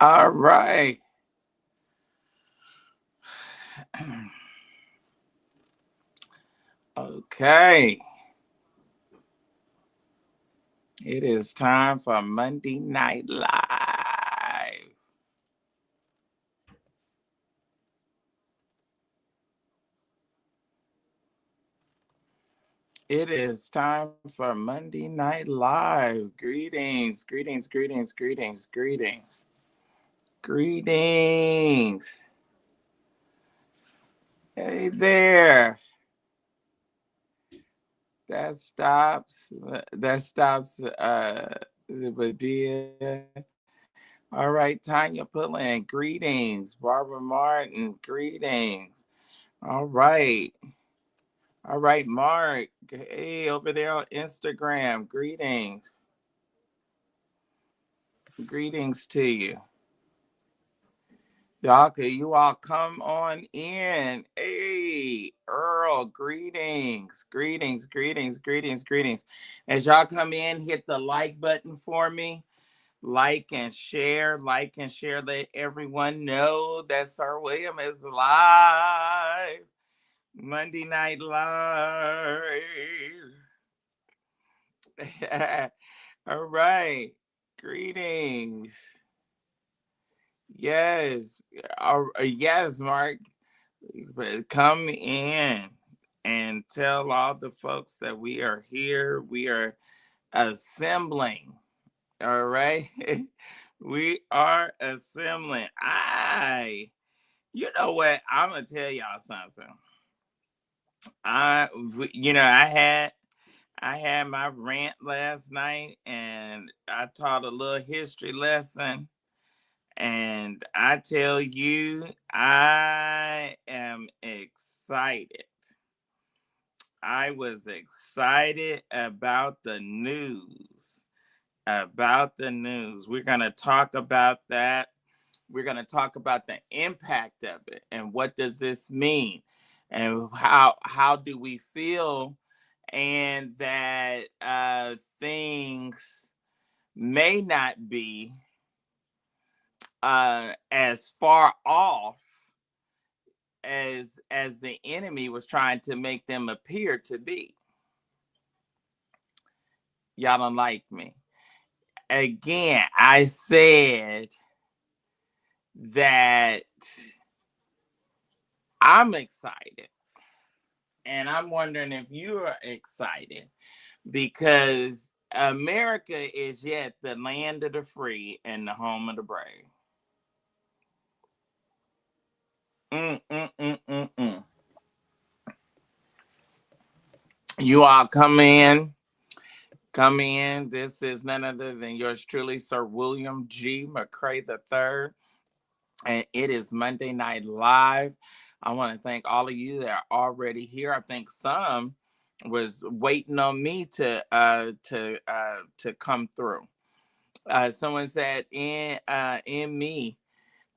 All right. Okay. It is time for Monday Night Live. It is time for Monday Night Live. Greetings, greetings, greetings, greetings, greetings, greetings. Hey there. That stops. That stops. Badia. All right, Tanya Pullen. Greetings. Barbara Martin. Greetings. All right. All right, Mark. Hey, over there on Instagram. Greetings. Greetings to you. Y'all, can you all come on in? Hey, Earl, greetings, greetings, greetings, greetings, greetings. As y'all come in, hit the like button for me. Like and share, like and share. Let everyone know that Sir William is live. Monday Night Live. All right. Greetings. Yes. Yes, Mark. But come in and tell all the folks that we are here. We are assembling. All right. We are assembling. You know what? I'm going to tell y'all something. I had my rant last night and I taught a little history lesson. And I tell you, I am excited. I was excited about the news. About the news. We're going to talk about that. We're going to talk about the impact of it and what does this mean and how do we feel and that things may not be as far off as the enemy was trying to make them appear to be. Y'all don't like me. Again, I said that I'm excited. And I'm wondering if you are excited because America is yet the land of the free and the home of the brave. Mm, mm, mm, mm, mm. You all come in. Come in. This is none other than yours truly, Sir William G. McCray III. And it is Monday Night Live. I want to thank all of you that are already here. I think some was waiting on me to come through. Someone said, in me,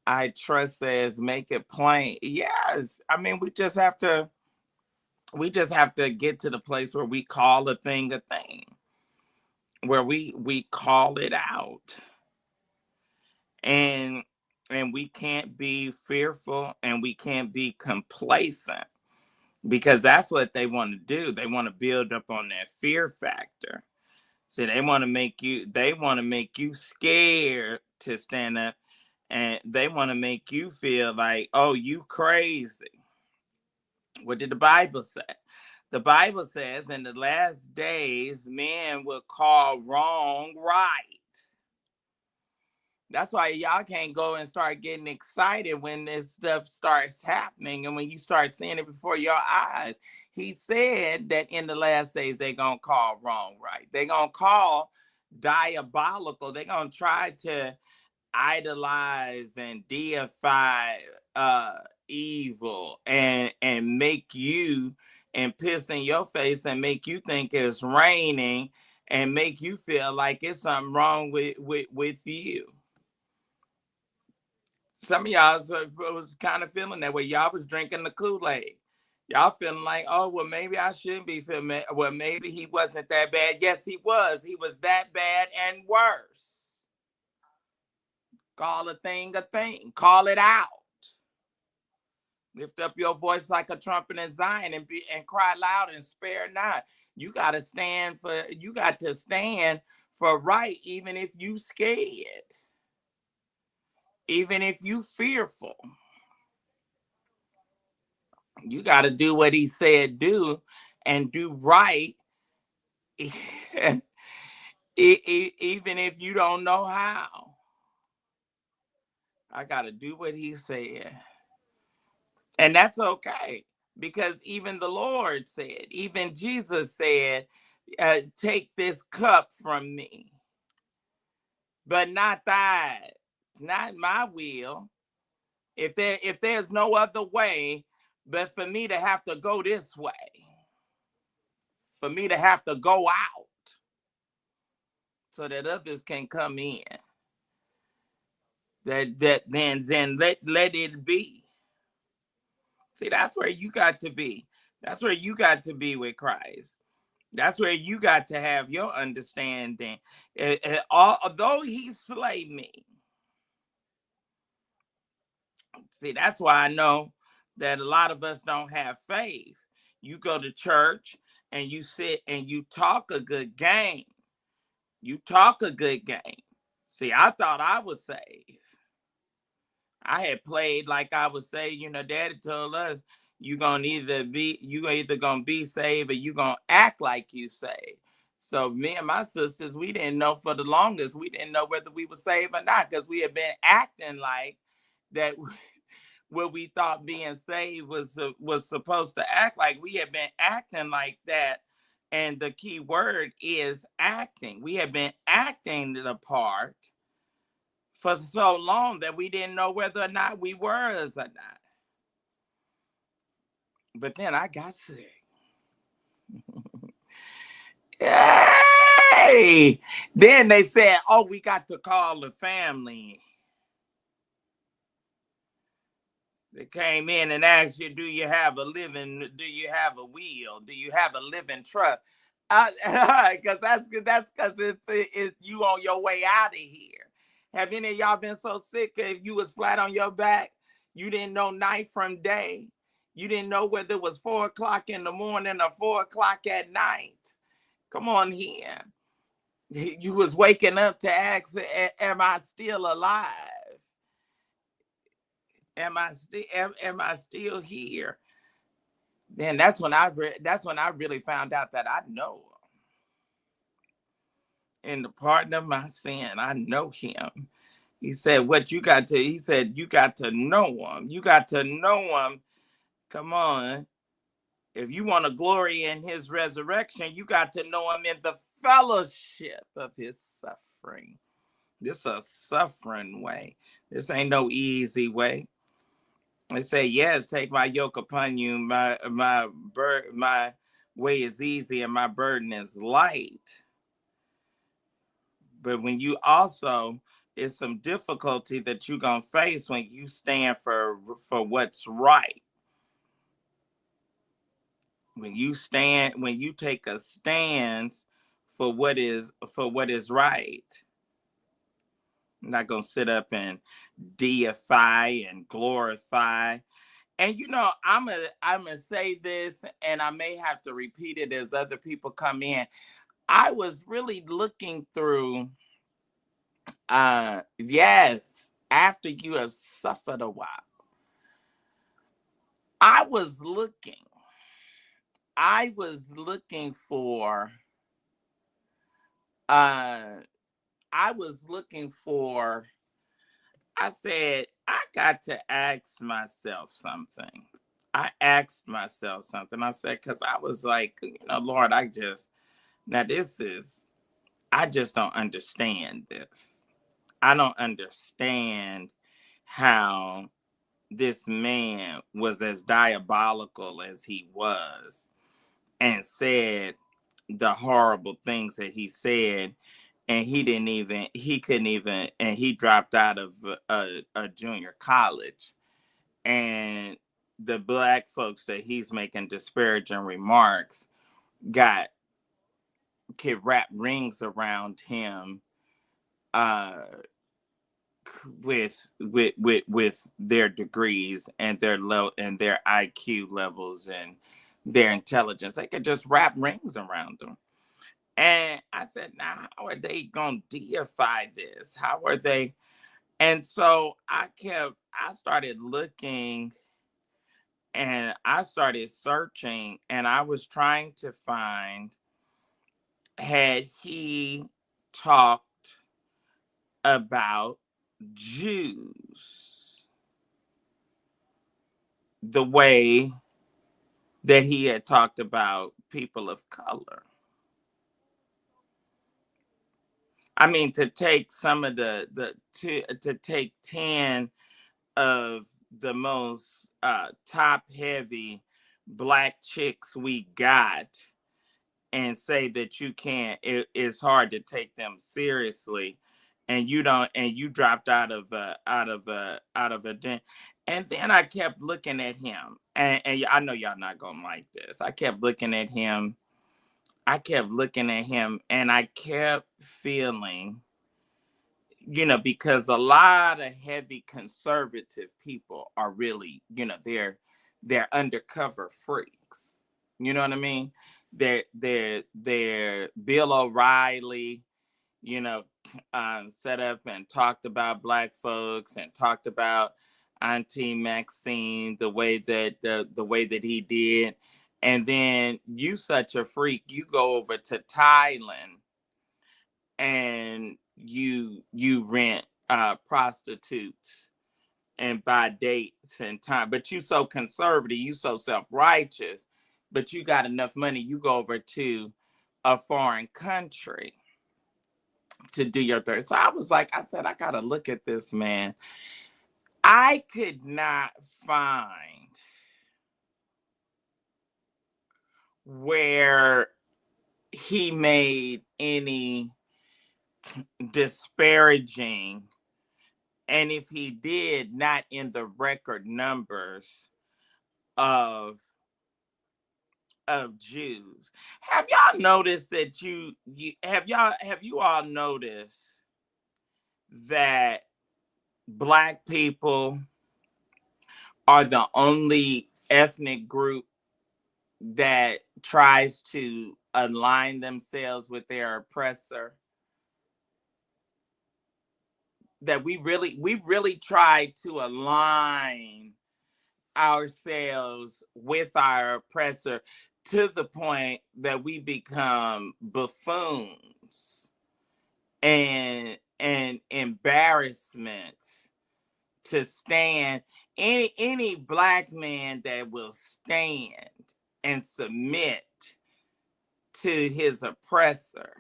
I trust says make it plain. Yes. I mean, we just have to get to the place where we call a thing, where we call it out. And we can't be fearful and we can't be complacent because that's what they want to do. They want to build up on that fear factor. So they want to make you scared to stand up, and they want to make you feel like, oh, you crazy. What did the Bible say? The Bible says in the last days, men will call wrong right. That's why y'all can't go and start getting excited when this stuff starts happening and when you start seeing it before your eyes. He said that in the last days they're gonna call wrong right. They're gonna call diabolical. They're gonna try to idolize and deify evil and make you and piss in your face and make you think it's raining and make you feel like it's something wrong with you. Some of y'all was kind of feeling that way. Y'all was drinking the Kool-Aid. Y'all feeling like, oh, well, maybe I shouldn't be feeling. Well, maybe he wasn't that bad. Yes, he was. He was that bad and worse. Call a thing a thing. Call it out. Lift up your voice like a trumpet in Zion and cry loud and spare not. You got to stand for right, even if you scared, even if you fearful. You got to do what he said do and do right, even if you don't know how. I got to do what he said. And that's okay, because even the Lord said, even Jesus said, take this cup from me, but not thy, not my will. If there's no other way, but for me to have to go this way, for me to have to go out so that others can come in, then let it be. See, that's where you got to be. That's where you got to be with Christ. That's where you got to have your understanding. Although he slay me. See, that's why I know that a lot of us don't have faith. You go to church and you sit and you talk a good game. You talk a good game. See, I thought I was saved. I had played like I was saved. You know, Daddy told us you either gonna be saved or you gonna act like you saved. So me and my sisters, we didn't know for the longest. We didn't know whether we were saved or not, because we had been acting like that. What we thought being saved was supposed to act like. We had been acting like that. And the key word is acting. We have been acting the part for so long that we didn't know whether or not we were or not. But then I got sick. Hey! Then they said, oh, we got to call the family. They came in and asked you, do you have a will? Do you have a living trust? Because that's because it's you on your way out of here. Have any of y'all been so sick if you was flat on your back, you didn't know night from day? You didn't know whether it was 4 o'clock in the morning or 4 o'clock at night? Come on here. You was waking up to ask, am I still alive? Am I still here? Then that's when I really found out that I know him. In the pardon of my sin, I know him. He said, you got to know him. You got to know him. Come on. If you want to glory in his resurrection, you got to know him in the fellowship of his suffering. This is a suffering way. This ain't no easy way. They say, yes, take my yoke upon you. My way is easy and my burden is light. But when you also, it's some difficulty that you're going to face when you stand for what's right. When you take a stance for what is right. I'm not going to sit up and deify and glorify. And I'm gonna say this, and I may have to repeat it as other people come in. I was really looking through, yes, after you have suffered a while. I was looking for, I said, I got to ask myself something. I said, because I was like, Lord, I just don't understand this. I don't understand how this man was as diabolical as he was and said the horrible things that he said. And he couldn't even, and he dropped out of a junior college. And the black folks that he's making disparaging remarks could wrap rings around him, with their degrees and their low and their IQ levels and their intelligence. They could just wrap rings around them. And I said, now how are they gonna deify this? How are they? And so I started looking and I started searching and I was trying to find, had he talked about Jews the way that he had talked about people of color. I mean, to take some of to take 10 of the most top heavy Black chicks we got and say that you can't, it's hard to take them seriously, and you don't, and you dropped out of a den. And then I kept looking at him, and I know y'all not gonna like this. I kept looking at him. And I kept feeling, because a lot of heavy conservative people are really, they're undercover freaks. You know what I mean? They're Bill O'Reilly, set up and talked about Black folks and talked about Auntie Maxine the way that the way that he did. And then you such a freak, you go over to Thailand and you rent prostitutes and buy dates and time. But you so conservative, you so self-righteous, but you got enough money, you go over to a foreign country to do your thing. So I said, I gotta look at this man. I could not find where he made any disparaging, and if he did, not in the record numbers of Jews. Have y'all noticed that you all noticed that Black people are the only ethnic group that tries to align themselves with their oppressor? That we really try to align ourselves with our oppressor to the point that we become buffoons and embarrassment to stand. Any Black man that will stand and submit to his oppressor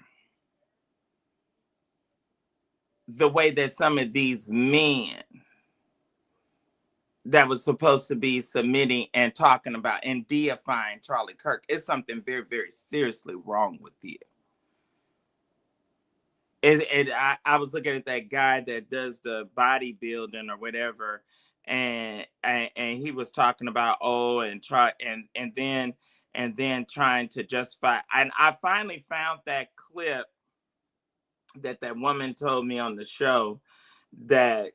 the way that some of these men that was supposed to be submitting and talking about and deifying Charlie Kirk, is something very, very seriously wrong with you. I was looking at that guy that does the bodybuilding or whatever, and he was talking about and then trying to justify. And I finally found that clip that woman told me on the show, that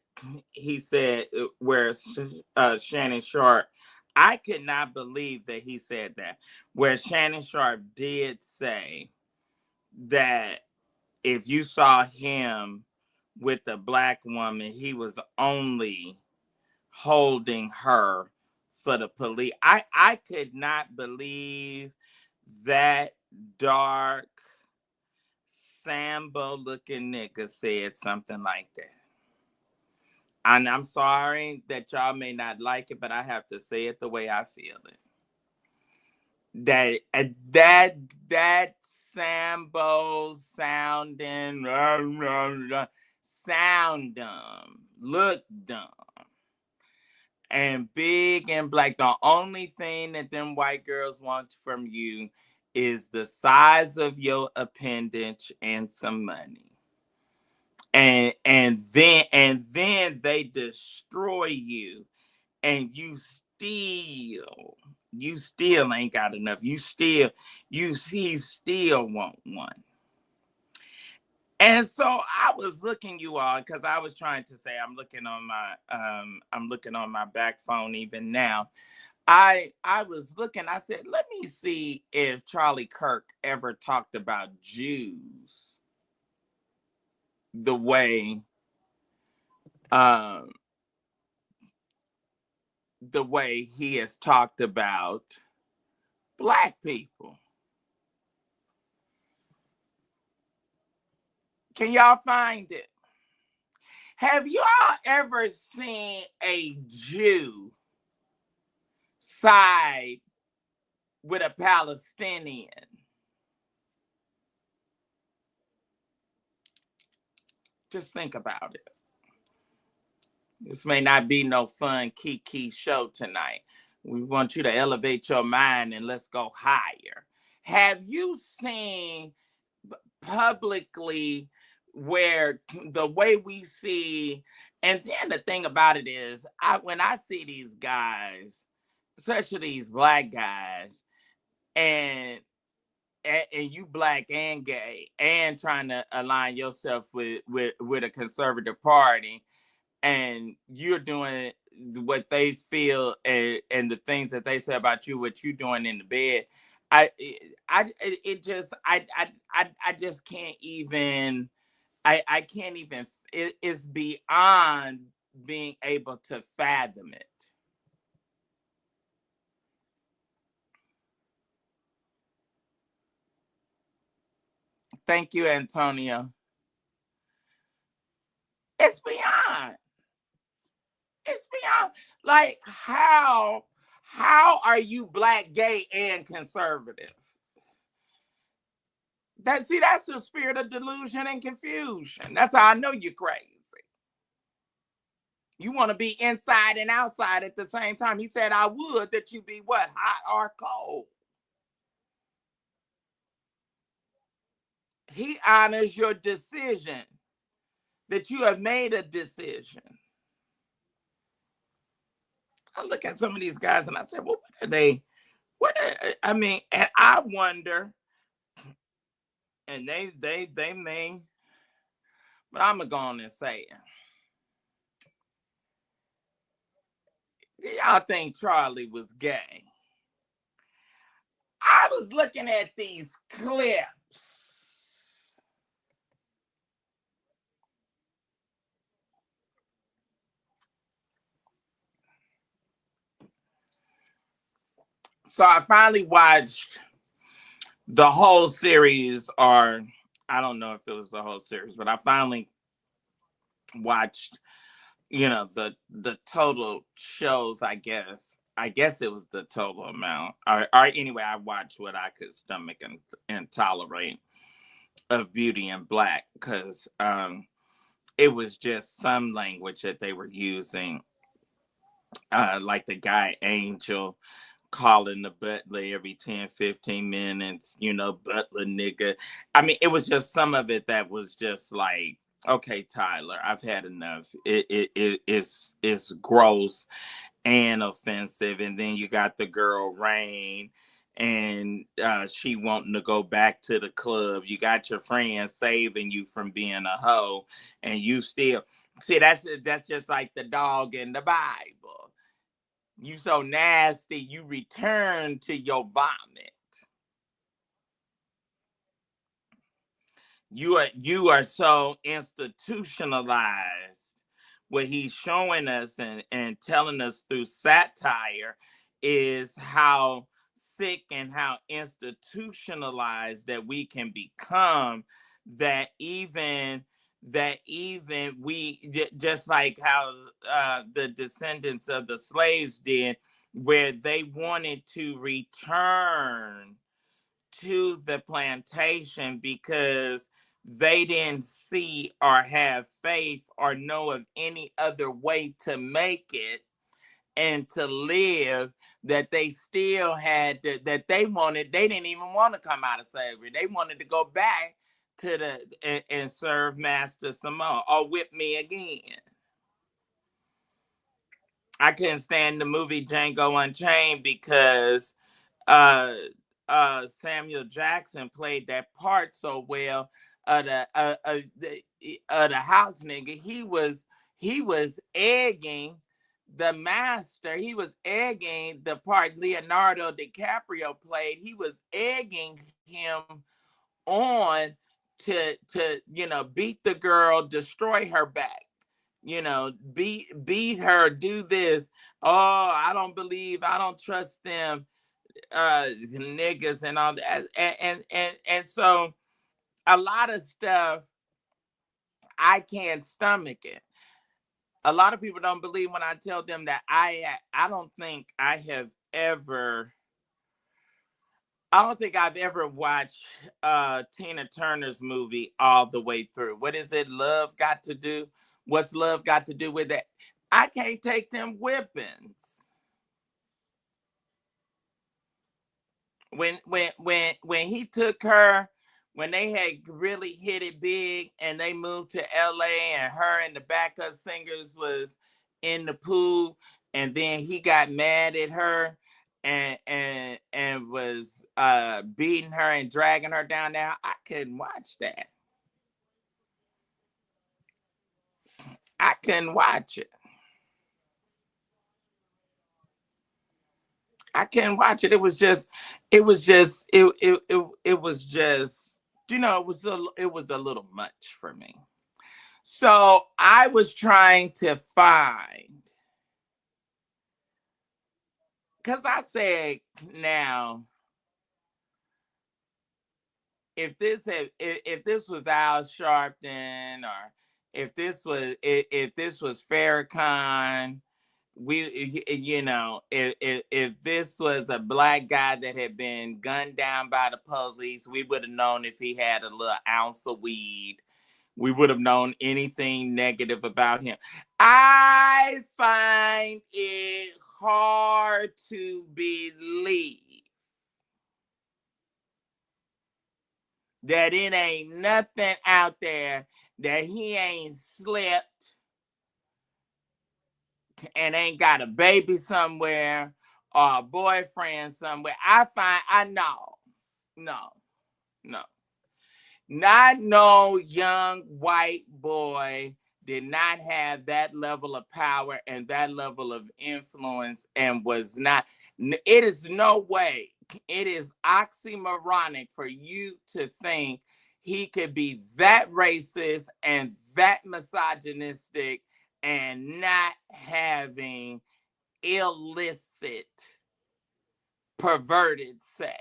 he said where Shannon Sharp, I could not believe that he said that, where Shannon Sharp did say that if you saw him with a Black woman, he was only holding her for the police. I could not believe that dark Sambo looking nigga said something like that. And I'm sorry that y'all may not like it, but I have to say it the way I feel it. That Sambo sounding sound dumb, look dumb, and big and Black. The only thing that them white girls want from you is the size of your appendage and some money. And then they destroy you, and you still ain't got enough. He still want one. And so I was looking, you all, because I was trying to say I'm looking on my back phone even now. I was looking, I said, let me see if Charlie Kirk ever talked about Jews the way um he has talked about Black people. Can y'all find it? Have y'all ever seen a Jew side with a Palestinian? Just think about it. This may not be no fun kiki show tonight. We want you to elevate your mind and let's go higher. Have you seen publicly where the way we see, and then the thing about it is, when I see these guys, especially these Black guys, and you Black and gay and trying to align yourself with a conservative party, and you're doing what they feel and the things that they say about you, what you're doing in the bed. I just can't even, I can't even, it's beyond being able to fathom it. Thank you, Antonio. It's beyond. It's beyond. Like, how are you Black, gay, and conservative? That's the spirit of delusion and confusion. That's how I know you're crazy. You want to be inside and outside at the same time. He said, I would that you be what? Hot or cold. He honors your decision, that you have made a decision. I look at some of these guys and I say, well, what are they? I mean, and I wonder, and they may, but I'm going to go on and say it. Y'all think Charlie was gay? I was looking at these clips. So I finally watched the whole series, or I don't know if it was the whole series, but I finally watched, the total shows, I guess. I guess it was the total amount. Or anyway, I watched what I could stomach and tolerate of Beauty and Black, because it was just some language that they were using, like the guy Angel calling the butler every 10-15 minutes, butler nigga. I mean, it was just some of it that was just like, okay, Tyler, I've had enough. It's gross and offensive. And then you got the girl Rain, and she wanting to go back to the club. You got your friend saving you from being a hoe, and you still see, that's just like the dog in the Bible. You so nasty, you return to your vomit. You are so institutionalized. What he's showing us and telling us through satire is how sick and how institutionalized that we can become, that even we, just like how the descendants of the slaves did, where they wanted to return to the plantation because they didn't see or have faith or know of any other way to make it and to live, that they still had that they didn't even want to come out of slavery. They wanted to go back to and serve Master some more, or whip me again. I couldn't stand the movie Django Unchained because Samuel Jackson played that part so well, the house nigga. He was egging the master. He was egging the part Leonardo DiCaprio played. He was egging him on to beat the girl, destroy her back, beat her, do this. Oh, I don't trust them niggas and all that. And so a lot of stuff I can't stomach it. A lot of people don't believe when I tell them that I don't think I've ever watched Tina Turner's movie all the way through. What is it? Love got to do? What's love got to do with that? I can't take them whippings. When he took her, when they had really hit it big and they moved to LA and her and the backup singers was in the pool, and then he got mad at her and was beating her and dragging her down there. I couldn't watch that. I couldn't watch it. I couldn't watch it. It was just, it was just, it was just, it was a little much for me. So I was trying to find, because I said, now, if this was Al Sharpton, or if this was Farrakhan, if this was a black guy that had been gunned down by the police, we would have known if he had a little ounce of weed. We would have known anything negative about him. I find it hard to believe that it ain't nothing out there that he ain't slept and ain't got a baby somewhere or a boyfriend somewhere. I know. No. Not no young white boy did not have that level of power and that level of influence, and was not. It is no way. It is oxymoronic for you to think he could be that racist and that misogynistic and not having illicit, perverted sex.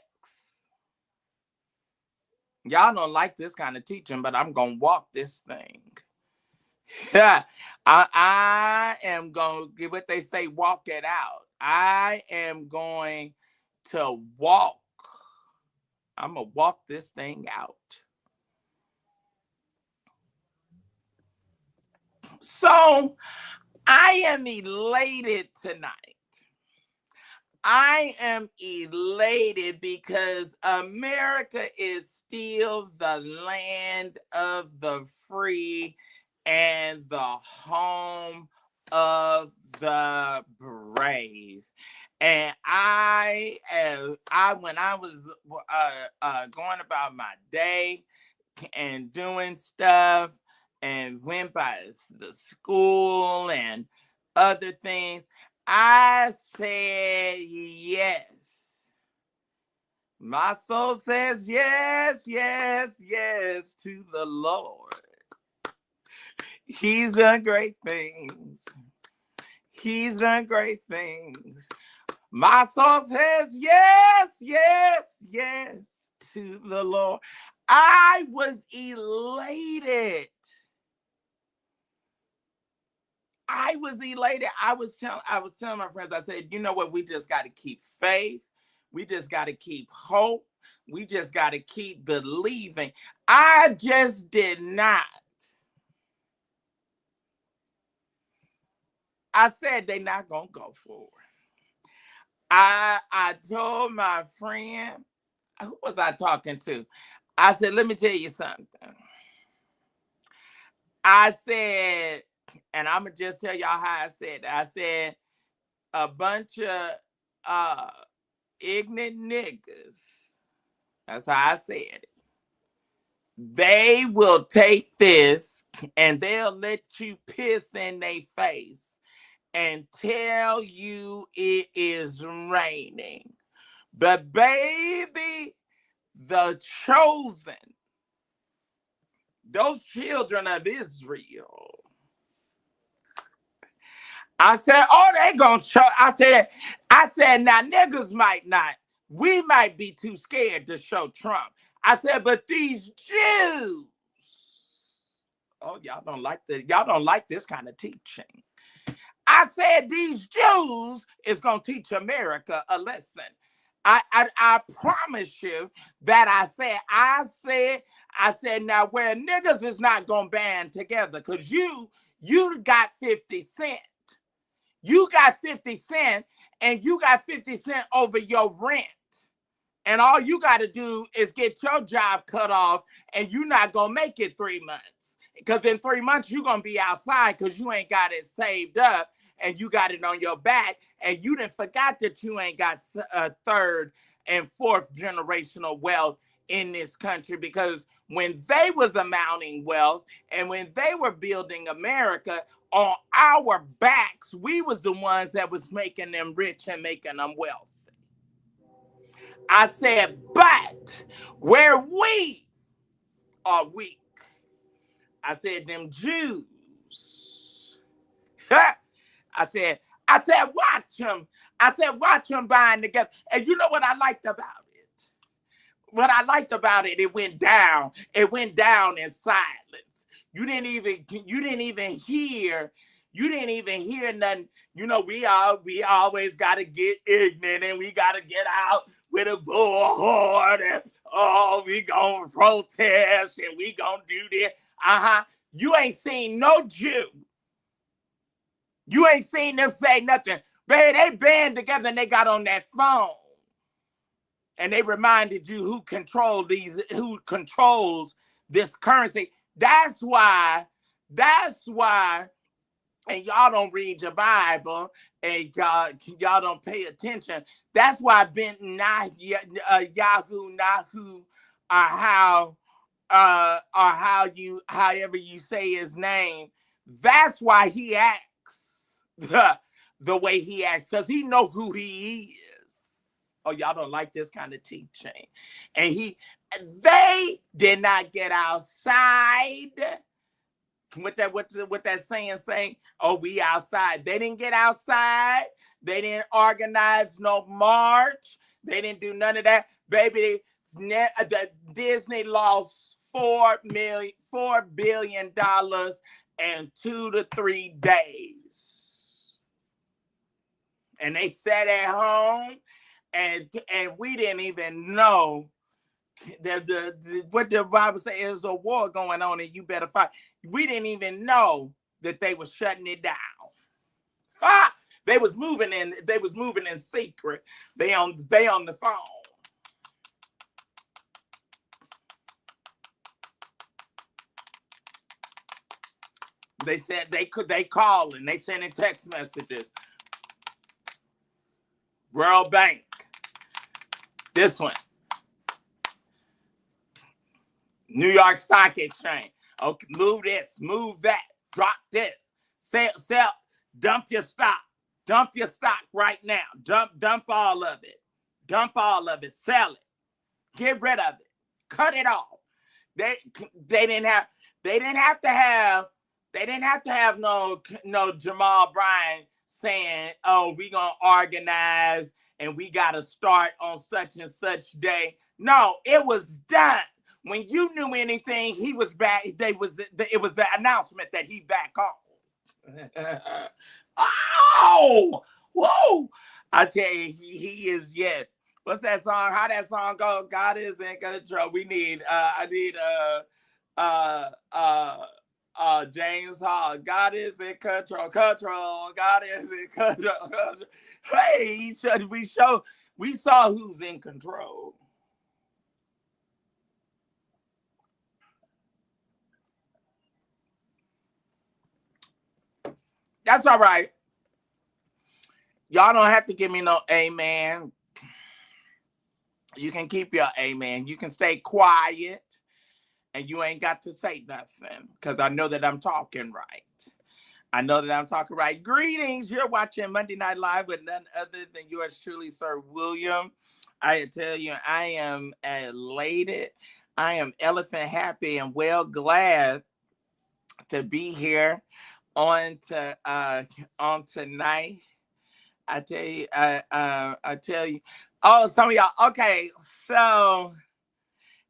Y'all don't like this kind of teaching, but I'm going to walk this thing. Yeah, I am going to, what they say, walk it out. I am going to walk. I'm going to walk this thing out. So I am elated tonight. I am elated because America is still the land of the free and the home of the brave. And when I was going about my day and doing stuff and went by the school and other things, I said yes. My soul says yes, yes, yes to the Lord. He's done great things. He's done great things. My soul says yes, yes, yes to the Lord. I was elated. I was telling my friends, I said, you know what? We just got to keep faith. We just got to keep hope. We just got to keep believing. I just did not. I said they're not going to go forward. I told my friend, who was I talking to? I said, let me tell you something. I said, and I'm going to just tell y'all how I said it. I said, a bunch of ignorant niggas. That's how I said it. They will take this and they'll let you piss in their face and tell you it is raining. But baby, the chosen, those children of Israel, I said, oh, they gonna show. I said, now niggas might not. We might be too scared to show Trump. I said, but these Jews, oh, y'all don't like this kind of teaching. I said, these Jews is gonna teach America a lesson. I promise you that I said, now where niggas is not gonna band together, because you got 50 Cent. You got 50 Cent, and you got 50 Cent over your rent. And all you got to do is get your job cut off, and you're not going to make it 3 months. Because in 3 months, you're going to be outside because you ain't got it saved up, and you got it on your back, and you done forgot that you ain't got third and fourth generational wealth in this country, because when they was amounting wealth and when they were building America on our backs, we was the ones that was making them rich and making them wealthy. I said, but where we are weak, I said, them Jews, I said, watch them. I said, watch them buying together. And you know what I liked about it? What I liked about it, it went down. It went down in silence. You didn't even hear nothing. You know, we always gotta get ignorant, and we gotta get out with a bullhorn, and we gonna protest, and we gonna do this. You ain't seen no Jew. You ain't seen them say nothing. Baby, they band together and they got on that phone. And they reminded you who controls this currency. That's why, and y'all don't read your Bible, and y'all don't pay attention. That's why Benton Yahoo Nahu, however you say his name, that's why he acts the way he acts, because he know who he is. Oh, y'all don't like this kind of teaching. And they did not get outside. With that saying, oh, we outside. They didn't get outside. They didn't organize no march. They didn't do none of that. Baby, Disney lost $4 billion in 2 to 3 days. And they sat at home, and we didn't even know what the Bible says is a war going on, and you better fight. We didn't even know that they were shutting it down. They was moving in secret. They on the phone. They said they calling, they sending text messages. World Bank. This one. New York Stock Exchange. Okay, move this, move that, drop this, sell, dump your stock right now. Dump all of it, sell it, get rid of it, cut it off. They didn't have to have no Jamal Bryant saying, oh, we gonna organize and we gotta start on such and such day. No, it was done. When you knew anything, he was back. It was the announcement that he back on. Oh, whoa! I tell you, he is yet. What's that song? How that song go? God is in control. I need James Hall. God is in control. God is in control. Hey, we saw who's in control. That's all right. Y'all don't have to give me no amen. You can keep your amen. You can stay quiet and you ain't got to say nothing because I know that I'm talking right. I know that I'm talking right. Greetings. You're watching Monday Night Live with none other than yours truly, Sir William. I tell you, I am elated. I am elephant happy and well glad to be here on tonight. I tell you, I tell you. Oh, some of y'all. Okay, so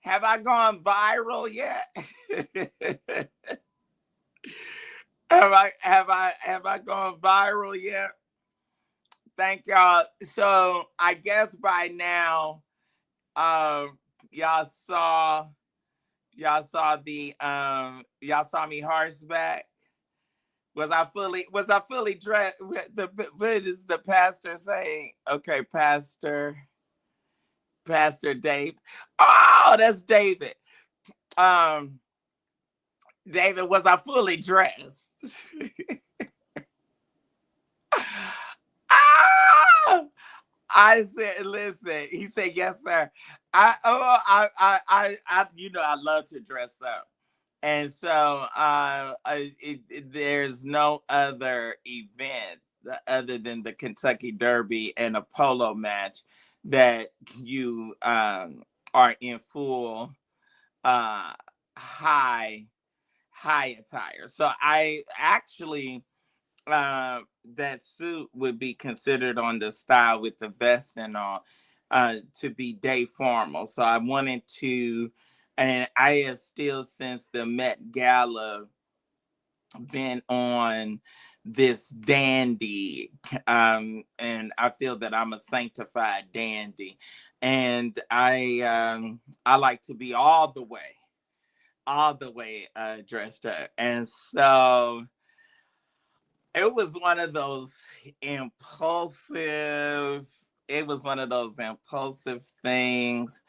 have I gone viral yet? have I gone viral yet? Thank y'all. So I guess by now, y'all saw y'all saw me horseback. Was I fully dressed? What is the pastor saying? Okay, Pastor Dave. Oh, that's David. David, was I fully dressed? I said, listen. He said, yes, sir. You know, I love to dress up, and so there's no other event other than the Kentucky Derby and a polo match that you are in full high attire. So I actually that suit would be considered on the style with the vest and all to be day formal. So I wanted to, and I have still since the Met Gala been on this dandy, and I feel that I'm a sanctified dandy, and I like to be all the way dressed up, and so it was one of those impulsive. It was one of those impulsive things,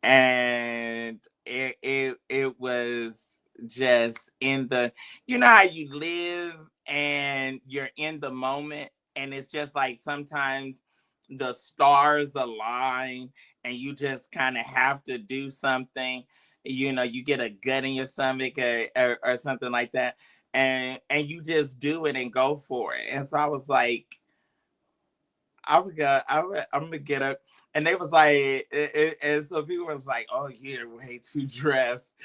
and it was just in the, you know how you live and you're in the moment, and it's just like sometimes the stars align and you just kind of have to do something. You know, you get a gut in your stomach or something like that, and you just do it and go for it. And so I was like, I'm gonna get up. And they was like, and so people was like, oh, you're way too dressed.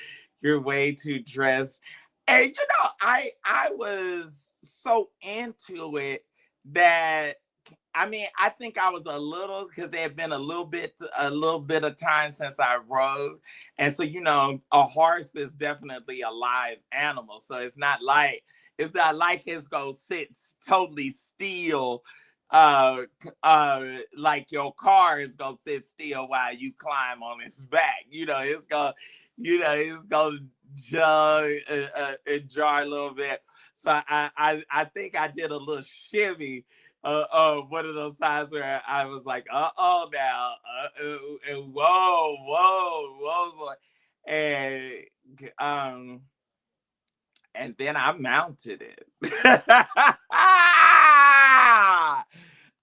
You're way too dressed. And you know, I was so into it that, I mean, I think I was a little, because there had been a little bit of time since I rode. And so, you know, a horse is definitely a live animal. So it's not like it's gonna sit totally still, like your car is gonna sit still while you climb on its back. It's gonna jar a little bit. So I think I did a little shimmy. One of those times where I was like, now, whoa, and then I mounted it.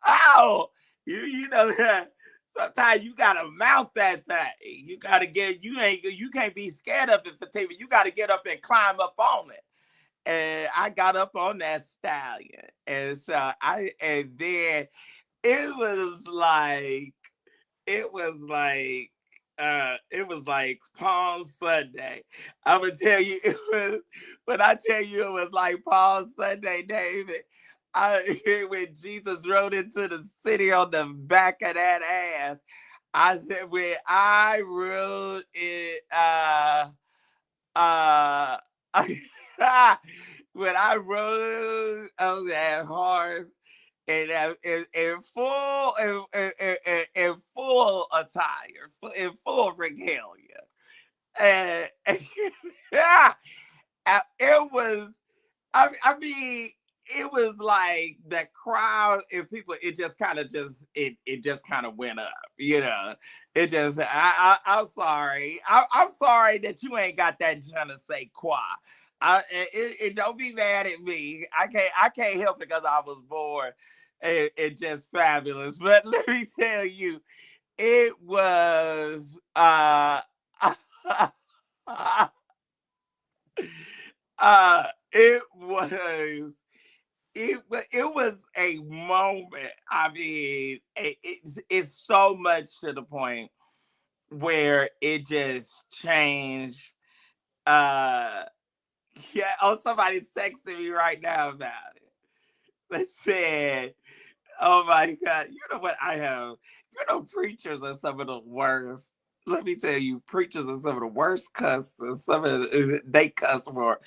Oh, you know that. Sometimes you gotta mount that thing. You can't be scared of it, Fatima. You gotta get up and climb up on it. And I got up on that stallion. And so then it was like it was like Palm Sunday. I'm gonna tell you, when I tell you it was like Palm Sunday, David. When Jesus rode into the city on the back of that ass, I said, when I rode it, when I rode on that horse and in full attire, in full regalia, and yeah, it was. I mean, it was like the crowd and people. It just kind of it just kind of went up. It just. I'm sorry. I'm sorry that you ain't got that je ne sais quoi. Don't be mad at me. I can't help it because I was born and just fabulous. But let me tell you, it was so much to the point where it just changed. Yeah, oh, somebody's texting me right now about it. They said, oh my God, you know what I have? You know, preachers are some of the worst. Let me tell you, preachers are some of the worst cussers. They cuss more.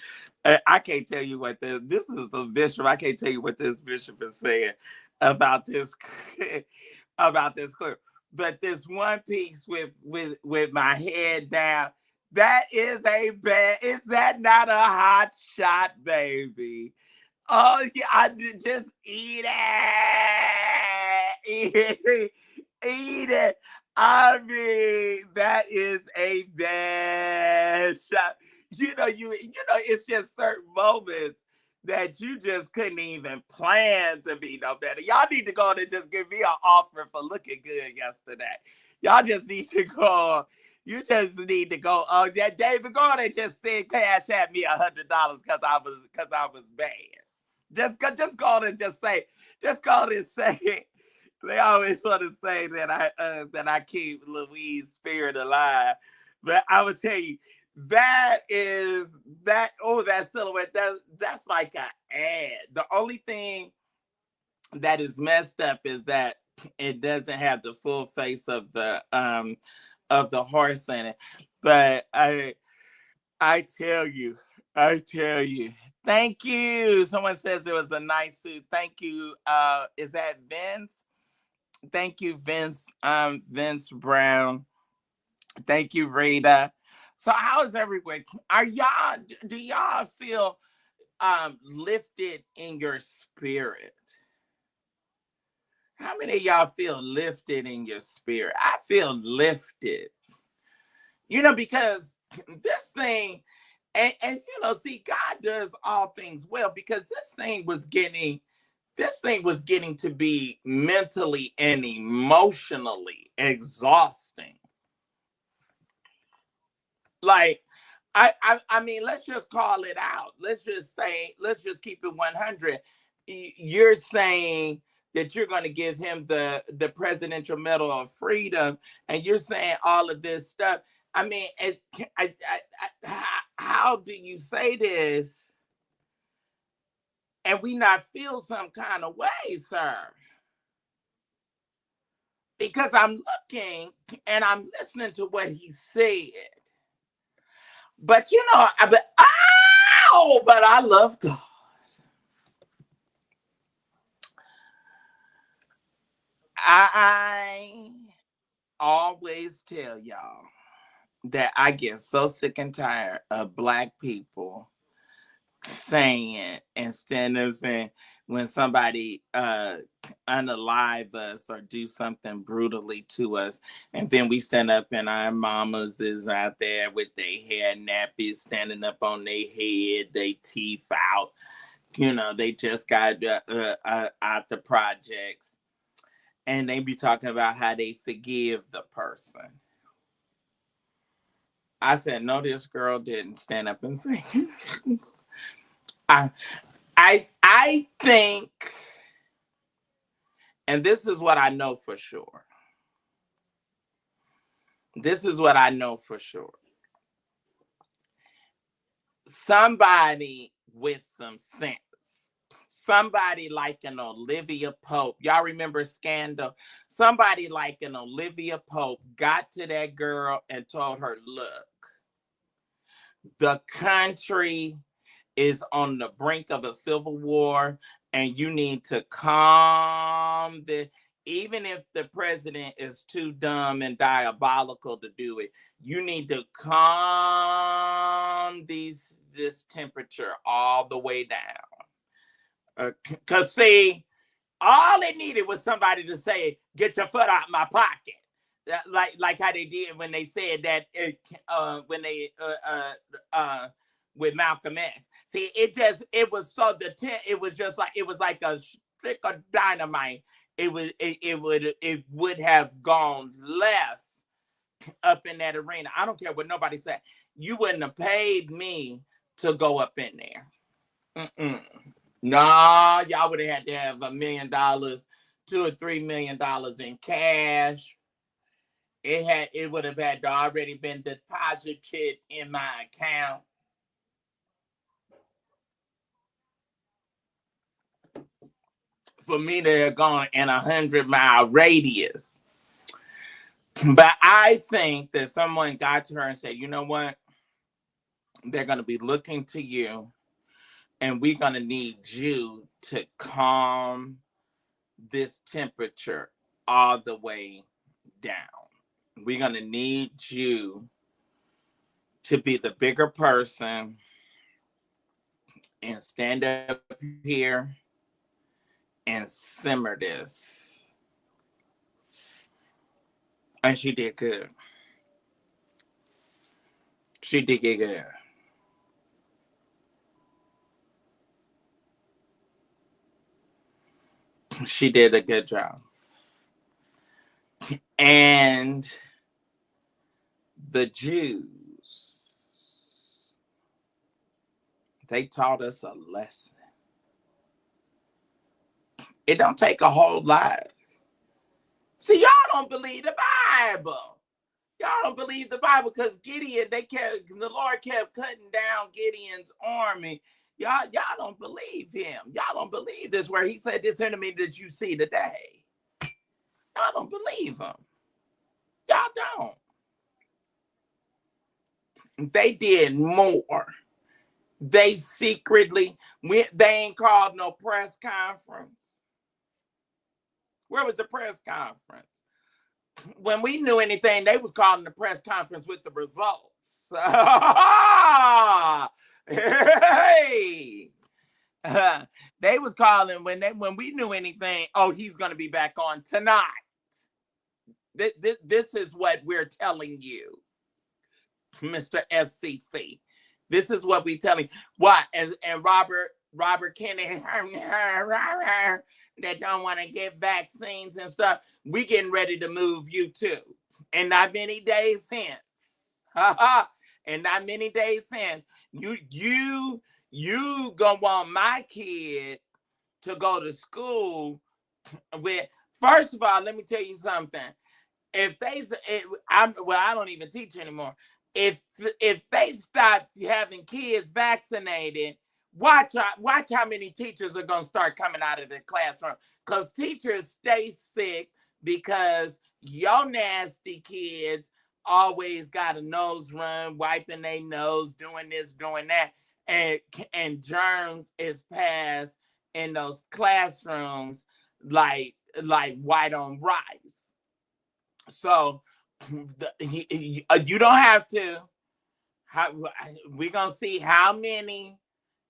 I can't tell you what this is a bishop. I can't tell you what this bishop is saying about this about this clip. But this one piece with my head down, that is a bad. Is that not a hot shot, baby? Oh yeah, I just eat it, eat it. I mean, that is a bad shot. It's just certain moments that you just couldn't even plan to be no better. Y'all need to go and just give me an offer for looking good yesterday. Y'all just need to go. You just need to go. Oh, yeah, David, go on and just send cash at me $100 because I was bad. Just go on and just go on and say. They always want to say that I keep Louise's spirit alive, but I would tell you that silhouette that's like an ad. The only thing that is messed up is that it doesn't have the full face of the horse in it. But I tell you. Thank you. Someone says it was a nice suit. Thank you. Is that Vince? Thank you, Vince. Vince Brown. Thank you, Rita. So how's everyone? Do y'all feel lifted in your spirit? How many of y'all feel lifted in your spirit? I feel lifted. Because this thing, and see, God does all things well, because this thing was getting to be mentally and emotionally exhausting. Like, I mean, let's just call it out. Let's just keep it 100. You're saying that you're going to give him the Presidential Medal of Freedom, and you're saying all of this stuff. I mean, how do you say this and we not feel some kind of way, sir? Because I'm looking and I'm listening to what he said. But but I love God. I always tell y'all that I get so sick and tired of Black people saying instead of saying when somebody unalive us or do something brutally to us, and then we stand up and our mamas is out there with their hair nappies standing up on their head, they teeth out, they just got out the projects, and they be talking about how they forgive the person. I said, no, this girl didn't stand up and say. I think, and this is what I know for sure. Somebody with some sense. Somebody like an Olivia Pope. Y'all remember Scandal? Somebody like an Olivia Pope got to that girl and told her, look, the country is on the brink of a civil war, and you need to even if the president is too dumb and diabolical to do it, you need to calm this temperature all the way down. Because see, all it needed was somebody to say, get your foot out my pocket. Like how they did when they said that with Malcolm X. See, it was like a stick of dynamite. It would have gone left up in that arena. I don't care what nobody said. You wouldn't have paid me to go up in there. No, y'all would have had to have $1 million, $2 or $3 million in cash. It would have had to already been deposited in my account. For me to have gone in 100-mile radius. But I think that someone got to her and said, you know what? They're going to be looking to you, and we're going to need you to calm this temperature all the way down. We're going to need you to be the bigger person and stand up here and simmer this. And she did good. She did get good. She did a good job. And the Jews, they taught us a lesson. It don't take a whole lot. See, y'all don't believe the Bible. Y'all don't believe the Bible because Gideon, the Lord kept cutting down Gideon's army. Y'all don't believe him. Y'all don't believe this where he said, this enemy that you see today. Y'all don't believe him. Y'all don't. They did more. They secretly went, they ain't called no press conference. Where was the press conference? When we knew anything, they was calling the press conference with the results. Hey. They was calling when we knew anything, oh, he's going to be back on tonight. This is what we're telling you, Mr. FCC. This is what we telling. What? And Robert Kennedy that don't want to get vaccines and stuff. We getting ready to move you too. And not many days hence. And not many days hence. You gonna want my kid to go to school with. First of all, let me tell you something. If I don't even teach anymore. If they start having kids vaccinated, watch how many teachers are gonna start coming out of the classroom. Because teachers stay sick because your nasty kids always got a nose run, wiping their nose, doing this, doing that, and germs is passed in those classrooms like white on rice. So you don't have to. We're gonna see how many.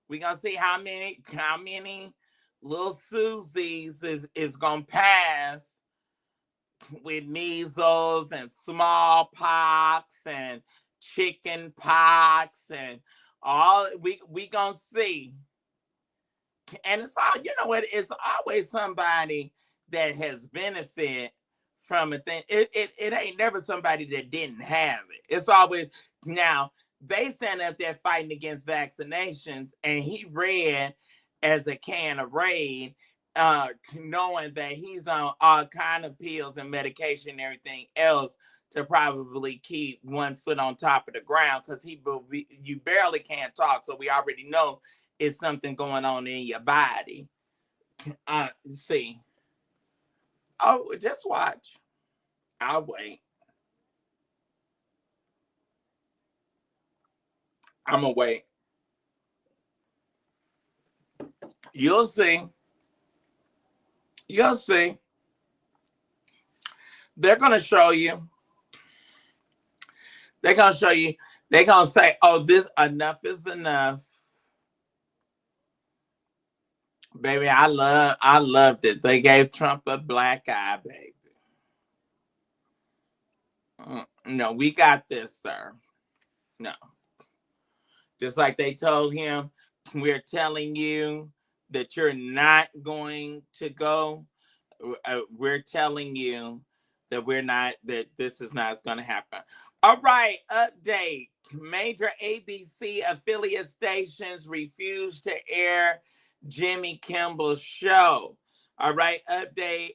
We're gonna see how many little Susies is gonna pass with measles and smallpox and chicken pox and all. We gonna see. And it's all, you know what? It's always somebody that has benefit from a thing. It ain't never somebody that didn't have it. It's always, now they stand up there fighting against vaccinations, and he read as a can of raid, knowing that he's on all kind of pills and medication and everything else to probably keep one foot on top of the ground, because you barely can't talk, so we already know it's something going on in your body. See. Oh, just watch. I'll wait. I'm gonna wait. You'll see. You'll see. They're gonna show you. They're gonna show you. They're gonna say, "Oh, this enough is enough." Baby, I loved it. They gave Trump a black eye, baby. No, we got this, sir. No. Just like they told him, we're telling you that you're not going to go. We're telling you that this is not going to happen. All right, update. Major ABC affiliate stations refuse to air Jimmy Kimball's show. All right, update.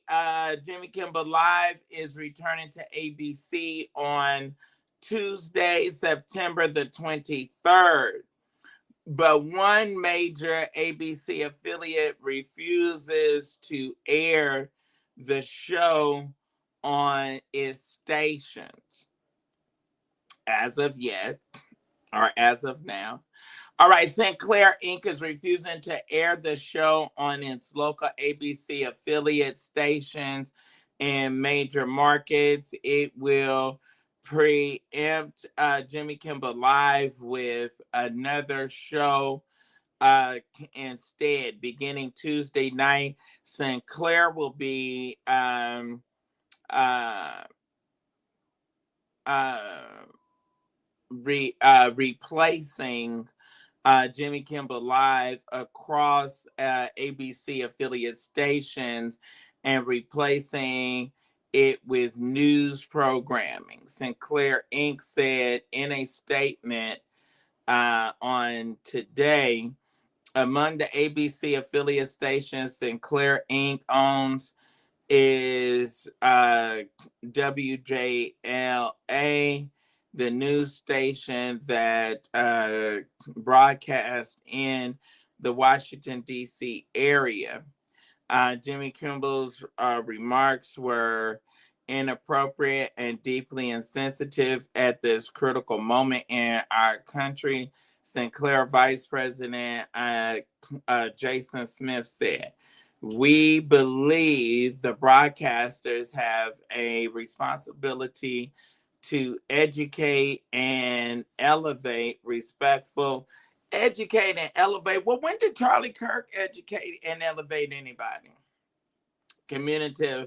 Jimmy Kimmel Live is returning to ABC on Tuesday, September the 23rd. But one major ABC affiliate refuses to air the show on its stations as of yet, or as of now. All right, Sinclair Inc. is refusing to air the show on its local ABC affiliate stations in major markets. It will preempt Jimmy Kimmel Live with another show instead. Beginning Tuesday night, Sinclair will be uh, uh, replacing Jimmy Kimmel Live across ABC affiliate stations and replacing it with news programming. Sinclair Inc. said in a statement on today, among the ABC affiliate stations Sinclair Inc. owns is WJLA, the news station that broadcasts in the Washington, D.C. area. Jimmy Kimmel's remarks were inappropriate and deeply insensitive at this critical moment in our country, Sinclair Vice President Jason Smith said. We believe the broadcasters have a responsibility to educate and elevate respectful. Educate and elevate. Well, when did Charlie Kirk educate and elevate anybody? Community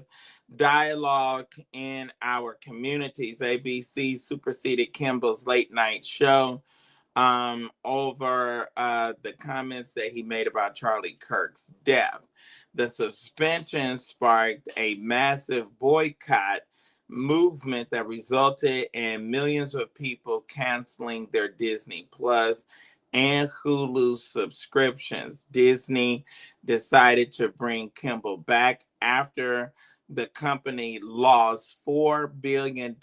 dialogue in our communities. ABC superseded Kimball's late night show over the comments that he made about Charlie Kirk's death. The suspension sparked a massive boycott movement that resulted in millions of people canceling their Disney Plus and Hulu subscriptions. Disney decided to bring Kimmel back after the company lost $4 billion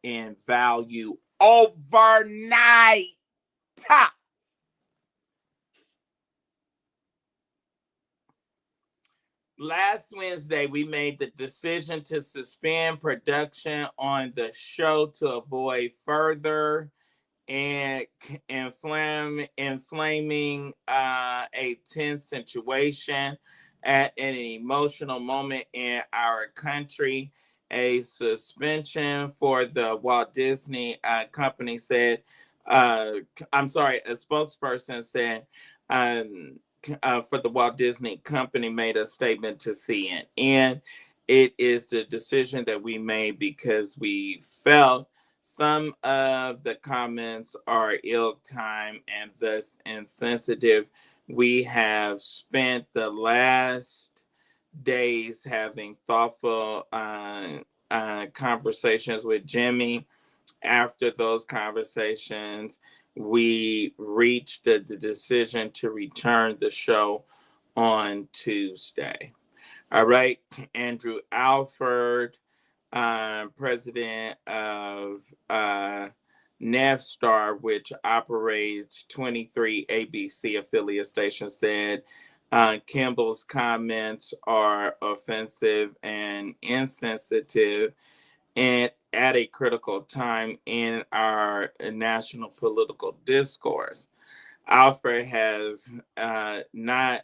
in value overnight. Last Wednesday, we made the decision to suspend production on the show to avoid further and inflaming a tense situation at an emotional moment in our country. A suspension for the Walt Disney Company said, a spokesperson said, for the Walt Disney Company made a statement to CNN. It is the decision that we made because we felt some of the comments are ill-timed and thus insensitive. We have spent the last days having thoughtful conversations with Jimmy. After those conversations, we reached the decision to return the show on Tuesday. All right, Andrew Alford, president of Navstar, which operates 23 ABC affiliate stations, said Kimball's comments are offensive and insensitive and at a critical time in our national political discourse. Alfred has not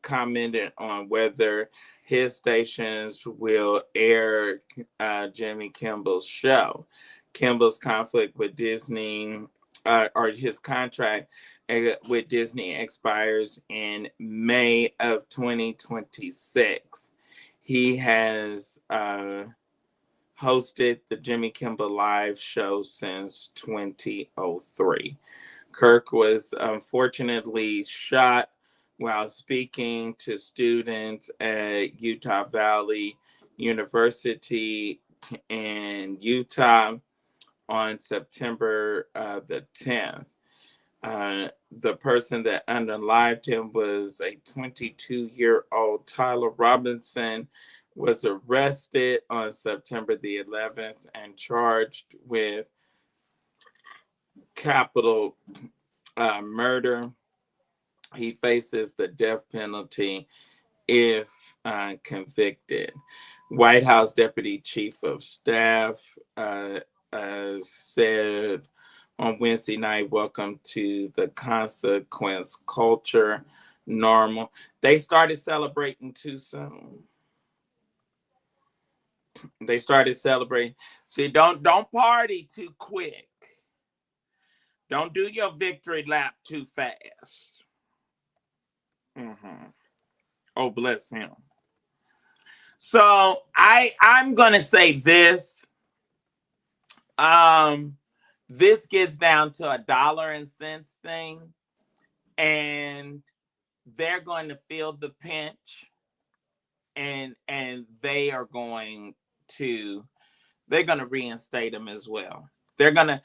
commented on whether his stations will air Jimmy Kimball's show. Kimball's conflict with Disney, or his contract with Disney expires in May of 2026. He has hosted the Jimmy Kimmel Live show since 2003. Kirk was unfortunately shot while speaking to students at Utah Valley University in Utah on September the 10th. The person that unalived him was a 22-year-old Tyler Robinson, was arrested on September the 11th and charged with capital murder. He faces the death penalty if convicted. White House Deputy Chief of Staff said on Wednesday night, welcome to the consequence culture normal. They started celebrating too soon. They started celebrating. See, don't party too quick. Don't do your victory lap too fast. Oh, bless him. So I'm gonna say this. This gets down to a dollar and cents thing, and they're going to feel the pinch, and they are going to reinstate him as well. They're gonna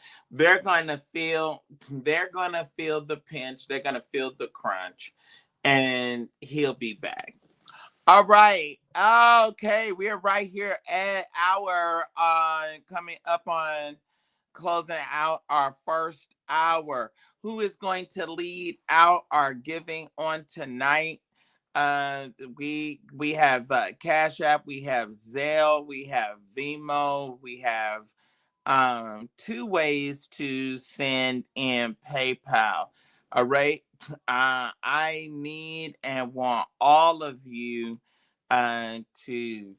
feel the pinch. They're gonna feel the crunch, and he'll be back. All right. Okay, we're right here at our coming up on closing out our first hour. Who is going to lead out our giving on tonight? We have Cashapp, we have Zelle, we have Venmo, we have 2 ways to send in PayPal. All right. I need and want all of you to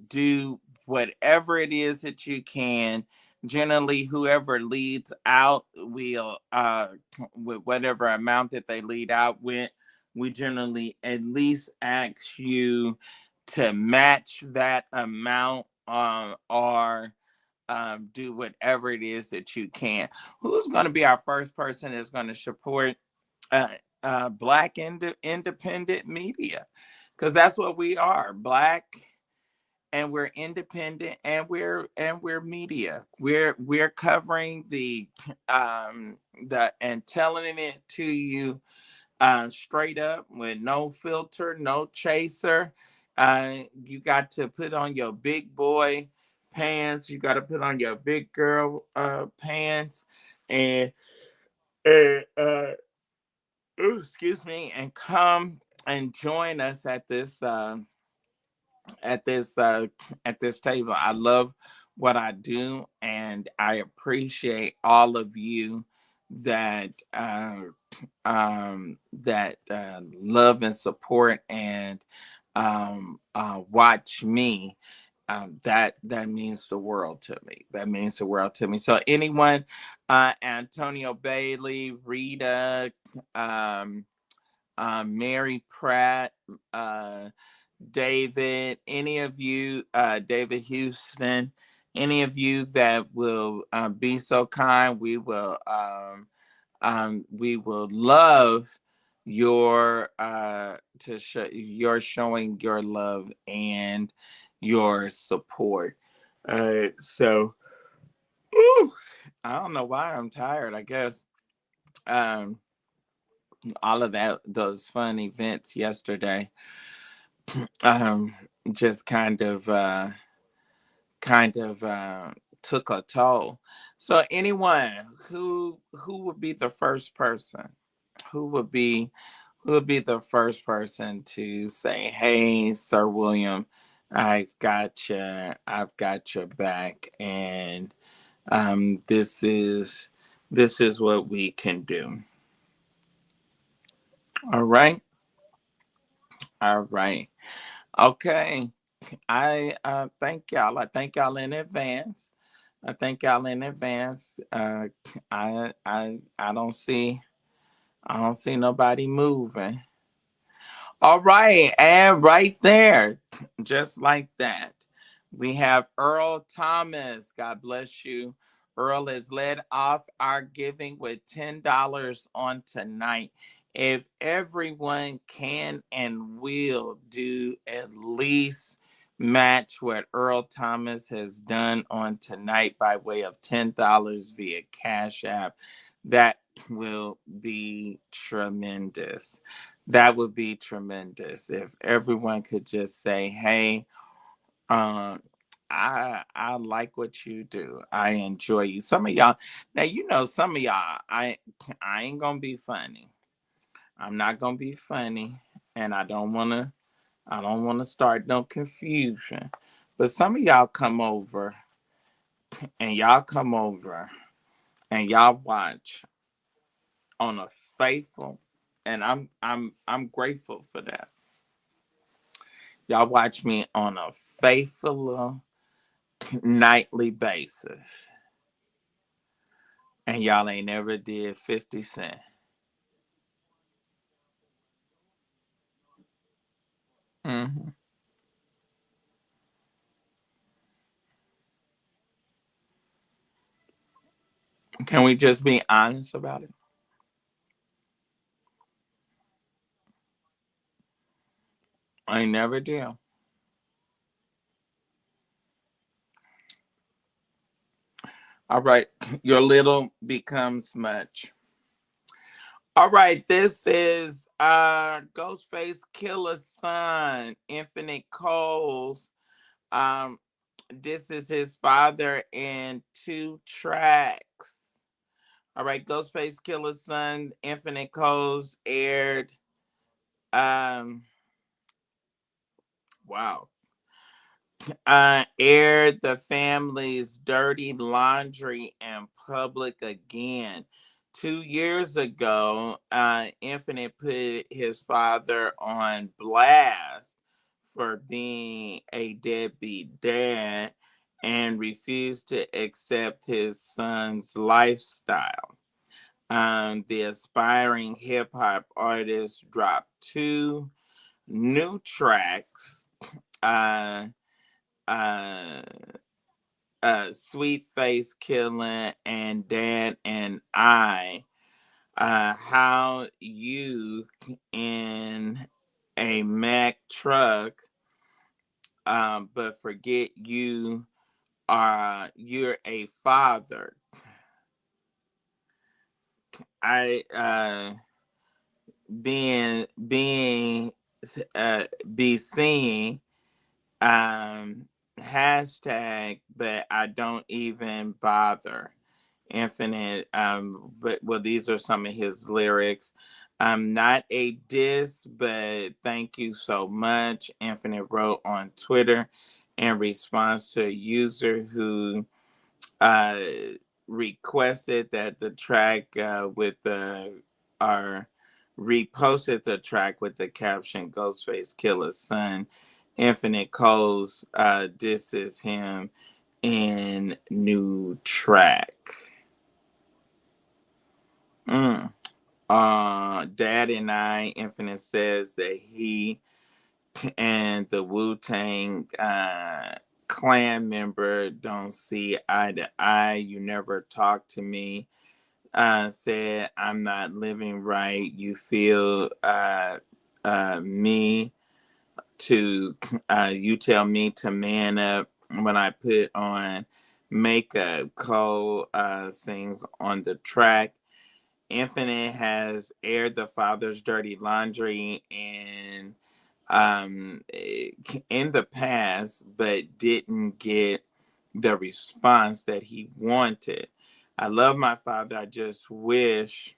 do whatever it is that you can. Generally, whoever leads out will, with whatever amount that they lead out with, we generally at least ask you to match that amount, or do whatever it is that you can. Who's going to be our first person that's going to support Black independent media? Because that's what we are, Black, and we're independent, and we're media. We're covering the and telling it to you straight up, with no filter, no chaser. You got to put on your big boy pants. You got to put on your big girl pants, and excuse me, and come and join us at this at this table. I love what I do, and I appreciate all of you that love and support and watch me. That means the world to me. That means the world to me. So anyone, Antonio Bailey, Rita, Mary Pratt, David, any of you, David Houston, any of you that will be so kind, we will love your your showing your love and your support. So I don't know why I'm tired. I guess all of those fun events yesterday just kind of took a toll. So anyone who would be the first person? Who would be the first person to say, "Hey, Sir William, I've got your back, and this is what we can do." All right. Okay. I thank y'all. I thank y'all in advance. I don't see nobody moving. All right, and right there, just like that, we have Earl Thomas. God bless you. Earl has led off our giving with $10 on tonight. If everyone can and will do at least match what Earl Thomas has done on tonight by way of $10 via Cash App, That will be tremendous. That would be tremendous if everyone could just say, "Hey, um, I like what you do. I enjoy you." Some of y'all, now you know, some of y'all, I ain't gonna be funny. I'm not gonna be funny, and I don't wanna start no confusion. But some of y'all come over, and y'all come over, and y'all watch on a faithful, and I'm grateful for that. Y'all watch me on a faithful nightly basis, and y'all ain't never did 50 Cent. Hmm. Can we just be honest about it? I never did. All right, your little becomes much. All right, this is Ghostface Killah's son, Infinite Coles. Um, this is his father in 2 tracks. All right, Ghostface Killah's son, Infinite Coles, aired. Um, wow. Aired the family's dirty laundry in public again. 2 years ago, Infinite put his father on blast for being a deadbeat dad and refused to accept his son's lifestyle. The aspiring hip hop artist dropped 2 new tracks. Uh, uh, Sweet Face Killing and Dad and I. How you in a Mack truck, but forget you're a father. I being be seen, um hashtag, but I don't even bother. Infinite, but well, these are some of his lyrics. Not a diss, but thank you so much, Infinite wrote on Twitter in response to a user who uh requested that the track with the or reposted the track with the caption Ghostface Killah's son. Infinite Coles disses him in new track. Mm. Dad and I, Infinite says that he and the Wu Tang clan member don't see eye to eye. You never talk to me. Said I'm not living right. You feel me to you tell me to man up when I put on makeup. Cole sings on the track. Infinite has aired the father's dirty laundry and in the past, but didn't get the response that he wanted. I love my father. I just wish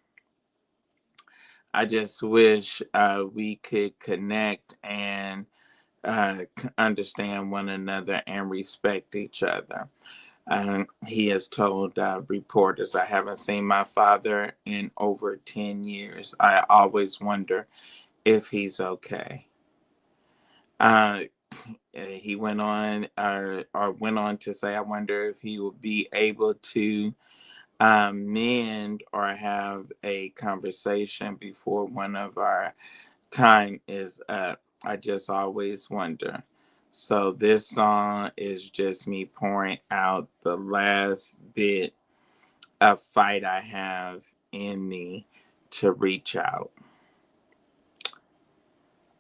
we could connect and understand one another and respect each other. He has told reporters, I haven't seen my father in over 10 years. I always wonder if he's okay. Uh, he went on or went on to say, I wonder if he will be able to mend or have a conversation before one of our time is up. I just always wonder. So this song is just me pouring out the last bit of fight I have in me to reach out.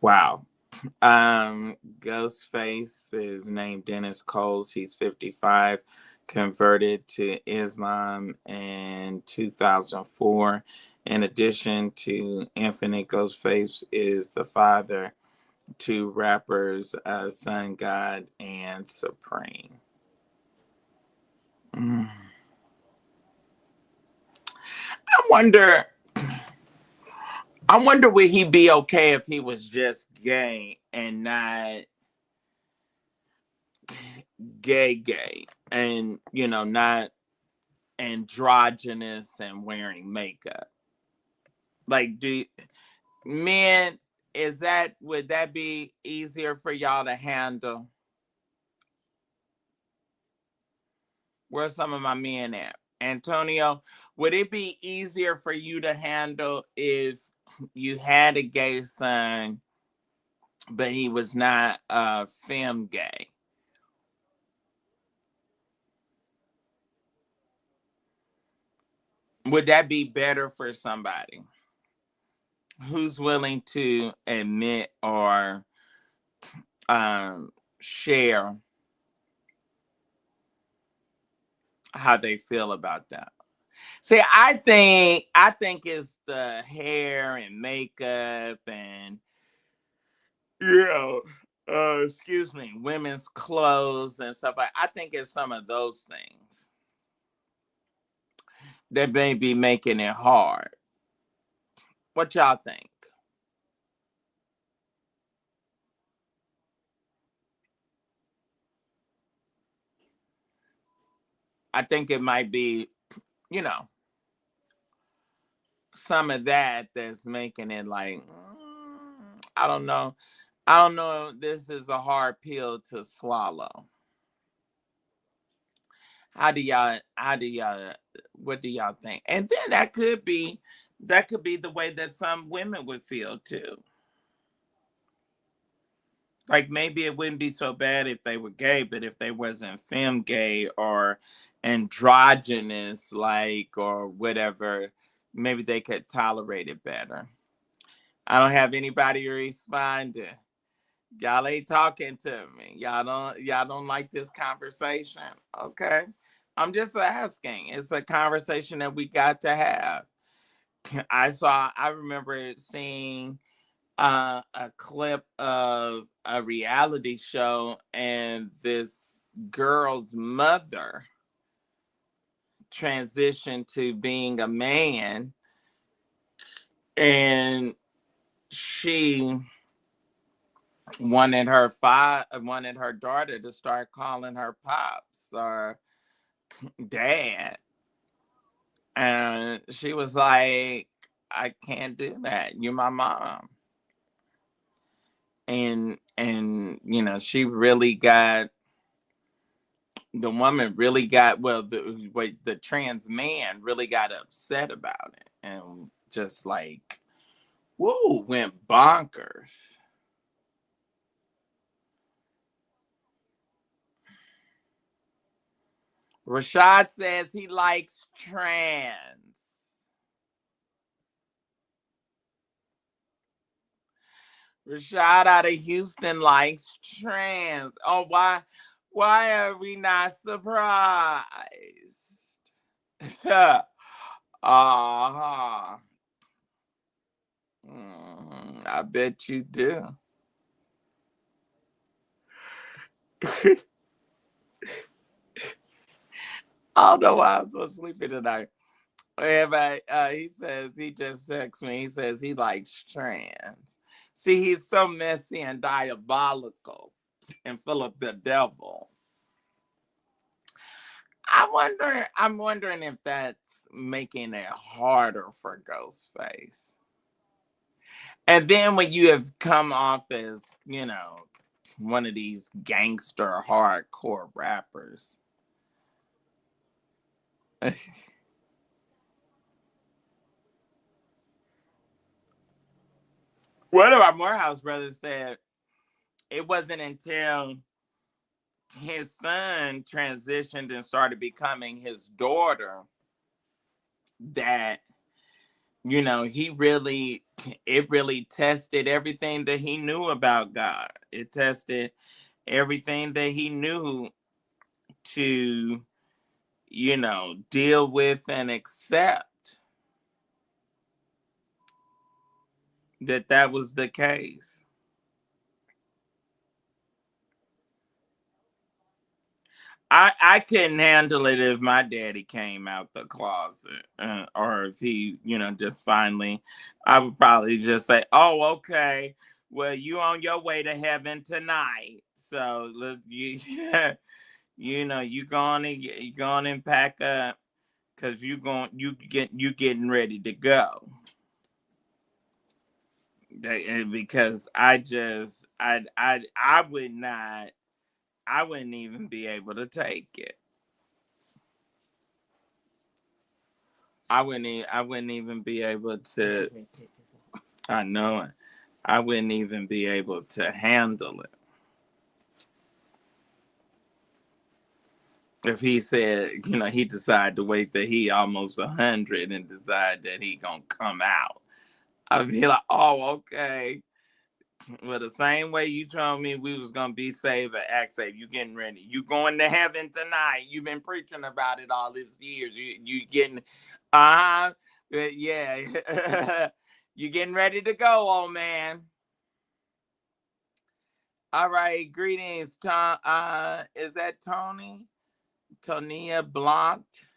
Wow. Ghostface is named Dennis Coles. He's 55. converted to Islam in 2004. In addition to Infinite, Ghostface is the father to rappers Sun God and Supreme. I wonder would he be okay if he was just gay and not gay and, you know, not androgynous and wearing makeup? Like, do men, would that be easier for y'all to handle? Where's some of my men at? Antonio, would it be easier for you to handle if you had a gay son, but he was not femme gay? Would that be better for somebody who's willing to admit or share how they feel about that? See, I think it's the hair and makeup and, you know, excuse me, women's clothes and stuff. I think it's some of those things that may be making it hard. What y'all think? I think it might be, you know, some of that that's making it like, I don't know. I don't know. This is a hard pill to swallow. What do y'all think? And then that could be the way that some women would feel too. Like, maybe it wouldn't be so bad if they were gay, but if they wasn't femme gay or androgynous, like, or whatever, maybe they could tolerate it better. I don't have anybody responding. Y'all ain't talking to me. Y'all don't like this conversation. Okay. I'm just asking. It's a conversation that we got to have. I remember seeing a clip of a reality show, and this girl's mother transitioned to being a man, and she wanted her daughter to start calling her pops or dad, and she was like, I can't do that, you're my mom. And you know, she really got, the woman really got, well, the trans man really got upset about it and just like, whoa, went bonkers. Rashad says he likes trans. Rashad out of Houston likes trans. Oh, why are we not surprised? Uh-huh. I bet you do. I don't know why I'm so sleepy tonight. Everybody, he says, he just texts me. He says he likes trans. See, he's so messy and diabolical and full of the devil. I'm wondering if that's making it harder for Ghostface. And then when you have come off as, you know, one of these gangster hardcore rappers. One of our Morehouse brothers said it wasn't until his son transitioned and started becoming his daughter that, you know, it really tested everything that he knew about God. It tested everything that he knew to deal with and accept that was the case. I couldn't handle it if my daddy came out the closet, or if he, just finally, I would probably just say, "Oh, okay. Well, you on your way to heaven tonight. So you going and pack up because you getting ready to go." Because I would not, I wouldn't even be able to take it. I wouldn't even be able to. I know it. I wouldn't even be able to handle it. If he said, he decided to wait till he almost 100 and decide that he gonna come out, I'd be like, oh, okay. Well, the same way you told me we was gonna be saved and act safe, you getting ready. You going to heaven tonight. You've been preaching about it all these years. You getting, yeah. You getting ready to go, old man. All right, greetings, Tom. Is that Tony? Tonia Blocked.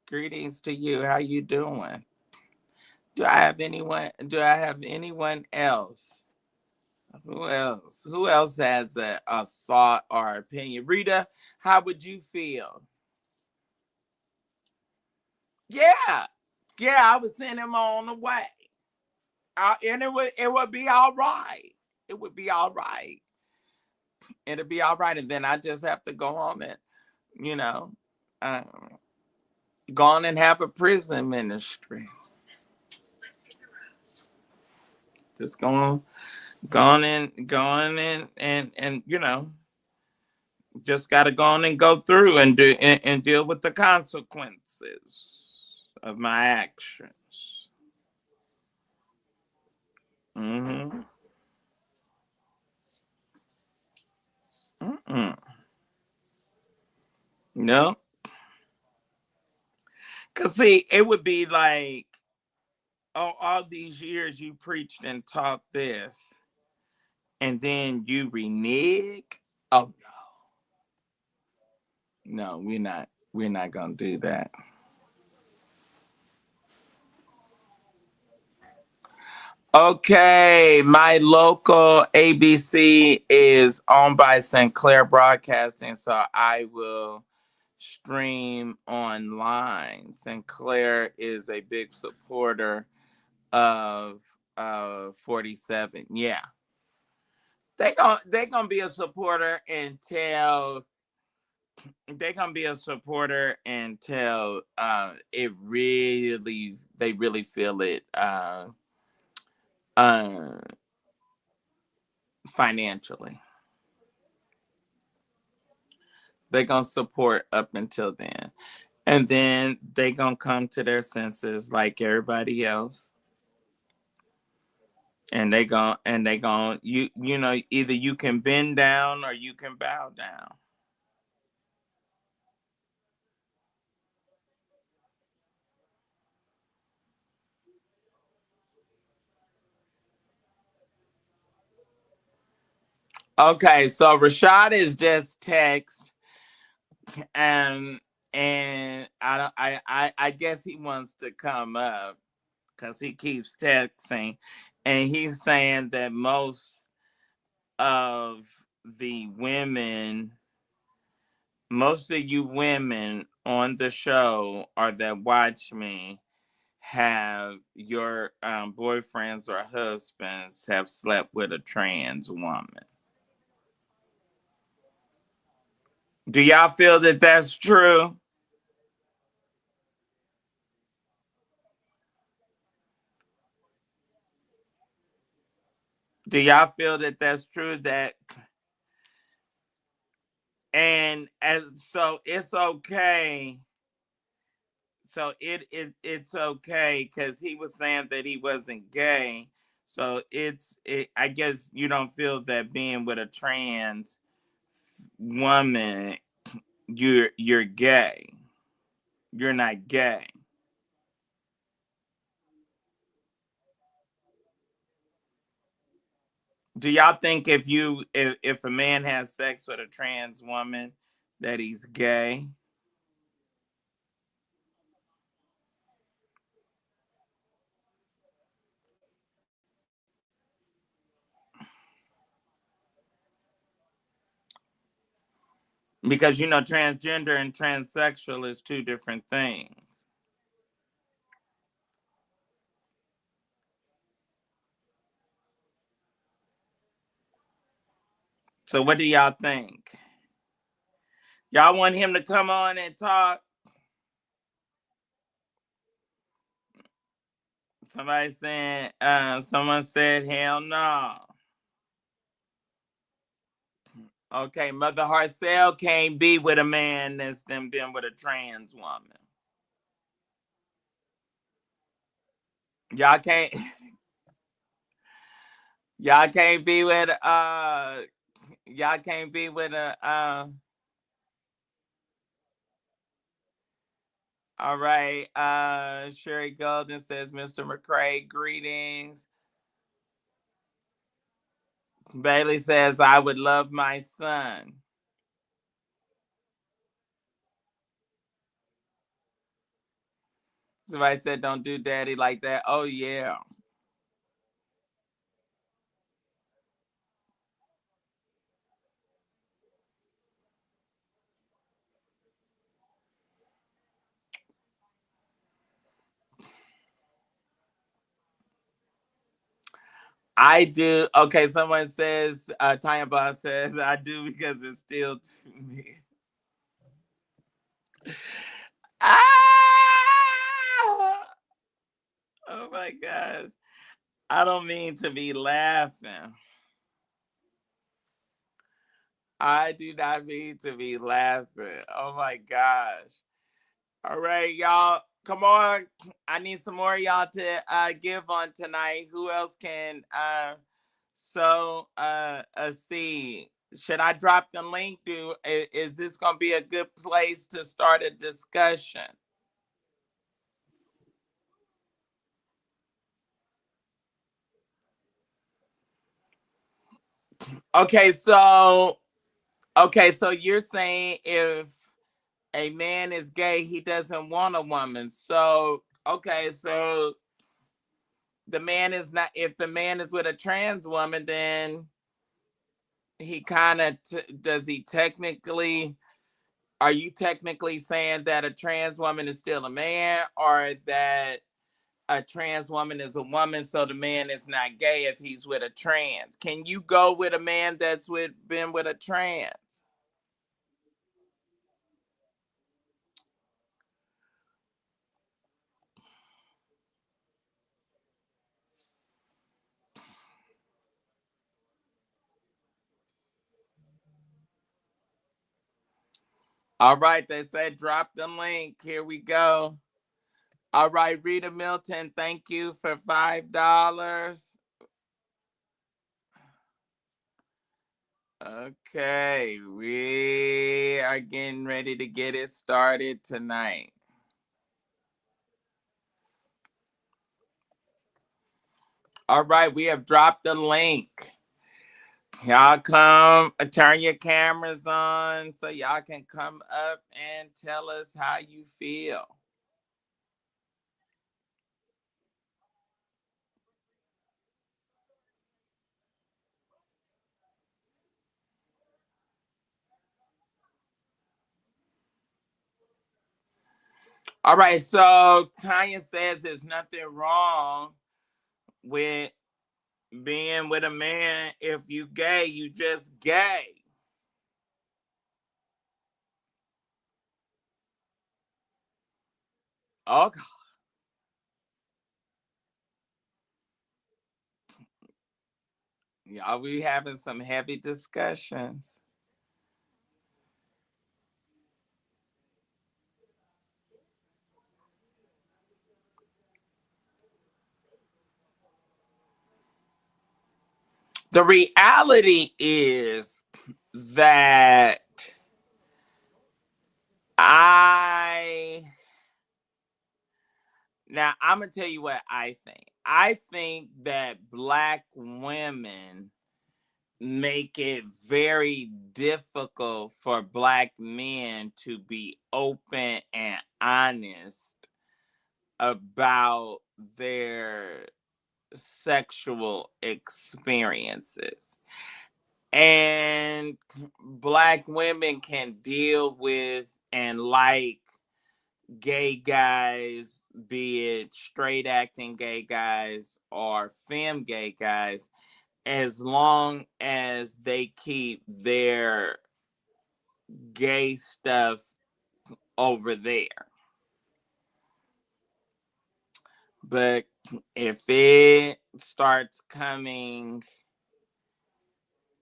Greetings to you. How you doing? Do I have anyone else? Who else? Who else has a thought or opinion? Rita, how would you feel? Yeah. Yeah, I would send him on the way. And it would be all right. It would be all right. It'll be all right. And then I just have to go home and, you know, um, go on and have a prison ministry. Just going in and just got to go on and go through and do and deal with the consequences of my actions. Mm-hmm. Mm-mm. No, cause see, it would be like, oh, all these years you preached and taught this, and then you renege. Oh no, we're not gonna do that. Okay, my local ABC is owned by Sinclair Broadcasting, so I will stream online. Sinclair is a big supporter of 47. Yeah. They gonna be a supporter until they really feel it uh financially. They're gonna support up until then. And then they gonna come to their senses like everybody else. And they gon' either you can bend down or you can bow down. Okay, so Rashad is just text and I don't I guess he wants to come up because he keeps texting and he's saying that of the women most of you women on the show or that watch me have your boyfriends or husbands have slept with a trans woman. Do y'all feel that that's true? Do y'all feel that that's true? That and as so it's okay. So it's okay because he was saying that he wasn't gay. So I guess you don't feel that being with a trans woman you're gay. You're not gay. Do y'all think if a man has sex with a trans woman that he's gay? Because transgender and transsexual is two different things. So what do y'all think? Y'all want him to come on and talk? Someone said, hell no. Okay, Mother Harcel can't be with a man that's been with a trans woman. Y'all can't y'all can't be with y'all can't be with a all right. Sherry Golden says, Mr. McCray, greetings. Bailey says, I would love my son. Somebody said, don't do daddy like that. Oh, yeah. I do. Okay, someone says, Tanya Bond says, I do because it's still to me. Ah! Oh my gosh. I don't mean to be laughing. I do not mean to be laughing. Oh my gosh. All right, y'all. Come on. I need some more of y'all to give on tonight. Who else can sow a seed? Should I drop the link? Is this gonna be a good place to start a discussion? Okay, so you're saying if a man is gay, he doesn't want a woman. So the man is not. If the man is with a trans woman, then he kind of does he technically? Are you technically saying that a trans woman is still a man, or that a trans woman is a woman, so the man is not gay if he's with a trans? Can you go with a man that's been with a trans? All right, they said drop the link. Here we go. All right, Rita Milton, thank you for $5. Okay, we are getting ready to get it started tonight. All right, we have dropped the link. Y'all come, turn your cameras on so y'all can come up and tell us how you feel. All right, so Tanya says there's nothing wrong with being with a man. If you gay, you just gay. Okay. Y'all, we having some heavy discussions. The reality is that Now I'm gonna tell you what I think. I think that Black women make it very difficult for Black men to be open and honest about their sexual experiences. And Black women can deal with and like gay guys, be it straight acting gay guys or femme gay guys, as long as they keep their gay stuff over there. But if it starts coming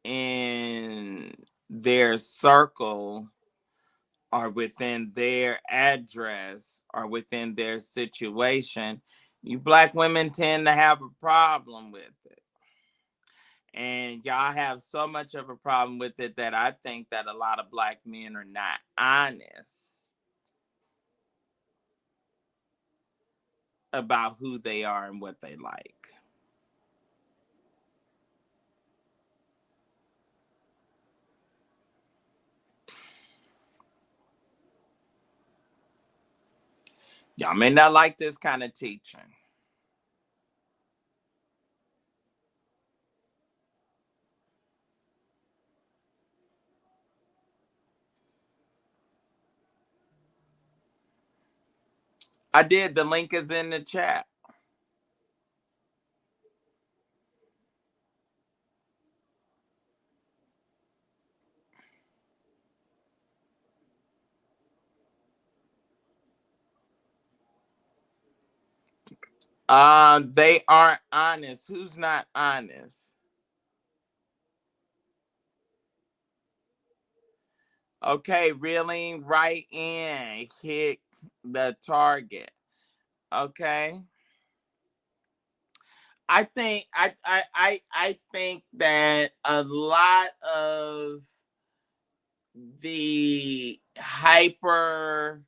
in their circle or within their address or within their situation, you Black women tend to have a problem with it. And y'all have so much of a problem with it that I think that a lot of Black men are not honest about who they are and what they like. Y'all may not like this kind of teaching. I did. The link is in the chat. They aren't honest. Who's not honest? Okay, reeling right in. Hit the target. Okay. I think that a lot of the hyper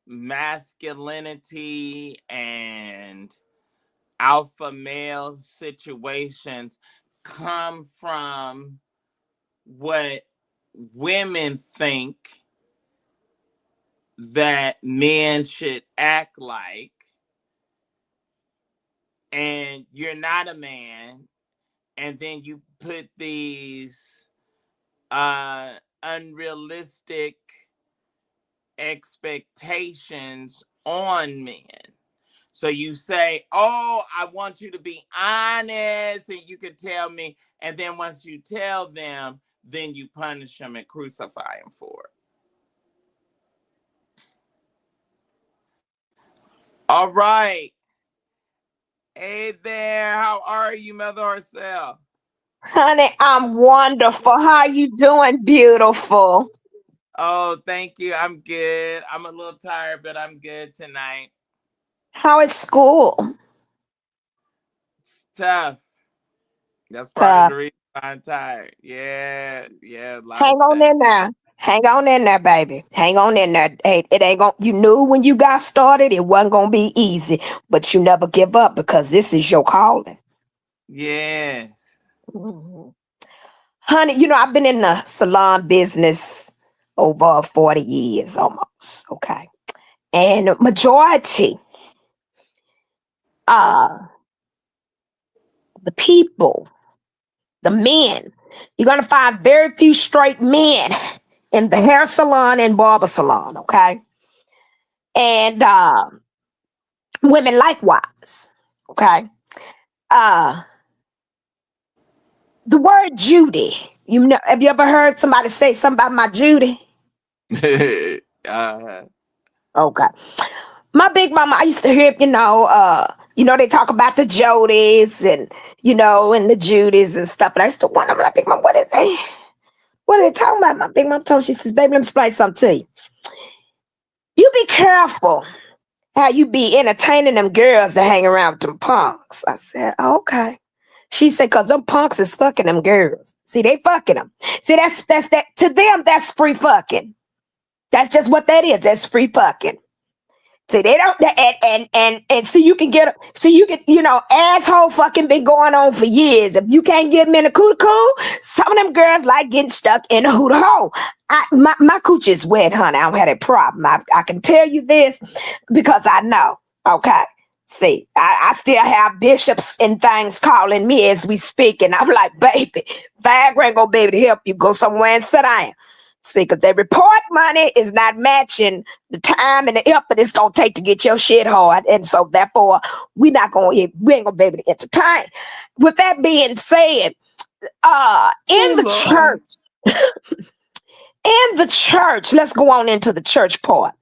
masculinity and alpha male situations come from what women think that men should act like, and you're not a man, and then you put these unrealistic expectations on men. So you say, oh, I want you to be honest, and you can tell me. And then once you tell them, then you punish them and crucify them for it. All right. Hey there. How are you, Mother herself? Honey, I'm wonderful. How you doing, beautiful? Oh, thank you. I'm good. I'm a little tired, but I'm good tonight. How is school? It's tough. That's part of the Tough. reason I'm tired. Yeah, a lot of Hang on stuff. in there. Hang on in there, baby. Hang on in there. Hey, it ain't gonna, you knew when you got started, it wasn't gonna be easy, but you never give up because this is your calling. Yes. Mhm. Honey, I've been in the salon business over 40 years almost. Okay. And majority, uh, the people, the men, you're gonna find very few straight men in the hair salon and barber salon, okay? And women likewise, okay? Uh the word Judy, have you ever heard somebody say something about my Judy? uh, Okay. My big mama, I used to hear, they talk about the Jodys and and the Judys and stuff. But I used to wonder, I'm like, big mama, what are they talking about? My big mama told me, she says, baby, let me explain something to you. You be careful how you be entertaining them girls that hang around with them punks. I said, okay. She said, because them punks is fucking them girls. See, they fucking them. See, that's that to them. That's free fucking. That's just what that is. That's free fucking. See, they don't, and so you can get, so you can, asshole fucking been going on for years. If you can't get them in a cootie cool, some of them girls like getting stuck in a hooter hole. My coochie is wet, honey. I don't have that problem. I can tell you this because I know. Okay. See, I still have bishops and things calling me as we speak, and I'm like, baby, Viagra ain't gonna be able to help you. Go somewhere and sit down. See, because the report money is not matching the time and the effort it's gonna take to get your shit hard, and so therefore we ain't gonna be able to entertain. With that being said, in the church, let's go on into the church part.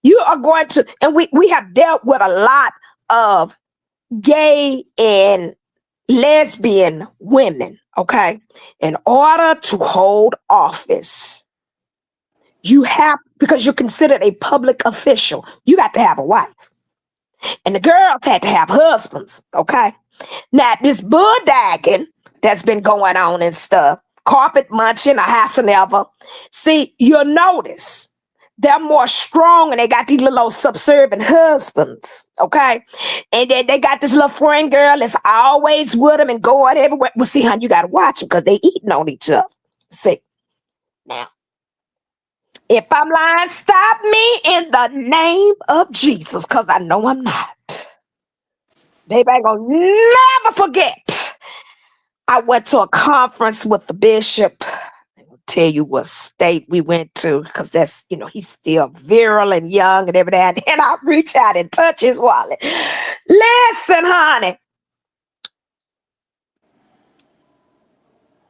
You are going to, and we have dealt with a lot of gay and lesbian women. Okay, in order to hold office, you have, because you're considered a public official, you got to have a wife. And the girls had to have husbands, okay? Now, this bulldagging that's been going on and stuff, carpet munching or howsoever, see, you'll notice they're more strong and they got these little subservient husbands, okay? And then they got this little friend girl that's always with them and going everywhere. Well, see, honey, you got to watch them because they eating on each other. See, now, if I'm lying, stop me in the name of Jesus, because I know I'm not. Baby, I ain't gonna never forget. I went to a conference with the bishop. I will tell you what state we went to, because that's, he's still virile and young and everything. And I reach out and touch his wallet. Listen, honey.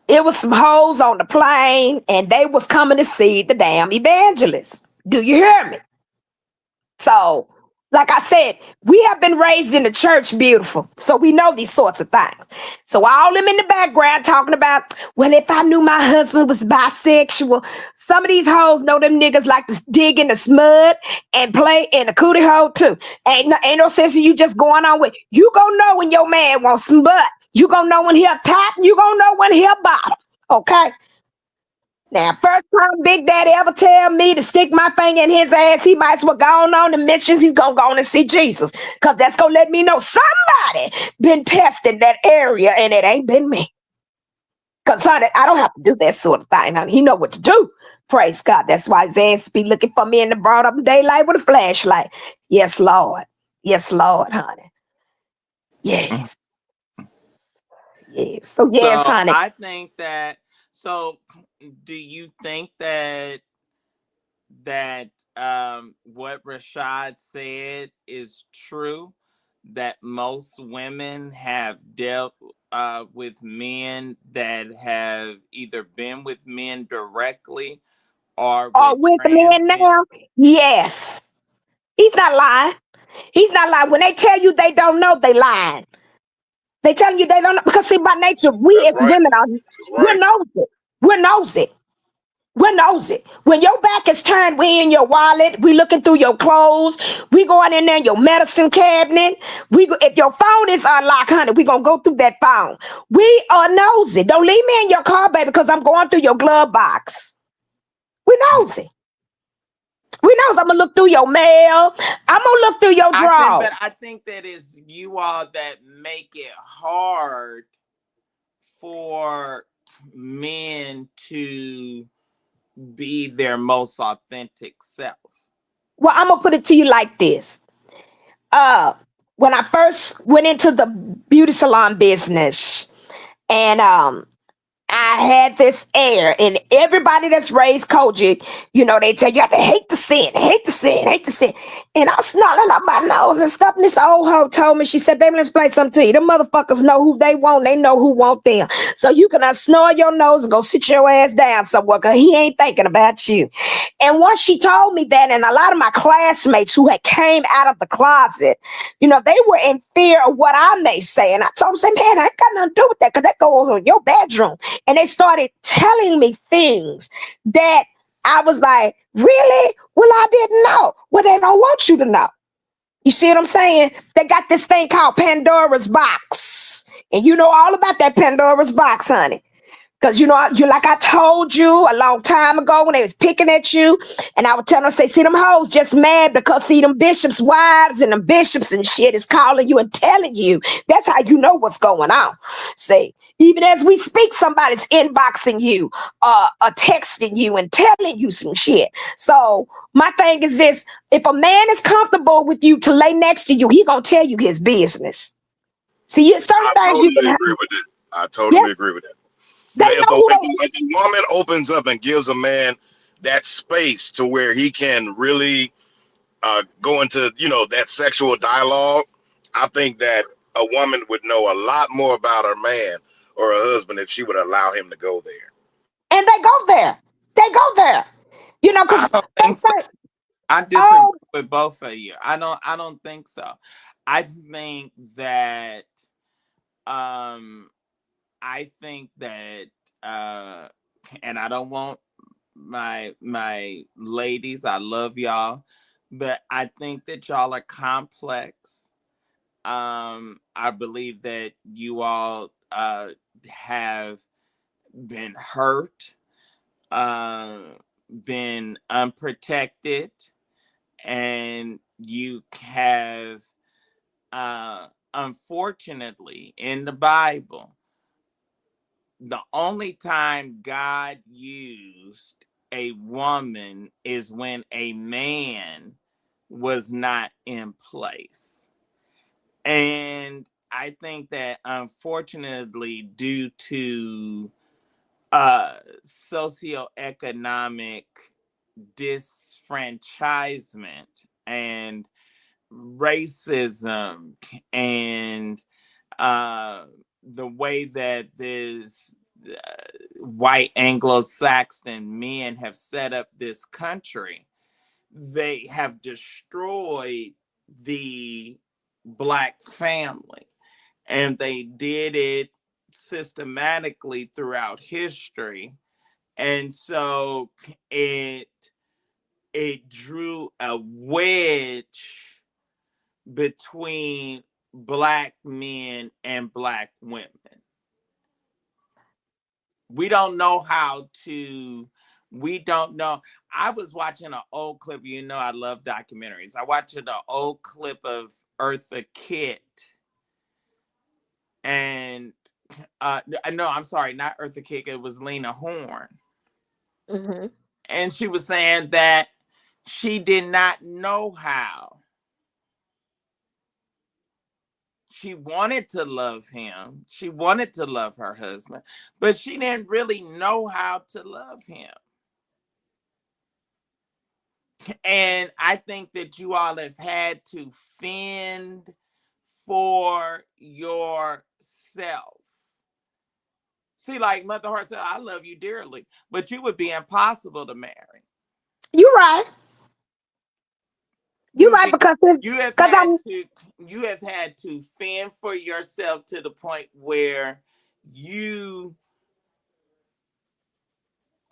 It was some hoes on the plane, and they was coming to see the damn evangelist. Do you hear me? So, like I said, we have been raised in the church, beautiful. So we know these sorts of things. So all them in the background talking about, well, if I knew my husband was bisexual, some of these hoes know them niggas like to dig in the mud and play in the cootie hole too. Ain't no sense of you just going on with. You gonna know when your man wants some butt. You gonna know when he'll top. You gonna know when he'll bottom. Okay? Now, first time Big Daddy ever tell me to stick my finger in his ass, he might as well go on the missions. He's gonna go on and see Jesus, because that's gonna let me know somebody been testing that area, and it ain't been me. Because, honey, I don't have to do that sort of thing, honey. He know what to do. Praise God. That's why his ass be looking for me in the broad up daylight with a flashlight. Yes, Lord. Yes, Lord, honey. Yes. Yes. So, yes, So honey. I think that, so do you think that what Rashad said is true, that most women have dealt with men that have either been with men directly or with men now? Yes. He's not lying. He's not lying. When they tell you they don't know, they lying. They telling you they don't know, because see, by nature, we as women are, we're nosy. We're nosy. We're nosy. When your back is turned, we in your wallet. We looking through your clothes. We going in there in your medicine cabinet. If your phone is unlocked, honey, we gonna go through that phone. We are nosy. Don't leave me in your car, baby, because I'm going through your glove box. We nosy. We knows I'm gonna look through your mail. I'm gonna look through your drawer. But I think that is you all that make it hard for men to be their most authentic self. Well, I'm gonna put it to you like this. When I first went into the beauty salon business, and I had this air, and everybody that's raised COGIC, they tell you have to hate the sin, hate the sin, hate the sin. And I'm snarling up my nose and stuff. And this old hoe told me, she said, baby, let me explain something to you. Them motherfuckers know who they want. They know who want them. So you can snore your nose and go sit your ass down somewhere, because he ain't thinking about you. And once she told me that, and a lot of my classmates who had came out of the closet, they were in fear of what I may say. And I told them, say, man, I ain't got nothing to do with that, because that goes on in your bedroom. And they started telling me things that I was like, really? Well, I didn't know. Well, they don't want you to know. You see what I'm saying? They got this thing called Pandora's box. And you know all about that Pandora's box, honey. Because you like I told you a long time ago when they was picking at you, and I would tell them, say, see them hoes just mad because see them bishops' wives and them bishops and shit is calling you and telling you. That's how you know what's going on. See, even as we speak, somebody's inboxing you, texting you and telling you some shit. So my thing is this: if a man is comfortable with you to lay next to you, he gonna tell you his business. See, certain I things you can totally have. agree with that. I Yeah, totally agree with that. they But know who they. if a woman opens up and gives a man that space to where he can really go into, that sexual dialogue, I think that a woman would know a lot more about her man or her husband if she would allow him to go there. And they go there. They go there. Because I don't think so. I disagree oh, with both of you. I don't think so. I think that um I think that and I don't want my ladies, I love y'all, but I think that y'all are complex. I believe that you all have been hurt, uh, been unprotected, and you have, unfortunately, in the Bible, the only time God used a woman is when a man was not in place. And I think that, unfortunately, due to socioeconomic disfranchisement and racism and the way that this white Anglo-Saxon men have set up this country, they have destroyed the Black family, and they did it systematically throughout history. And so it drew a wedge between Black men and Black women. We don't know how to, we don't know. I was watching an old clip. I love documentaries. I watched an old clip of Eartha Kitt. And no, I'm sorry, not Eartha Kitt. It was Lena Horne. mm-hmm. And she was saying that she did not know how. She wanted to love him. She wanted to love her husband, but she didn't really know how to love him. And I think that you all have had to fend for yourself. See, like Mother Hart said, I love you dearly, but you would be impossible to marry. You're right. You're right because you have I'm. had to fend for yourself to the point where you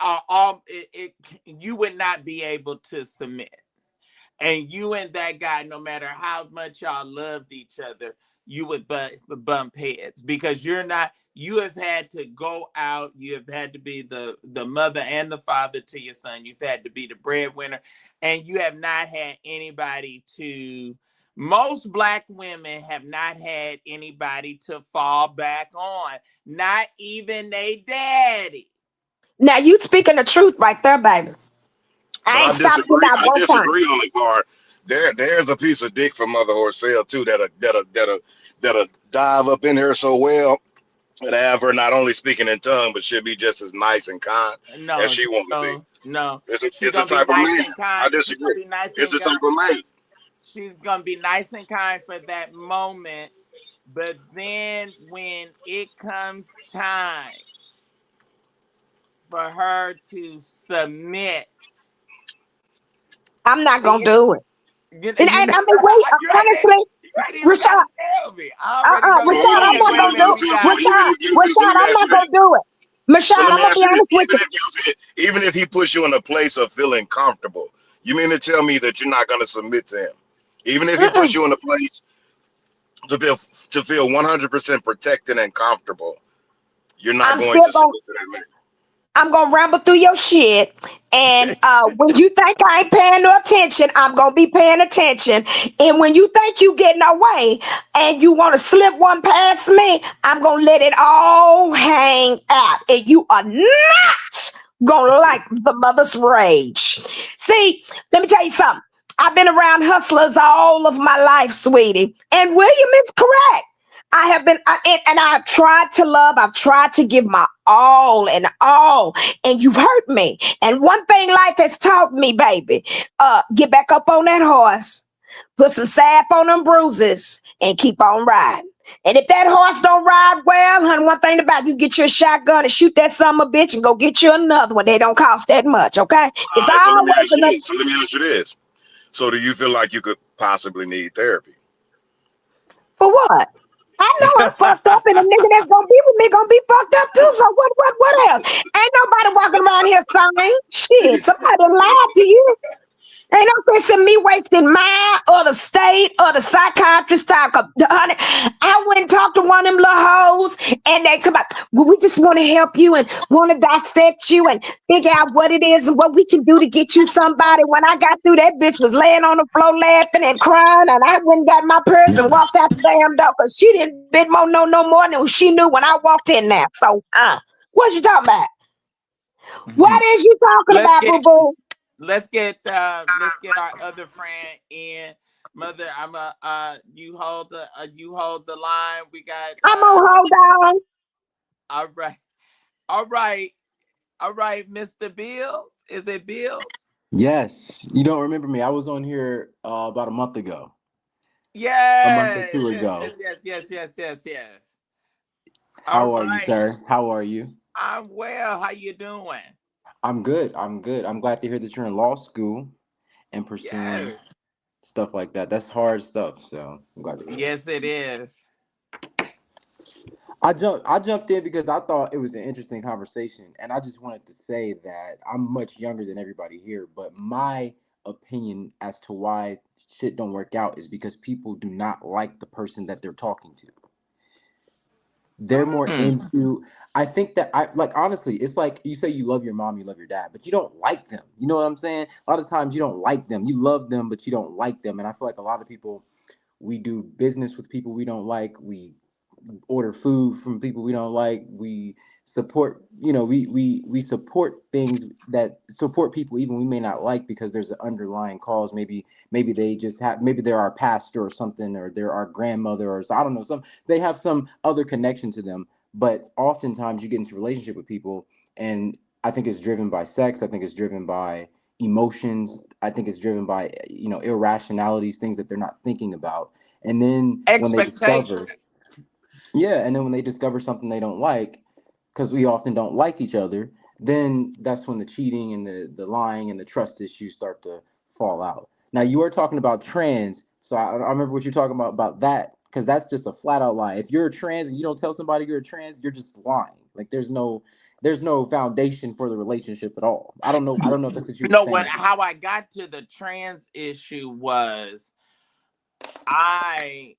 are you would not be able to submit. And you and that guy, no matter how much y'all loved each other, you would bump heads because you have had to go out. You have had to be the mother and the father to your son. You've had to be the breadwinner, and you have not had anybody most Black women have not had anybody to fall back on, not even they daddy. Now you speaking the truth right there, baby. But I I ain't stopped you disagree. not I one time. disagree on the part. There's a piece of dick from Mother Horsell too that'll dive up in her so well and have her not only speaking in tongue, but she'll be just as nice and kind as she want to be. No. It's She's the gonna be type of nice man. and I kind. She's gonna disagree. be nice It's and the kind. type of man. She's gonna be nice and kind for that moment, but then when it comes time for her to submit, I'm not see gonna do it. you, And you know, I mean, wait, honestly, you ain't even Rashad, gotta tell me. I already know. So That. Rashad, I'm Okay, not wait a gonna minute. do it. We got so Rashad, let me I'm ask not you gonna this. do it. So Rashad, let I'm me gonna ask be you this. honest with you. Even if he puts you in a place of feeling comfortable, you mean to tell me that you're not going to submit to him? Even if he puts Mm-mm. you in a place to feel 100% protected and comfortable, You're not I'm going still to going. submit to that man. I'm gonna ramble through your shit. And when you think I ain't paying no attention, I'm gonna be paying attention. And when you think you getting away and you want to slip one past me, I'm gonna let it all hang out. And you are not gonna like the mother's rage. See, let me tell you something. I've been around hustlers all of my life, sweetie. And William is correct. I have been, and I've tried to love. I've tried to give my all and all, and you've hurt me. And one thing life has taught me, baby, get back up on that horse, put some sap on them bruises, and keep on riding. And if that horse don't ride well, honey, one thing about you, get your shotgun and shoot that son of a bitch and go get you another one. They don't cost that much, okay? All It's right, so let me always ask you another. this. So let me ask you this. So do you feel like you could possibly need therapy? For what? I know I'm fucked up, and the nigga that's gonna be with me gonna be fucked up too. So what else? Ain't nobody walking around here saying shit. Somebody lied to you. Ain't no sense in me wasting mine or the state or the psychiatrist time. Honey, I went and talked to one of them little hoes, and they come out, well, we just want to help you and want to dissect you and figure out what it is and what we can do to get you somebody. When I got through, that bitch was laying on the floor laughing and crying, and I went and got my purse and walked out the damn door because she didn't bid no more than she knew when I walked in there. So, what you talking about? What is you talking let's about, get boo boo? let's get our other friend in. Mother, I'm a you hold the line. We got I'm gonna hold on. all right, all right, all right, Mr. Bills. Is it Bills? Yes, you don't remember me. I was on here about a month ago, a month or Yes, two yes, ago. yes, yes, yes, yes, yes, yes. All How are you, right. sir? How are you? I'm well. How you doing? I'm good. I'm good. I'm glad to hear that you're in law school and pursuing Yes. stuff like that. That's hard stuff. So I'm glad to hear that. Yes, it is. I jumped in because I thought it was an interesting conversation, and I just wanted to say that I'm much younger than everybody here, but my opinion as to why shit don't work out is because people do not like the person that they're talking to. They're more Mm. into, I think that I like, honestly, it's like you say you love your mom, you love your dad, but you don't like them. You know what I'm saying? A lot of times you don't like them. You love them, but you don't like them. And I feel like a lot of people, we do business with people we don't like. We order food from people we don't like. We support, we support things that support people even we may not like because there's an underlying cause. Maybe they just have, maybe they're our pastor or something, or they're our grandmother, or so, I don't know, some, they have some other connection to them. But oftentimes you get into a relationship with people, and I think it's driven by sex. I think it's driven by emotions. I think it's driven by irrationalities, things that they're not thinking about. And then when they Expectation. discover, yeah, and then when they discover something they don't like, because we often don't like each other, then that's when the cheating and the lying and the trust issues start to fall out. Now you were talking about trans, so I remember what you're talking about that, because that's just a flat out lie. If you're a trans and you don't tell somebody you're a trans, you're just lying. Like there's no foundation for the relationship at all. I don't know if that's what you You were know what? saying. How I got to the trans issue was I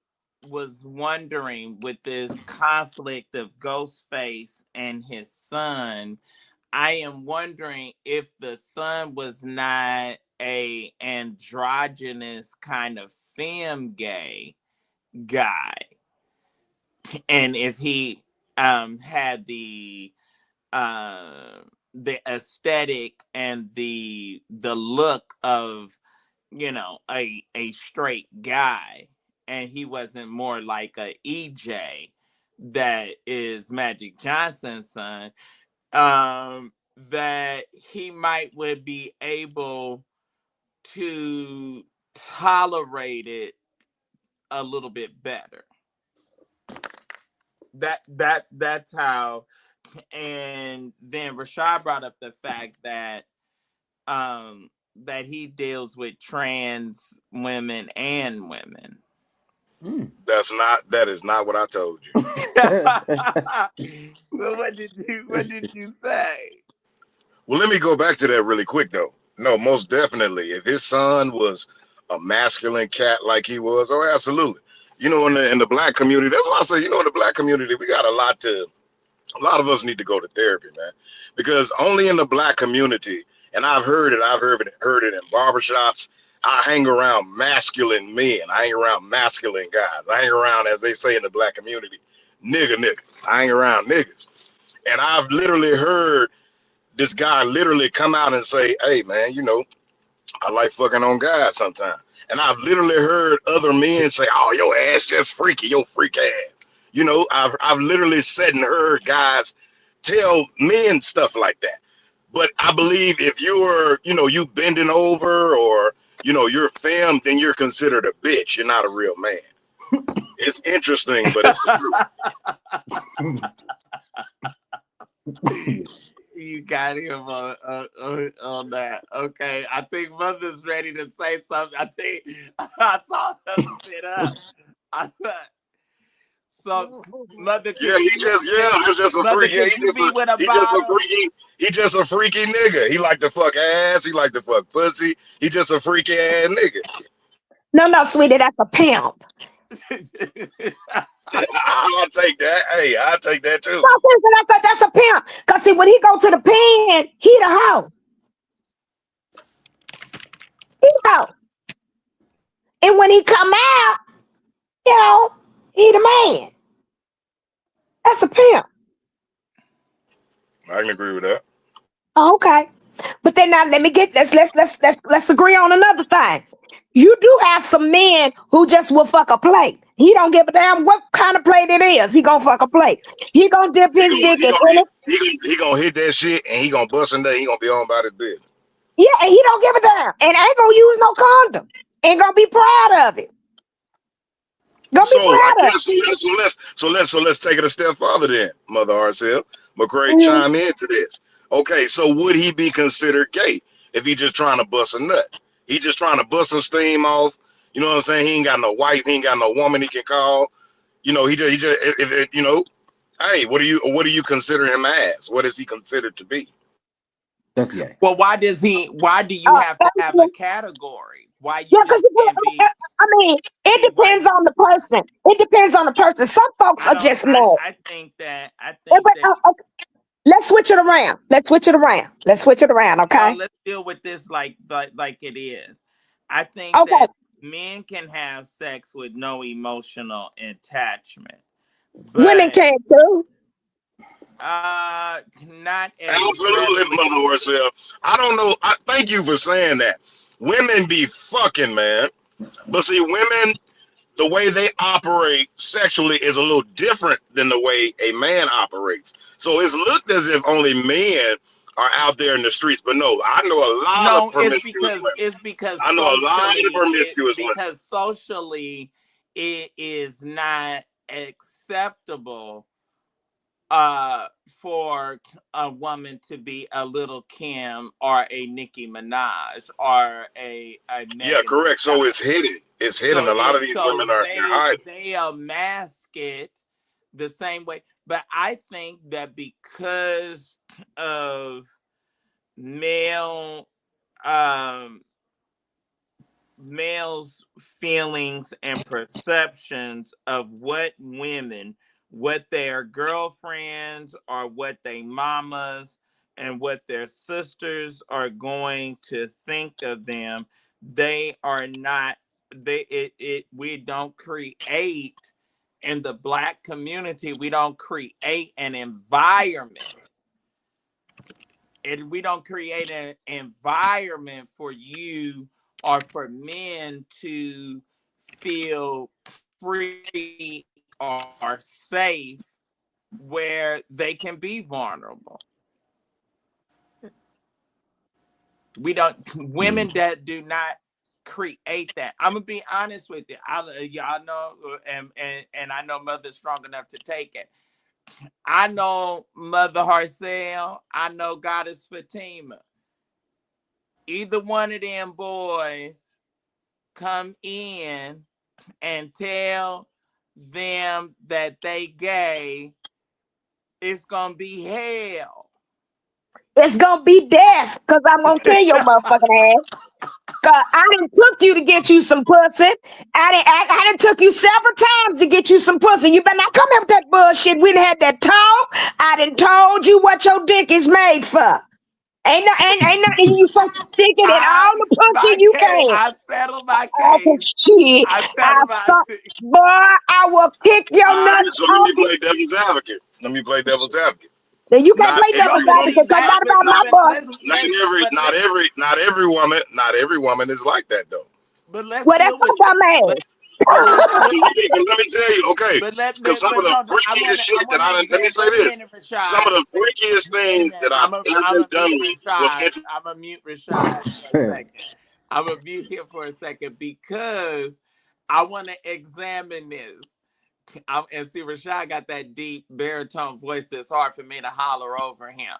was wondering with this conflict of Ghostface and his son. I am wondering if the son was not a androgynous kind of femme gay guy, and if he had uh the aesthetic and the look of a straight guy, and he wasn't more like a EJ that is Magic Johnson's son, that he might would be able to tolerate it a little bit better. That's how. And then Rashad brought up the fact that he deals with trans women and women. Mm. That is not what I told you. So what did you say? Well, let me go back to that really quick though. No, most definitely. If his son was a masculine cat like he was, oh, absolutely. In the black community, that's why I say, in the black community, we got a lot to A lot of us need to go to therapy, man, because only in the black community, and I've heard it in barbershops. I hang around masculine men. I hang around masculine guys. I hang around, as they say in the black community, niggas. I hang around niggas. And I've literally heard this guy literally come out and say, hey, man, I like fucking on guys sometimes. And I've literally heard other men say, oh, your ass just freaky, your freak ass. I've literally said and heard guys tell men stuff like that. But I believe if you're, you bending over or, you're femmed, then you're considered a bitch. You're not a real man. It's interesting, but it's the truth. You got him on that. Okay, I think Mother's ready to say something. I think I saw her sit up. I thought. So, Mother, it's just a freak. Yeah, he just a freaky nigga. He like to fuck ass. He like to fuck pussy. He just a freaky ass nigga. No, sweetie, that's a pimp. I'll take that. Hey, I'll take that too. That's a pimp. Cause see, when he go to the pen, he the hoe. He the hoe. And when he come out, he the man. That's a pimp. I can agree with that. Oh, okay. But then now let's agree on another thing. You do have some men who just will fuck a plate. He don't give a damn what kind of plate it is. He gonna fuck a plate. He gonna dip his dick in it. He gonna hit that shit and he gonna bust in there. He gonna be on about his business. Yeah, and he don't give a damn. And ain't gonna use no condom. Ain't gonna be proud of it. So let's take it a step further then, Mother Arcel. McCray, chime into this. Okay, so would he be considered gay if he just trying to bust a nut? He just trying to bust some steam off. You know what I'm saying? He ain't got no wife. He ain't got no woman he can call. He just hey, what do you consider him as? What is he considered to be? That's gay. Well, why do you have to have a category? Why you because it depends on the person. It depends on the person. Some folks are just low. I think that let's switch it around. Let's switch it around. Okay. Well, let's deal with this like it is. I think that men can have sex with no emotional attachment. Women can too. Not absolutely, Mother Orcel. I don't know. Thank you for saying that. Women be fucking, man. But see, women, the way they operate sexually is a little different than the way a man operates. So it's looked as if only men are out there in the streets. But no, I know a lot of promiscuous women. It's because I know a lot of promiscuous women. Because socially, it is not acceptable for a woman to be a little Kim or a Nicki Minaj or a yeah, correct. So it's hidden. It's hidden. A lot of these women are hiding. They mask it the same way. But I think that because of males' feelings and perceptions of what their girlfriends or what their mamas and what their sisters are going to think of them, we don't create in the Black community, we don't create an environment. And we don't create an environment for you or for men to feel free or safe where they can be vulnerable. Women that do not create that. I'm gonna be honest with you. Y'all know, and I know Mother's strong enough to take it. I know Mother Harcel. I know Goddess Fatima. Either one of them boys come in and tell them that they gay, it's gonna be hell. It's gonna be death, because I'm gonna kill your motherfucking ass. I done took you to get you some pussy. I done took you several times to get you some pussy. You better not come up with that bullshit. We done had that talk. I done told you what your dick is made for. Ain't nothing you supposed to stick it in all the pussy you can. I settled my Oh case. shit! I I settled my stop, shit. boy. I will kick your All right, nuts so let off. me play devil's advocate. Let me play devil's advocate. Then you can't Not play No, devil's every but woman, see advocate because that, not but about my but boy. not every woman is like that though. Well, that's deal my with dumb let, ass. but let's deal. Because let me tell you, okay, because some of the No, no, freakiest I shit that want to let me examine. say Wait a this. minute, Some of Rashad. the freakiest Wait a things minute. that I've I'm ever a done mute was Rashad. I'm a mute Rashad for a second. I'm a mute here for a second because I want to examine this. And see, Rashad got that deep baritone voice that's hard for me to holler over him.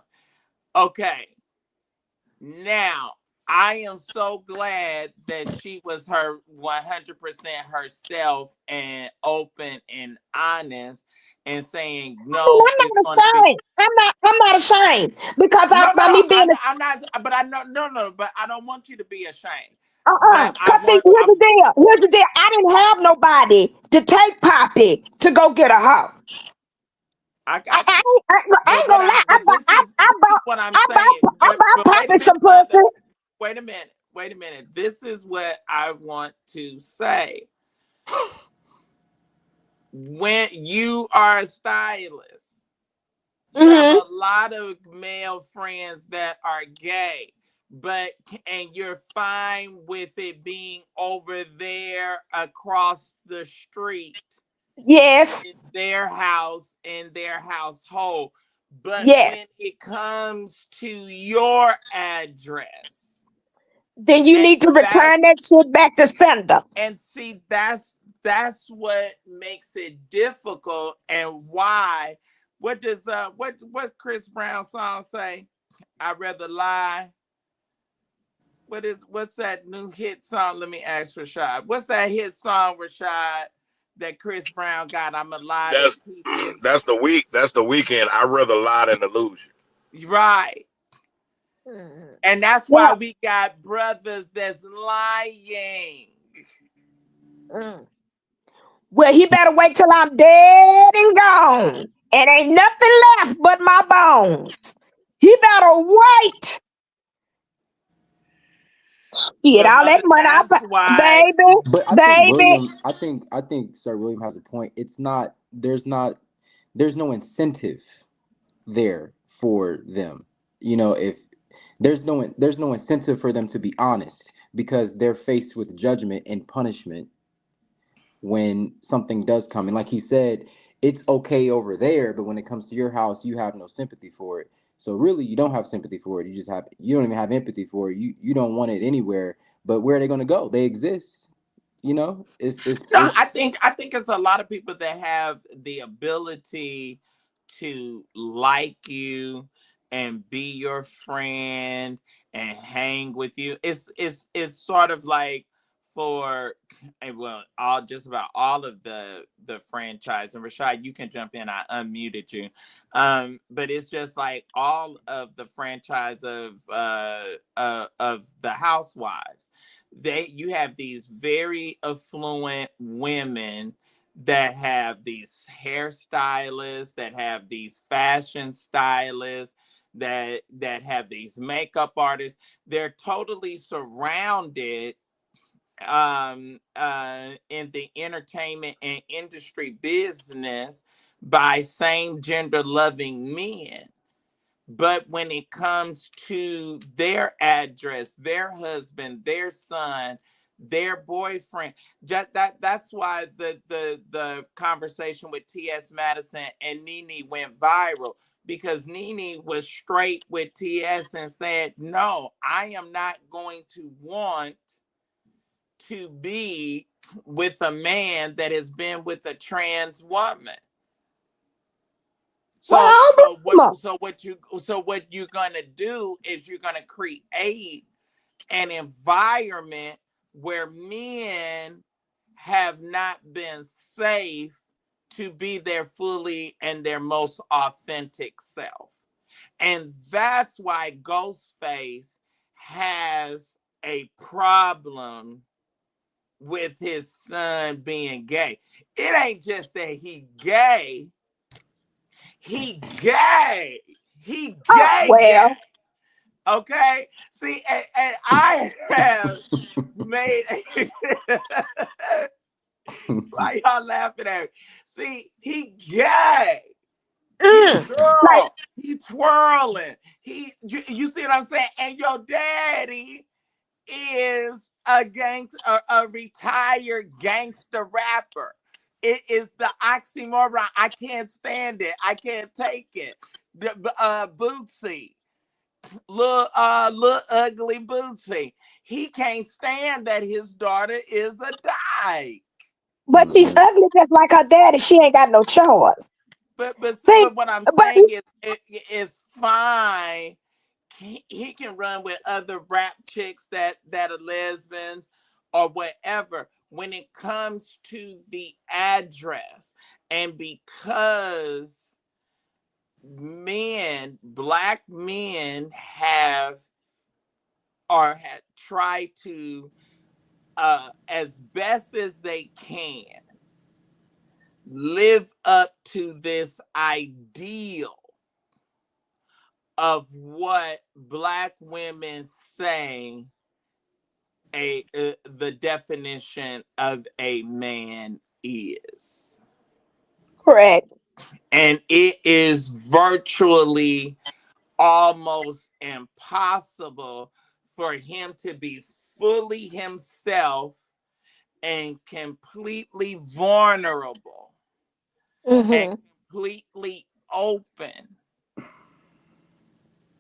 Okay. Now, I am so glad that she was her 100% herself and open and honest and saying, no, I'm it's not going to be. ashamed. I'm not ashamed because No, no, by no. me being I'm not, but I know, no, but I don't want you to be ashamed. uh-uh. But I Cause see, want, here's the deal. Here's the deal. I didn't have nobody to take Poppy to go get a hoe. I got you. I ain't gonna lie. But this is what I'm saying. I bought Wait a Poppy some minute, mother. pussy. Wait a minute. This is what I want to say. When you are a stylist, you have Mm-hmm. a lot of male friends that are gay, and you're fine with it being over there across the street Yes. in their house, in their household. But Yes. when it comes to your address, Then you and need to return that's that shit back to sender. and see that's what makes it difficult and why. What does what Chris Brown song say? I'd rather lie. What's that new hit song? Let me ask Rashad. What's that hit song, Rashad, that Chris Brown got? I'ma lie than that's keep you. that's the weekend. I'd rather lie than to lose you. Right. Mhm. And that's why Well, we got brothers that's lying. mm. Well, he better wait till I'm dead and gone. And ain't nothing left but my bones. He better wait. Shit, But all that mother, money I that's why baby, But baby. I think Sir William has a point. It's not there's no incentive there for them. You know, if there's no incentive for them to be honest because they're faced with judgment and punishment when something does come. And like he said, it's okay over there, but when it comes to your house, you have no sympathy for it. So really, you don't have sympathy for it. You don't even have empathy for it. You don't want it anywhere. But where are they going to go? They exist. You know, no, it's I think it's a lot of people that have the ability to like you and be your friend and hang with you. It's sort of like for well, all just about all of the franchise. And Rashad, you can jump in. I unmuted you. But it's just like all of the franchise of the housewives. You have these very affluent women that have these hairstylists, that have these fashion stylists, that have these makeup artists. They're totally surrounded in the entertainment and industry business by same gender loving men. But when it comes to their address, their husband, their son, their boyfriend, that's why the conversation with T.S. Madison and Nene went viral, because Nene was straight with T.S. and said, no, I am not going to want to be with a man that has been with a trans woman. So Well, so what mama. so what you're gonna do is you're gonna create an environment where men have not been safe to be their fully and their most authentic self. And that's why Ghostface has a problem with his son being gay. It ain't just that he gay. He gay. He gay. Okay? See, and I have made why y'all laughing at me? See, he gay. Girl, he twirling. You see what I'm saying? And your daddy is a retired gangster rapper. It is the oxymoron. I can't stand it. I can't take it. Bootsy, little ugly Bootsy. He can't stand that his daughter is a dyke. But she's ugly just like her daddy. She ain't got no choice. But what I'm saying is it's fine. He can run with other rap chicks that are lesbians or whatever when it comes to the address. And because black men have tried to, as best as they can, live up to this ideal of what black women say the definition of a man is. Correct. And it is virtually almost impossible for him to be fully himself and completely vulnerable and completely open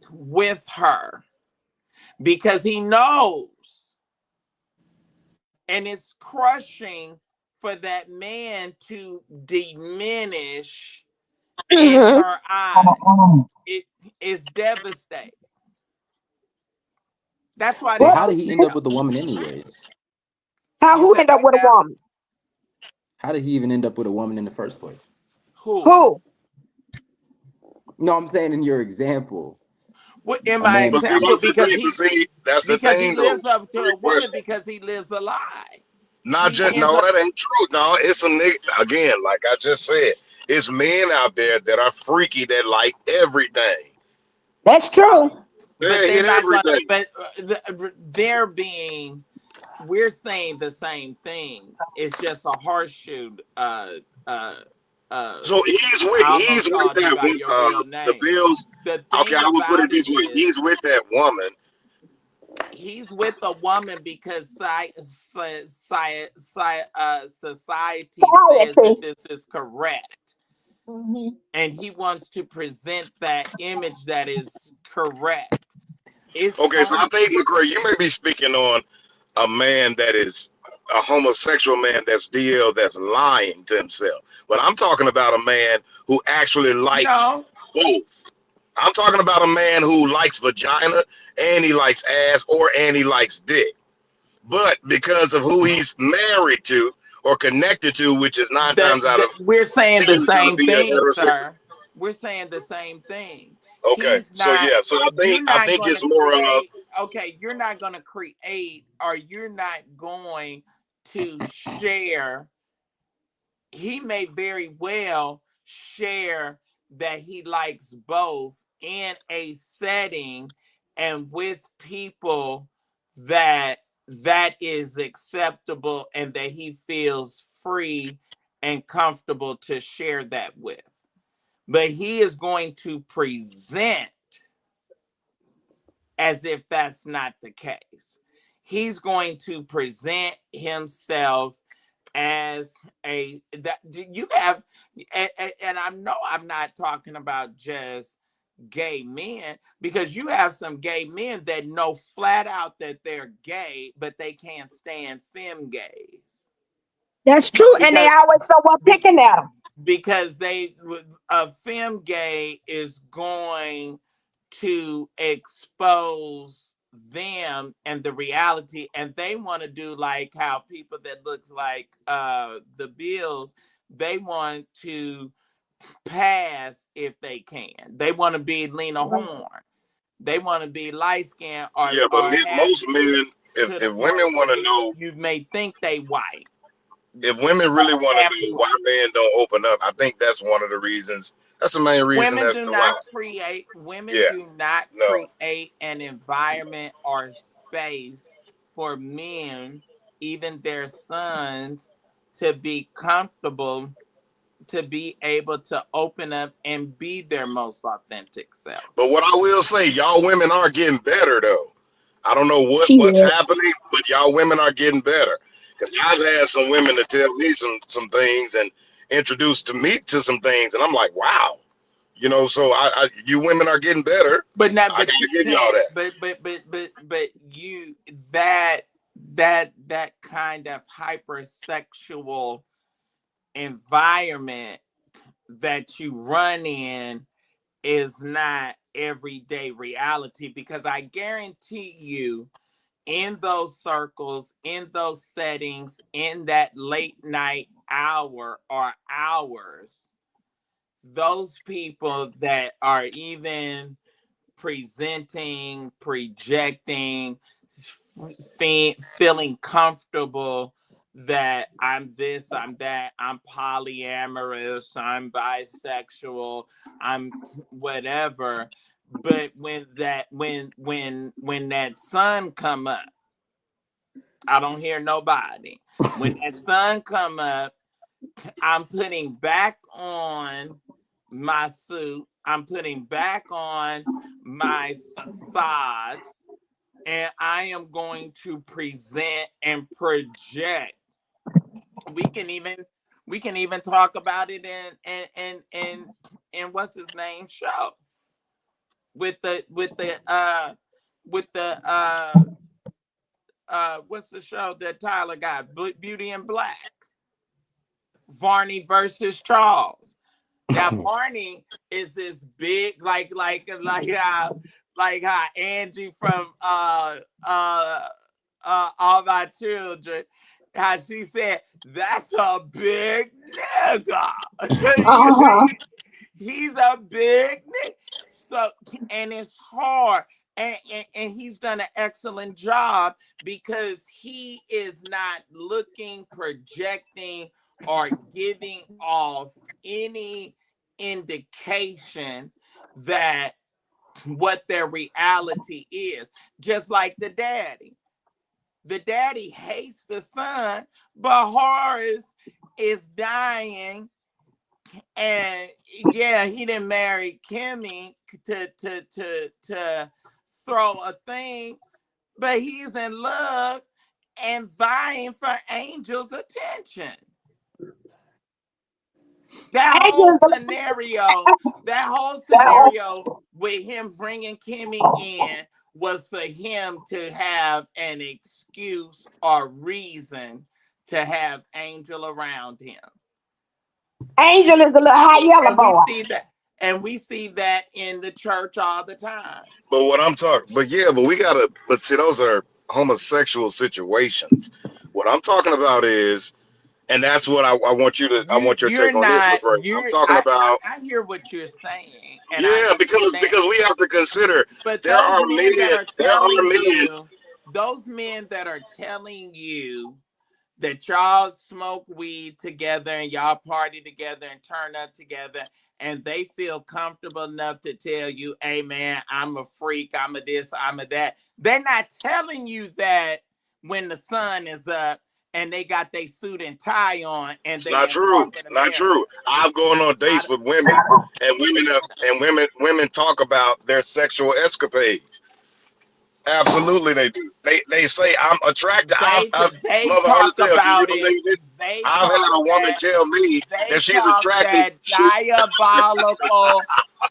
with her, because he knows, and it's crushing for that man to diminish in her eyes. It is devastating. That's why. Well, how did he end up with the woman anyways? Who ended up with a woman? How did he even end up with a woman in the first place? Who? No, I'm saying in your example. Well, in my example, because he lives up to a woman because he lives a lie. Not just that ain't true. No, it's a nigga again. Like I just said, it's men out there that are freaky that like everything. That's true. But they're not gonna. But we're saying the same thing. It's just a horseshoe. So he's with that the Bills. Okay, I would put it this way: he's with that woman. He's with a woman because society says that this is correct, and he wants to present that image that is correct. Okay, so I think, McCray, you may be speaking on a man that is a homosexual man that's lying to himself. But I'm talking about a man who actually likes both. I'm talking about a man who likes vagina and he likes ass and he likes dick. But because of who he's married to or connected to, which is 9 times out of we're saying the same thing, sir. We're saying the same thing. Okay, so I think it's more of okay, you're not going to create, or you're not going to share. He may very well share that he likes both in a setting and with people that is acceptable and that he feels free and comfortable to share that with. But he is going to present as if that's not the case. He's going to present himself as and I know I'm not talking about just gay men, because you have some gay men that know flat out that they're gay, but they can't stand femme gays. That's true, and they always someone picking at them. Because a femme gay is going to expose them and the reality, and they want to do like how people that looks like the Bills, they want to pass if they can. They want to be Lena Horne. They want to be light skinned but most men if to the if point women where want to know, you may think they white. if women really want to know Absolutely. why men don't open up, I think that's one of the reasons. That's the main reason Women as do to why. not create women Yeah, do not no. create an environment or space for men, even their sons, to be comfortable, to be able to open up and be their most authentic self. But what I will say, y'all women are getting better though. I don't know She what's is. happening, but y'all women are getting better. Because I've had some women to tell me some things and introduce to me to some things, and I'm like, wow, you know. So you women are getting better. But not, I but you gotta give y'all can't. that. But you that kind of hypersexual environment that you run in is not everyday reality, because I guarantee you, in those circles, in those settings, in that late night hour or hours, those people that are even presenting, projecting, feeling comfortable that I'm this, I'm that, I'm polyamorous, I'm bisexual, I'm whatever. But when that sun come up, I don't hear nobody. When that sun come up, I'm putting back on my suit. I'm putting back on my facade, and I am going to present and project. We can even talk about it in what's his name show with the what's the show that Tyler got, Beauty and Black, Varney versus Charles. Now Barney is this big, like how Angie from All My Children, how she said, that's a big nigga. You Uh-huh. see? He's a big nigga. So, and it's hard. And he's done an excellent job, because he is not looking, projecting, or giving off any indication that what their reality is. Just like the daddy. The daddy hates the son, but Horace is dying. And yeah, he didn't marry Kimmy to throw a thing, but he's in love and vying for Angel's attention. That whole Angel, scenario, that whole scenario with him bringing Kimmy in was for him to have an excuse or reason to have Angel around him. Angel is a little high yellow And we boy. see that, and we see that in the church all the time. But what I'm talking, but yeah, but we gotta. But see, those are homosexual situations. What I'm talking about is, and that's what I want you to. I want your You're take on this, not LeBron. I'm you're talking about. I hear what you're saying, and I Yeah, understand. because we have to consider But there are men. those men that are telling you that y'all smoke weed together and y'all party together and turn up together, and they feel comfortable enough to tell you, hey man, I'm a freak, I'm a this, I'm a that. They're not telling you that when the sun is up and they got their suit and tie on and It's they not in true. corporate Not America. true. I've gone on I, dates with women, and women talk about their sexual escapades. Absolutely, they do. They say I'm attracted. I've they mother talk herself. Do you about it. believe it? They I've talk had a woman that tell me that they she's talk attracted. that diabolical.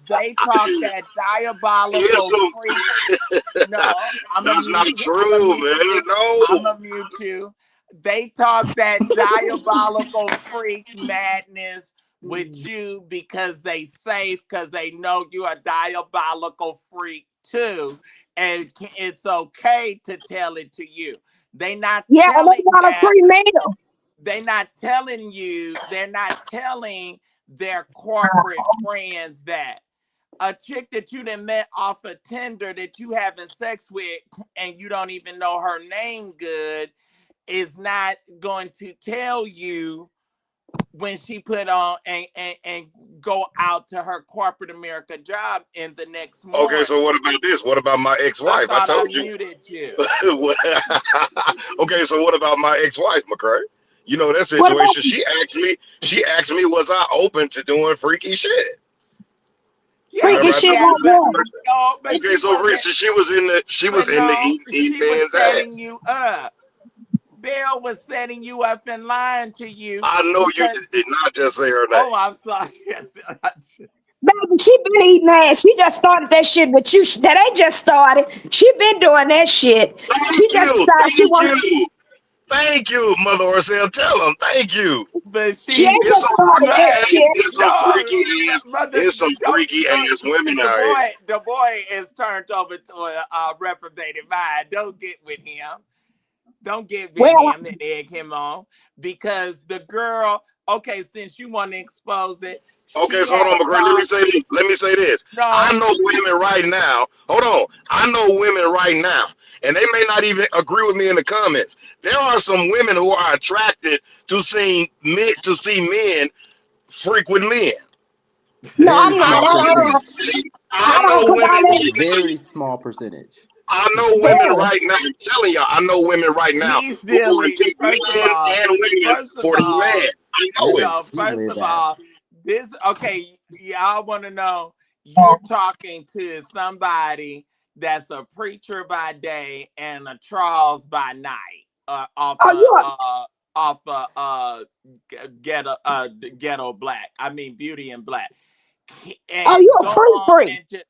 They talk that It's diabolical freak. No, I'm gonna that's not mute you. I'm gonna true, mute man. you. I'm No, gonna mute you. They talk that diabolical freak madness with you because they safe, because they know you're a diabolical freak too, and it's okay to tell it to you. They not Yeah, and they telling got a that. free meal. They're not telling you. They're not telling their corporate friends that. a chick that you done met off of Tinder that you having sex with and you don't even know her name good is not going to tell you when she put on and go out to her corporate America job in the next Okay, morning. so what about this? What about my I ex-wife? I thought I told you. muted you. Okay, so what about my ex-wife, McCray? You know that What about situation. She asked me, was I open to doing freaky shit? Yeah, freaky Remember I but shit told yeah, you like the but what? situation? no, but Okay, she so for wasn't. instance, she was But in the no, eat she was Ben's setting ass. you up. Bill was setting you up and lying to you I know you because. did not just say her name. Oh, I'm sorry. Yes, Baby, she been eating ass. She just started that shit with you. That ain't just started. She been doing that shit. She Thank just you, decided she thank want. you, thank you, Mother Orcel. Tell him, thank you. but She she, ain't It's just some started freaky but that ass, shit. it's some freaky no, ass, mother, it's some freaky don't. ass women out here. The boy is turned over to a reprobated mind. Don't get with him. Don't get with Well, him and egg him on because the girl. Okay, since you want to expose it, Okay, she so hold had on, McCray. Let me gone. say this. Let me say this. I No, know women right now. Hold on. I know women right now, and they may not even agree with me in the comments. There are some women who are attracted to see men freak with men. no, Very I'm I not. small know, percentage. I I don't know women. condone it. Very small percentage. I know women Hell, right now. I'm telling y'all, I know women right now he's who will silly. take men and women First of for the all, man. I know it. Really, no. he's First really of bad. all, this okay. Y'all want to know? You're talking to somebody that's a preacher by day and a Charles by night. oh, you are, Off ghetto black. I mean Beauty and Black. oh, And you a go free on free. and just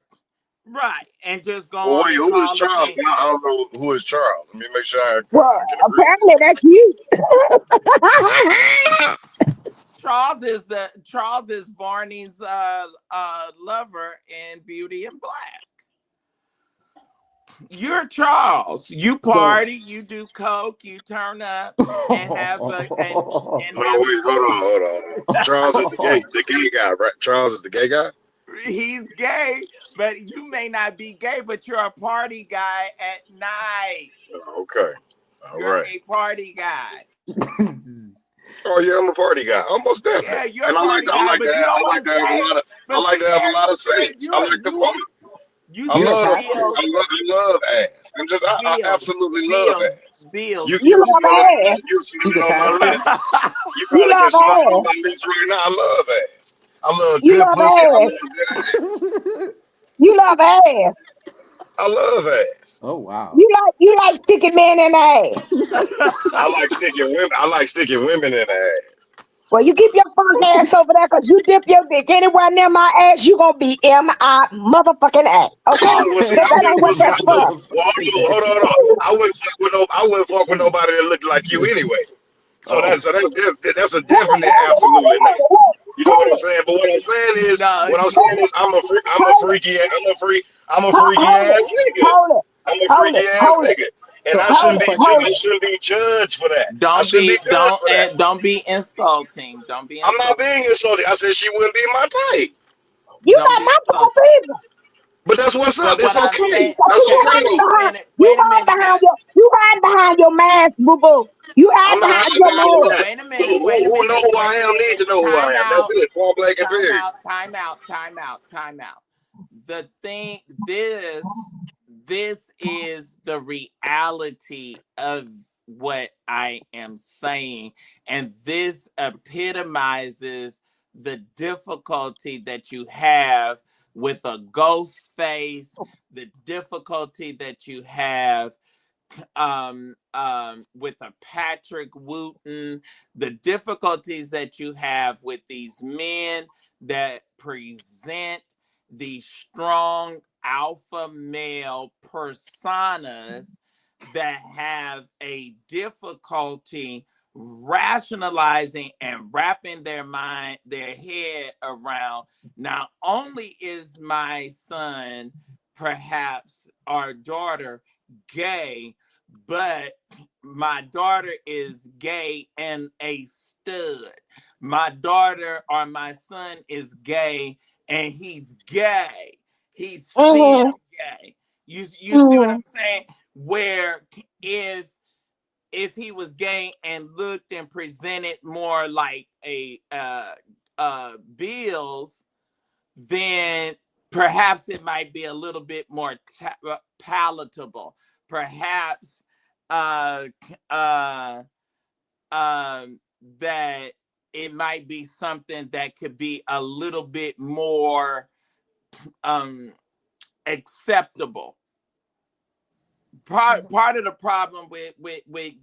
right and just go Well, on wait, and who is call a Charles? man. I don't know who is Charles. Let me make sure Well, I can agree with apparently that's you. Charles is Varney's lover in Beauty and Black. You're Charles. You So party, you do coke, you turn up and have a and Hold on, have a wait, good hold on. Charles is the gay guy, right? Charles is the gay guy. he's gay, but you may not be gay, but you're a party guy at night. Okay, all You're right. a party guy. Oh yeah, I'm a party guy, almost definitely. Yeah, you're a And party guy, but you don't want to say it. I But like see, to have a there lot you of see, sex. I like the fun. you I You're a see love the pastor. fun. Bills, I love ass. I Bills, absolutely love Bills, ass. Bills, You You can you love smell it. ass. You smell He's it a on my pastor. lips. You You probably can love smell it on ass. my lips right now. I love ass. I love You good love pussy. I ass. love good ass. You love ass. I love ass. Oh wow. You like sticking men in the ass. I like sticking women in the ass. Well, you keep your funk ass over there because you dip your dick anywhere near my ass, you gonna be M.I. motherfucking A. Okay? Well, see, But I that wouldn't. ain't Well, what see, that's for. well, hold on. I wouldn't fuck with no. I wouldn't fuck with nobody that looked like you anyway. So Oh. that's a Wait, definite, absolutely not. You know what hold I'm it, saying? But no, what I'm saying is, hold it, I'm a freaky hold it, ass nigga. hold it, I'm a hold freaky it, ass hold it, nigga, and So hold it, hold I it. shouldn't be judged for that. I don't shouldn't be be judged for that. don't be insulting. Don't be I'm not being insulting. insulted. I said she wouldn't be my type. You Don't not be my insulting. type either. But that's what's up. But It's what I'm okay. saying, So That's okay, okay though. wait a minute, guys. you hide behind your mask, boo boo. You hide I'm not behind hiding your behind mask. that. Who know who I Wait a am need minute. to know who I Time am. That's out, it. Point blank and time period. out, time out, time out, time out. The thing, this is the reality of what I am saying, and this epitomizes the difficulty that you have with a ghost face, the difficulty that you have with a Patrick Wooten, the difficulties that you have with these men that present these strong alpha male personas that have a difficulty rationalizing and wrapping their head around, not only is my son, perhaps our daughter, gay, but my daughter is gay and a stud. My daughter or my son is gay and he's gay. He's Mm-hmm. film gay. You see what Mm-hmm. I'm saying? Where if he was gay and looked and presented more like a Bills, then perhaps it might be a little bit more palatable. Perhaps uh, uh, that it might be something that could be a little bit more um, acceptable. Part of the problem with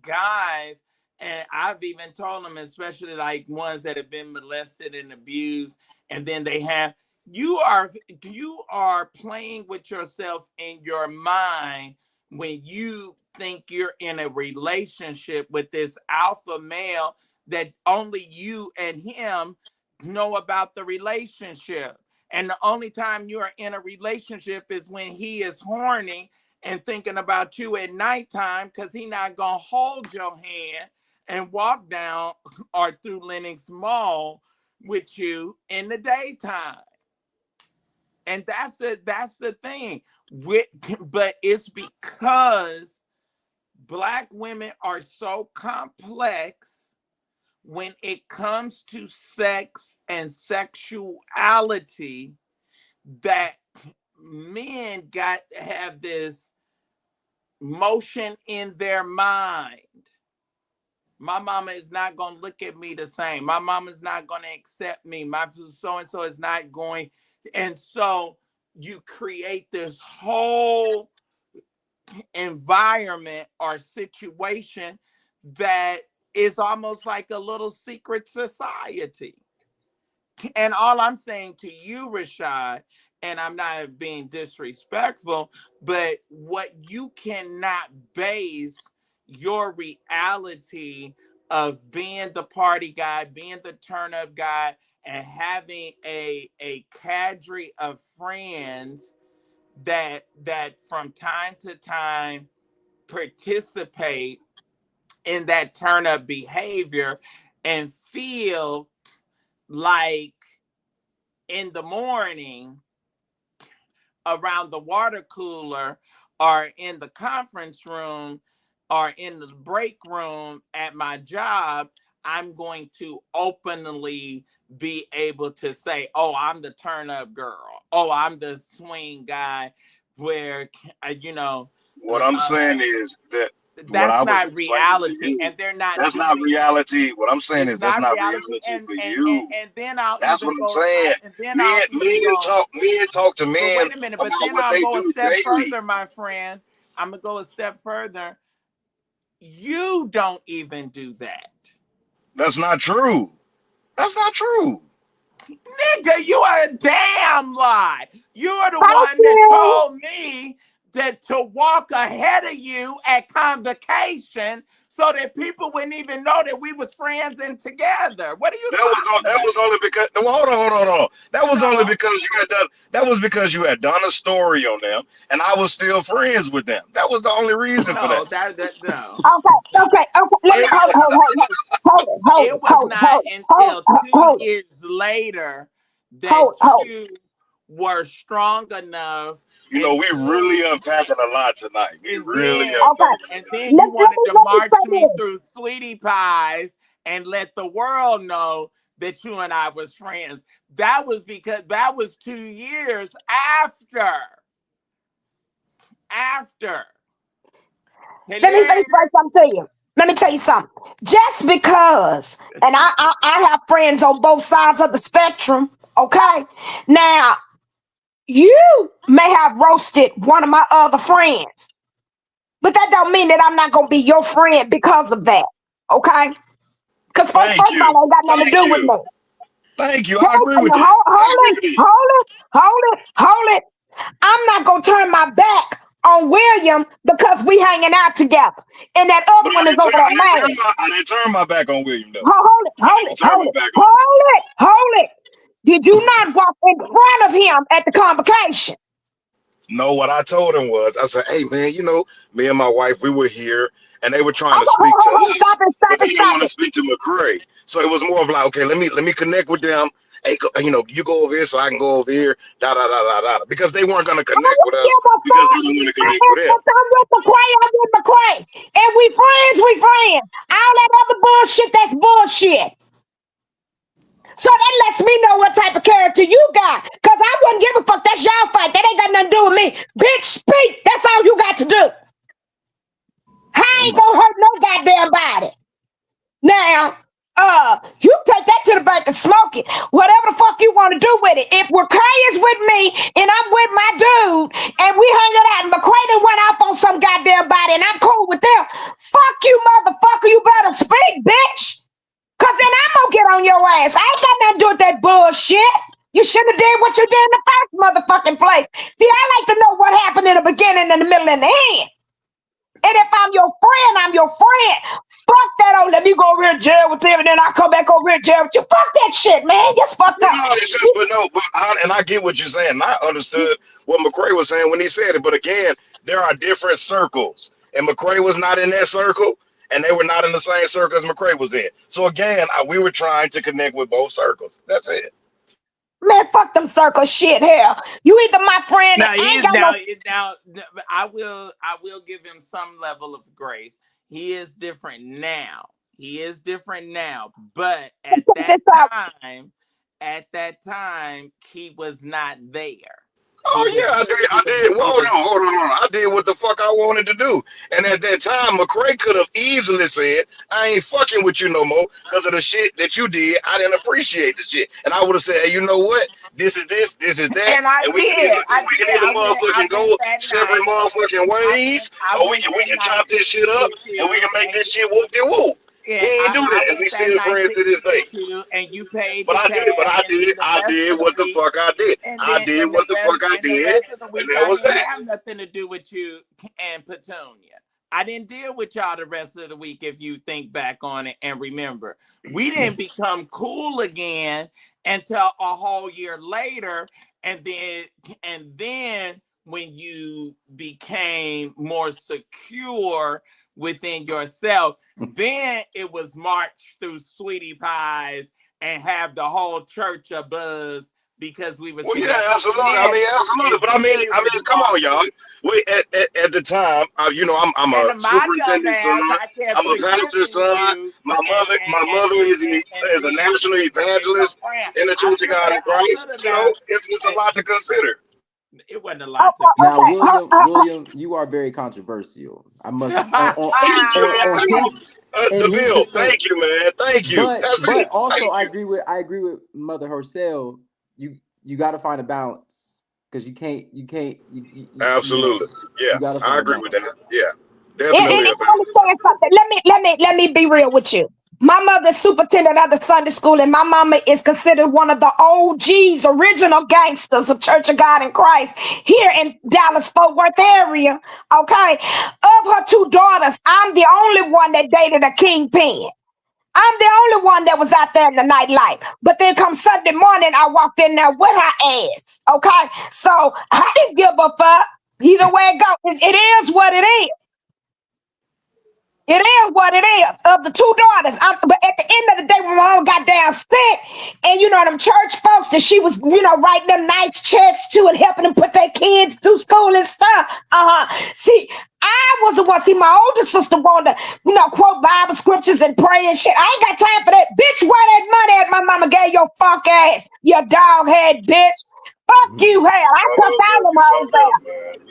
guys, and I've even told them, especially like ones that have been molested and abused, and then they have you are playing with yourself in your mind when you think you're in a relationship with this alpha male that only you and him know about the relationship. And the only time you're in a relationship is when he is horny and thinking about you at nighttime, because he's not gonna hold your hand and walk down or through Lenox Mall with you in the daytime. And that's the thing. But it's because Black women are so complex when it comes to sex and sexuality that men got to have this motion in their mind. My mama is not going to look at me the same. My mama is not going to accept me. My so-and-so is not going. And so you create this whole environment or situation that is almost like a little secret society. And all I'm saying to you, Rashad, and I'm not being disrespectful, but what you cannot base your reality of being the party guy, being the turn up guy, and having a cadre of friends that from time to time participate in that turn up behavior and feel like in the morning around the water cooler or in the conference room or in the break room at my job, I'm going to openly be able to say, oh, I'm the turn up girl. Oh, I'm the swing guy where, you know, What I'm saying is that what that's I was not explaining to reality. you, And they're not that's not doing that. reality. What I'm saying It's is that's not not reality, reality for you. and then I'll That's what even I'm go. saying. And then I'll even go. Men talk to But men wait a minute. But about then what I'll they go a do step daily. further, my friend. I'm gonna go a step further. You don't even do that, That's not true. That's not true. nigga. You are a damn lie. You are the Thank one that you. told me that to walk ahead of you at convocation so that people wouldn't even know that we was friends and together. What are you talking That about? was only because no, hold on. That was only No. because you had done a story on them and I was still friends with them. That was the only reason for that. No, that no, Okay, no. okay, okay. Let me It hold it, hold it, hold it, hold it it, was hold it, not hold it, hold until it, two hold it, years later that hold it, hold it. you were strong enough, You know, we really unpacking a lot tonight. We and really then Okay. unpacking and a lot. then you wanted to Let me march say me this. through sweetie pies and let the world know that you and I was friends. That was because that was 2 years after. Let me Hello? explain something to you. Let me tell you something. Just because, and I have friends on both sides of the spectrum. Okay. Now you may have roasted one of my other friends, but that don't mean that I'm not gonna be your friend because of that. Okay. Because Thank first of you. all, it ain't got nothing to Thank do with you. me. Thank you. I Hold, agree with that. hold, I hold agree it, with that. hold it, hold it, hold it. I'm not gonna turn my back on William because we hanging out together. And that But other one is over there mad. I didn't turn my back on William though. Hold it, I hold it, didn't turn hold my it, back on him. hold it, hold it. Did you not walk in front of him at the convocation? No, what I told him was, I said, hey man, you know, me and my wife, we were here and they were trying to Okay, speak to hold, us, stop it, but stop they it, didn't stop want to it. speak to McCray. So it was more of like, okay, let me connect with them. Hey, you go over here so I can go over here. Da da da da da. Because they weren't gonna connect with us because they didn't want to connect with them. I'm with McCray. And we friends. All that other bullshit, that's bullshit. So that lets me know what type of character you got. Because I wouldn't give a fuck. That's y'all fight. That ain't got nothing to do with me. Bitch, speak. That's all you got to do. I ain't gonna hurt no goddamn body. Now, you take that to the bank and smoke it. Whatever the fuck you want to do with it. If McCray is with me and I'm with my dude and we hanging out and McCray done went off on some goddamn body and I'm cool with them, fuck you, motherfucker. You better speak, bitch. Cause then I'm gonna get on your ass. I ain't got nothing to do with that bullshit. You should have did what you did in the first motherfucking place. See, I like to know what happened in the beginning, in the middle, and the end. And if I'm your friend, I'm your friend. Fuck that. Oh, let me go over here in jail with him, and then I come back over here in jail with you. Fuck that shit, man. Just fucked up. No, it's just, and I get what you're saying. I understood what McCray was saying when he said it. But again, there are different circles, and McCray was not in that circle, and they were not in the same circle as McCray was in. So again, we were trying to connect with both circles. That's it. Man, fuck them circle shit. Hell, you either my friend. Now, I will give him some level of grace. He is different now. But at that time, he was not there. Oh yeah, I did. Well, hold on. I did what the fuck I wanted to do. And at that time, McCray could have easily said, I ain't fucking with you no more because of the shit that you did. I didn't appreciate the shit. And I would have said, hey, you know what? This is this is that. And we can either motherfucking go separate motherfucking ways, or we can chop this shit up and we can make this shit whoop de whoop. Yeah, he ain't do that, and we still friends to this day. And you paid. But I did what the fuck I did. I did what the fuck I did, and that was that. Have nothing to do with you and Petunia. I didn't deal with y'all the rest of the week. If you think back on it and remember, we didn't become cool again until a whole year later, and then when you became more secure within yourself, then it was march through sweetie pies and have the whole church a buzz because we were. Well, yeah, absolutely. Absolutely. But I mean, come on, y'all. We at the time, I'm a superintendent's son. I'm a pastor's son. My mother is a national evangelist in the Church of God in Christ. It's a lot to consider. It wasn't a lot. Now, William, you are very controversial. I must. The bill. Thank you, man. Thank you. But also, I agree with Mother herself. You got to find a balance because you can't. Absolutely. Yeah, I agree with that. Yeah, definitely. Let me be real with you. My mother's superintendent of the Sunday school, and my mama is considered one of the OGs, original gangsters of Church of God in Christ here in Dallas-Fort Worth area. Okay, of her two daughters, I'm the only one that dated a kingpin. I'm the only one that was out there in the nightlife. But then come Sunday morning, I walked in there with her ass. Okay, so I didn't give a fuck. Either way it goes, it is what it is. It is what it is. Of the two daughters, but at the end of the day, when my mom got down sick, and them church folks that she was, writing them nice checks to and helping them put their kids through school and stuff. See, I was the one. See, my older sister wanted to, quote Bible scriptures and pray and shit. I ain't got time for that. Bitch, where that money at my mama gave your fuck ass, you dog head bitch. Fuck you, hell. I took all of my own there.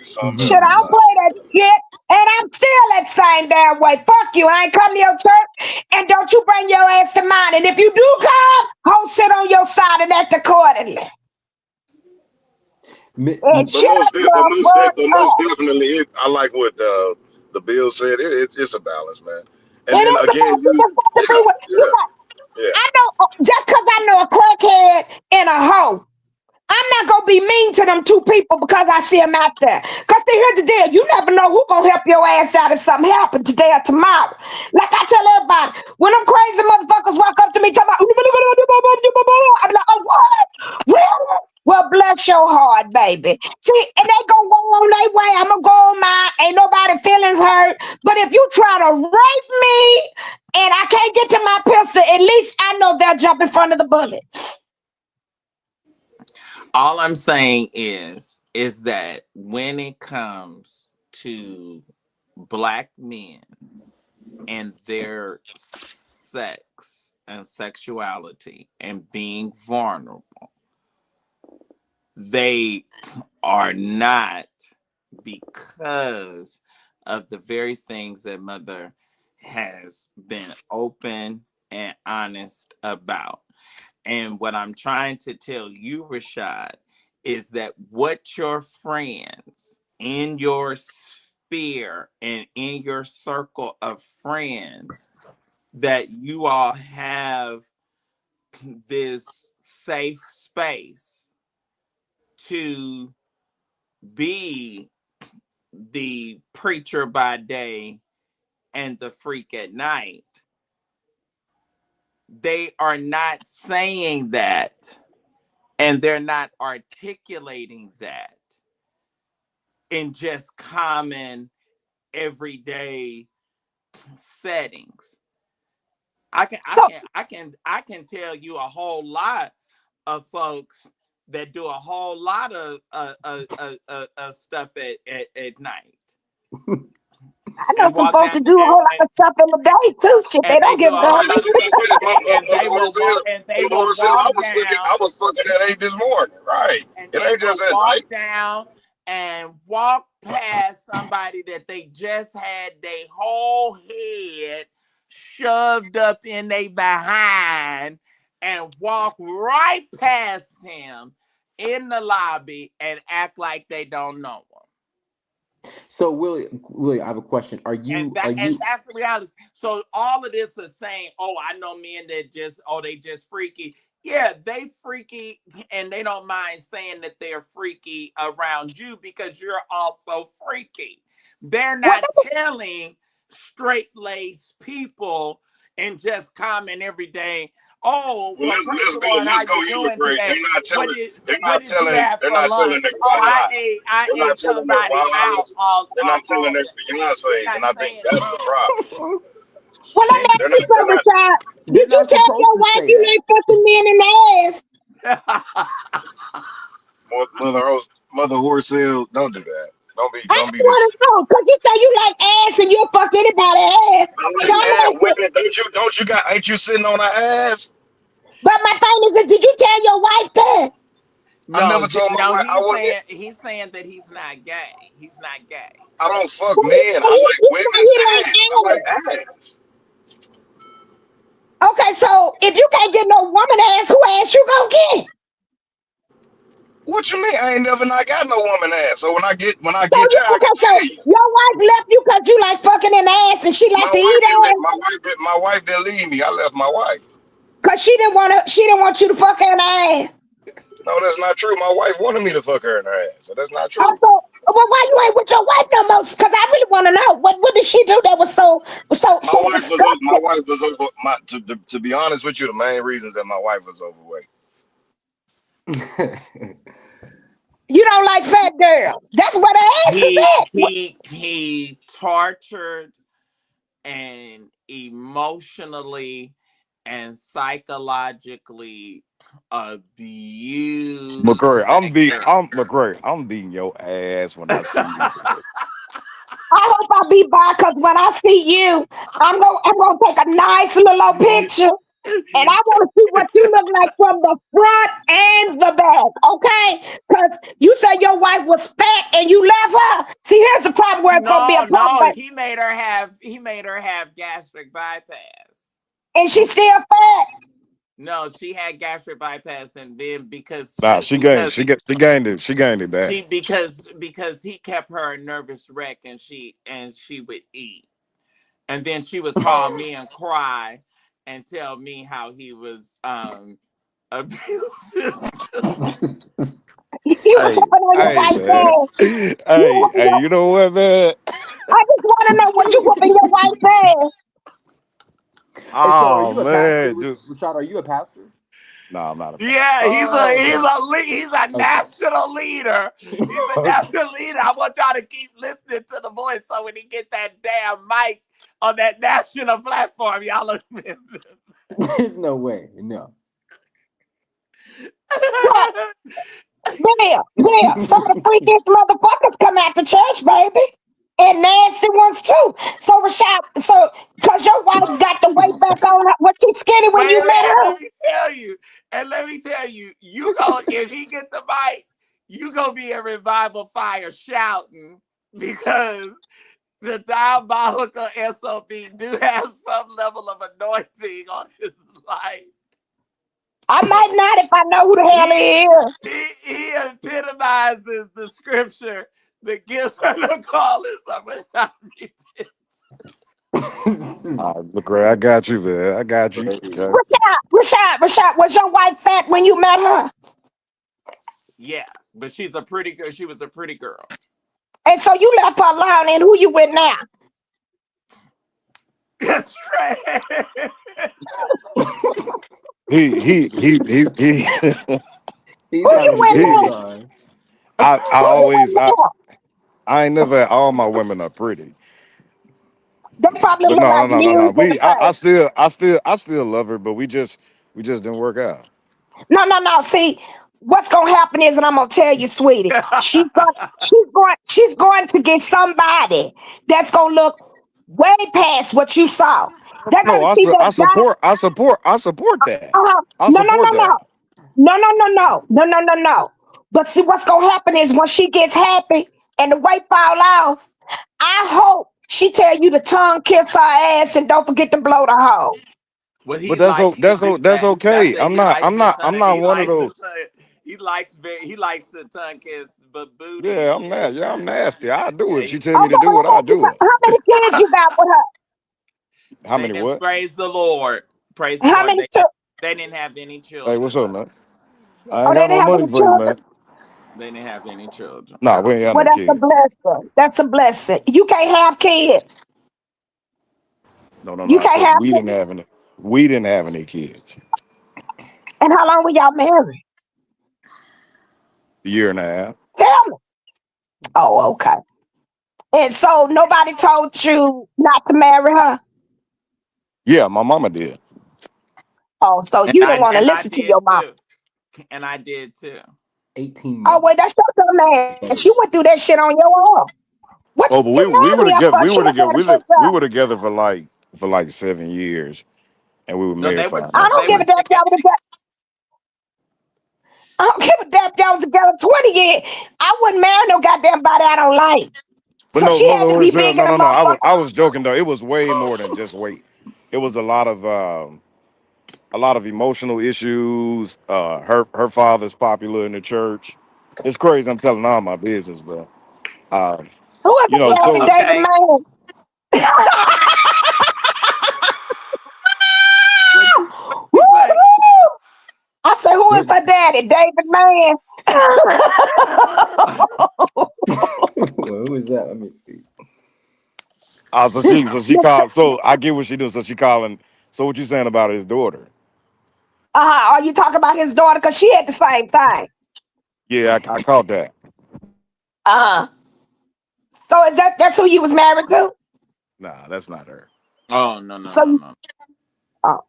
Shit, I don't play that shit. And I'm still that same damn way. Fuck you. I ain't come to your church. And don't you bring your ass to mine. And if you do come, go sit on your side and act accordingly. Most definitely, I like what the bill said. It's a balance, man. And then again, I know, just because I know a crackhead and a hoe, I'm not going to be mean to them two people because I see them out there. Because here's the deal. You never know who's going to help your ass out if something happens today or tomorrow. Like I tell everybody, when them crazy motherfuckers walk up to me talking about, I'm like, oh, what? Well, bless your heart, baby. See, and they going to go on their way. I'm going to go on mine. Ain't nobody feelings hurt. But if you try to rape me and I can't get to my pistol, at least I go there, jump in front of the bullet. All I'm saying is that when it comes to Black men and their sex and sexuality and being vulnerable, they are not, because of the very things that Mother has been open and honest about. And what I'm trying to tell you, Rashad, is that what your friends in your sphere and in your circle of friends, that you all have this safe space to be the preacher by day and the freak at night. They are not saying that, and they're not articulating that in just common everyday settings. I can tell you a whole lot of folks that do a whole lot of stuff at night. I know some folks to do a whole lot of stuff in the day too. Shit, they don't give a damn. And they will walk down. I was fucking at 8 this morning, right? And they will walk down and walk past somebody that they just had their whole head shoved up in their behind and walk right past him in the lobby and act like they don't know him. So Willie, I have a question. And that's the reality. So all of this is saying, oh, I know men that they just freaky. Yeah, they freaky, and they don't mind saying that they're freaky around you because you're also freaky. They're not telling straight-laced people and just comment every day, oh, well, let's go McCray. They're not telling their Beyonce's, and I think that's the problem. Well, let me ask you something, Rashad. Did you tell your wife you ain't fucking men in the ass? Mother Horsell, don't do that. Don't be. I just want to know, because you say you like ass and you'll fuck anybody's ass. Ain't you sitting on her ass? But my phone is, did you tell your wife that? No, I never told my wife. He's saying that he's not gay. He's not gay. I don't fuck men. I like women's ass. I like ass. Okay, so if you can't get no woman ass, who ass you gonna get? What you mean? I ain't never not got no woman ass. So when I get there, I can tell you. Your wife left you because you like fucking in the ass and she like to eat ass. My wife didn't leave me. I left my wife. Cause she didn't want you to fuck her in the ass. No, that's not true. My wife wanted me to fuck her in her ass, so that's not true. Also, well, why you ain't with your wife no more? Cause I really want to know what did she do that was so disgusting? My wife was over. To be honest with you, the main reason is that my wife was overweight. You don't like fat girls. That's what the ass is at. He tortured and emotionally and psychologically abused. McCray, I'm beating your ass when I see you. I hope I be by, because when I see you, I'm gonna take a nice little picture. And I want to see what you look like from the front and the back, okay? Because you said your wife was fat and you left her. See, here's the problem where it's gonna be a problem. No, he made her have gastric bypass. And she's still fat. No, she had gastric bypass, and then because she gained it back. Because he kept her a nervous wreck, and she would eat, and then she would call me and cry and tell me how he was abusive. He was whooping on your wife's ass. Hey, you know what, man? I just want to know what you whooping your wife's ass. Oh, man, dude. Rashad, are you a pastor? No, I'm not a pastor. Yeah, he's a national leader. He's a national leader. I want y'all to keep listening to the voice, so when he get that damn mic on that national platform, y'all look. There's no way. No. Yeah. Some of the freakiest motherfuckers come out the church, baby. And nasty ones too. So Rashad, cause your wife got the weight back on her. Was she skinny when you met her? Let me tell you, you go if he get the mic, you gonna be a revival fire shouting because the diabolical SOB do have some level of anointing on his life. I might not if I know who the hell he is. He epitomizes the scripture that gives her the call is without repentance. McCray, I got you, man. I got you. Okay. Rashad, was your wife fat when you met her? Yeah, but she's a pretty girl. She was a pretty girl. And so you left her alone, and who you with now? That's right. He He's Who you with now? I ain't never had all my women are pretty. They probably But look like no. news. I still love her, but we just didn't work out. No. See, what's gonna happen is, and I'm gonna tell you, sweetie, she's going to get somebody that's gonna look way past what you saw. They're No, gonna see that I support that. I support that. No. But see, what's gonna happen is when she gets happy and the weight fall off, I hope she tell you to tongue kiss her ass and don't forget to blow the hole. Well, But that's okay. I'm not one of those. He likes the tongue kiss, but booty. Yeah, I'm nasty. I do it. She tell me to do it, I do it. How many kids you got with her? How many what? Praise the Lord. Praise the How Lord. many They didn't have any children. Hey, what's up, man? I ain't got no money for you, man. They didn't have any children. Nah, we ain't got well, no that's kids. a blessing. That's a blessing. You can't have kids. No. You can't have we didn't have any. We didn't have any kids. And how long were y'all married? A year and a half. Tell me. Oh, okay. And so nobody told you not to marry her? Yeah, my mama did. Oh, so you didn't want to listen to your mom. And I did too. 18 months. Oh, wait, that's your dumb ass. You went through that shit on your own. But we were together for like 7 years, and we were married for. I don't give a damn if y'all was together. I don't give a damn if y'all was together 20 years. I wouldn't marry no goddamn body I don't like. But so she had to be big no. I was joking though. It was way more than just weight. It was a lot of emotional issues. Her father's popular in the church. It's crazy. I'm telling all my business, but who is the David man? I said, who is her daddy? David man. Who is that? Let me see. So she called. So I get what she doing. So she calling. So what you saying about his daughter? Are you talking about his daughter? Because she had the same thing. Yeah, I caught that. So is that's who you was married to? Nah, that's not her. Oh no. Oh.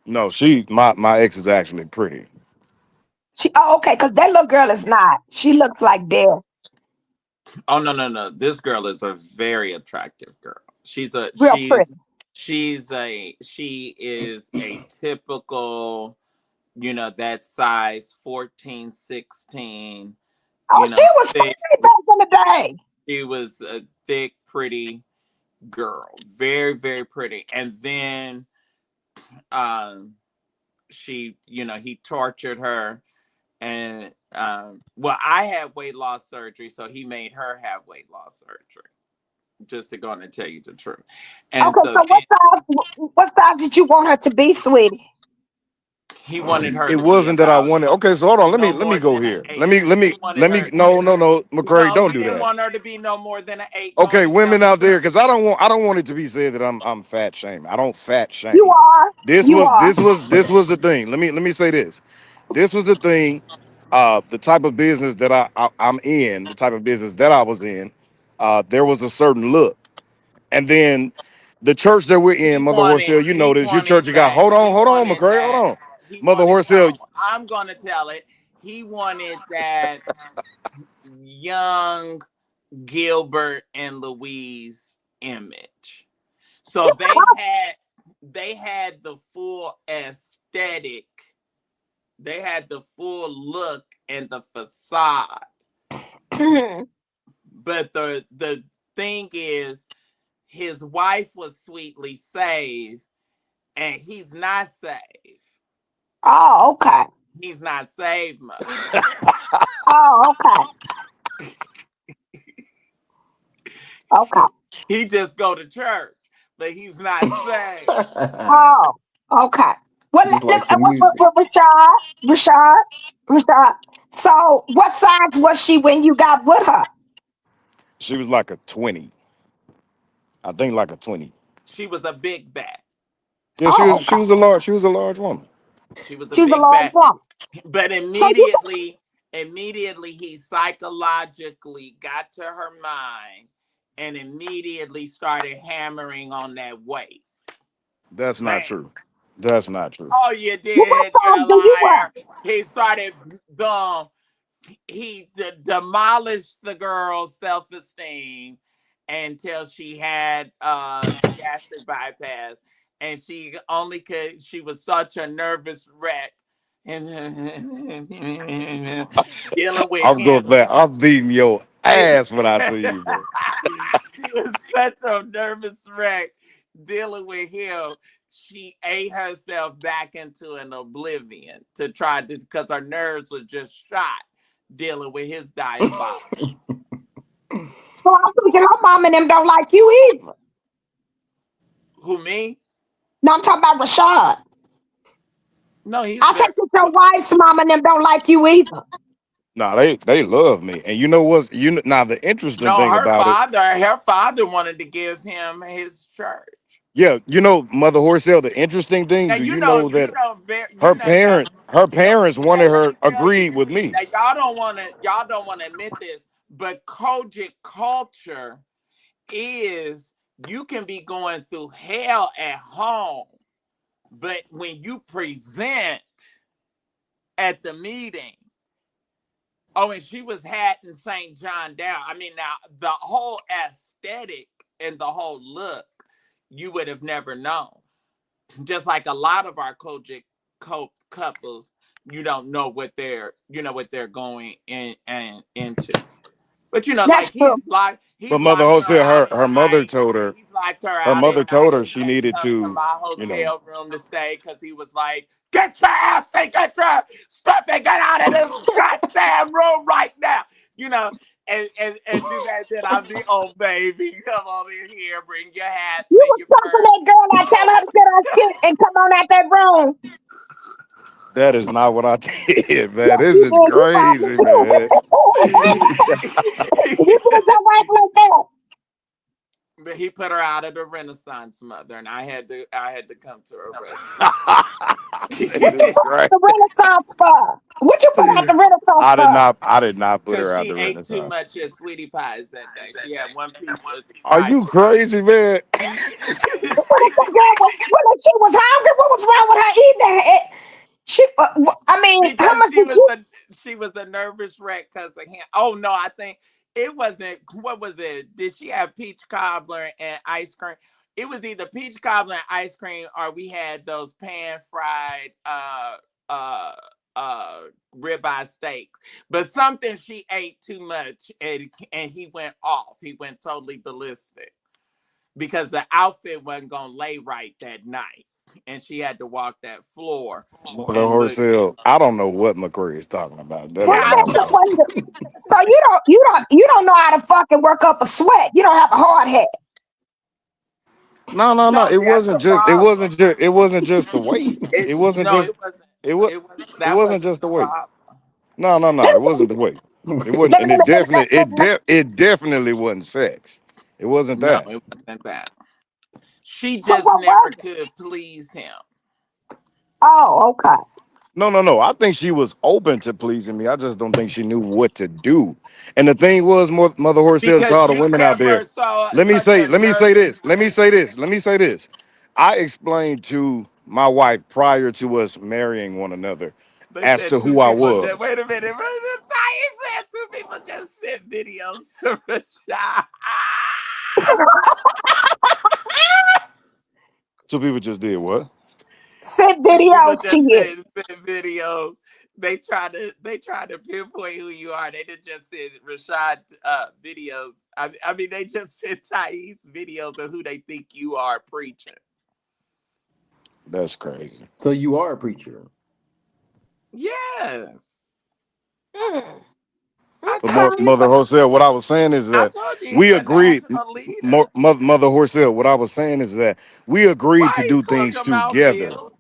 No, my ex is actually pretty. Okay, because that little girl is not. She looks like death. Oh no. This girl is a very attractive girl. She is a typical, that size 14, 16. Oh, she was pretty back in the day. She was a thick, pretty girl. Very, very pretty. And then he tortured her. And I had weight loss surgery, so he made her have weight loss surgery. Just to go on and tell you the truth. And okay, so what size did you want her to be, sweetie? He wanted her. It wasn't that I wanted. Okay, so hold on. Let me go here. Let me. No, McCray, don't do that. I want her to be no more than an 8. Okay, women out there, because I don't want it to be said that I'm fat shaming. I don't fat shame. You are. This was the thing. Let me say this. This was the thing. The type of business that I'm in, the type of business that I was in, there was a certain look, and then The church that we're He in, Mother wanted, Horsell, you know he this. Your church, wanted you got. that, he Hold on, wanted McCray, hold that, on. he Mother wanted, Horsell, I'm gonna tell it. He wanted that young Gilbert and Louise image. So they had the full aesthetic. They had the full look and the facade. But the thing is, his wife was sweetly saved, and he's not saved. Oh, okay. He's not saved, mother. Oh, okay. Okay. He just go to church, but he's not saved. Oh, okay. Well, Just like the music. Rashad. So, what size was she when you got with her? she was like a 20. I think like a 20. She was a big bat. Yeah, Oh, she okay. was a large woman. She was a She's a big large bat. woman. But So you immediately he psychologically got to her mind and immediately started hammering on that weight. That's not Man. true. That's not true. Oh, you what did. size You're a do you liar. wear? He started he demolished the girl's self-esteem until she had gastric bypass, and she was such a nervous wreck and dealing with I'm him. going back. I'm beating your she ass when I see you, man. was such a nervous wreck dealing with him. She ate herself back into an oblivion to try to, because her nerves were just shot dealing with his diabolical. So I'm thinking her mom and them don't like you either. Who, me? No, I'm talking about Rashad. No, he's I take very. it your wife's mom and them don't like you either. Nah, they love me. And you know what's now the interesting No, thing about it, her father wanted to give him his church. yeah, you know, Mother Horsell, the interesting thing, Now do you know that you know now. her Don't, parents now wanted let me her tell you. agreed with me. Now y'all don't want to admit this, but COGIC culture is you can be going through hell at home, but when you present at the meeting, oh, and she was hatting St. John down. I mean, now the whole aesthetic and the whole look, you would have never known. Just like a lot of our COGIC couples, you don't know what they're going into. But That's like true. But he's Mother locked her Horsell, out at her mother night. told her, He's locked her her out at mother told night her and she can't needed come to to, my you know, hotel room to stay because he was like, "Get your ass and get your stuff and get out of this goddamn room right now." You know, and do that. Then I'll be, "Oh baby, come over here, bring your hats You and was your talking fur." to that girl. I tell her to get her shit and come on out that room. that is not what I did, man. Yes, This you is did. You probably crazy, man. you did your wife like that. But he put her out of the Renaissance, mother, and I had to come to her What This you is put out great. the Renaissance for? What you put out the Renaissance for? I did not put because her out she the ate too Renaissance. much at Sweetie Pies that day. She had one piece of Are fried you crazy, man? What if the girl was, what if she was hungry? What was wrong with her eating that? She, I mean, how because much did you? she was a nervous wreck because of him. Oh no, I think it wasn't. What was it? Did she have peach cobbler and ice cream? It was either peach cobbler and ice cream, or we had those pan fried uh ribeye steaks. But something she ate too much, and he went off. He went totally ballistic because the outfit wasn't gonna lay right that night, and she had to walk that floor Mother and look. Horsell, I don't know what McCray is talking about. That Well, is I let me not ask you a know. what. question. So you don't know how to fucking work up a sweat. You don't have a hard head. No. No, that's a problem. It wasn't just the weight. It wasn't No, just it wasn't. it was it That wasn't wasn't just the the weight. problem. No. It wasn't the weight. It wasn't, and it definitely wasn't sex. It wasn't No, that. it wasn't that. She So just what never was it? could please him. Oh, okay. No. I think she was open to pleasing me. I just don't think she knew what to do. And the thing was, Mother Horsell, to Because all the you women out there. never saw Let me such say, a let me say nervous this. Let me say this. Let me say this. I explained to my wife prior to us marrying one another They as said to two who I people just was. wait a minute. Ty said two people just sent videos to Rashad. Two people just did what? Send Two people videos to just you. sent videos. They try to pinpoint who you are. They didn't just send Rashad videos. I mean they just sent Thais videos of who they think you are preaching. That's crazy. So you are a preacher. Yes. Mm, I But told you okay. he's a Mother Horsell, what I was saying is I that told you we he's a agreed. national leader. Mother Horsell, what I was saying is that we agreed to Why you do close things your mouth, together. Bills?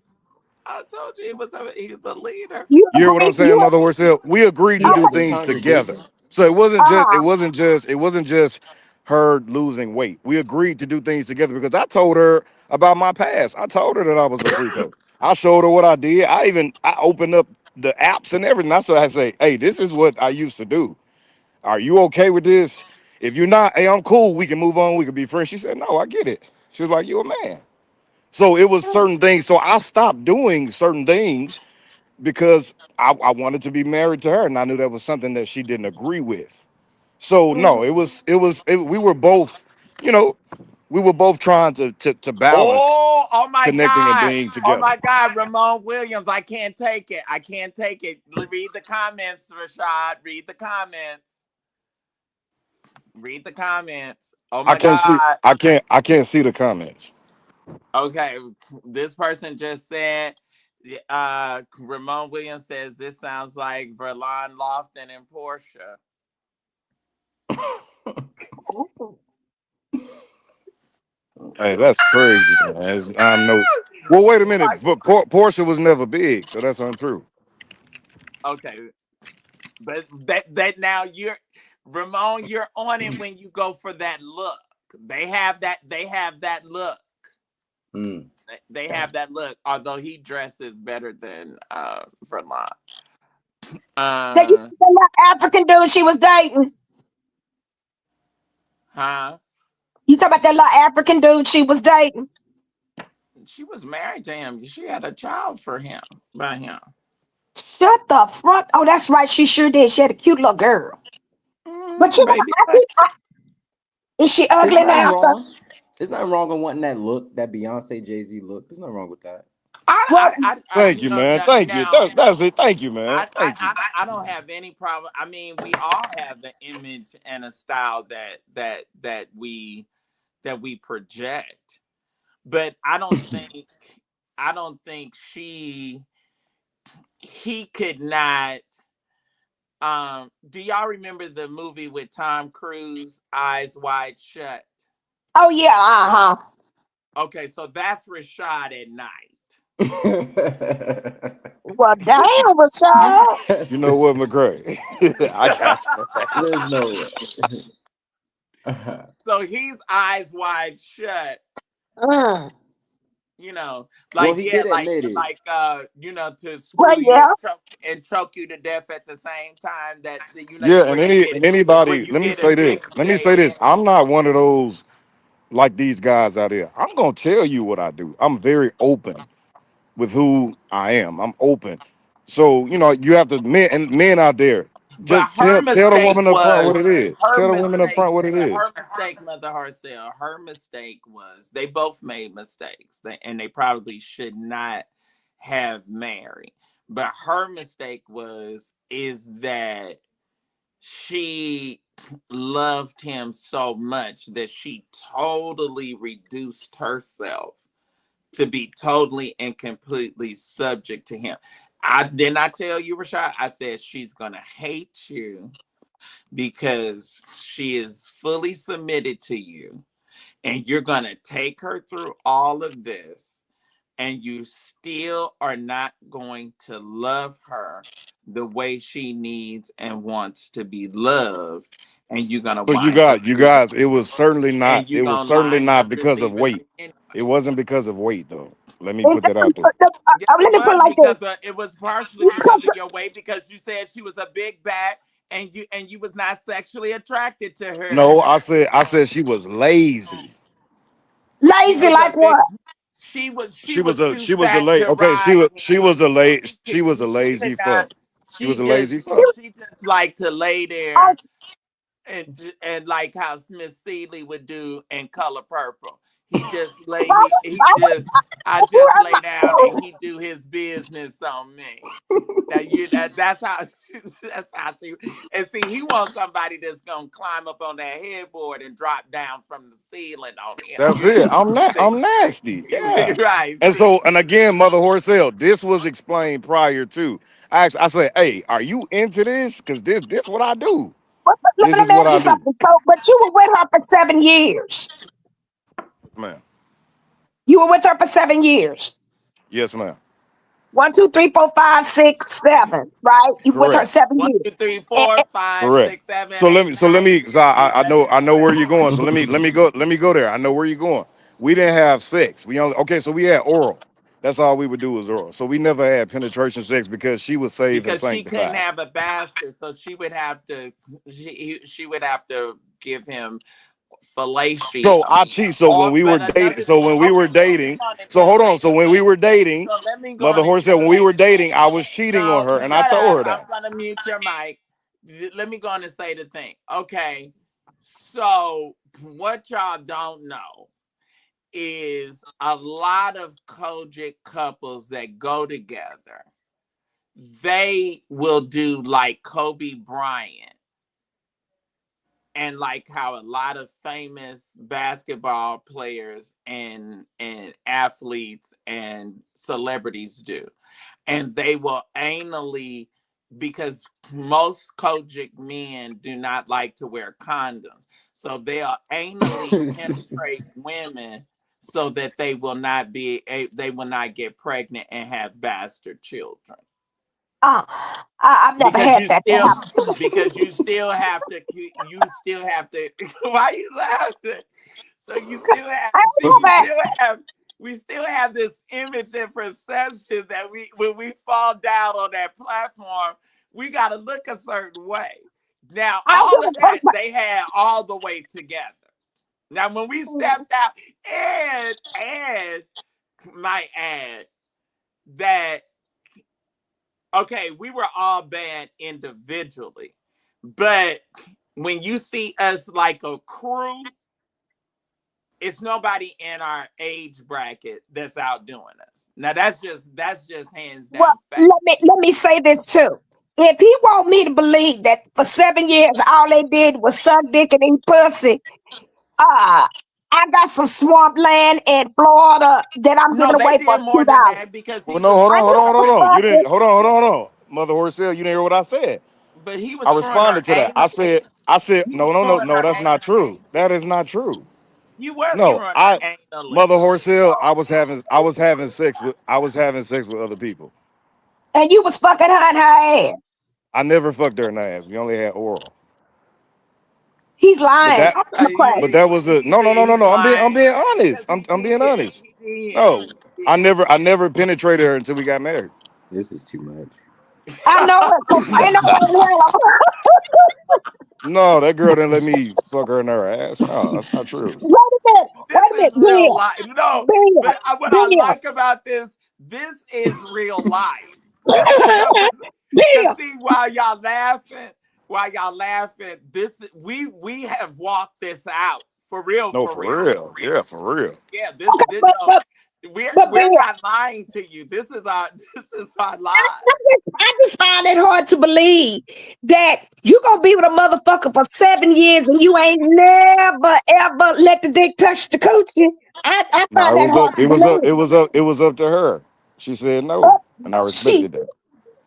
I told you he's a leader. You You hear what I'm agree? saying, Mother Horsell? We agreed to He do has a things together. congregation. So it wasn't just Uh-huh. her losing weight. We agreed to do things together because I told her about my past. I told her that I was a freako. I showed her what I did. I opened up the apps and everything. That's what I say, hey, this is what I used to do. Are you okay with this? If you're not, hey, I'm cool. We can move on. We can be friends. She said, no, I get it. She was like, you a man. So it was certain things. So I stopped doing certain things because I wanted to be married to her, and I knew that was something that she didn't agree with. So no, we were both, you know, we were both trying to balance Oh my connecting and God. being Oh together. my God. Ramon Williams. I can't take it. I can't take it. Read the comments, Rashad. Read the comments. Read the comments. Oh I my can't see. God. I can't see the comments. Okay. This person just said, Ramon Williams says this sounds like Verlon Lofton and Portia. Hey, that's crazy, man. I'm no. Well, wait a minute. Portia was never big, so that's untrue. Okay. But that now you're Ramon, you're on it when you go for that look. They have that look. Mm. They have that look, although he dresses better than Vermont. That you Uh that African dude she was dating. huh? You talk about that little African dude she was dating. She was married to him. She had a child for him by him. Shut the front. Oh, that's right. She sure did. She had a cute little girl. But you know, Baby. is she There's ugly nothing now? wrong. There's nothing wrong in wanting that look, that Beyonce Jay Z look. There's nothing wrong with that. Well, Thank you, man. Thank you. now That's it. Thank you, man. I, I Thank you. I I don't have any problem. I mean, we all have an image and a style that we project, but I don't think he could not. Do y'all remember the movie with Tom Cruise, Eyes Wide Shut? oh yeah, uh-huh. Okay, so that's Rashad at night. Well, damn, Rashad. You know what, McCray? I got you. There's no way. So he's eyes wide shut, Mm. you know, Well, like he yeah, did admit it. to Well, screw you yeah. and choke you to death at the same time that Yeah, where and you get where anybody. you Let me get say this. Let me say asphyxiated. this. I'm not one of those like these guys out here. I'm gonna tell you what I do. I'm very open with who I am. I'm open. So you have to men out there. But Just tell the woman up front what it is. her Tell the women up mistake, front what it is. her mistake, Mother Harcel. Her mistake was they both made mistakes, and they probably should not have married. But her mistake is that she loved him so much that she totally reduced herself to be totally and completely subject to him. I did not tell you, Rashad. I said she's gonna hate you because she is fully submitted to you, and you're gonna take her through all of this, and you still are not going to love her the way she needs and wants to be loved, and you're gonna So wind up you leaving guys, it was certainly and not. you're It was gonna certainly wind up not because of leaving her weight. It wasn't because of weight though. Let me And put that out there. Yes, it let me put it was like this. because it was partially because of your weight because you said she was a big back and you was not sexually attracted to her. No, I said she was lazy. She Lazy was a like big what? she was too She was a fat late. to Okay, ride him. she was a She lazy did not. fuck. She was a lazy She fuck. was She just like to lay out. there and like how Smith Seeley would do in Color Purple. He just lay he just I just lay down and he do his business on me. That's how that's how she and see he wants somebody that's gonna climb up on that headboard and drop down from the ceiling on him. That's it. See, I'm nasty. Yeah. right? And See, so and again, Mother Horsell, this was explained prior to. I said, hey, are you into this? Because this what I do. Let This me is what ask you I do. something. So, but you were with her for 7 years. Man. You were with her for 7 years. Yes, ma'am. 1, 2, 3, 4, 5, 6, 7. Right? You with her Correct. 7 years. 1, 2, 3, 4, 5, Correct. 6, 7, 8, So let 9, me 10, I 11, know where 12. you're going. So let me go there. I know where you're going. We didn't have sex. We only okay, so we had oral. That's all we would do was oral. So we never had penetration sex because she was saved and Because she couldn't sanctified. have a bastard, so she would have to give him So fellatio. I cheat. Or but another So thing, when we were okay, let me dating, go on and so just hold on. say So the when we thing. were dating, So let me go Mother on and Horse said just when we say were the thing. dating, I was cheating on No, her, and I shut told up. her I'm that. gonna mute your mic. Let me go on and say the thing. Okay. So what y'all don't know is a lot of COGIC couples that go together, they will do like Kobe Bryant and like how a lot of famous basketball players and athletes and celebrities do. And they will anally because most Kojic men do not like to wear condoms. So they'll anally penetrate women so that they will not get pregnant and have bastard children Uh, I've never because had that to happen to me. you still have to why you laughing? So you still have I see ain't never. we still have this image and perception that we when we fall down on that platform we got to look a certain way. Now I all give of a that fuck. they had all the way together. Now when we stepped out and might add that okay, we were all bad individually, but when you see us like a crew, it's nobody in our age bracket that's outdoing us. Now that's just hands Well, down fact. let me say this too. If he want me to believe that for 7 years all they did was suck dick and eat pussy, uh, I got some swamp land in Florida that I'm No, giving they away for did more than $2. that because Well, he no, was I screwing never her. hold on. You fucking. didn't hold on. Mother Horsell, you didn't hear what I said. But he was I screwing her responded to that. anally. I said, He was no, screwing no, her that's not anally. true. That is not true. You were No, screwing her anally. Mother Horsell, I was having sex with other people. And you was fucking her in her ass. I never fucked her in the ass. We only had oral. He's But lying. that Okay, McCray. but that was a he did. He's I'm lying being honest. because he I'm being did. honest. He did. No. He did. I never penetrated her until we got married. This is too much. I know it. 'Cause ain't nobody hell. No, that girl didn't let me fuck her in her ass. No, that's not true. Wait a minute. Wait This a minute. is real life. No, Bill. but what I Bill. like about this is real life. This is no, cause Bill. see, while y'all laughing, this we have walked this out No, for for real, real. for real. Yeah, for real. Yeah, Okay, this but no, but but we're Bill. not lying to you. This is our this is our lives. I just find it hard to believe that you gonna be with a motherfucker for 7 years and you ain't never ever let the dick touch the coochie. I No, find that hard to believe. it was up to her. She said no, Oh, and I she. respected that.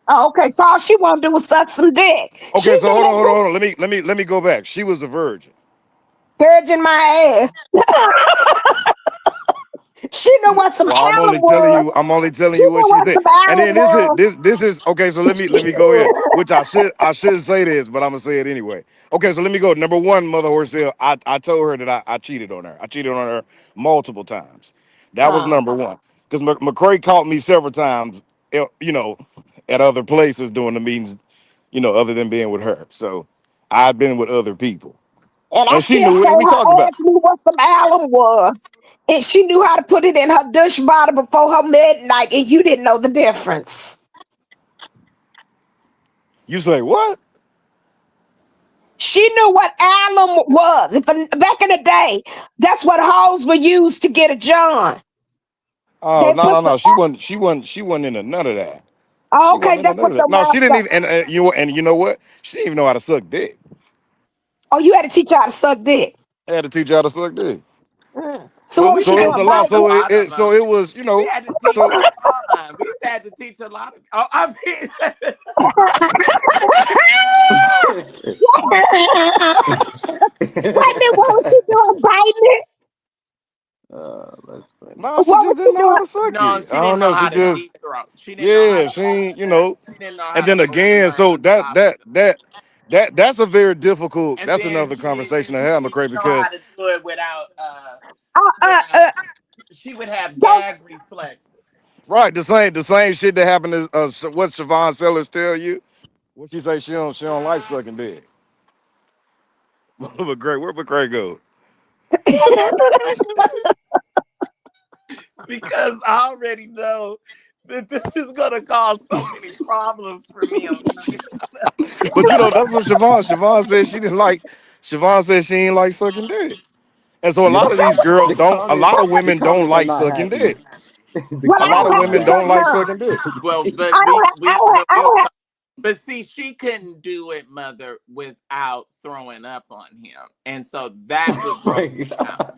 Oh, okay, so all she want to do was suck some dick. She Okay, so knew that hold on. Let me go back. She was a virgin. purge in my ass. She knew what some Well, alum was. I'm only telling She you knew what she what did. some And alum then was. this is okay, so let me go ahead. Which I should say this, but I'm gonna say it anyway. Okay, so let me go. Number one, Mother Horsell, I told her that I cheated on her. I cheated on her multiple times. That was number one. Because McCray caught me several times, you know, at other places doing the meetings, you know, other than being with her. So I've been with other people. And I And she still knew say it. We talked her about ass knew what some alum was. And she knew how to put it in her douche bottle before her midnight, and you didn't know the difference. you say what? She knew what alum was. Back in the day, that's what hoes were used to get a John. Oh They no, put no, some. no. She wasn't into none of that. Oh, She okay, wasn't into that's none what of your that. No, mom she didn't said. even and you know what? She didn't even know how to suck dick. Oh, you had to teach her how to suck dick. I had to teach her how to suck dick. So Well, what we was she So it had was doing? a to lot. teach a Biting So it? lot of so them. it was, you We know, had to teach so Siobhan. We had to teach a lot of. Oh, I mean, Wait a minute, what was she doing? Biting it? That's funny. no, she What was just she didn't know how doing? to suck no, it. she I didn't don't know know. She how to just deep throat. She didn't know how yeah, to she open ain't, you her. know. She didn't know how And to then open again, her so esophagus. that's a very difficult. And That's then another she didn't. conversation to She have, didn't McCray, even know how because to do it without. Uh, uh, Without. uh, She would have don't, gag reflexes. right, the same shit that happened is what Siobhan Sellers tell you. What she say she don't like sucking dick. McCray, where McCray go? Because I already know that this is gonna cause so many problems for me on here. But you know that's what Siobhan said she didn't like. Siobhan said she ain't like sucking dick. And so a Yeah, lot of these girls don't. A lot of the women don't comments are like not sucking happy. dick. The well, A I lot don't of comments are have to not women suck don't like happy. none. sucking dick. Well, I don't have, I don't have, I don't have. but see, she couldn't do it, mother, without throwing up on him, and so that would Oh my gross me out. God.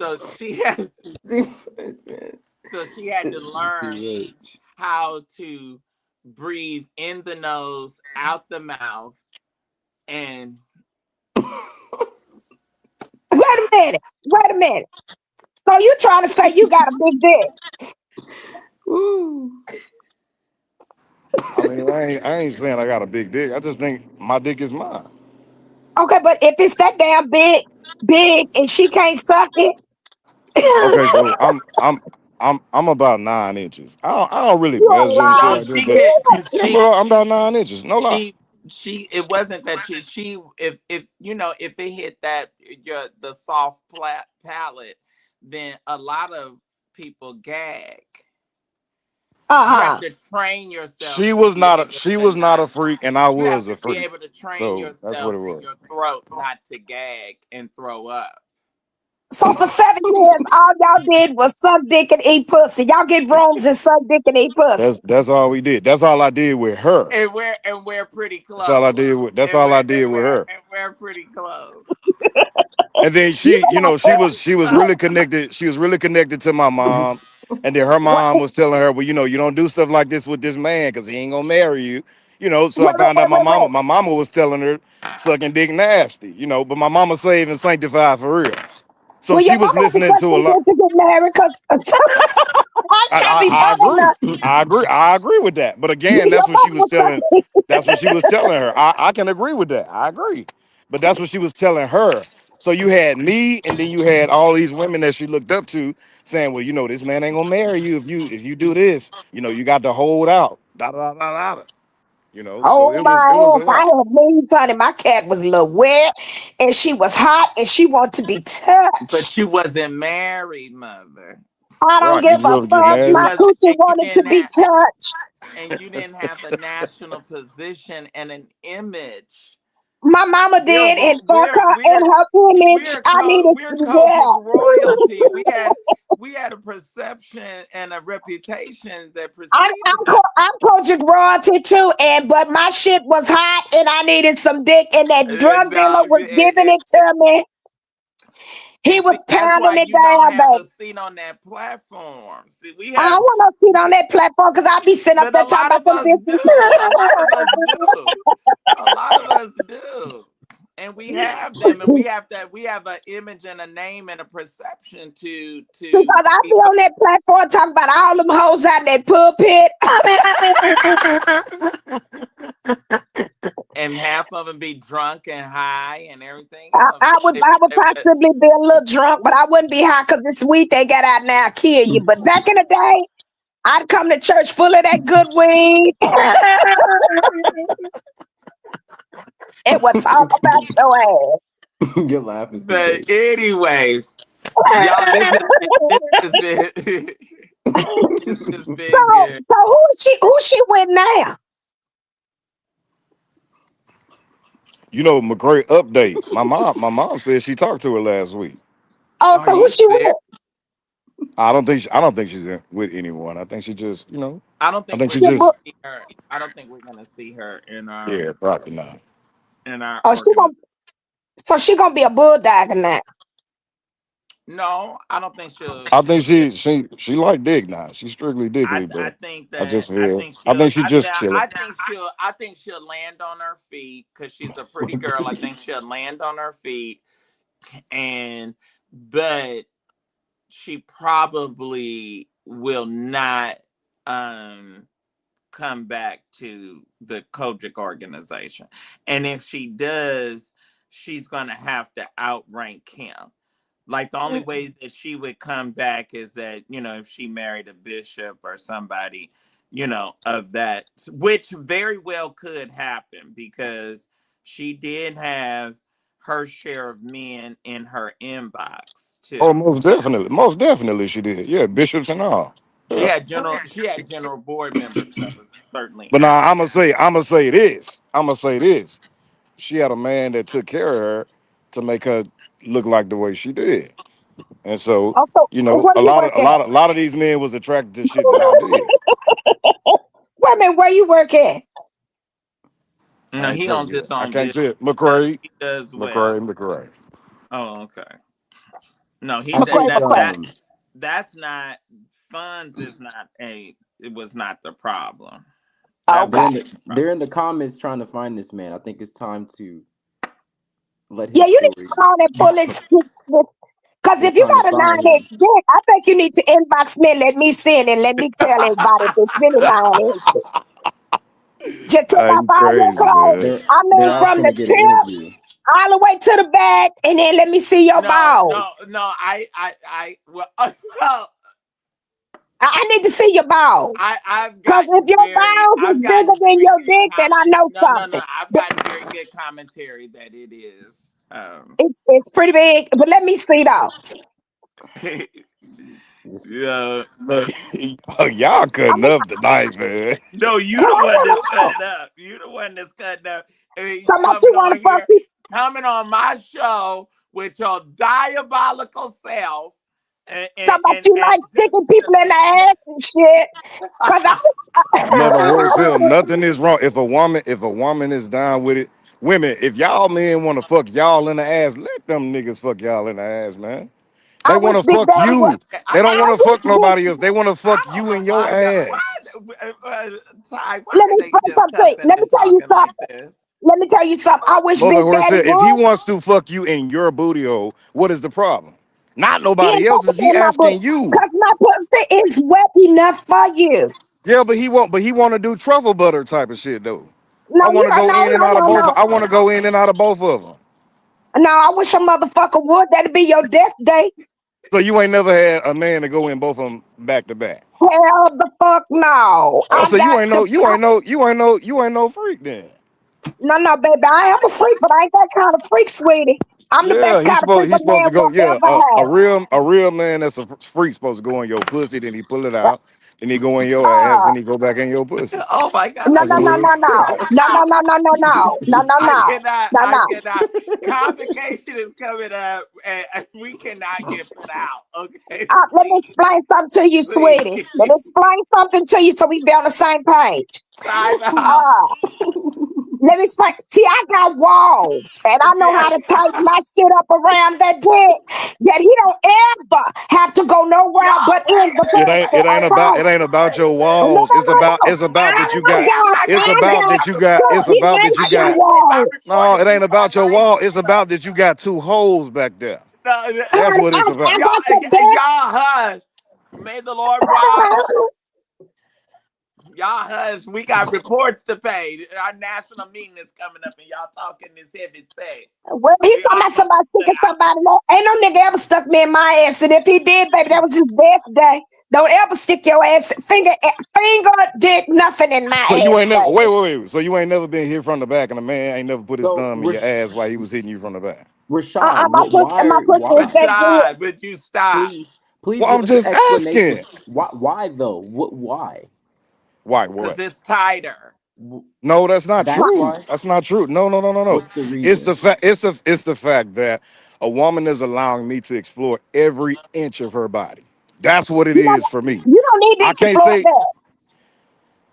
So she has, Too much, man. so she had to It's learn too how to breathe in the nose, out the mouth, and Wait a minute. Wait a minute. So you trying to say you got a big dick? much. Woo. I mean, I ain't saying I got a big dick. I just think my dick is mine. Okay, but if it's that damn big, and she can't suck it, Okay, so I'm about 9 inches. I don't really you a measure and shit no, like liar. that, she but could. yeah, but I'm about 9 inches. No lie. She it wasn't that she if you know if it hit that the soft palate, then a lot of people gag. You have Uh-huh. to train yourself She to was be not a able she to was not not. a freak, and I You have was to a be freak. able to train So that's what yourself it in was. your throat not to gag and throw up. So for 7 years, all y'all did was suck dick and eat pussy. Y'all get rooms and suck dick and eat pussy. That's all we did. That's all I did with her. And we're pretty That's all I close. did with. That's all I did with her. And we're pretty close. And then You she, better she was really connected. She was really connected to my mom. And then her mom wait, was telling her, well, you don't do stuff like this with this man because he ain't gonna marry you. So I wait, wait, found out wait, my wait, mama. wait. My mama was telling her sucking dick nasty. But my mama saved and sanctified for real. So Well, she your was mama had to listening suck to a some lot. dick to get married because I'm I, trying to be I, I funny agree. now. I agree. I agree with that. But again, Your that's what she mama was was telling. sucking. That's what she was telling her. I can agree with that. I agree. But that's what she was telling her. So you had me, and then you had all these women that she looked up to saying, "Well, this man ain't gonna marry you if you do this. You got to hold out." Da da da da. So Oh it was a my ass. I lot. had needs, honey. My cat was a little wet and she was hot and she wanted to be But touched. you wasn't married, mother. I don't Right? give Did a you ever get fuck. And you My married? wasn't coochie wanted to be touched. and you didn't have a national position and an image. My mama did, and fuck her and her image. I needed, We're COGIC yeah. royalty. We had a perception and a reputation that I'm, preceded us. I'm Kojic royalty too, but my shit was hot and I needed some dick, and that drug dealer No, was giving it to me. He and see was that's pounding why it you don't down, have baby. a seat on that platform. See, we I have, don't want no seat on that platform because I'll be sitting up but there a talking lot about of some us bitches. do. A lot of us do. A lot of us do. And we have them, and we have an image and a name and a perception to Because I be people. on that platform talking about all them hoes out in that pulpit. and half of them be drunk and high and everything else. I would possibly be a little drunk, but I wouldn't be high because this weed they got out now kill you. But back in the day, I'd come to church full of that good weed. And would talk about your ass. Your laugh is But anyway, y'all, this has been good. So who she with now? You know, McCray update. My mom said she talked to her last week. Oh, so who she with? I don't think she's with anyone. I think she just, I don't think she just. See her. I don't think we're gonna see her in our. Yeah, probably not. In our. Oh, she gonna be a bulldog now. No, I don't think she'll. I think she like dick now. She's strictly dickly, but I think that I think she'll land on her feet because she's a pretty girl. I think she'll land on her feet, but she probably will not come back to the COGIC organization. And if she does, she's gonna have to outrank him. Like the only way that she would come back is that, if she married a bishop or somebody, of that, which very well could happen because she did have her share of men in her inbox too. Oh, most definitely she did. Yeah, bishops and all. She had general board members that was certainly. But now I'm gonna say this. She had a man that took care of her to make her look like the way she did, and so a lot of these men was attracted to shit that I did. Wait a minute, where you work at? No, he owns his own. I can't say it. McCray. He does well. McCray. Oh, okay. No, he does. That's not funds. It was not the problem. Okay. They're in the comments trying to find this man. I think it's time to let him. Yeah, you need to call that police. Because if you got a 9-inch dick, I think you need to inbox me and let me see it and let me tell everybody if it's really 9 inches. Just take off all your clothes. I mean, from the tip all the way to the back, and then let me see your balls. No, I need to see your balls. Because if your balls is bigger than your dick, then I know something. No, I've gotten very good commentary that it is. It's pretty big, but let me see though. Yeah. Y'all cutting up tonight, man. No, you the one that's cutting up. You the one that's cutting up. Coming on my show with your diabolical self. Talking about you like sticking people in the ass and shit. Nothing is wrong. If a woman is down with it, women, if y'all men want to fuck y'all in the ass, let them niggas fuck y'all in the ass, man. They want to fuck you. They don't want to fuck nobody else. They want to fuck you in your ass. Let me tell you something. Let me tell you something. I wish Big Daddy if he wants to fuck you in your booty hole, what is the problem? Not nobody else. Is he asking you? Because my pussy is wet enough for you. Yeah, but he want to do truffle butter type of shit though. No, I want to go in and out of both. I want to go in and out of both of them. No, I wish a motherfucker would. That'd be your death day. So you ain't never had a man to go in both of them back to back? Hell the fuck no. So you ain't no freak then. No, baby, I am a freak, but I ain't that kind of freak, sweetie. I'm the best kind of freak. He's supposed to go. Yeah, a real man that's a freak supposed to go in your pussy, then he pull it out, then he go in your ass, then he go back in your pussy. Oh my God! No. I cannot. Convocation is coming up, and we cannot get put out. Okay. Let me explain something to you, sweetie. Let me explain something to you so we be on the same page. Let me explain. See, I got walls, and I know how to tighten my shit up around that dick. That he don't ever have to go nowhere but in the It ain't about your walls. It's about that you got. No, it ain't about your wall. It's about that you got two holes back there. That's what it's about. Y'all hush. May the Lord watch. Y'all hush. We got reports to pay. Our national meeting is coming up, and y'all talking this heavy say. Well, he talking about somebody sticking somebody. Ain't no nigga ever stuck me in my ass, and if he did, baby, that was his birthday. Don't ever stick your ass finger, dick, nothing in my So you ass. ain't never Baby. wait. So you ain't never been hit from the back, and a man ain't never put his So thumb in your ass while he was hitting you from the back. Rashad, My pussy, my pussy is that good. Rashad, would you stop? please Well, give I'm us an just explanation. asking. Why though? Why? Why? Because What? it's tighter. No, that's not That's true. why. That's not true. No. What's the It's reason? the fact. It's the fact that a woman is allowing me to explore every inch of her body. That's what it You don't, is for me. you don't need to I can't explore say that.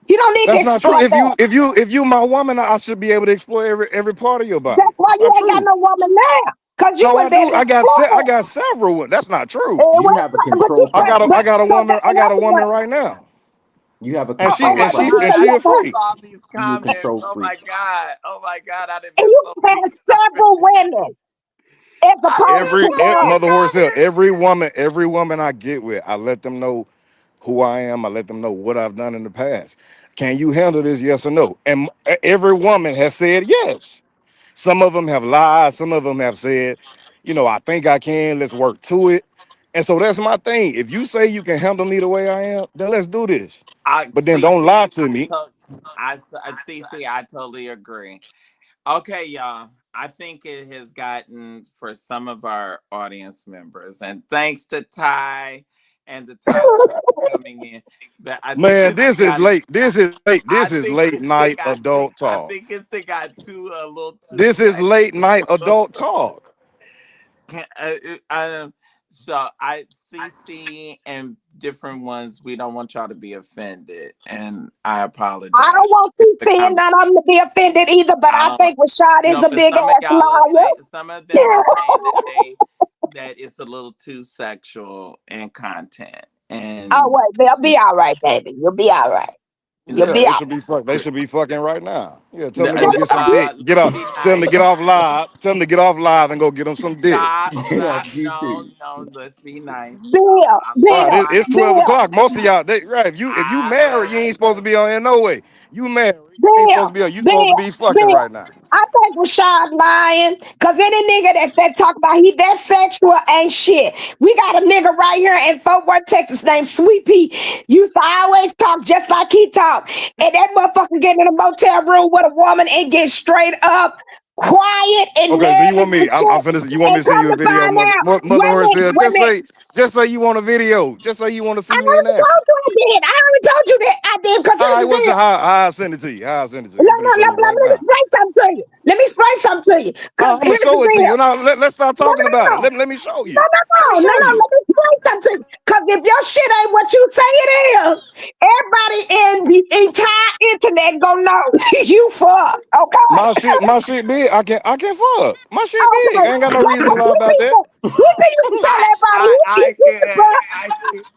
You don't need to that's not true. explore that. If you my woman, I should be able to explore every part of your body. That's why That's you not ain't got true. no woman now. Because you No, I wouldn't be able do. to explore I that. got several ones. That's not true. You have a But you control can't, freak. I got a so woman. that I got a another woman one. right now, You have a and Oh control my God, I she a so freak. saw these You a comments. control Oh freak. my God. Oh my God. I didn't and been you so have weak. several women as I done been opposed to so one. weak Mother on Horsell, here. every woman I get with, I let them know who I am. I let them know what I've done in the past. Can you handle this? Yes or no? And every woman has said yes. Some of them have lied. Some of them have said, I think I can. Let's work to it. And so that's my thing. If you say you can handle me the way I am, then let's do this. But then don't lie to me. I totally agree. Okay, y'all. I think it has gotten for some of our audience members, and thanks to Ty and the Ty Squad coming in. But I think Man, it's this is got. late. This is late. I This is think late night adult I talk. think it's got too a little too This is late night sexual. adult talk. So I CC and different ones. We don't want y'all to be offended, and I I apologize. don't want If to the see com- none of them to be offended either, but I I don't think Rashad is no, a but big some of ass y'all are liar. saying some of them are saying that it's a little too sexual in content, Oh and wait, they'll be all right, baby. You'll be all right. You'll Yeah, be they all should be fuck. They should be fucking right now. Yeah, tell them to go right. get some dick. Get let's off. be Tell them to nice. get off live. Tell them to get off live and go get them some dick. Get off No, YouTube. no. Let's be nice. Bill, I love Right, Bill, my. it's 12 Bill, o'clock. Most of y'all, right? If you I married, love. you ain't supposed to be on here no way. You married, you ain't supposed to Bill, be on. You supposed to Bill, be fucking Bill. right now. I think Rashad lying, cause any nigga that talk about he that sexual ain't shit. We got a nigga right here in Fort Worth, Texas, named Sweet Pea. Used to always talk just like he talk, and that motherfucker get in a motel room with a woman and get straight up, quiet and Okay, so you nervous want me? and I'm shit. finna. You want me And to send come you a to video, find out, mother Horsell? women. Just say you want a video. Just say you want to I see me in already action. told you I did. I already told you that I did. Because All here's right, the what's deal. your how I send it to you? How I send it to No, you? I'm no, finna show no, you no. right Let me now. explain something to you. Let me explain something to you. No, Because I'm gonna here's the show it to deal. you. Now let's start No, talking no, about it. no. Let me show No, you. no, Let me no, no, show no. you. Let me explain something to you. Because if your shit ain't what you say it is, everybody in the entire internet gonna know you fuck. Okay? My shit big. I can fuck. My shit big. Okay. I ain't got no That's reason to what lie about that. Sweet Pea used to tell everybody I he can't. fuck. I can't.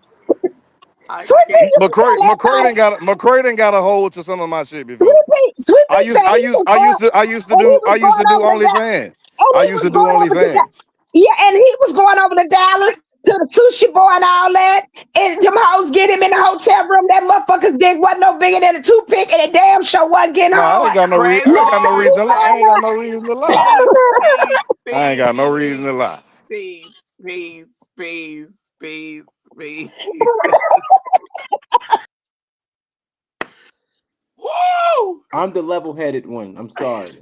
I Sweet Pea can't. used to tell everybody. McCray done got a hold to some of my shit before. Sweet Pea said he was fuck. I used to And he do was going over the OnlyFans. and I he used was to do going over to that. OnlyFans. Yeah, and he was going over to Dallas to the sushi boy and all that. And them hoes get him in the hotel room. That motherfucker's dick wasn't no bigger than a toothpick, and the damn show wasn't getting No, I ain't hard. got no reason. I Crazy ain't got no reason horse. to lie. I ain't got no reason to lie. Peace, peace, I ain't got peace, no reason to peace, lie. peace, peace, peace, peace, peace. Woo! I'm the level-headed one. I'm sorry.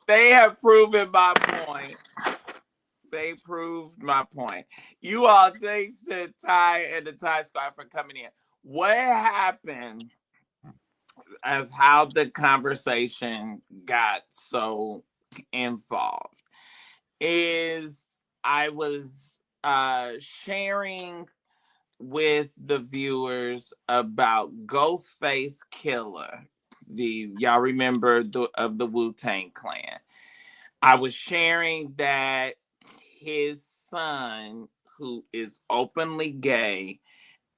They have proven my point. They proved my point. You all, thanks to Ty and the Ty Squad for coming in. What happened of how the conversation got so involved is I was sharing with the viewers about Ghostface Killah. Y'all remember of the Wu-Tang Clan. I was sharing that his son, who is openly gay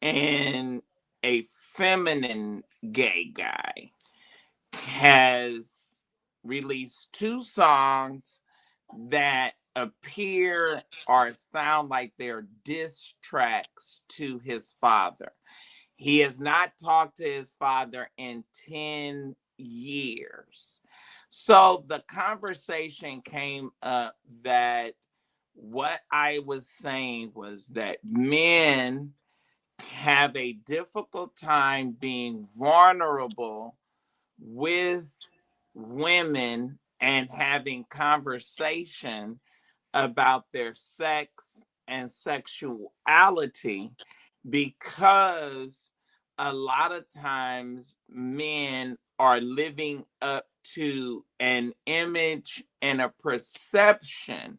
and a feminine gay guy, has released 2 songs that appear or sound like they're diss tracks to his father. He has not talked to his father in 10 years. So the conversation came up that what I was saying was that men have a difficult time being vulnerable with women and having conversation about their sex and sexuality, because a lot of times men are living up to an image and a perception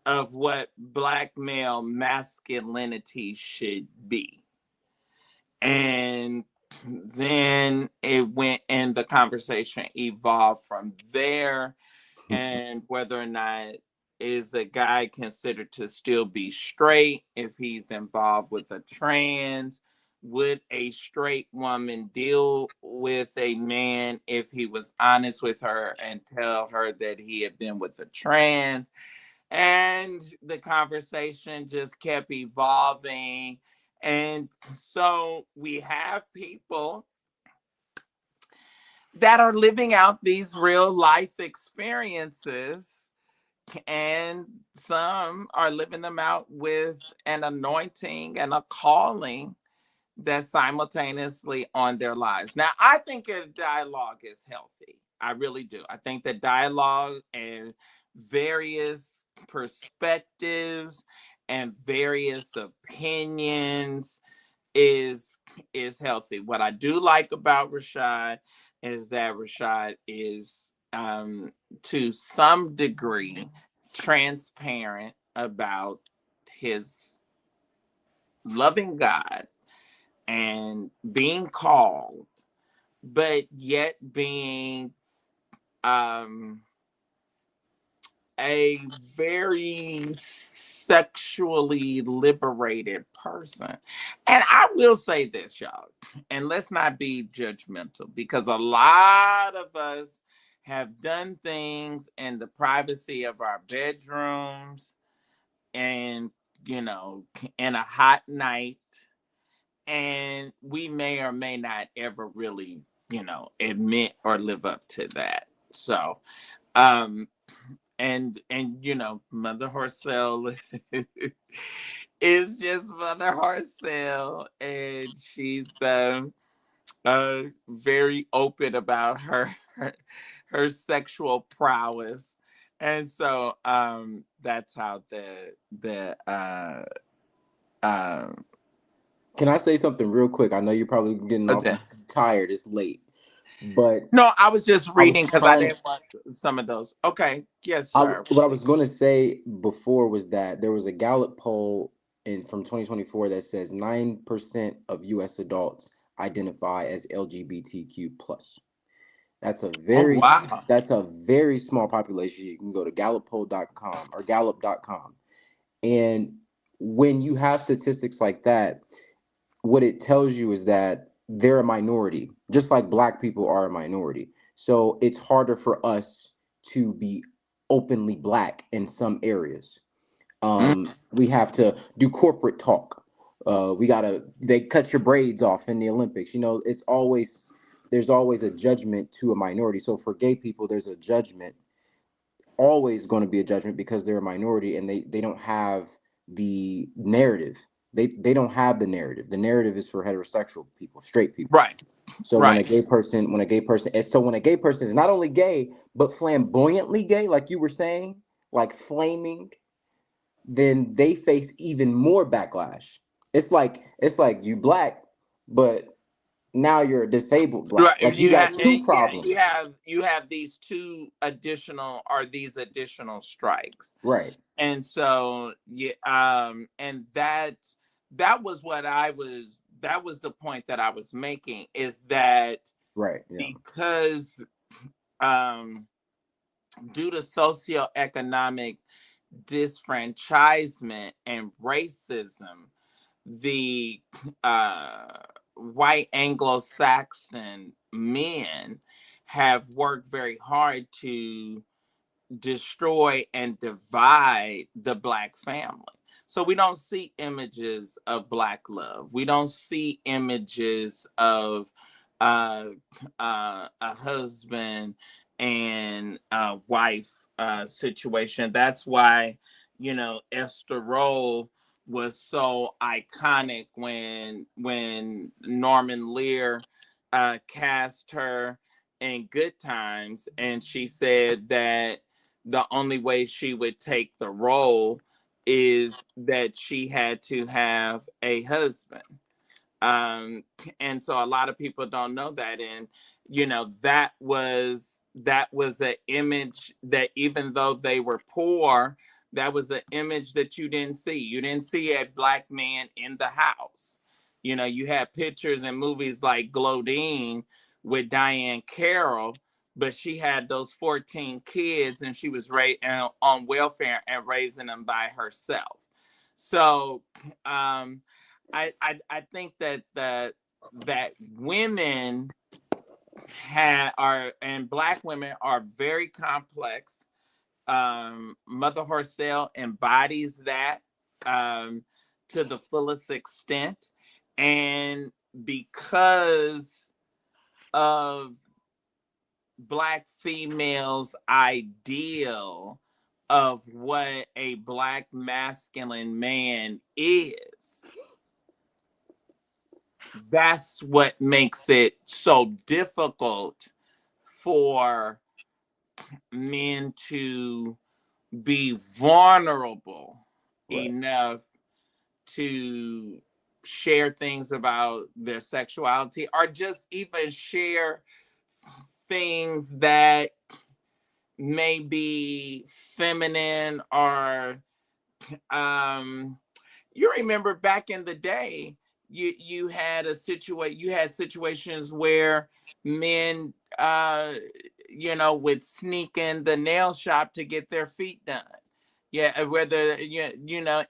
of what Black male masculinity should be. And then it went, and the conversation evolved from there, and whether or not is a guy considered to still be straight if he's involved with a trans. Would a straight woman deal with a man if he was honest with her and tell her that he had been with a trans? And the conversation just kept evolving. And so we have people that are living out these real life experiences, and some are living them out with an anointing and a calling that's simultaneously on their lives. Now, I think a dialogue is healthy. I really do. I think that dialogue and various perspectives and various opinions is healthy. What I do like about Rashad is that Rashad is to some degree transparent about his loving God and being called, but yet being a very sexually liberated person. And I will say this, y'all, and let's not be judgmental, because a lot of us have done things in the privacy of our bedrooms and, you know, in a hot night, and we may or may not ever really, you know, admit or live up to that. So, and you know, Mother Horcel is just Mother Horcel, and she's very open about her sexual prowess, and so that's how the um Can I say something real quick? I know you're probably getting off. okay. It's tired. It's late, but No, I was just I was reading because I trying. didn't want some of those. Okay, yes, sir. What I was going to say before was that there was a Gallup poll from 2024 that says 9% of U.S. adults identify as LGBTQ plus. That's a Oh very wow. that's a very small population. You can go to galluppoll.com or gallup.com. And when you have statistics like that, what it tells you is that they're a minority, just like Black people are a minority. So it's harder for us to be openly Black in some areas. Mm, We have to do corporate talk. They cut your braids off in the Olympics. You know, there's always a judgment to a minority. So for gay people, there's a judgment, always going to be a judgment, because they're a minority and they don't have the narrative. They don't have the narrative. The narrative is for heterosexual people, straight people. right, So right. when a gay person is not only gay but flamboyantly gay, like you were saying, like flaming, then they face even more backlash. It's like you Black, but now you're a disabled Black. Right. Like you got two Yeah, problems. you have these two additional, or these additional strikes. Right. And so yeah, and that was what that was the point that I was making, is that Right. Yeah. because um due to socioeconomic disfranchisement and racism, the white Anglo-Saxon men have worked very hard to destroy and divide the Black family. So we don't see images of Black love. We don't see images of uh, a husband and a wife situation. That's why, Esther Roll was so iconic when Norman Lear cast her in Good Times, and she said that the only way she would take the role is that she had to have a husband. um and so a lot of people don't know that, and that was an image that, even though they were poor, that was an image that you didn't see a Black man in the house. You had pictures in movies like Glodine with Diane Carroll, but she had those 14 kids, and she was on welfare and raising them by herself. So I think that women and Black women are very complex. Mother Horcel embodies that um, to the fullest extent, and because of Black females' ideal of what a Black masculine man is, that's what makes it so difficult for men to be vulnerable Right. enough to share things about their sexuality, or just even share things that may be feminine, or um you remember back in the day, you had situations where men would sneak in the nail shop to get their feet done. Yeah, whether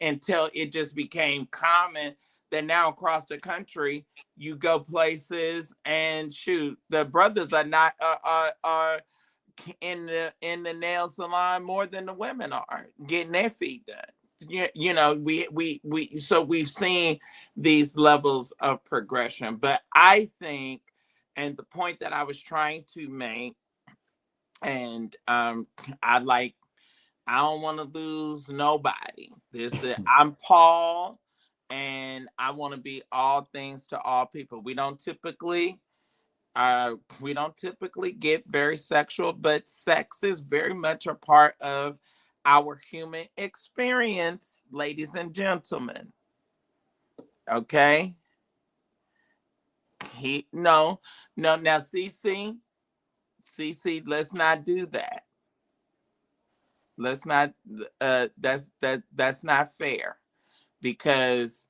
until it just became common that now across the country you go places, and shoot, the brothers are not are in the nail salon more than the women are getting their feet done. So we've seen these levels of progression, but I think, and the point that I was trying to make, and I don't want to lose nobody. I'm Paul, and I want to be all things to all people. We don't typically get very sexual, but sex is very much a part of our human experience, ladies and gentlemen. Okay? No, no. Now, CC, let's not do that. Let's not. That's not fair, because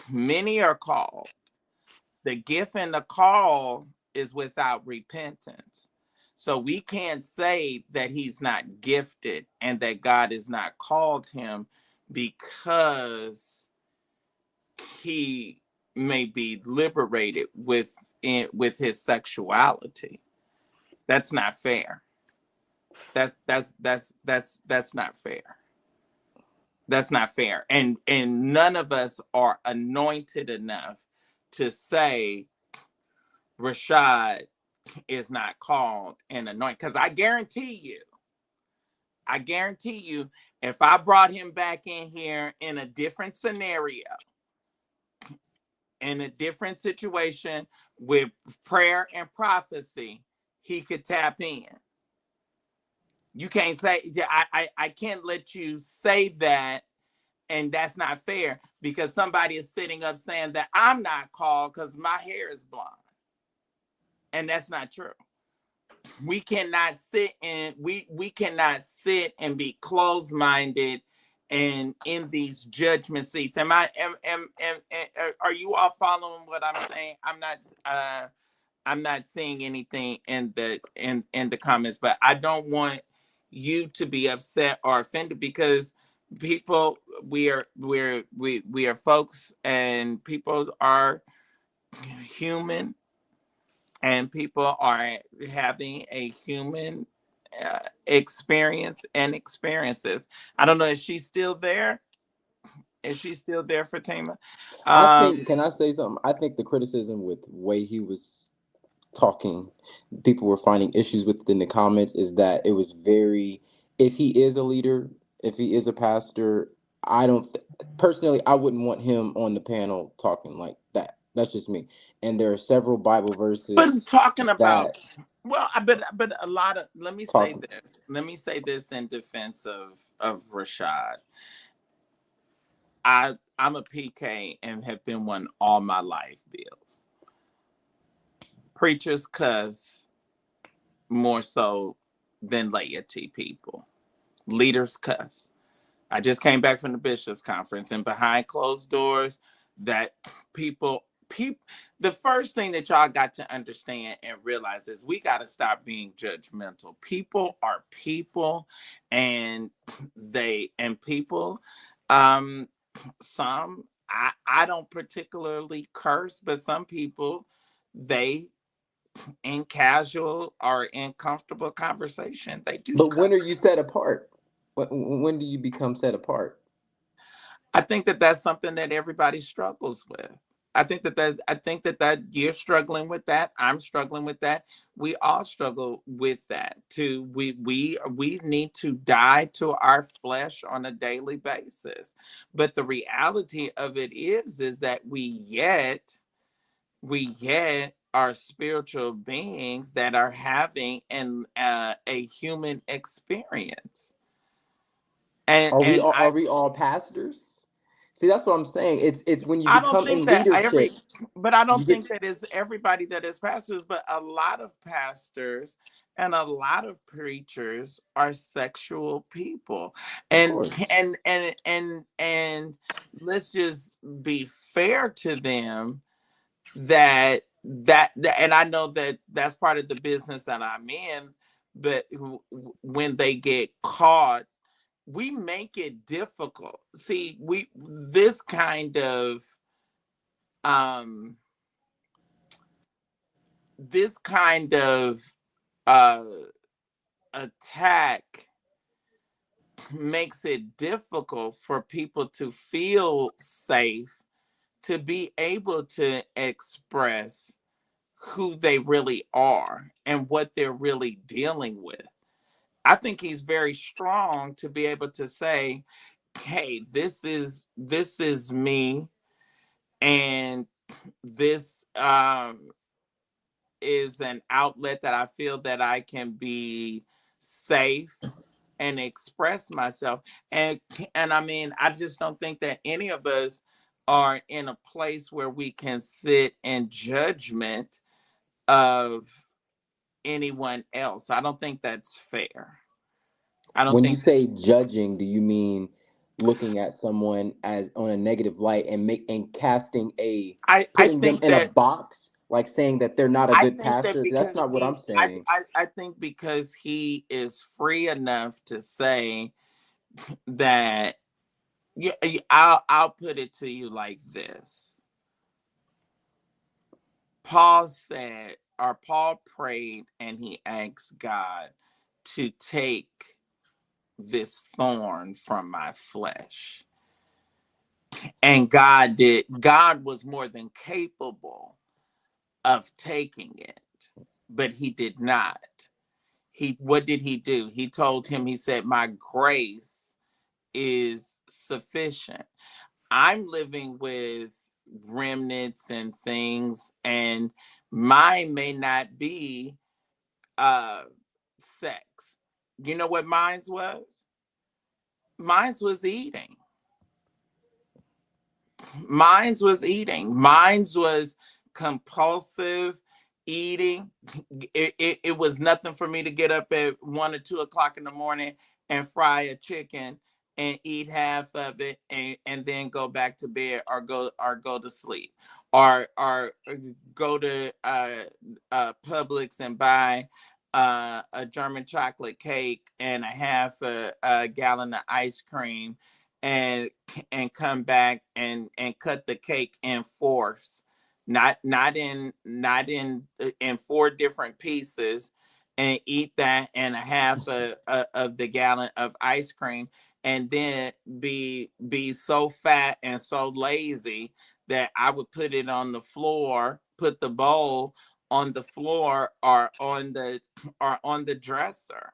many are called. The gift and the call is without repentance. So we can't say that he's not gifted and that God has not called him because he may be liberated with his sexuality. That's not fair. That's not fair. That's not fair. And none of us are anointed enough to say Rashad is not called and anointed. Because I guarantee you, if I brought him back in here in a different scenario, in a different situation with prayer and prophecy, he could tap in. You can't say, I can't let you say that, and that's not fair, because somebody is sitting up saying that I'm not called because my hair is blonde. And that's not true. We cannot sit and be closed-minded and in these judgment seats. Are you all following what I'm saying? I'm not saying anything in the comments, but I don't want you to be upset or offended, because people we are folks, and people are human, and people are having a human experience and experiences. I don't know if she's still there. Is she still there, Fatima? I think, can I say something? I think the criticism with the way he was talking, people were finding issues with it in the comments, is that it was very, if he is a leader, if he is a pastor, I don't, personally, I wouldn't want him on the panel talking like that. That's just me. And there are several Bible verses But talking about, that well, but a lot of, let me say talking. this. Let me say this in defense of Rashad. I'm a PK and have been one all my life, Bills. Preachers cuss more so than laity people. Leaders cuss. I just came back from the bishops conference, and behind closed doors, that people, the first thing that y'all got to understand and realize is we got to stop being judgmental. People are people, and people, some, I don't particularly curse, but some people, they, in casual or in comfortable conversation, they do But curse. when are you set apart? When do you become set apart? I think that that's something that everybody struggles with. I think that you're struggling with that. I'm struggling with that. We all struggle with that. We need to die to our flesh on a daily basis. But the reality of it is that we yet are spiritual beings that are having a human experience. And and Are we all pastors? See, that's what I'm saying. It's when you I don't become think in that leadership, but I you don't get, think that is everybody that is pastors, but a lot of pastors and a lot of preachers are sexual people. of And course. and let's just be fair to them, and I know that that's part of the business that I'm in, but when they get caught, we make it difficult. See, we um this kind of uh attack makes it difficult for people to feel safe to be able to express who they really are and what they're really dealing with. I think he's very strong to be able to say, hey, this is me, and this is an outlet that I feel that I can be safe and express myself. And I mean, I just don't think that any of us are in a place where we can sit in judgment of anyone else. I don't think that's fair. I don't When you think say judging, do you mean looking at someone as on a negative light and casting a, I putting them think in a that box, like saying that they're not a I good think that pastor? That's because not what I'm he I, saying. I I think because he is free enough to say that, yeah, I'll put it to you like this. Paul prayed and he asked God to take this thorn from my flesh. And God was more than capable of taking it, but he did not. What did he do? He told him, he said, my grace is sufficient. I'm living with remnants and things, and mine may not be uh sex. You know what mine's was? Mine's was eating. Mine's was compulsive eating. It was nothing for me to get up at 1 or 2 o'clock in the morning and fry a chicken and eat half of it and then go back to bed, or go to sleep, or go to Publix and buy a German chocolate cake and a half a gallon of ice cream, and come back and cut the cake in fourths, not in four different pieces, and eat that and a half of the gallon of ice cream, and then be so fat and so lazy that I would put it on the floor, put the bowl on the floor or on the dresser.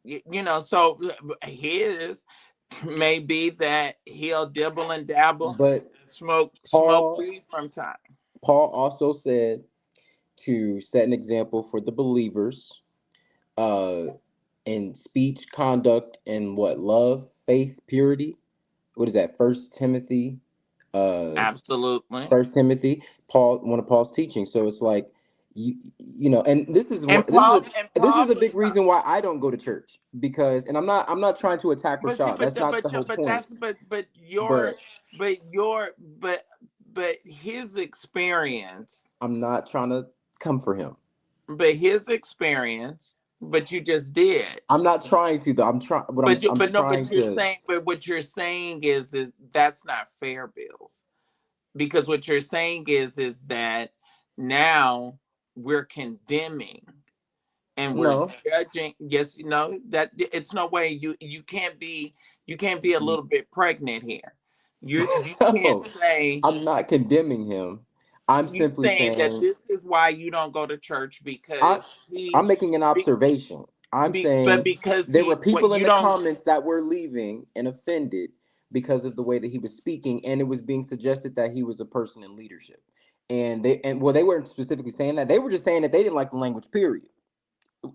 You know, so his may be that he'll dibble and dabble, But smoke Paul weed from time. Paul also said to set an example for the believers, uh in speech, conduct, and what? Love, faith, purity. What is that? Uh Absolutely. First Timothy, Paul, one of Paul's teachings. So it's like, you know, and And this is Paul a was big reason why I don't go to church, because, and I'm not trying to attack but see, Rashad. That's not the whole but point. that's But but your but his experience, I'm not trying to come for him. but his experience, but you just did. I'm not trying to though. I'm trying, but I'm But no, trying but you're to. saying, but what you're saying is that's not fair, Bills. Because what you're saying is that now we're condemning and we're No, judging. Yes, you know that it's no way you can't be a little bit pregnant here. You can't no, say I'm not condemning him. I'm you simply saying that saying this is why you don't go to church I because I'm making an observation. I'm but saying because there were he what people in you the don't comments that were leaving and offended because of the way that he was speaking, and it was being suggested that he was a person in leadership. And well, they weren't specifically saying that. They were just saying that they didn't like the language, period.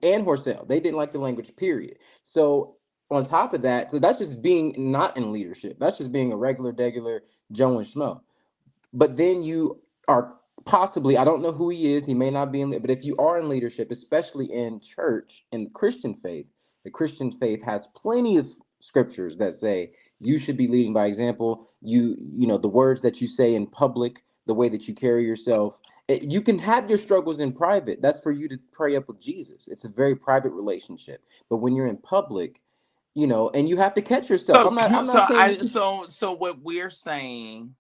And Horsell, they didn't like the language, period. So on top of that, so that's just being not in leadership. That's just being a regular Joe and Schmo. But then you are possibly, I don't know who he is, he may not be in, but if you are in leadership, especially in church, in the Christian faith has plenty of scriptures that say you should be leading by example. You know, the words that you say in public, the way that you carry yourself. You can have your struggles in private. That's for you to pray up with Jesus. It's a very private relationship. But when you're in public, you know, and you have to catch yourself. so I'm not saying you should. so what we're saying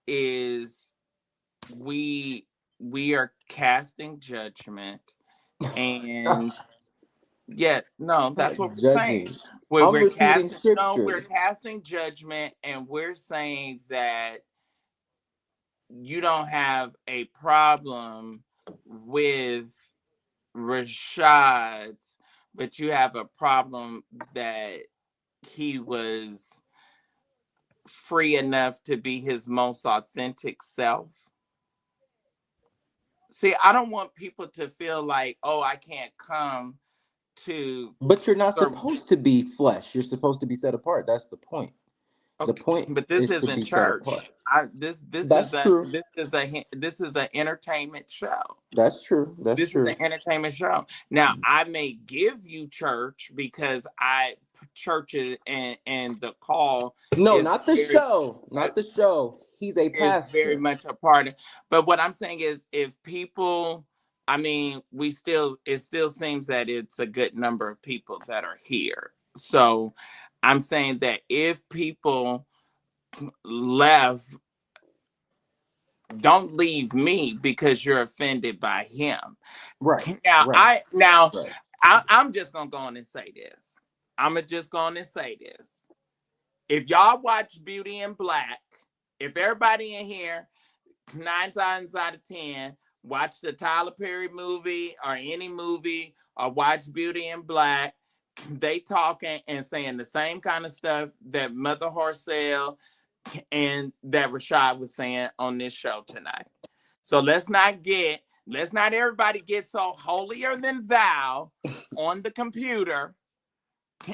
is we we are casting judgment and yeah, no, Not that's what we're saying. judging. We're, I'm we're repeating casting no, scripture. we're casting judgment and we're saying that you don't have a problem with Rashad's, but you have a problem that he was free enough to be his most authentic self. See, I don't want people to feel like, oh, I can't come to But you're not serve. supposed to be flesh. You're supposed to be set apart. That's the point. The Okay, point but this is to isn't be set church. apart. This That's true. this is an entertainment show. That's true. That's This is true. an entertainment show. Now, I may give you church because I churches and the call No, is not the very show. Not the show. He's a is very pastor. much a part of. But what I'm saying is, if people, I mean, it still seems that it's a good number of people that are here. So, I'm saying that if people left, don't leave me because you're offended by him. Right. Now, Right. Right. I'm just gonna go on and say this. I'm just going to say this. If y'all watch Beauty in Black, if everybody in here 9 times out of 10 watch the Tyler Perry movie or any movie or watch Beauty in Black, they talking and saying the same kind of stuff that Mother Horsell and that Rashad was saying on this show tonight. So let's not everybody get so holier than thou on the computer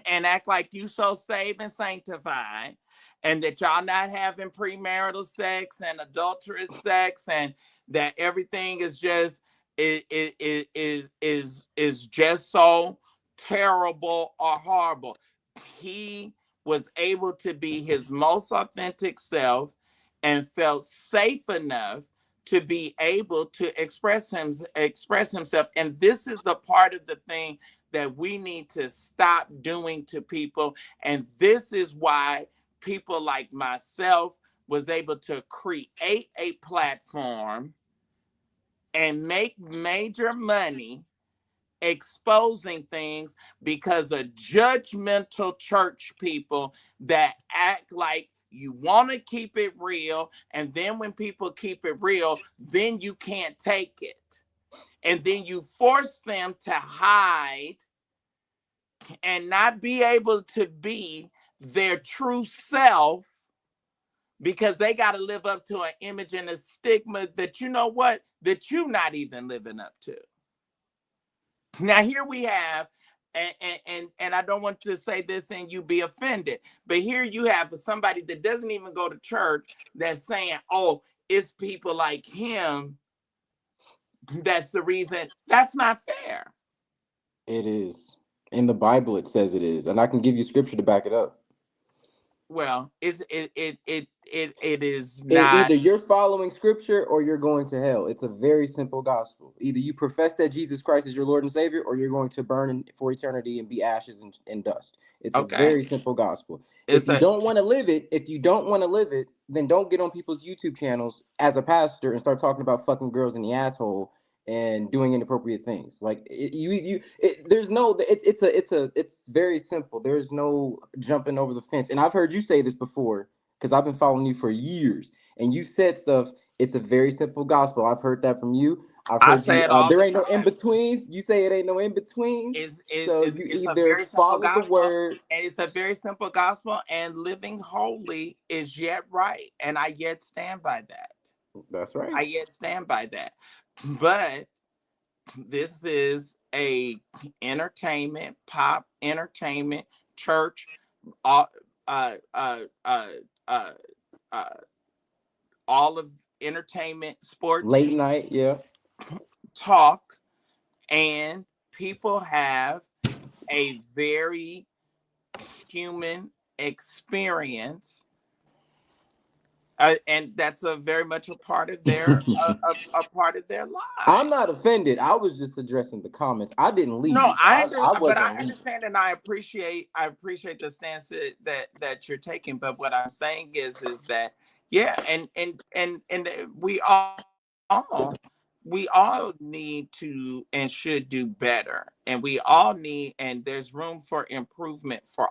and act like you so saved and sanctified and that y'all not having premarital sex and adulterous sex and that everything is just is just so terrible or horrible. He was able to be his most authentic self and felt safe enough to be able to express himself. And this is the part of the thing that we need to stop doing to people. And this is why people like myself was able to create a platform and make major money exposing things because of judgmental church people that act like you want to keep it real, and then when people keep it real, then you can't take it. And then you force them to hide and not be able to be their true self because they got to live up to an image and a stigma that, you know what, that you're not even living up to. Now here we have, and I don't want to say this and you be offended, but here you have somebody that doesn't even go to church that's saying, oh, it's people like him that's the reason. That's not fair. It is. In the Bible, it says it is, and I can give you scripture to back it up. Well, it is not. Either you're following scripture or you're going to hell. It's a very simple gospel. Either you profess that Jesus Christ is your Lord and Savior, or you're going to burn for eternity and be ashes and dust. It's Okay. a very simple gospel. If you don't want to live it, then don't get on people's YouTube channels as a pastor and start talking about fucking girls in the asshole and doing inappropriate things. Like it's very simple. There's no jumping over the fence. And I've heard you say this before, because I've been following you for years, and you said stuff. It's a very simple gospel. I've heard that from you. I say it all there the ain't no time. in-betweens. You say it ain't no in-betweens. So you either follow the word. And it's a very simple gospel, and living holy is yet right. And I yet stand by that. That's right. I yet stand by that. But this is a entertainment, pop entertainment, church, all of entertainment, sports, late night, yeah, talk, and people have a very human experience, and that's a very much a part of their a part of their lives. I'm not offended. I was just addressing the comments. I didn't leave. No, I understand, and I appreciate the stance that you're taking. But what I'm saying is that yeah, and we all need to and should do better, and we all need, and there's room for improvement for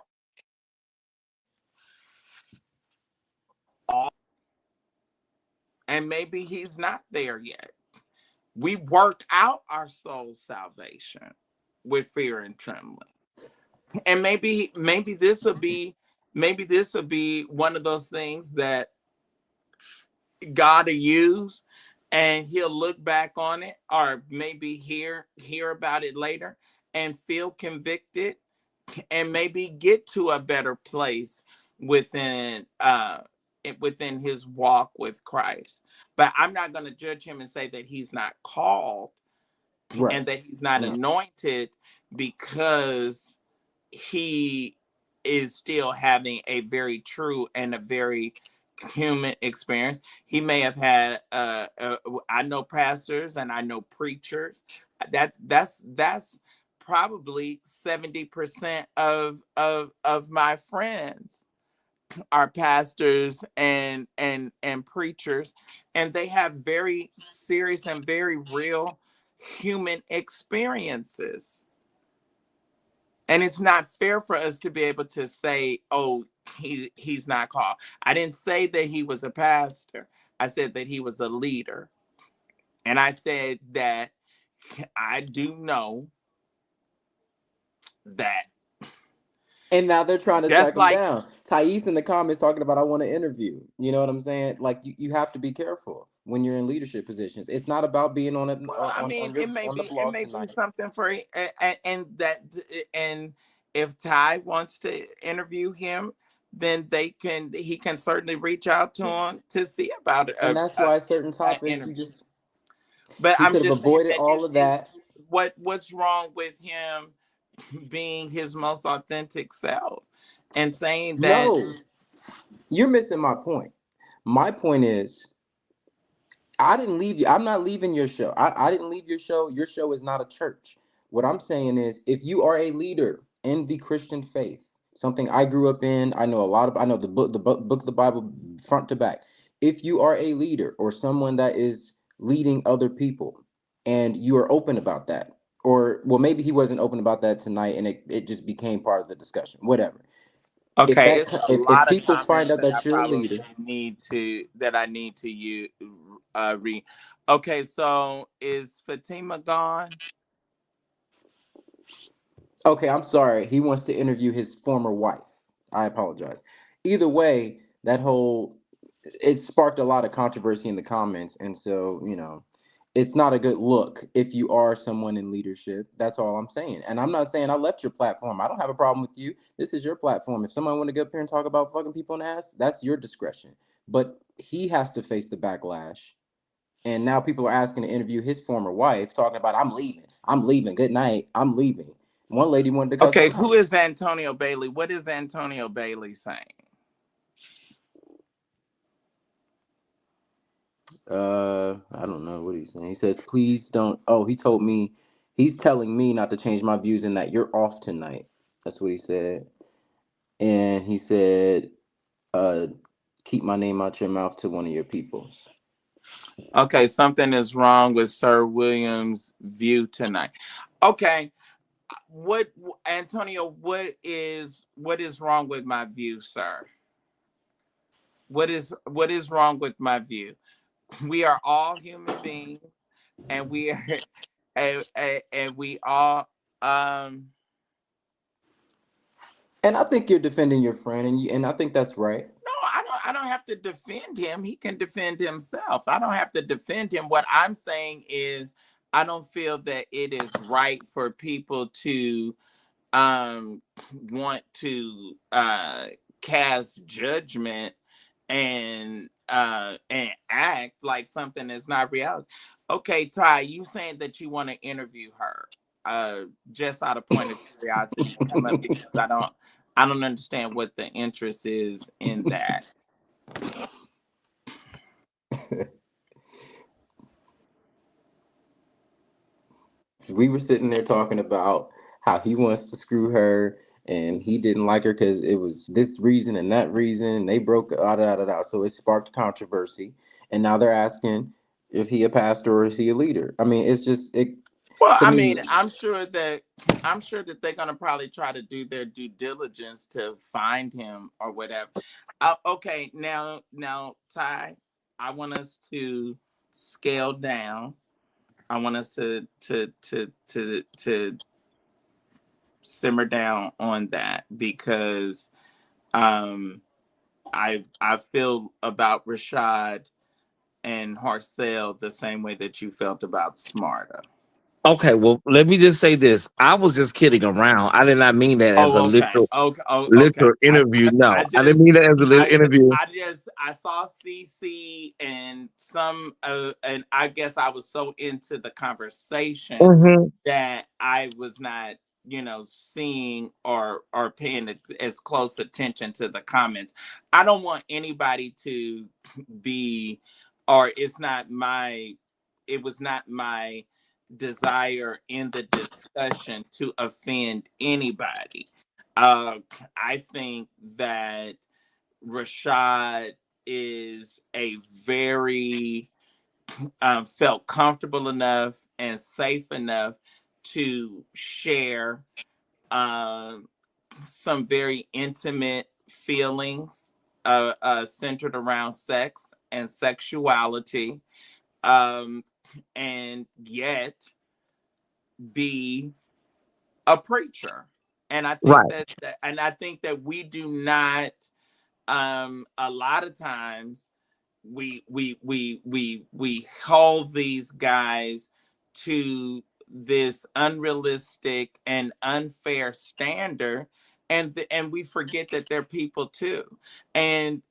all. And maybe he's not there yet. We work out our soul's salvation with fear and trembling. And maybe this will be one of those things that God will use, and he'll look back on it, or maybe hear about it later and feel convicted, and maybe get to a better place within his walk with Christ. But I'm not going to judge him and say that he's not called, right, and that he's not anointed, because he is still having a very true and a very human experience. He may have had I know pastors and I know preachers. That's probably 70% of my friends are pastors and preachers, and they have very serious and very real human experiences. And it's not fair for us to be able to say, oh, he's not called. I didn't say that he was a pastor. I said that he was a leader. And I said that I do know that. And now they're trying to track him down. Thais in the comments talking about, I want to interview. You know what I'm saying? Like, you have to be careful when you're in leadership positions. It's not about being on it. Well, it may be something for, and if Ty wants to interview him, then he can certainly reach out to him to see about it. And that's why certain topics but I'm just avoided all of that. What's wrong with him being his most authentic self and saying that? No, you're missing my point. My point is, I didn't leave you. I'm not leaving your show. I didn't leave your show. Your show is not a church. What I'm saying is, if you are a leader in the Christian faith, something I grew up in, I know the book of the Bible front to back. If you are a leader or someone that is leading other people and you are open about that, or well, maybe he wasn't open about that tonight, and it just became part of the discussion. Whatever. If Okay, that it's a if lot of people find comments out that I that you're a probably leader, need to you read. Okay, so is Fatima gone? okay, I'm sorry. He wants to interview his former wife. I apologize. Either way, that whole it sparked a lot of controversy in the comments, and so it's not a good look if you are someone in leadership. That's all I'm saying. And I'm not saying I left your platform. I don't have a problem with you. This is your platform. If someone want to get up here and talk about fucking people in the ass, that's your discretion. But he has to face the backlash. And now people are asking to interview his former wife, talking about I'm leaving. I'm leaving. Good night. I'm leaving. One lady wanted to cuss Okay, him who out. is Antonio Bailey? What is Antonio Bailey saying? I don't know what he's saying. He says, please don't. Oh, he told me, he's telling me not to change my views and that you're off tonight. That's what he said. And he said, uh, keep my name out your mouth to one of your peoples. Okay, something is wrong with Sir William's view tonight. Okay, what Antonio? What is wrong with my view, sir? What is wrong with my view? We are all human beings, and we are, and we all And I think you're defending your friend, and I think that's right. No, I don't have to defend him. He can defend himself. I don't have to defend him. What I'm saying is I don't feel that it is right for people to um want to cast judgment and act like something is not reality. Okay, Ty, you saying that you want to interview her. Just out of point of curiosity, come up, because I don't understand what the interest is in that. We were sitting there talking about how he wants to screw her and he didn't like her because it was this reason and that reason, and they broke out. So it sparked controversy, and now they're asking, is he a pastor or is he a leader? I mean, it's just it Well, to I me. mean, I'm sure that they're gonna probably try to do their due diligence to find him or whatever. Okay, now, Ty, I want us to scale down. I want us to simmer down on that, because I feel about Rashad and Harcel the same way that you felt about Smarta. Okay, well, let me just say this. I was just kidding around. I did not mean that as a Oh, okay, literal okay, oh, okay. literal interview. No, I I didn't just, mean that as a little interview. I saw CC and some, and I guess I was so into the conversation Hmm. that I was not, seeing or paying as close attention to the comments. I don't want anybody to be, or it was not my desire in the discussion to offend anybody. I think that Rashad is a very felt comfortable enough and safe enough to share some very intimate feelings centered around sex and sexuality, and yet be a preacher. And Right. I think that we do not, a lot of times we hold these guys to this unrealistic and unfair standard, and we forget that they're people too. And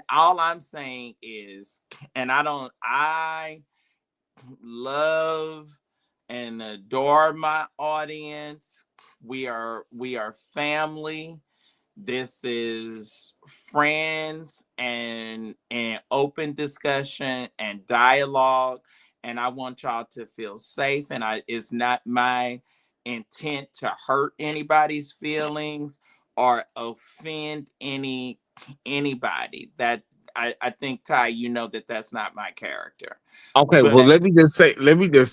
all I'm saying is, and I love and adore my audience. We are family. This is friends and open discussion and dialogue, and I want y'all to feel safe. And it's not my intent to hurt anybody's feelings or offend anybody. That I think, Ty, that's not my character. Okay, well, But let me just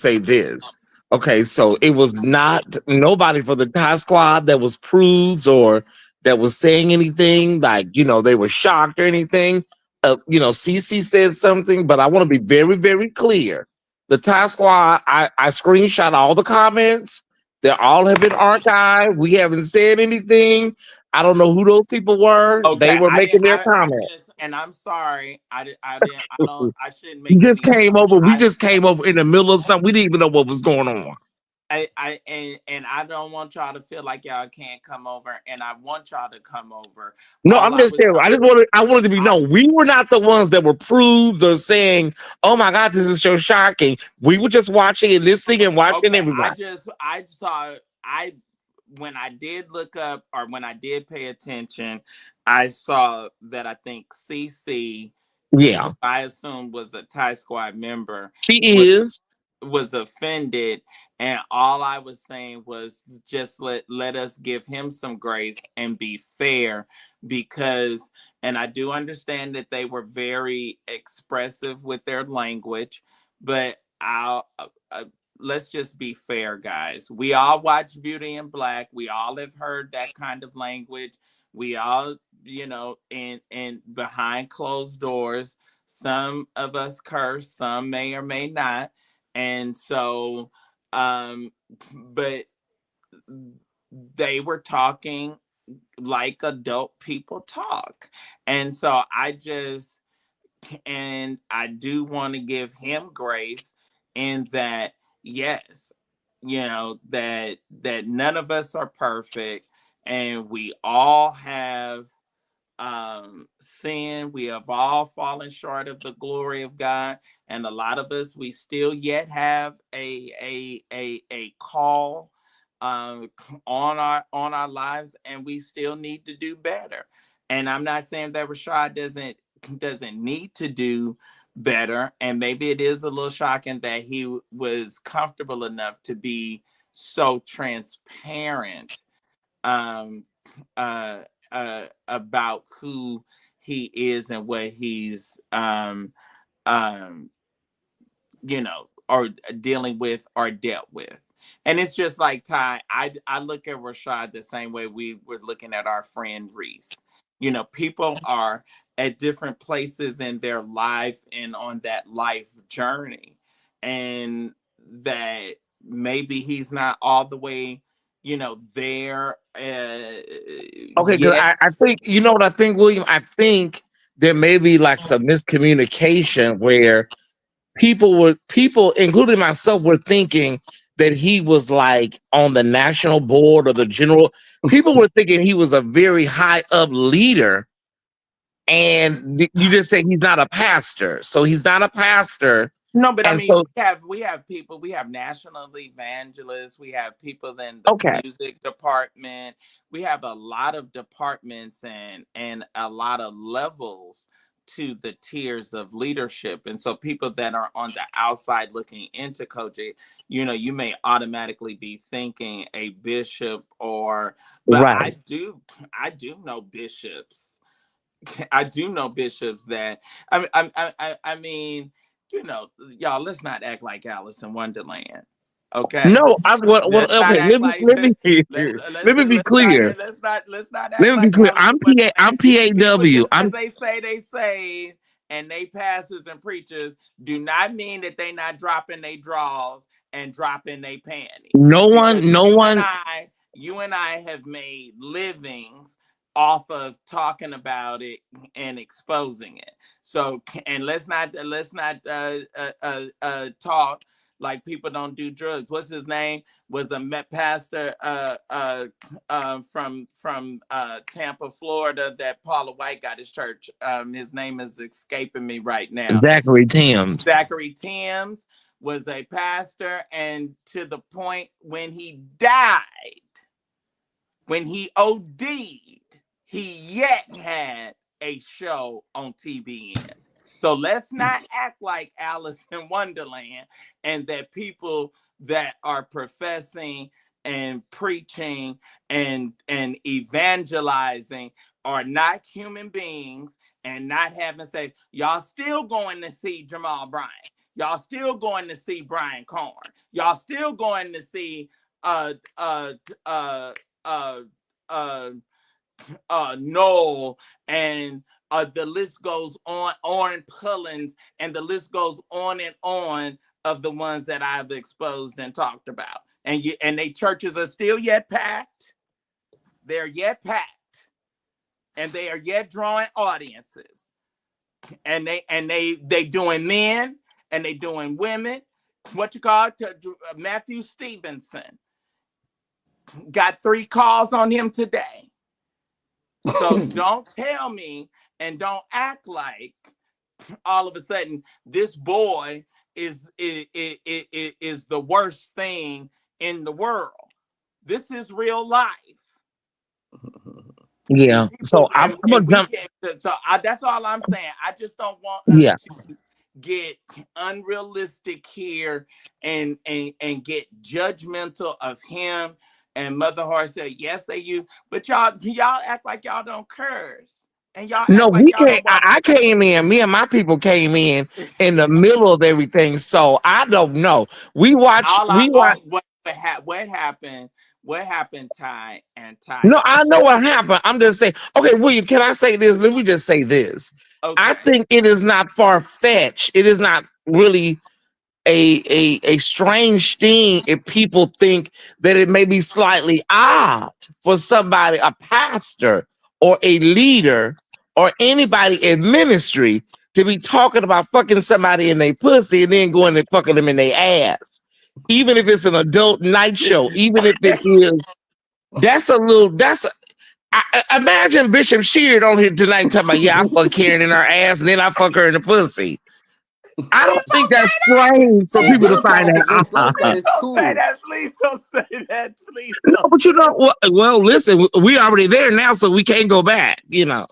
say this. Okay, so it was not nobody for the Thai squad that was prudes or that was saying anything like, they were shocked or anything. CC said something, but I want to be very, very clear. The Thai squad, I screenshot all the comments. They all have been archived. We haven't said anything. I don't know who those people were. They Okay, were I didn't. making their I comment. just, and I'm sorry. I didn't. I didn't. I don't. I shouldn't We make just any. came over. We I just came over in the middle of something. We didn't even know what was going on. and I don't want y'all to feel like y'all can't come over, and I want y'all to come over. No, All I'm I just was saying. trying. I wanted to be I known. We were not the ones that were proved or saying, "Oh my God, this is so shocking." We were just watching and listening and watching okay. everybody. I saw. I When I did look up, or when I did pay attention, I saw that I think CC, Yeah, I assume was a Thai Squad member, she was is. offended, and all I was saying was just let us give him some grace and be fair, because, and I do understand that they were very expressive with their language, but let's just be fair, guys. We all watch Beauty and Black. We all have heard that kind of language. We all, in behind closed doors, some of us curse, some may or may not. And so, but they were talking like adult people talk. And so I do want to give him grace in that, yes, that none of us are perfect, and we all have sin. We have all fallen short of the glory of God, and a lot of us, we still yet have a call um on our lives, and we still need to do better. And I'm not saying that Rashad doesn't need to do better, and maybe it is a little shocking that he was comfortable enough to be so transparent um uh about who he is and what he's um or dealing with or dealt with. And it's just like Ty, I look at Rashad the same way we were looking at our friend Reese. People are at different places in their life and on that life journey, and that maybe he's not all the way, there Okay, because yet. I think what I think, William. I think there may be like some miscommunication where people, including myself, were thinking that he was like on the national board or the general. People were thinking he was a very high up leader, and you just say he's not a pastor. So he's not a pastor, No, but I and mean, so we have people, we have national evangelists, we have people in the okay, music department, we have a lot of departments and a lot of levels to the tiers of leadership. And so people that are on the outside looking into COGIC, you may automatically be thinking a bishop, but right. I do know bishops. I do know bishops that I mean, y'all, let's not act like Alice in Wonderland. Okay? No, I what Let's not okay. act like Let me let's let me be clear. let's not act Let me be like clear. Alice in I'm Wonderland. People, PAW. just because they say they say and they pastors and preachers, do not mean that they not dropping their draws and dropping their panties. No Because one, no one. you and I have made livings off of talking about it and exposing it. So, and let's not talk like people don't do drugs. What's his name? Was a pastor from Tampa, Florida, that Paula White got his church. His name is escaping me right now. Zachary Timms. Zachary Timms was a pastor, and to the point when he died, when he OD'd, he yet had a show on TBN. So let's not act like Alice in Wonderland, and that people that are professing and preaching and evangelizing are not human beings, and not having say, y'all still going to see Jamal Bryant. Y'all still going to see Brian Carn. Y'all still going to see uh uh uh uh uh Noel, and the list goes on, Oren Pullins, and the list goes on of the ones that I've exposed and talked about. And they churches are still yet packed. They're yet packed, and they are yet drawing audiences. And they doing men, and they doing women. What you call it? Matthew Stevenson got 3 calls on him today. So don't tell me and don't act like all of a sudden this boy is the worst thing in the world. This is real life. Yeah. So I'm gonna jump. That's all I'm saying. I just don't want us to get unrealistic here and get judgmental of him. And Mother Hart said, yes, they use, but y'all act like y'all don't curse. And y'all No, act like we y'all came. don't walk. I came in. Me and my people came in the middle of everything. So I don't know. We watch. What happened? What happened, Ty and Ty? No, I know what happened. I'm just saying. Okay, William, can I say this? Let me just say this. Okay. I think it is not far-fetched. It is not really a strange thing if people think that it may be slightly odd for somebody, a pastor or a leader or anybody in ministry, to be talking about fucking somebody in their pussy and then going and fucking them in their ass. Even if it's an adult night show, even if it is, imagine Bishop Sheard on here tonight talking about, yeah, I fuck Karen in her ass and then I fuck her in the pussy. I don't think that's strange for people to find that out. Please don't say that. Please don't say that. Please No, don't. but you know, well, listen, we already there now, so we can't go back. You know,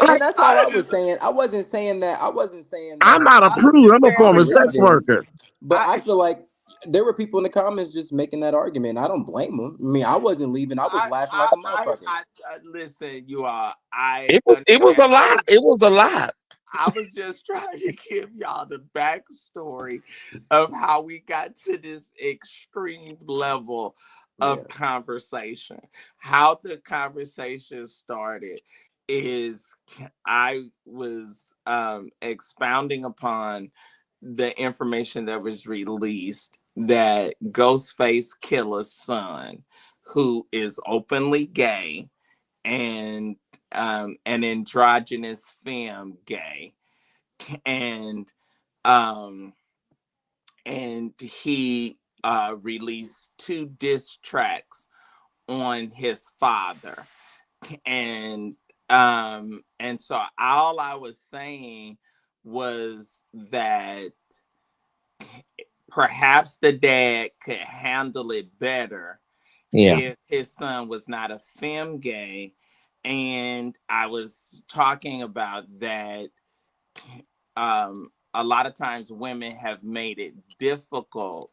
And that's all I was saying. I wasn't saying that. I'm not a prude. I'm a I'm former sex against them. worker. But I feel like there were people in the comments just making that argument. I don't blame them. I mean, I wasn't leaving. I was laughing like a motherfucker. Listen, you are. It was a lot. It was a lot. I was just trying to give y'all the backstory of how we got to this extreme level of conversation. How the conversation started is I was expounding upon the information that was released that Ghostface Killah's son, who is openly gay and an androgynous femme gay, and he released 2 diss tracks on his father, and so all I was saying was that perhaps the dad could handle it better if his son was not a femme gay. And I was talking about that a lot of times women have made it difficult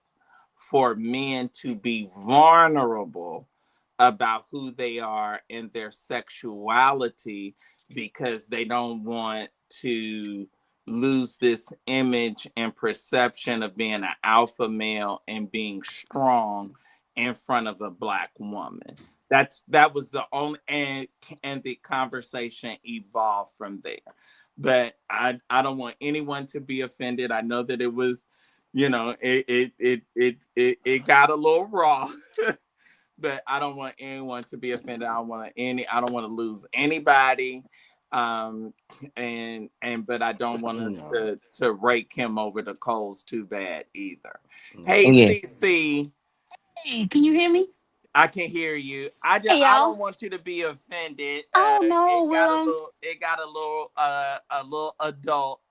for men to be vulnerable about who they are and their sexuality because they don't want to lose this image and perception of being an alpha male and being strong in front of a Black woman. That was the only, and the conversation evolved from there. But I don't want anyone to be offended. I know that it was, you know, it got a little raw. But I don't want anyone to be offended. I don't want to lose anybody. But I don't want us to rake him over the coals too bad either. Hey, CC. Hey, can you hear me? I can hear you. I don't want you to be offended. Oh no, it got a little adult.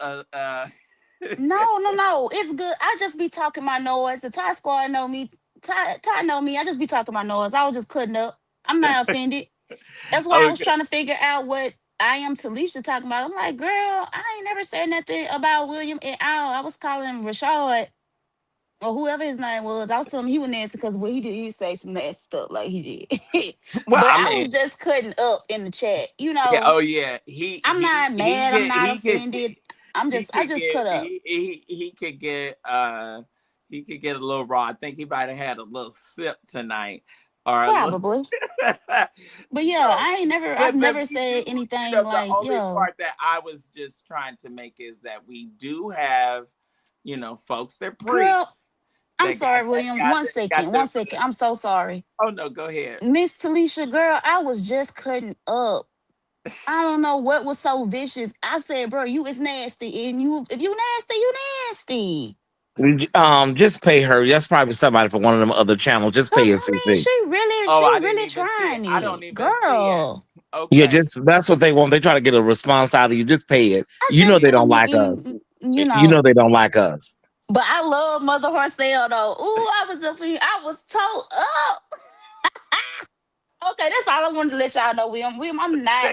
No, it's good. I just be talking my noise. The Ty Squad know me. Ty know me. I just be talking my noise. I was just cutting up. I'm not offended. That's why I was trying to figure out what I am Talisha talking about. I'm like, girl, I ain't never said nothing about William at all. I was calling Rashad or whoever his name was. I was telling him he was nasty because what he did, he say some nasty stuff like he did. Well, but I was just cutting up in the chat, you know. Yeah, oh yeah. I'm not mad. I'm not offended. I just cut up. He could get a little raw. I think he might have had a little sip tonight, or a little. Probably. But yeah, So, I've but never we said do. anything The like, only yo, part that I was just trying to make is that we do have, folks that preach. girl, I'm That sorry, William. One got second, their. 1 second. I'm so sorry. Oh no, go ahead. Miss Talisha, girl, I was just cutting up. I don't know what was so vicious. I said, bro, you is nasty. And if you nasty, you nasty. Just pay her. That's probably somebody from one of them other channels. Just Cause pay a I mean, CC. Oh, she I didn't really even see it. trying I don't it. even see it. Girl. Yeah, Okay. just that's what they want. They try to get a response out of you. Just pay it. I You know just they don't want like us. to, You know they don't like us. but I love Mother Horcel though. Ooh, I was up here, I was told up. Okay, that's all I wanted to let y'all know, William. I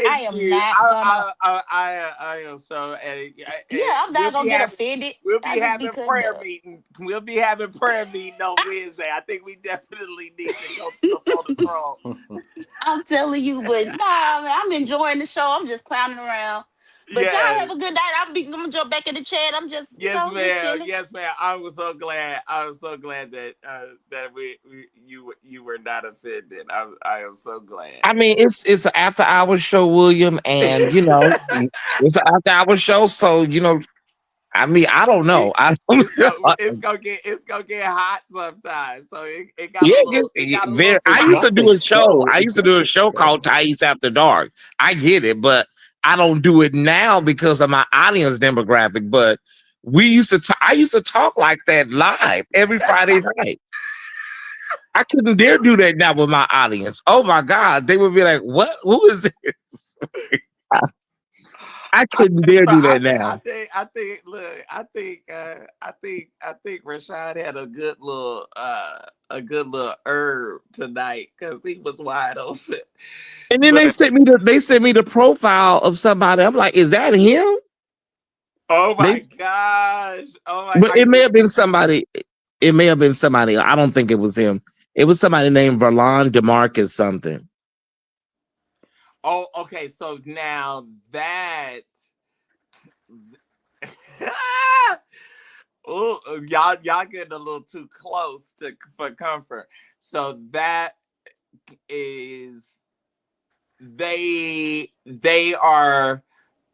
Thank am you. not gonna. I am so, Yeah, and I'm not gonna get offended. we'll I be just be having cutting prayer up. meeting. We'll be having prayer meeting on Wednesday. I think we definitely need to go before the throne. I'm telling you, but nah, man, I'm enjoying the show. I'm just clowning around. But y'all Yes. have a good night. I'm gonna jump back in the chat. I'm just, Yes, just ma'am. chilling. Yes, ma'am. I was so glad. I was so glad that you were not offended. I am so glad. I mean, it's an after hours show, William, and it's an after hours show. So I mean, I don't know. I don't know. It's gonna get hot sometimes. So it got Yeah, a little very. I It's used to not do the a show. show. I It's used to do a the show called show. Thais After Dark. I get it, but I don't do it now because of my audience demographic. But we used to. I used to talk like that live every Friday night. I couldn't dare do that now with my audience. Oh my God, they would be like, "What? Who is this?" I couldn't dare do that now. Look, I think Rashad had a good little herb tonight because he was wide open. And then But they sent me the profile of somebody. I'm like, "Is that him?" oh They my gosh. Oh my, But are it may you have been somebody. It may have been somebody. I don't think it was him. It was somebody named Verlon DeMarcus something. Oh, okay. So now that oh, y'all getting a little too close for comfort. So that is they are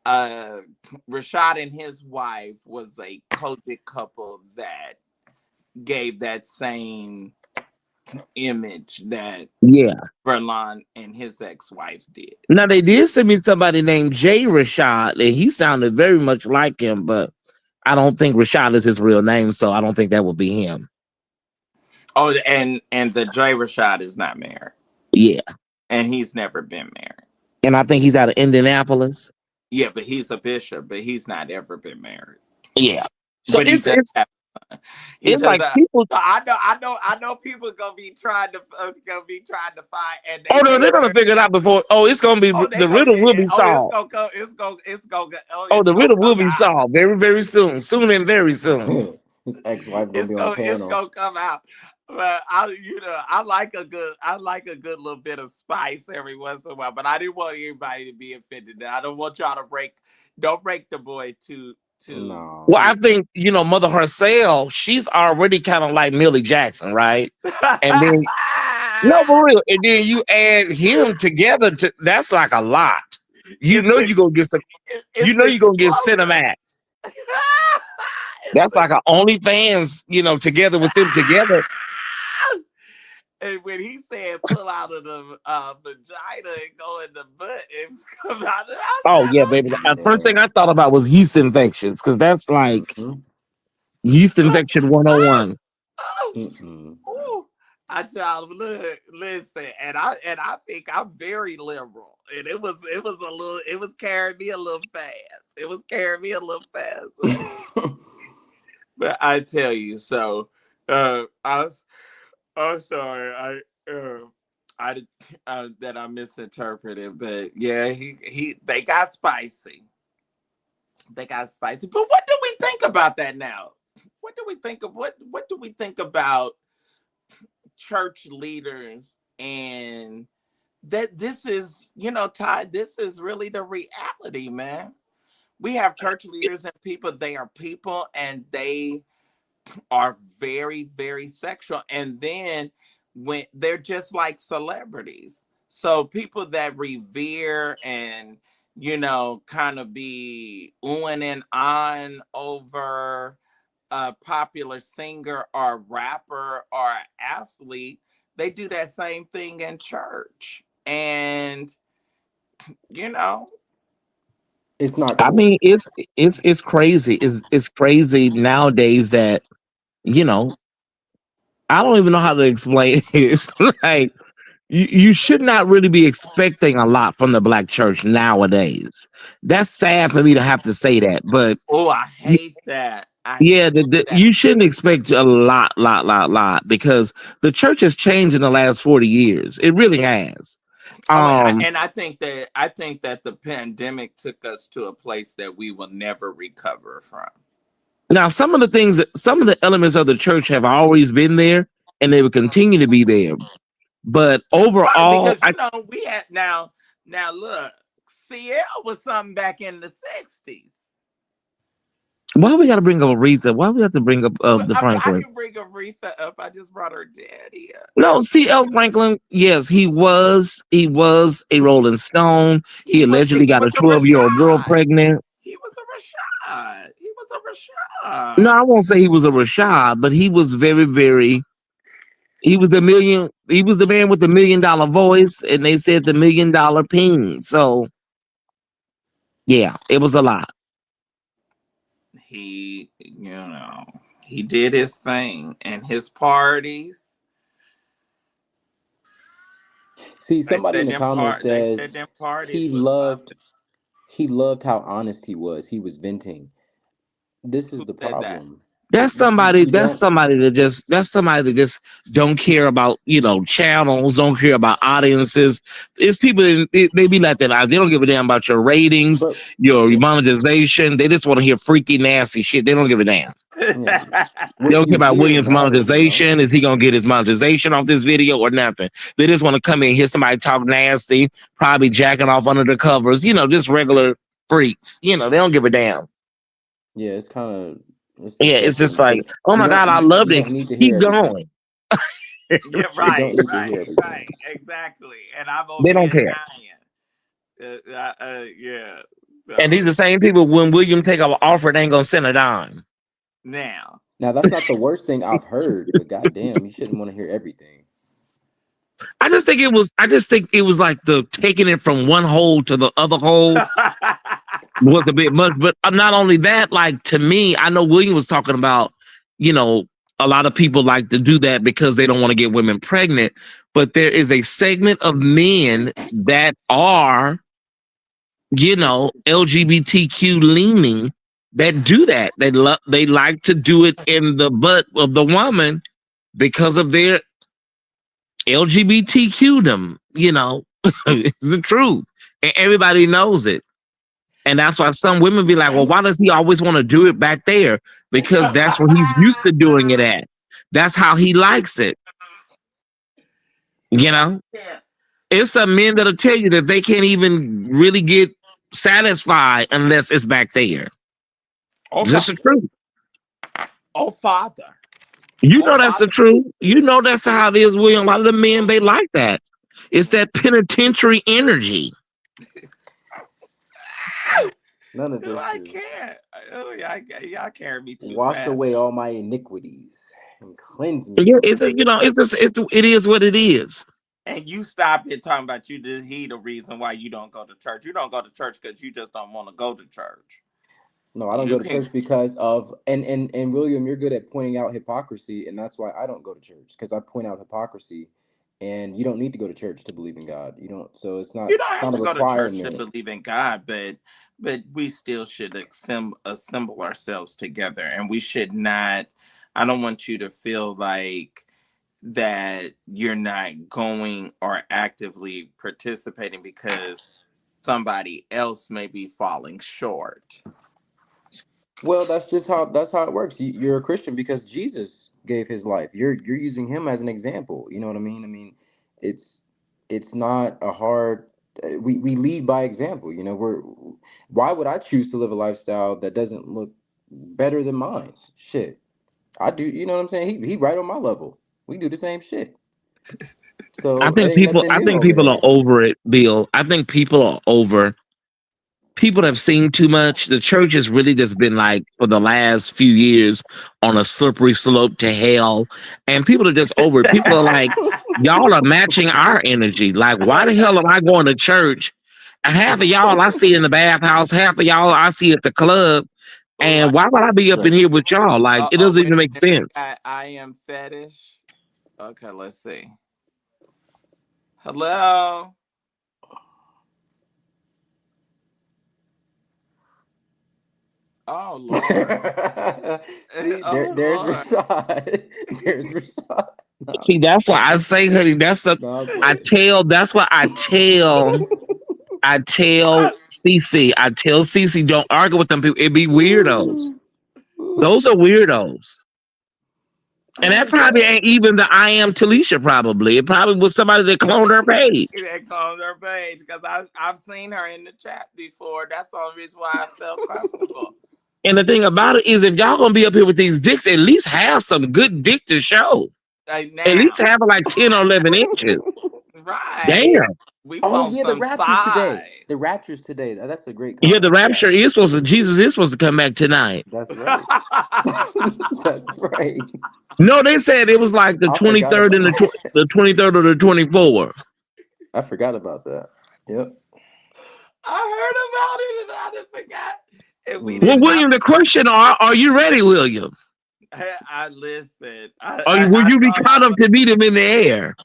Rashad and his wife was a COGIC couple that gave that same image that Yeah. Verlon and his ex-wife did. Now they did send me somebody named Jay Rashad, and he sounded very much like him, but I don't think Rashad is his real name, so I don't think that would be him. Oh, and the Jay Rashad is not married. Yeah. And he's never been married. And I think he's out of Indianapolis. Yeah, but he's a bishop, but he's not ever been married. Yeah. So but he does have it's like people. I know people gonna be trying to find. And Oh no, they're gonna figure it out before. Oh, it's gonna be the riddle will be solved. The riddle will be solved very, very soon. Soon and very soon. His ex-wife gonna be on panel. It's gonna come out. But I like a good little bit of spice every once in a while. But I didn't want anybody to be offended. I don't want y'all to don't break the boy too. No. Well, I think Mother herself, she's already kind of like Millie Jackson, right? And then no, for real. And then you add him together that's like a lot. You're gonna get you're gonna get Cinemax. That's like an OnlyFans, together with them together. And when he said pull out of the vagina and go in the butt and come out of oh yeah, baby. The first thing I thought about was yeast infections, because that's like yeast infection 101. Listen, and I think I'm very liberal, and it was carrying me a little fast. But I tell you, so I'm sorry, that I misinterpreted, but yeah, they got spicy. But what do we think about that now? What do we think about church leaders and that this is, Ty, this is really the reality, man. we have church leaders and people, they are people and they are very, very sexual. And then when they're just like celebrities. So people that revere and, kind of be oohing and on over a popular singer or rapper or athlete, they do that same thing in church. And, It's not I cool. mean, it's crazy. It's crazy nowadays that, you know, I don't even know how to explain it. Like you should not really be expecting a lot from the black church nowadays. That's sad for me to have to say that, but oh, I hate that. I yeah, hate that. you shouldn't expect a lot, because the church has changed in the last 40 years. It really has. Oh, Um, and I think that the pandemic took us to a place that we will never recover from. Now, some of the elements of the church have always been there, and they will continue to be there. But Right, overall, because we had now look, CL was something back in the 60s. why we got to bring up Aretha? Why we have to bring up Well, the I Franklin? can bring Aretha up. I just brought her daddy up. No, C.L. Franklin. Yes, he was a Rolling Stone. He allegedly He got a was a 12-year-old girl Rashad. pregnant. He was a Rashad. He was a No, Rashad. I won't say he was a Rashad, but he was very, very. He was the million. He was the man with the $1 million voice, and they said the $1 million ping. So yeah, it was a lot. He did his thing and his parties. See, They somebody in said the them comments part. They said says them he parties was loved something. he loved how honest he was. He was venting. This is Who the said that? problem. That's somebody. You don't. That's somebody that just don't care about channels. Don't care about audiences. It's people that they be like that. They don't give a damn about your ratings, But your monetization. They just want to hear freaky, nasty shit. They don't give a damn. yeah, They what don't care you about hear Williams' matters. monetization. Is he gonna get his monetization off this video or nothing? They just want to come in and hear somebody talk nasty, probably jacking off under the covers. Just regular freaks. They don't give a damn. Yeah, it's Yeah, it's disgusting just like, because oh my god, I you loved it. don't need to hear Keep everything. going. Yeah, You don't right, need to right, hear everything. right, exactly. And I'm over They don't here care. dying. Yeah. And these So the same people when William take our offer, they ain't gonna send a dime. now, Now that's not the worst thing I've heard, but goddamn, you shouldn't want to hear everything. I just think it was like the taking it from one hole to the other hole was a bit much. But not only that, like to me, I know William was talking about, you know, a lot of people like to do that because they don't want to get women pregnant. But there is a segment of men that are, LGBTQ leaning that do that. They like to do it in the butt of the woman because of their LGBTQ them, it's the truth. And everybody knows it. And that's why some women be like, well, why does he always want to do it back there? Because that's where he's used to doing it at. That's how he likes it. You know, it's some men that'll tell you that they can't even really get satisfied unless it's back there. oh Just God, the truth. oh Father, That's the truth. That's how it is, William. A lot of the men, they like that. It's that penitentiary energy. None of this I is can't. Oh, y'all carry me too wash fast. away all my iniquities and cleanse me Yeah, from my it's just, sins. it is what it is. And you stop it talking about you. He the reason why you don't go to church. You don't go to church because you just don't want to go to church. No, I don't You go to can. church because of and William, you're good at pointing out hypocrisy, and that's why I don't go to church because I point out hypocrisy, and you don't need to go to church to believe in God. You don't, so You don't it's have not a to go to church to requirement. believe in God, but we still should assemble ourselves together, and we should not. I don't want you to feel like that you're not going or actively participating because somebody else may be falling short. Well, that's how it works. You're a Christian because Jesus gave his life. You're using him as an example. You know what I mean? I mean, it's it's not a hard. we lead by example. You know, why would I choose to live a lifestyle that doesn't look better than mine? Shit, I do. You know what I'm saying? He right on my level. We do the same shit. So I it think ain't nothing new over people are there. over it, Bill. I think people are over. People have seen too much. The church has really just been like for the last few years on a slippery slope to hell, and people are just over it. People are like, y'all are matching our energy. Like, why the hell am I going to church? Half of y'all I see in the bathhouse, half of y'all I see at the club, and Like, why would I be up in here with y'all? Like, it doesn't wait even a make minute. They sense. got I am fetish. Okay, let's see. Hello. Oh Lord. See, Oh there's Lord. Rashad. There's Rashad. Nah, See, that's why I say, honey, nah, I play. tell, that's why I tell CC, don't argue with them people. It be weirdos. Those are weirdos. And that probably ain't even the I am Talisha, probably. It probably was somebody that cloned her page. That clones her page because I've seen her in the chat before. That's the only reason why I felt comfortable. And the thing about it is, if y'all gonna be up here with these dicks, at least have some good dick to show. Like At now. least have it like 10 or 11 inches. Right. Damn. We Oh want yeah, the some Raptors today. thighs. The Raptors today. That's a great Yeah, the comment. rapture is supposed to, Jesus is supposed to come back tonight. That's right. That's right. No, they said it was like the I forgot 23rd about and that. the 23rd or the 24th. I forgot about that. Yep. I heard about it and I didn't forget. And we Well, did not. William, the question are you ready, William? I listen. Will I you be thought I caught up was. to meet him in the air?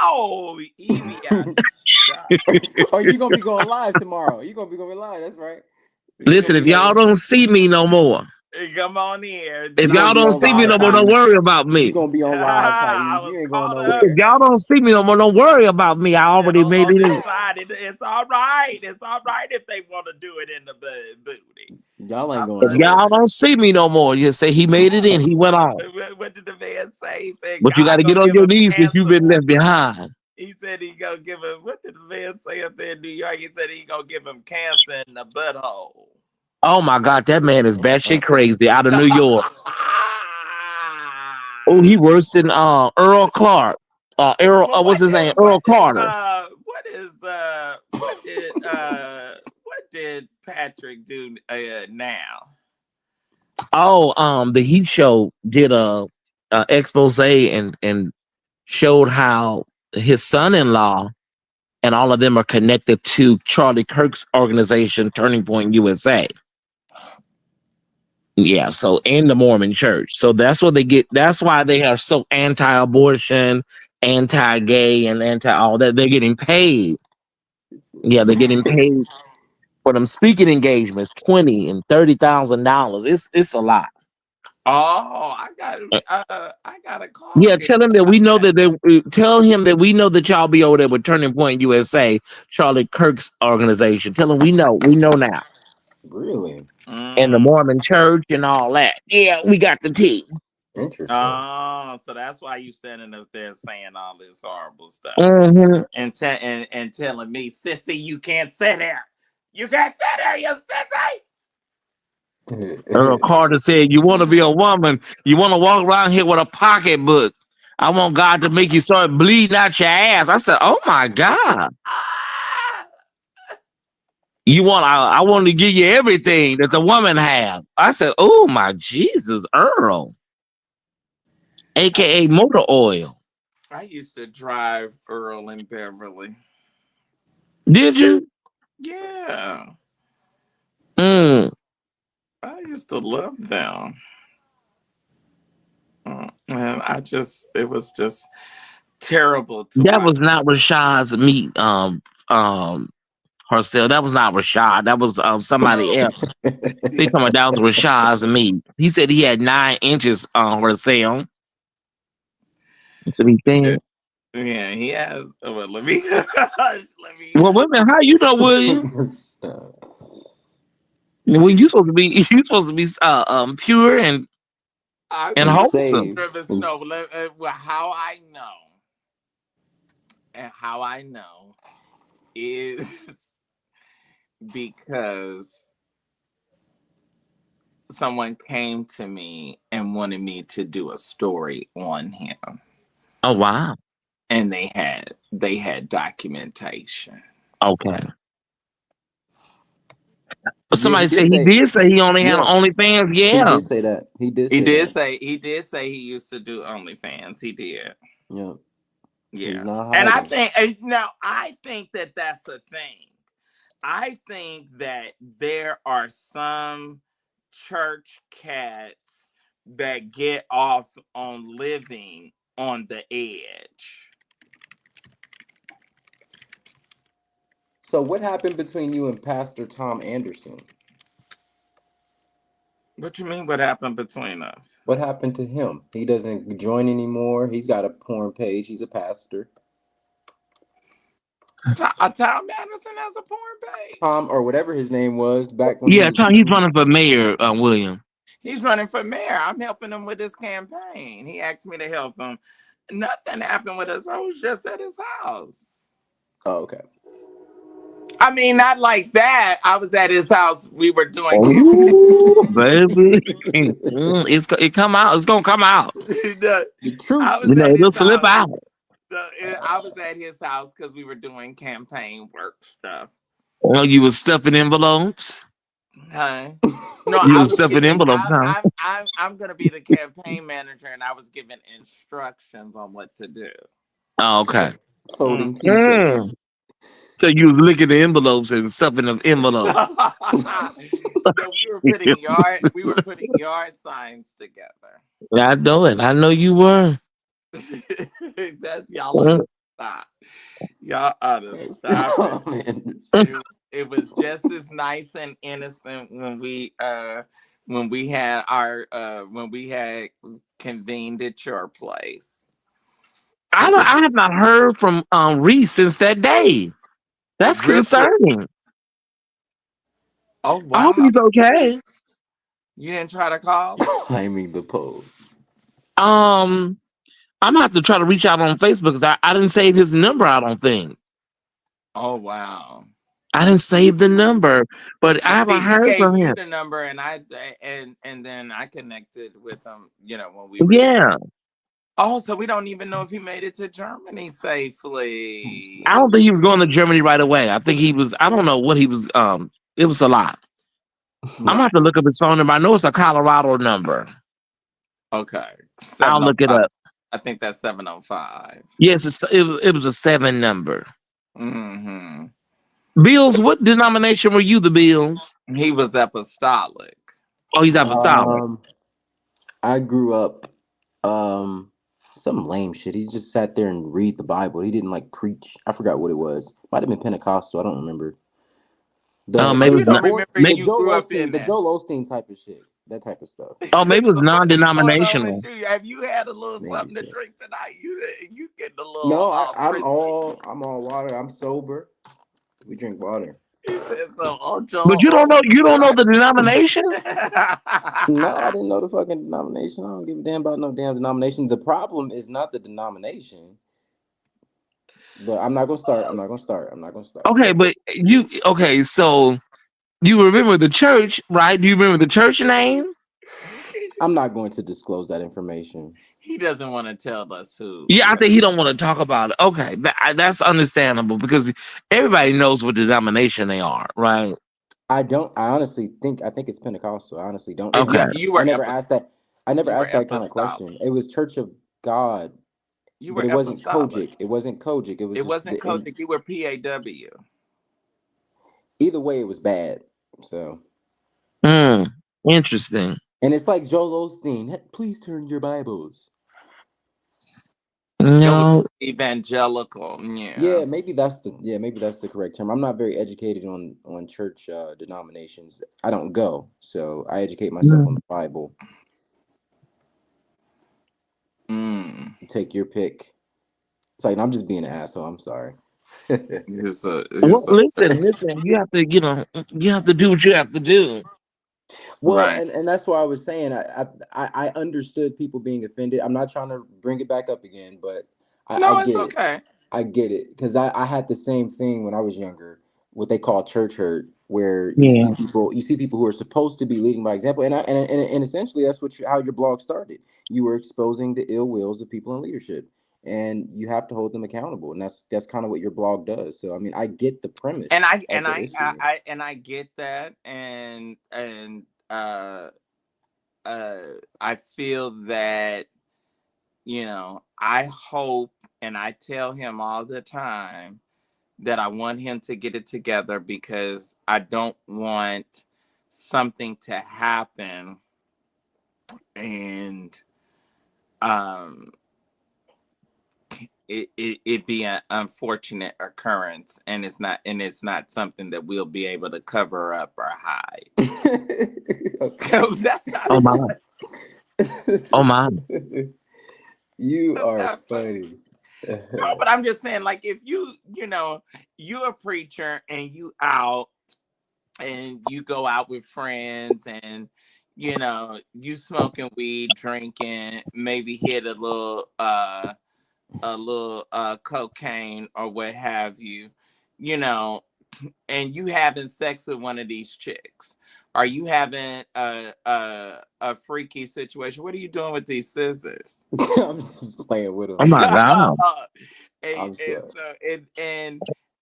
Ow! Evie, shut. Or you gonna be going live tomorrow? You gonna be going live? That's right. You gonna Listen, be if y'all like, don't see me no more, Come on here. if you Then gonna y'all be don't on see me live, no more, don't Thais. worry about You me. gonna be on live, I Thais. was You ain't going caught up. If nowhere. y'all don't see me no more, don't worry about me. I already made On it this in. side. It's all right. It's all right if they want to do it in the booty. Y'all I ain't going If love y'all nowhere. it. don't see me no more, just say he made it in. He went on. What did the man say? He said But you got God to get gonna on give your him knees because you've cancer. been left behind. He said he gonna give him. What did the man say up there in New York? He said he gonna give him cancer in the butthole. Oh my God, that man is batshit crazy out of New York. Oh, he worse than Earl Clark. Earl, Well, what's his name? Earl Carter. what did Patrick do now? Oh, the Heat Show did a expose and showed how his son-in-law and all of them are connected to Charlie Kirk's organization, Turning Point USA. Yeah, so in the Mormon Church. So that's what they get. That's why they are so anti-abortion, anti-gay, and anti-all that. They're getting paid. Yeah, they're getting paid for them speaking engagements, $20,000 and $30,000. It's a lot. Oh, I got a call. Yeah, tell him that we know that they tell him that we know that y'all be over there with Turning Point USA, Charlie Kirk's organization. Tell him we know now. Really And the Mm. Mormon Church and all that. Yeah, we got the tea. interesting. Oh, so that's why you standing up there saying all this horrible stuff Mm-hmm. and telling me, sissy, you can't sit there. You can't sit there, you Earl Carter said, "You want to be a woman? You want to walk around here with a pocketbook? I want God to make you start bleeding out your ass." I said, "Oh my God! You want? I want to give you everything that the woman have." I said, "Oh my Jesus, Earl, aka motor oil." I used to drive Earl and Beverly. Did you? Yeah, Mm, I used to love them. And it was just terrible to that watch. was not Rashad's meat. Herself. That was not Rashad. That was somebody else. They talking about that was Rashad's meat. He said he had 9 inches on herself. That's what he said. Yeah, he has. Well, let me let me. Well, women, how you know, William? When you supposed to be pure I and was wholesome. Saved. driven snow. Well, how I know, and how I know is because someone came to me and wanted me to do a story on him. Oh wow. And they had documentation. Okay. Yeah, Somebody said he did say he only had yeah, OnlyFans. he Yeah. did say that. He did say he used to do OnlyFans. He did. Yeah. Yeah. He's not And hiding. I think that that's the thing. I think that there are some church cats that get off on living on the edge. So what happened between you and Pastor Tom Anderson? What you mean what happened between us? What happened to him? He doesn't join anymore. He's got a porn page. He's a pastor. Tom Anderson has a porn page. Tom, or whatever his name was back when. Yeah, Tom, he's running for mayor, William. He's running for mayor. I'm helping him with his campaign. He asked me to help him. Nothing happened with us. I was just at his house. Oh, okay. I mean, not like that. I was at his house. We were doing. Oh, baby, it come out. It's gonna come out. The truth. It'll slip out. I was at his house because we were doing campaign work stuff. Oh, you were stuffing envelopes? Huh? No, you were stuffing envelopes, huh? I'm gonna be the campaign manager, and I was given instructions on what to do. Oh, okay. Folding t-shirts. So you was licking the envelopes and stuffing the envelopes. we were putting yard signs together. I know it. I know you were. That's y'all. Stop. Y'all ought to stop it. It was just as nice and innocent when we had convened at your place. I have not heard from Reese since that day. That's concerning. Oh wow! I hope he's okay. You didn't try to call? I mean the pose. I'm gonna have to try to reach out on Facebook because I didn't save his number. I don't think. Oh wow! I didn't save the number, but I haven't heard from him. He gave you the number, and then I connected with him. When we were. Yeah. Oh, so we don't even know if he made it to Germany safely. I don't think he was going to Germany right away. I think he was. I don't know what he was. It was a lot. Right. I'm gonna have to look up his phone number. I know it's a Colorado number. Okay. I'll look it up. I think that's 705. Yes, it was a 7 number. Mm-hmm. Bills, what denomination were you, the Bills? He was apostolic. Oh, he's apostolic. I grew up some lame shit. He just sat there and read the Bible. He didn't like preach. I forgot what it was. Might have been Pentecostal. I don't remember. Maybe it's not. The Joel Osteen type of shit. That type of stuff. Oh, maybe it was non-denominational. Have you had a little something to drink tonight? You get a little. No, I'm all water. I'm sober. We drink water. He said so. But you don't know the denomination? No, I didn't know the fucking denomination. I don't give a damn about no damn denomination. The problem is not the denomination. But I'm not gonna start. Okay, but so you remember the church, right? Do you remember the church name? I'm not going to disclose that information. He doesn't want to tell us who. Yeah, I think he don't want to talk about it. Okay, that's understandable because everybody knows what denomination they are, right? I honestly think it's Pentecostal. I honestly don't. Okay. I never asked that kind of question. It was Church of God. But it wasn't COGIC. It wasn't COGIC. It wasn't COGIC. You were PAW. Either way, it was bad. So. Interesting. And it's like Joel Osteen. Please turn your Bibles. No. Evangelical. Yeah. Yeah, maybe that's the correct term. I'm not very educated on church denominations. I don't go, so I educate myself on the Bible. Take your pick. It's like I'm just being an asshole. I'm sorry. Listen. You have to, you have to do what you have to do. Well, right. and that's why I was saying I understood people being offended. I'm not trying to bring it back up again, but I it's get okay. I get it, because I had the same thing when I was younger, what they call church hurt, where Yeah. you see people who are supposed to be leading by example, and essentially that's how your blog started. You were exposing the ill wills of people in leadership, and you have to hold them accountable, and that's kind of what your blog does. So I mean, I get the And premise I of and the I issue. I get that, and I feel that, I hope, and I tell him all the time that I want him to get it together, because I don't want something to happen and um it be an unfortunate occurrence, and it's not something that we'll be able to cover up or hide. Okay. That's not Oh my. Oh my. You that's are not funny. funny. No, but I'm just saying, like, if you're a preacher and you out and you go out with friends, and you smoking weed, drinking, maybe hit a little cocaine or what have you, you know and you having sex with one of these chicks. Are you having a freaky situation? What are you doing with these scissors? I'm just playing with him. Oh my God. and, I'm and sorry. so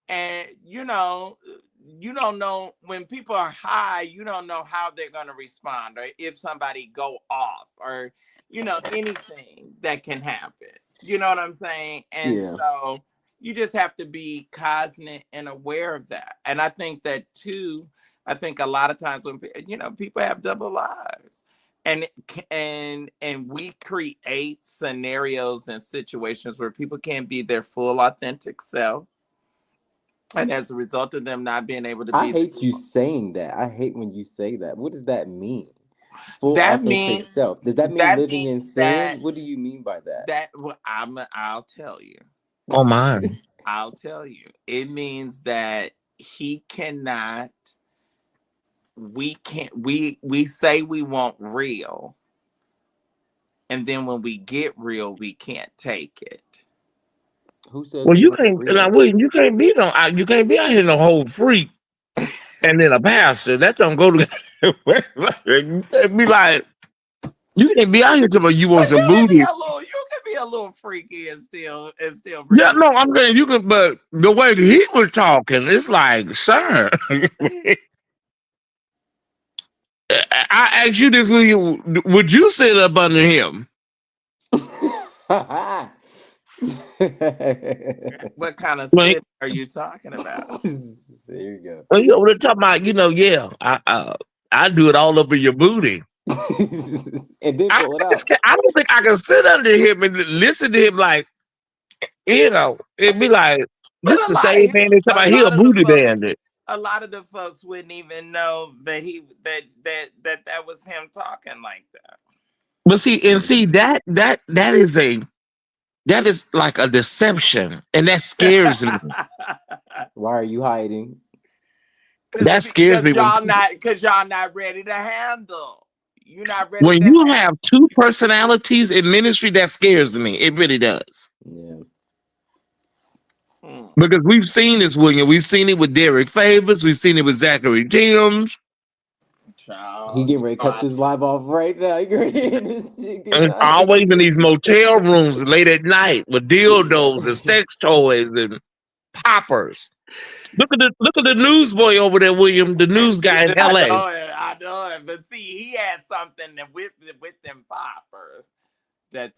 and you don't know, when people are high, you don't know how they're going to respond, or if somebody go off, or anything that can happen. You know what I'm saying? And Yeah. so you just have to be cognizant and aware of that. And I think that too. I think a lot of times when people have double lives, and we create scenarios and situations where people can't be their full authentic self, and as a result of them not being able to I be hate you saying that. I hate when you say that. What does that mean? Full that authentic means self. Does that mean that living in means that sin? What do you mean by that? well, I'll tell you. Oh my. I'll tell you. It means that he cannot we can't we say we want real, and then when we get real, we can't take it. Who says Well, we you want can't. Now, real? William, you can't be out here no whole freak and then a pastor. That don't go together. You can't be like, you can't be out here talking about you want But some booty. you can be a little freaky and still Yeah, bring no, I'm saying you can, but the way he was talking, it's like, sir. I asked you this, William, would you sit up under him? what kind of Like, sit are you talking about? There you go. well, you over there talking about, yeah, I do it all over your booty. And then pull it out. I don't think I can sit under him and listen to him like, it'd be like, But this the same man they talk about, he a booty bandit. a lot of the folks wouldn't even know that that was him talking like that. But see, that is like a deception, and that scares me. Why are you hiding? That scares me Because y'all not ready to handle. You're not ready when to you handle. have two personalities in ministry. That scares me. It really does. Yeah. Because we've seen this, William. We've seen it with Derek Favors. We've seen it with Zachary Timms. He Child, getting ready to cut this live off right now. He getting this shit And getting it's out. always in these motel rooms late at night with dildos and sex toys and poppers. Look at the newsboy over there, William, the news guy in LA. I know it. But see, he had something that with them poppers that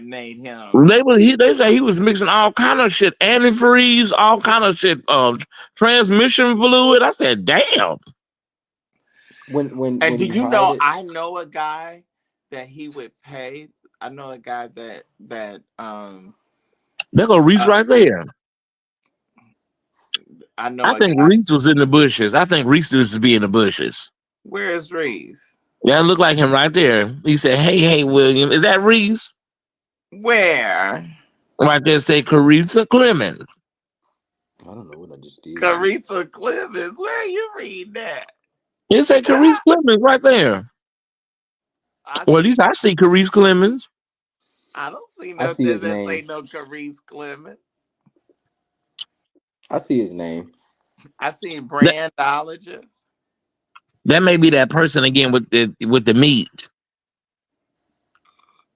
made him. They say he was mixing all kind of shit, antifreeze, all kind of shit, transmission fluid. I said, damn. When And do you you hide know? it, I know a guy that he would pay. I know a guy that There go Reese right there. I know I a think guy. Reese was in the bushes. I think Reese was to be in the bushes. Where is Reese? Yeah, it looked like him right there. He said, hey, William, is that Reese? Where? Right there say Carissa Clemens. I don't know what I just did. Carissa Clemens. Where you read that? It say Carissa Clemens right there. Well, at least I see Carissa Clemens. I don't see I see his nothing that say name. no Carissa Clemens. I see his name. I see That, brandologist. that may be that person again with the meat.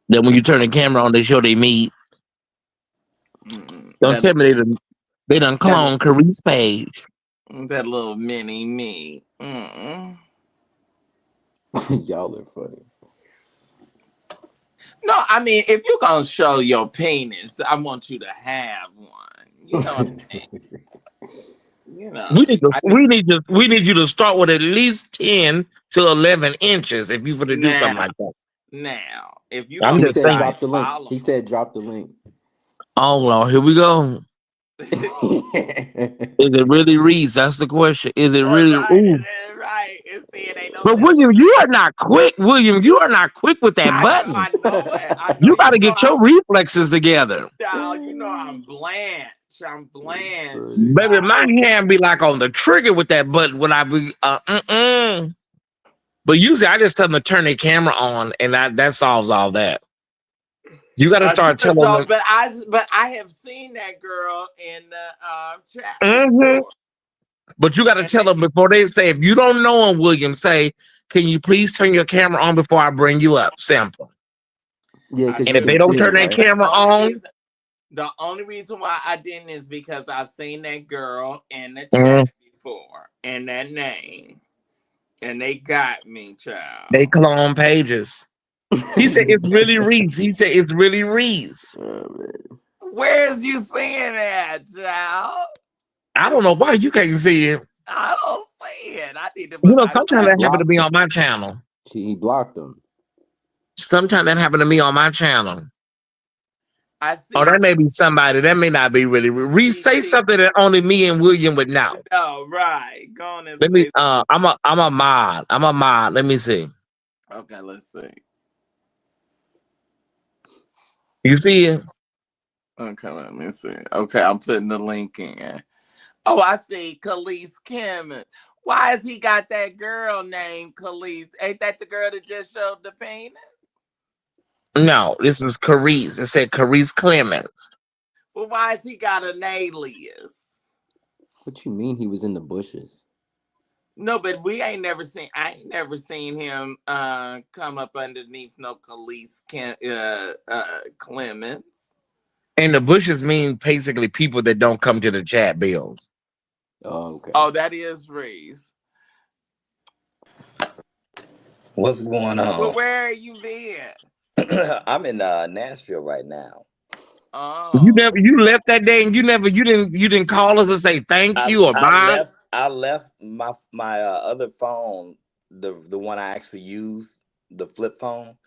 Then when you turn the camera on, they show they meat. Don't That tell me they done clone Carice page. that little mini me. Y'all are funny. No, I mean, if you're gonna show your penis, I want you to have one. You know what I mean? You know, We need you to start with at least 10 to 11 inches if you for to do something like that. Now, if you're I'm gonna He be just said saying. drop the link. follow He said drop the link. Oh Lord, here we go. Is it really Reese? That's the question. Is it really? Ooh. right. See, it ain't no But telling. William, you are not quick. William, you are not quick with that button. I know it. I know You got to get your reflexes together. Child, you know I'm blanche. I'm blanche. Baby, my hand be like on the trigger with that button when I be But usually I just tell them to turn their camera on, and that solves all that. You got to start telling them. But I have seen that girl in the chat. But you got to tell them before they say, if you don't know them, William, say, can you please turn your camera on before I bring you up? Simple. Yeah, and if they don't turn their camera on, the only reason why I didn't is because I've seen that girl in the chat before and that name, and they got me, child. They clone pages. He said it's really Reese. He said it's really Reese. Where's you seeing that, child? I don't know why you can't see it. I don't see it. I need to. Sometimes that happened to me on my channel. He blocked them. Sometimes that happened to me on my channel. I see. Oh, that may be somebody. That may not be really Reese. Say something that only me and William would know. Oh, right. Go on and let me. I'm a mod. I'm a mod. Let me see. Okay, let's see. You see it? Okay, let me see. Okay, I'm putting the link in. Oh, I see. Khalees Kimmel. Why has he got that girl named Khalees? Ain't that the girl that just showed the penis? No, this is Carice. It said Carice Clemens. Well, why has he got an alias? What you mean he was in the bushes? No, but I ain't never seen him come up underneath no Khalees Clemens. And the bushes mean basically people that don't come to the chat bills. Oh, okay. Oh, that is Reese. What's going on? Well, where are you been? I'm in Nashville right now. Oh, you left that day and you didn't call us and say thank you or bye. I left my other phone, the one I actually use, the flip phone.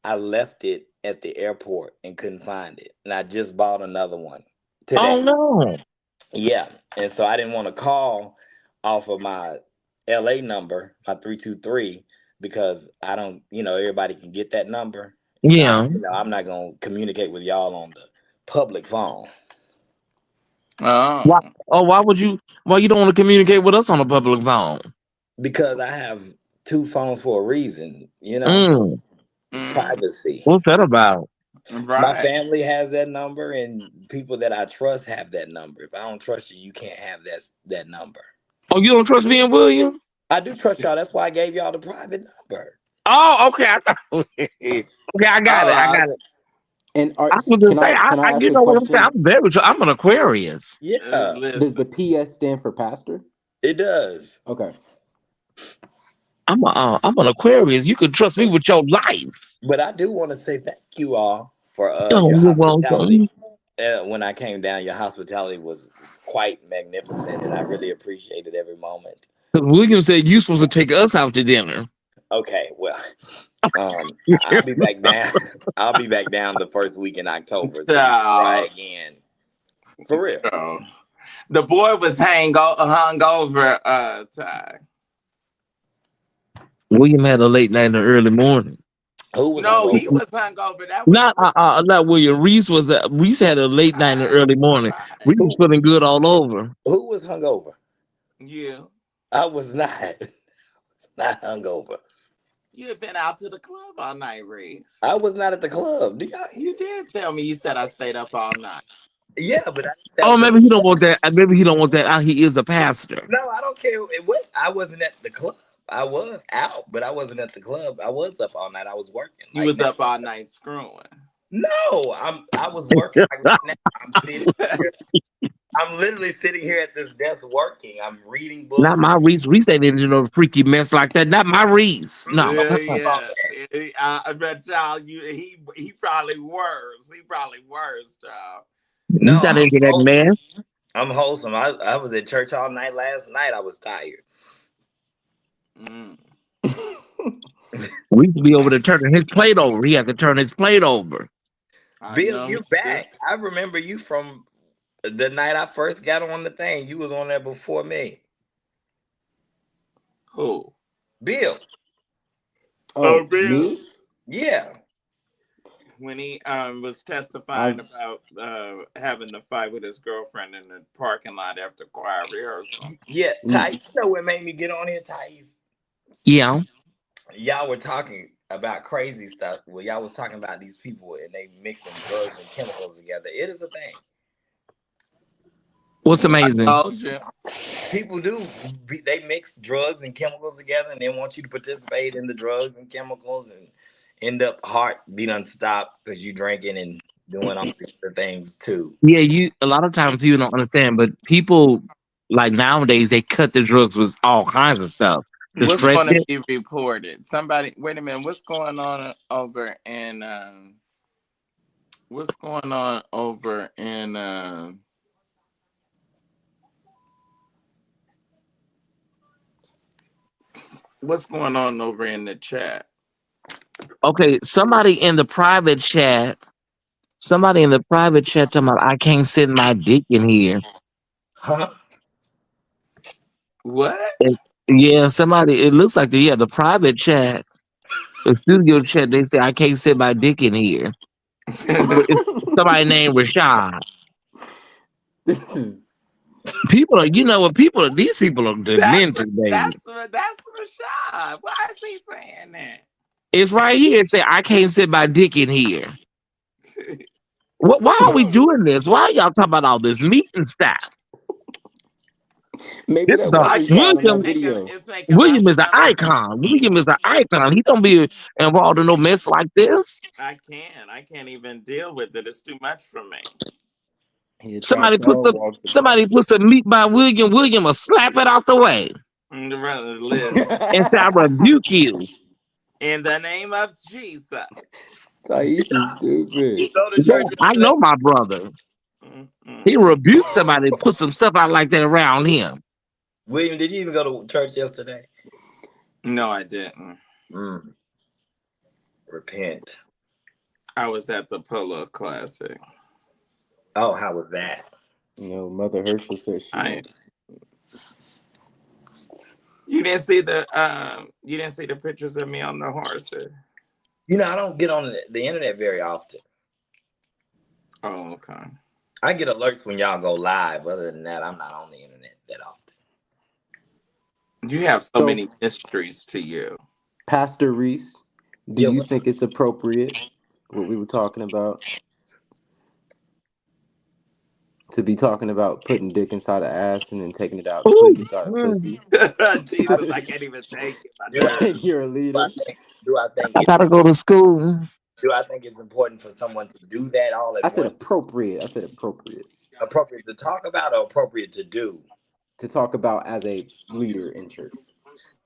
I left it at the airport and couldn't find it, and I just bought another one today. Oh no! Yeah, and so I didn't want to call off of my LA number, my 323, because I don't, everybody can get that number. Yeah. I'm not gonna communicate with y'all on the public phone. Oh. Why you don't want to communicate with us on a public phone? Because I have two phones for a reason, privacy. What's that about? Right. My family has that number, and people that I trust have that number. If I don't trust you, you can't have that number. Oh, you don't trust me and William? I do trust y'all. That's why I gave y'all the private number. Oh, okay. Okay, I got it. I got it. And I was just saying, you know what I'm saying? I'm an Aquarius. Yeah. Does the PS stand for pastor? It does. Okay. I'm an Aquarius. You can trust me with your life. But I do want to say thank you all for your hospitality. When I came down, your hospitality was quite magnificent, and I really appreciated every moment. William said you're supposed to take us out to dinner. Okay, well, I'll be back down. I'll be back down the first week in October. So try again. For real. The boy was hungover. Ty. William had a late night in the early morning. Who was hungover? He was hungover. That was not William. Reese had a late night in the early morning. Reese was feeling good all over. Who was hungover? You. I was not. Not hungover. You had been out to the club all night, Reese. I was not at the club. You did tell me. You said I stayed up all night. Yeah, but I didn't Oh, tell the. maybe he don't want that. Maybe he don't want that out. He is a pastor. No, I don't care. What I wasn't at the club. I was out, but I wasn't at the club. I was up all night. I was working. You was up all night screwing. No, I was working like right now. I'm sitting here. I'm literally sitting here at this desk working. I'm reading Not books. my Reese. Reese ain't into no freaky mess like that. Not my Reese. No. Yeah. I bet y'all. He probably worse. He probably worse, y'all. No, He's not into that wholesome. mess. I'm wholesome. I was at church all night last night. I was tired. Mm. We used to be over there turning his plate over. He had to turn his plate over. Bill, you're back. I remember you from the night I first got on the thing. You was on there before me. Who? Bill. Oh, Bill. me? Yeah. When he was testifying about having the fight with his girlfriend in the parking lot after choir rehearsal. Yeah, Ty, you know what made me get on here, Thais? Yeah. Y'all were talking about crazy stuff. Well, y'all was talking about these people and they mixing drugs and chemicals together. It is a thing. What's amazing? I told you. People do. They mix drugs and chemicals together and they want you to participate in the drugs and chemicals and end up heart beat unstopped because you drinking and doing all these other things too. Yeah, a lot of times people don't understand, but people like nowadays they cut the drugs with all kinds of stuff. What's going to be reported? Somebody, wait a minute. What's going on over in? What's going on over in? What's going on over in the chat? Okay, somebody in the private chat talking about I can't send my dick in here. Huh? What? Yeah, somebody. It looks like the private chat, the studio chat. They say I can't send my dick in here. It's somebody named Rashad. This is People are, you know what? These people are demented, baby. That's Rashad. Why is he saying that? It's right here. It say I can't send my dick in here. Why are we doing this? Why are y'all talking about all this meat and stuff? maybe This that was Rashad in that video. William is an icon. William is an icon. He don't be involved in no mess like this. I can't even deal with it. It's too much for me. Somebody put some meat by William. William will slap it out the way. And say, I rebuke you. In the name of Jesus. Thais is stupid. You go to church I know my brother. He rebuked somebody and put some stuff out like that around him. William, did you even go to church yesterday? No, I didn't. Repent. I was at the Polo Classic. Oh, how was that? No, Mother Herschel says You didn't see the pictures of me on the horse. You know, I don't get on the internet very often. Oh, okay. I get alerts when y'all go live. Other than that, I'm not on the internet that often. You have so many mysteries to you. Pastor Reese, do you think it's appropriate what we were talking about? To be talking about putting dick inside of ass and then taking it out and putting it inside of pussy. Jesus, I can't even take it. You're a leader. Do I think I gotta go to school? Do I think it's important for someone to do that all at once? I said appropriate. Appropriate to talk about or appropriate to do? To talk about as a leader in church.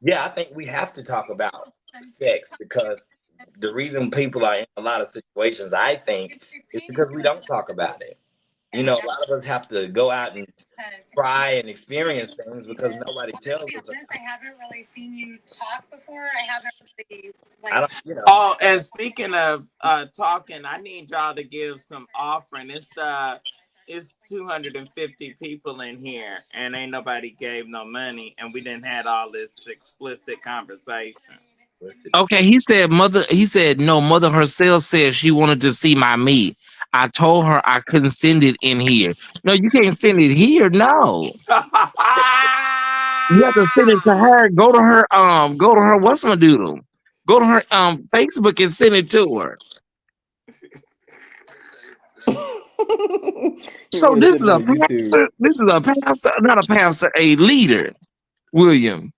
Yeah, I think we have to talk about sex because the reason people are in a lot of situations, I think, is because we don't talk about it. You know, a lot of us have to go out and try and experience things because nobody tells us. I haven't really seen you talk before. I haven't really, Oh, and speaking of talking, I need y'all to give some offering. It's 250 people in here, and ain't nobody gave no money, and we didn't had all this explicit conversation. Okay, he said no, mother herself said she wanted to see my meat. I told her I couldn't send it in here. No, you can't send it here. No. You have to send it to her. Go to her what's-my-doodle. Go to her Facebook and send it to her. So wanna this send is it a on YouTube. pastor. This is a pastor, not a pastor, a leader, William.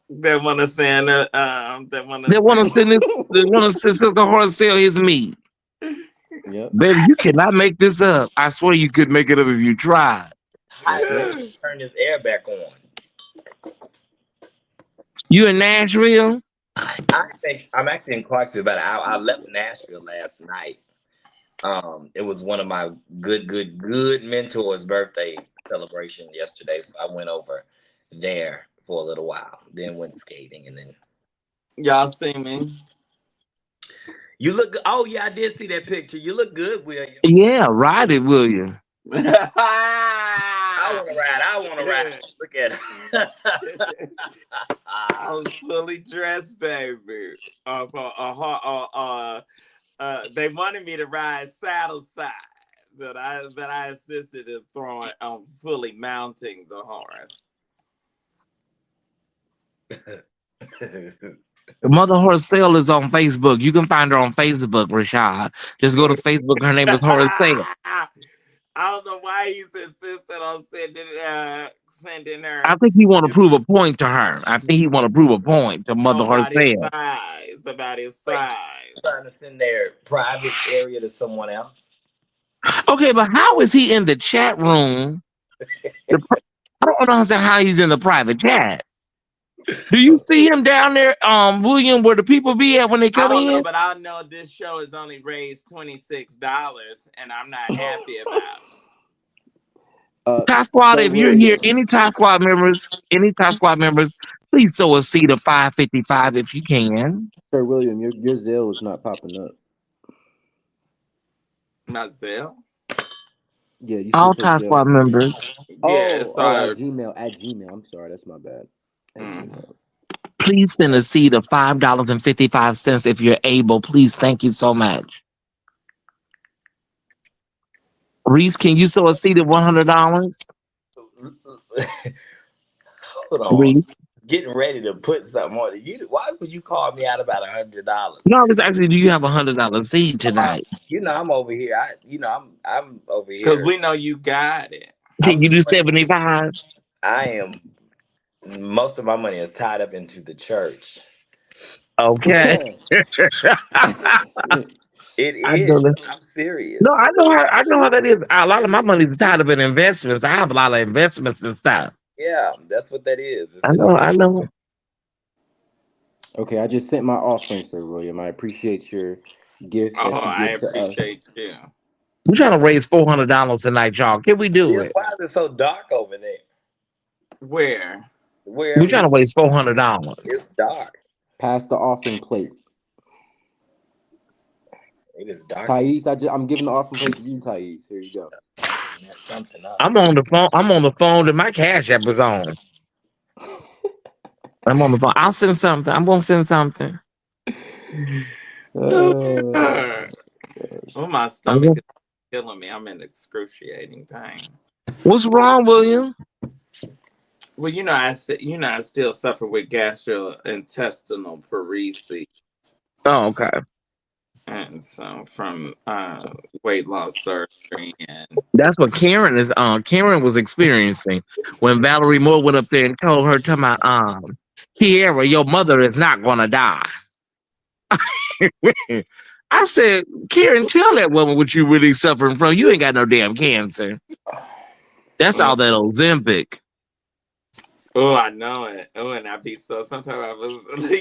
They want to send they want to They want to send. send this. They want to send Sister Horse sell his meat. Yep. Baby, you cannot make this up. I swear you could make it up if you tried. Let me turn this air back on. You in Nashville? I'm actually in Clarksville, but I left Nashville last night. It was one of my good mentors' birthday celebration yesterday, so I went over there for a little while, then went skating, and then Y'all see me? you look good. Oh yeah, I did see that picture. You look good, William. Yeah, ride it, William. I want to ride. Look at it. I was fully dressed, baby. They wanted me to ride saddle side, but I insisted in throwing on fully mounting the horse. The Mother Horse Sale is on Facebook. You can find her on Facebook, Rashad. Just go to Facebook. Her name is Horse Sale. I don't know why he's insistent on sending her. I think he want to prove a point to her. I think he want to prove a point to Mother Horse Sale. About his size. Trying to send their private area to someone else. Okay, but how is he in the chat room? I don't understand how he's in the private chat. Do you see him down there, William, where the people be at when they come I don't in? know, but I know this show has only raised $26, and I'm not happy about it. Tie Squad, if you're here, any Tie Squad members, please sow a seed of $5.55 if you can. Sir William, your Zelle is not popping up. My Zelle? Yeah, you All Tie Squad members. Yeah, at Gmail. I'm sorry, that's my bad. Gmail. Please send a seed of $5.55 if you're able. Please, thank you so much. Reese, can you sow a seed of $100? Hold on. Reese? Getting ready to put something on it. Why would you call me out about $100? No, I was actually, do you have $100 seed tonight? I'm over here. I'm over here. Because we know you got it. Can you do 75? I am. Most of my money is tied up into the church. Okay. It is. I'm serious. No, I know how that is. A lot of my money is tied up in investments. I have a lot of investments and stuff. Yeah, that's what that is. I know. Okay, I just sent my offering, Sir William. I appreciate your gift. I appreciate you. We're trying to raise $400 tonight, y'all. Can we do it? Why is it so dark over there? Where? We're trying to raise $400. It's dark. Pass the offering plate. It is dark. Thais, I'm giving the offering plate to you, Thais. Here you go. I'm on the phone. I'm on the phone that my Cashapp is on. I'm on the phone. I'll send something. I'm gonna send something. My stomach is killing me. I'm in excruciating pain. What's wrong, William? Well, I still suffer with gastrointestinal paresis. Oh, okay. And so from weight loss surgery, and that's what Karen is. Karen was experiencing when Valerie Moore went up there and told her, "Come on, Kiera, your mother is not gonna die." I said, Karen, tell that woman what you really suffering from. You ain't got no damn cancer. That's all that Ozempic. Oh, I know it. Oh, and I be so. Sometimes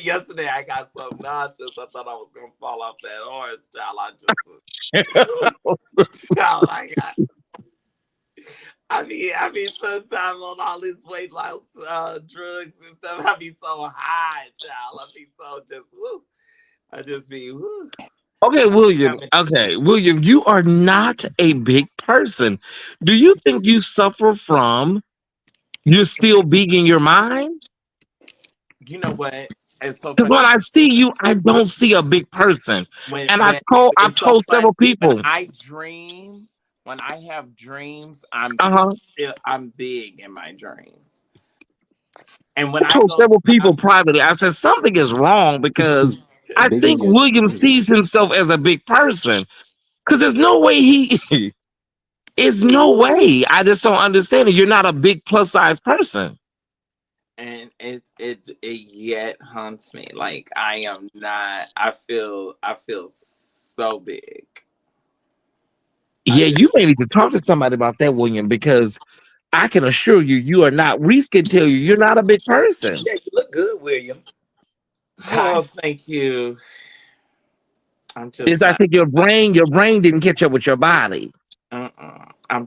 yesterday I got so nauseous. I thought I was gonna fall off that horse. Oh my God. I mean, sometimes on all this weight loss drugs and stuff, I be so high, child. I be so just woo. I just be woo. Okay, William. Okay, William, you are not a big person. Do you think you suffer from? You're still big in your mind? You know what? It's so funny. When I see you, I don't see a big person. I've told several people. When I dream, when I have dreams, I'm big in my dreams. And when I told several people privately, I said something is wrong because I think William sees himself as a big person. Because there's no way he It's no way. I just don't understand it. You're not a big plus size person. And it yet haunts me. Like I am not. I feel so big. Yeah, you may need to talk to somebody about that, William, because I can assure you, you are not. Reese can tell you, you're not a big person. Yeah, you look good, William. Oh, thank you. I'm just It's I not. think your brain didn't catch up with your body. I'm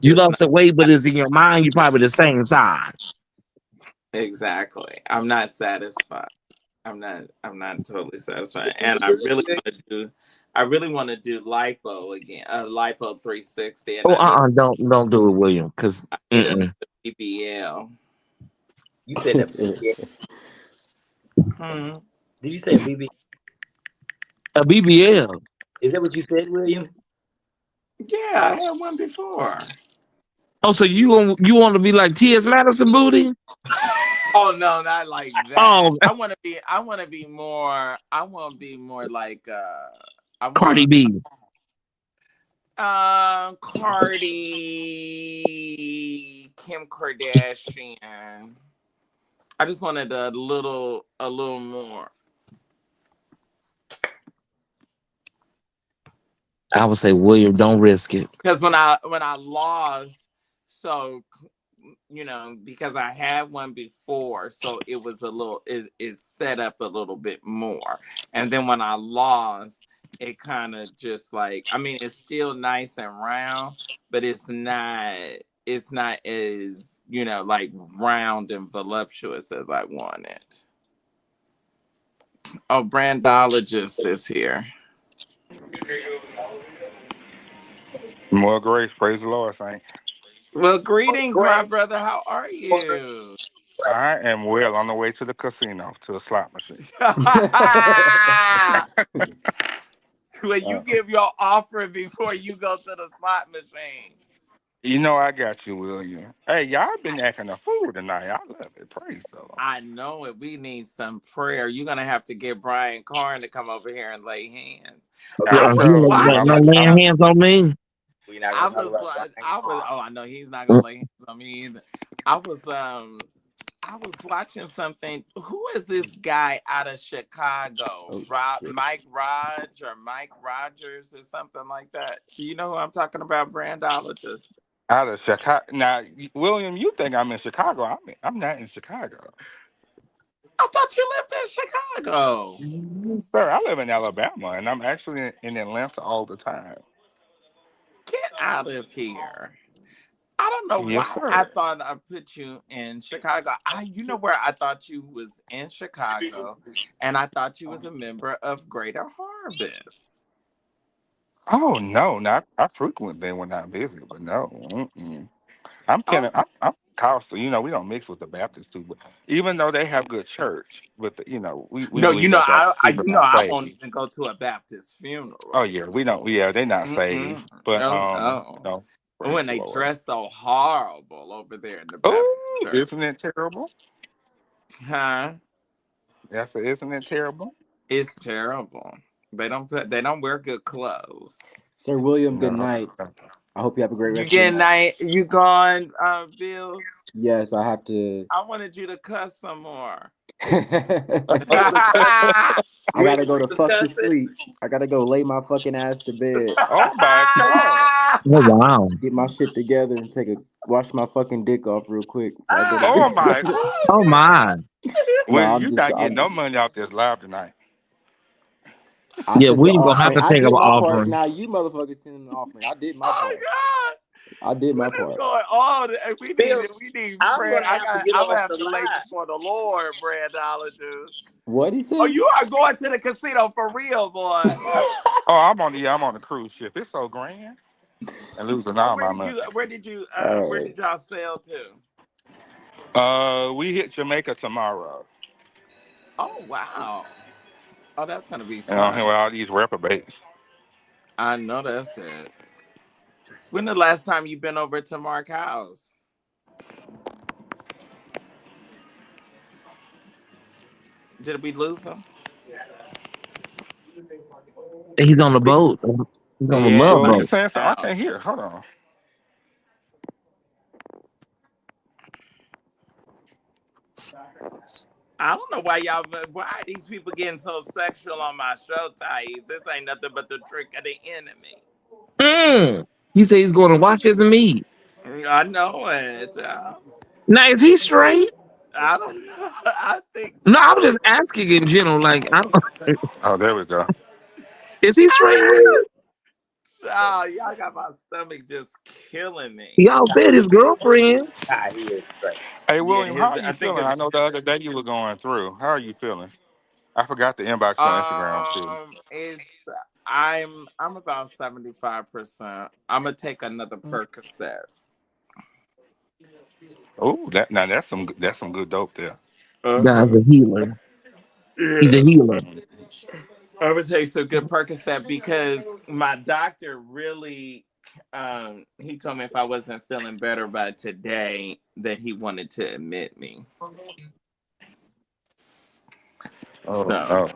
You just not. lost some weight, but it's in your mind. You're probably the same size. Exactly. I'm not satisfied. I'm not totally satisfied. And I really want to do lipo again. Lipo 360. And Oh, don't do it, William, because need a BBL. You said that. Did you say a BBL? A BBL. Is that what you said, William? Yeah, I had one before. Oh, so you want to be like T.S. Madison booty? Oh no, not like that. Oh, I want to be more. I want to be more like Cardi B. Cardi, Kim Kardashian. I just wanted a little more. I would say, William, don't risk it. Because when I lost, so because I had one before, so it was a little it set up a little bit more. And then when I lost, it kind of just like, I mean, it's still nice and round, but it's not as like round and voluptuous as I wanted. Oh, Brandologist is here. More grace, praise the Lord, saint. Well, greetings, my brother. How are you? I am well on the way to the casino to a slot machine. Will you give your offer before you go to the slot machine? You know I got you, William. Hey, y'all been acting a fool tonight. I love it. Praise the Lord. I know it. We need some prayer. You're gonna have to get Brian Carn to come over here and lay hands. I was watching. No laying hands on me. I know he's not gonna lay hands on me either. I was watching something. Who is this guy out of Chicago? Mike Rogers or something like that. Do you know who I'm talking about? Brandologist. Out of Chicago. Now, William, you think I'm in Chicago? I'm not in Chicago. I thought you lived in Chicago. Sir, I live in Alabama, and I'm actually in Atlanta all the time. Get out of here. I don't know why I thought I put you in Chicago. You know where I thought you was in Chicago, and I thought you was a member of Greater Harvest. Oh no, not I frequent them when I visit, but no. I'm Coastal. You know, we don't mix with the Baptists too, but even though they have good church, but we believe that I won't even go to a Baptist funeral. Oh yeah, we don't. Yeah, they're not saved, but no. When they dress so horrible over there in the Baptist church. Isn't it terrible? Huh? Yes, isn't it terrible? It's terrible. They don't wear good clothes. Sir William, good night. I hope you have a great rest of your night. You gone, Bills? Yes, I have to. I wanted you to cuss some more. I gotta go to fuck to sleep. I gotta go lay my fucking ass to bed. Oh my god! Oh wow! Get my shit together and wash my fucking dick off real quick. Oh my! Oh my! Well, you're not getting no money out this live tonight. Yeah, we ain't gonna have to take an offering. Now you motherfuckers send an offering. I did my part. Oh God! I did my part. What's going on? We need prayer. I'm gonna have to lay before the Lord, Brandologist. What he said? Oh, you are going to the casino for real, boy. Oh, I'm on the cruise ship. It's so grand. And losing all my money. Where did y'all sail to? We hit Jamaica tomorrow. Oh wow. Oh, that's gonna be fun. And all these reprobates. I know that's it. When the last time you been over to Mark House? Did we lose him? He's on the boat. He's on the love boat. You saying something? I can't hear. Hold on. I don't know why are these people getting so sexual on my show, Thais? This ain't nothing but the trick of the enemy. He said he's going to watch his meat. I know it. Now, is he straight? I don't know. I think No, I was so. just asking in general. Like, I don't, Oh, there we go. is he straight? William? Oh, y'all got my stomach just killing me. Y'all said his girlfriend. He is straight. Hey, Yeah, William, how are I you think feeling? I know the other day you were going through. How are you feeling? I forgot to inbox you on Instagram too. it's I'm about 75%. I'm gonna take another Percocet. Oh, that's some good dope there. Guy's Uh-huh. a healer. He's a Yeah. healer. I would take some good Percocet because my doctor really he told me if I wasn't feeling better by today that he wanted to admit me. Oh So no.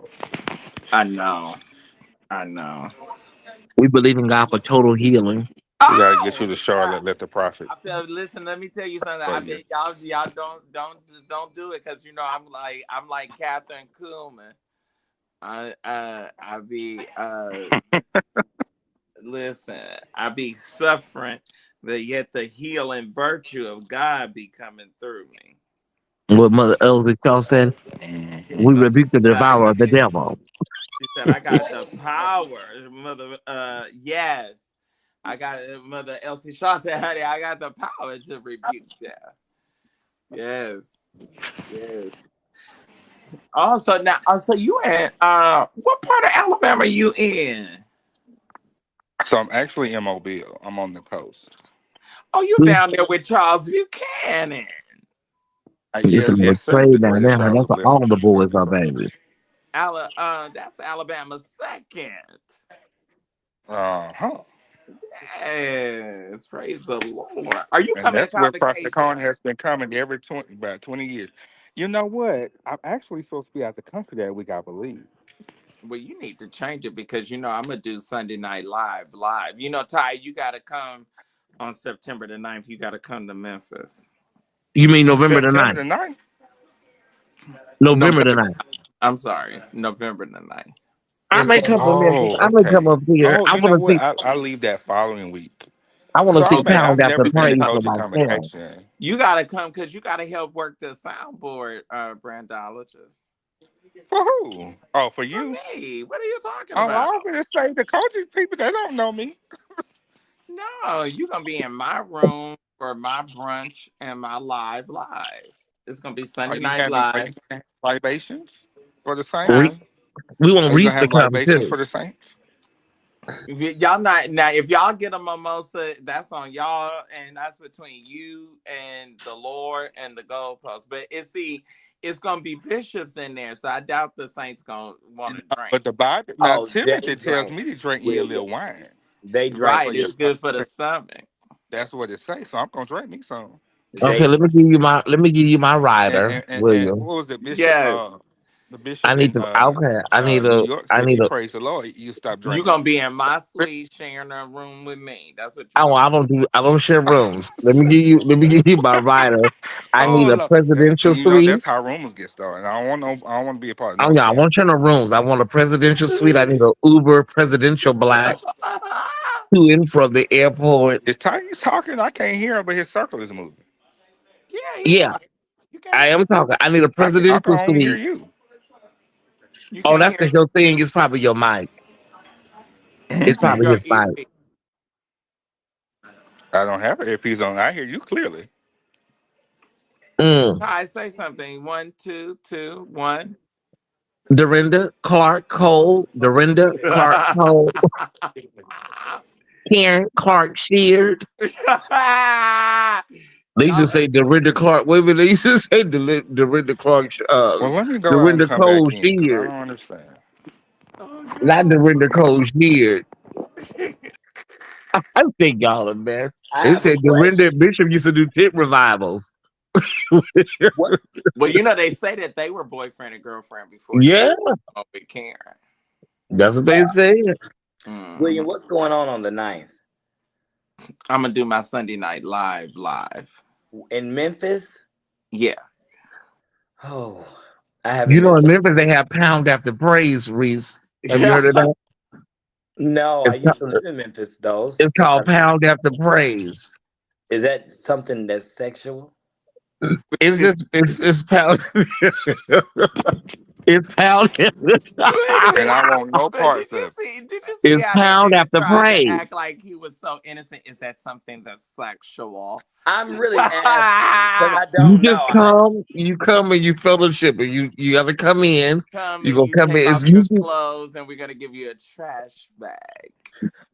I know. I know. We believe in God for total healing. We gotta get you Oh to God. Charlotte. Let the prophet I feel Listen, let me tell you something. for I you. bet y'all don't do it because you know I'm like Catherine Kuhlman. I be listen, I be suffering, but yet the healing virtue of God be coming through me. What Mother Elsie Shaw said, we Mhm. rebuke the I devourer got of the devil. She said I got the power, mother. Yes, I got Mother Elsie Shaw said, honey, I got the power to rebuke death. Yes, yes. Also, now, so you in what part of Alabama are you in? So I'm actually in Mobile. I'm on the coast. Oh, you Hmm? down there with Charles Buchanan. It's a Yes, sir. The McCray down greatest there. Charles That's who what blessed all the the true boys story. are, baby. That's Alabama's second. Uh-huh. Yes, praise the Lord. Are you And coming to that's where Prophet Convocation? Cohen has been coming about 20 years. You know what? I'm actually supposed to be out the country that week, I believe. Well, you need to change it because you know I'm gonna do Sunday Night Live. You know, Ty, you gotta come on September the 9th. You gotta come to Memphis. You mean November the September 9th? the 9th? November the November. 9th. I'm sorry, it's November the 9th. I It's may going. come from Memphis. Oh, I may come okay. up here. Oh, I you know want to what? see. I leave that following week. I want to So see Okay, I've Pound after never you been gotta to praise come. for Kojic myself. Convocation. You gotta come because you gotta help work the soundboard, brandologist. For who? Oh, for For you? me, what are you talking Oh, about? I was gonna say the Kojic people, they don't know me. No, you're gonna be in my room for my brunch and my live. It's gonna be Sunday Night Are you Live. gonna have libations for the We saints? Huh? we want Are you Reese gonna to have come libations too. for the saints? Y'all not now. If y'all get a mimosa, that's on y'all, and that's between you and the Lord and the goalpost. But it's gonna be bishops in there, so I doubt the saints gonna want to drink. But the Bible now Oh, they Timothy tells drink, me to drink ye a little William. wine They drink. for Right? your It's good for the stomach. that's what it says. So I'm gonna drink me some. They Okay, drink. let me give you my And rider, William. what was the bishop? Yeah, The I bishop need in to. Okay, New York I said, if need you a. praise the Lord, you stop you drinking. gonna be in my suite sharing a room with me. That's what you're gonna I don't do. I don't share rooms. Let me give you my rider. I need Oh a look, presidential you know suite. that's how rumors get started. I don't want to be a part of Oh no yeah, I scandal. won't share no rooms. I want a presidential suite. I do. need a Uber presidential black to and from the airport. Is Tyrese talking? I can't hear him, but his circle is moving. Yeah, he's Yeah, talking. You can't I hear. am talking. I need a I can presidential only hear suite. you. You Oh, can't that's hear because your thing is probably your mic. It's through probably I your his mic. earpiece. don't have an earpiece on. I hear you clearly. Mm. Ty, say something. 1, 2, 2, 1. Dorinda Clark Cole. Dorinda Clark Cole. Karen Clark Sheard. They used to Y'all say are Dorinda Clark. Wait a minute. They used to say Dorinda Clark. Well, let me go out and Dorinda come Cole back in because I Sheard. don't understand. oh Not god. Dorinda Cole Sheard. I think y'all are mess. I They have a said question. Dorinda and Bishop used to do tent revivals. What, Well, you know they say that they were boyfriend and girlfriend before they Yeah, with Karen. that's what they said. Hmm. William? What's going on the 9th I'm gonna do my Sunday night live. in Memphis? Yeah. Oh, I haven't You know, been in to. Memphis they have pound after praise, Reese. Have you heard of that? No, I It's, used to live in Memphis, though. it's called pound after praise. Is that something that's sexual? It's just it's pound. It's pound. Wait a And I minute. want no But did parts you of see? Did you see It's how that pound nigga after tried to praise. act like he was so innocent? Is that something that's sexual? I'm really asking because I You don't just know. come and you fellowship, and you gotta come in. Come You and gonna you come take in. It's off your usually clothes, and we're gonna give you a trash bag.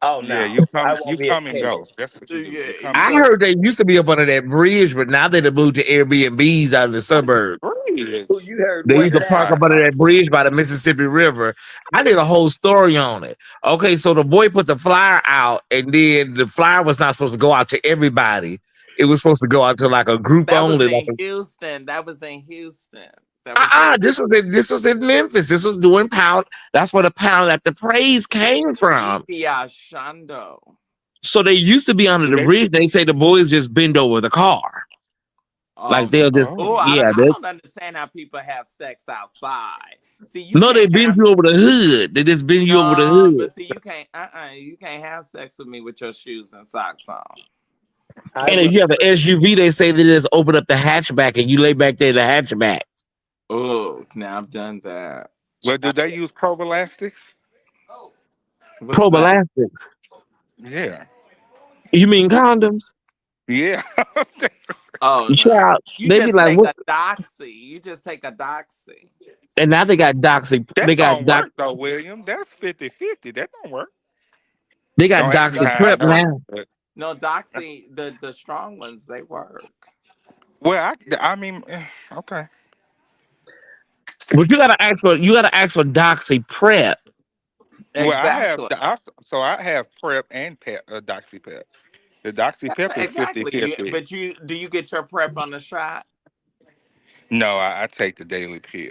Oh yeah, no, I you won't be come and go. attending. That's what you do. Yeah, You come and I go. look. heard they used to be up under that bridge, but now they done moved to Airbnbs out in the suburbs. Who Bridge. you heard They what used to now? park up under that bridge by the Mississippi River. I did a whole story on it. Okay, so the boy put the flyer out, and then the flyer was not supposed to go out to everybody. It was supposed to go out to like a group That was only. Like in Houston. That was in Houston. That was in this was in Memphis. This was doing pound. That's where the pound at the praise came from. Itia Shando. So they used to be under the They, bridge. They say the boys just bend over the car. Like Oh, they'll just oh, oh, I don't understand how people have sex outside. See, you no, they can't bend have you over the hood. They just bend you over the no, hood. but see, you can't have sex with me with your shoes and socks on. I And if remember. you have an SUV, they say they just open up the hatchback and you lay back there in the hatchback. Oh, now I've done that. well, do they use prophylactics? What's that? Probalactic. Yeah, You mean condoms? yeah. Oh no, Child, you they be just like, take what? a doxy. You just take a doxy. And now they got doxy. That They got don't work though, William. That's 50-50. That don't work. They got Don't ask me doxy how I prep No, know. now. But, no doxy. The strong ones they work. well, I mean, okay. But you gotta ask for doxy prep. Well, I have Exactly. so I have prep and pep, doxy pep. The doxy That's pep is fifty exactly. fifty. But you do you get your prep on the shot? No, I take the daily pill.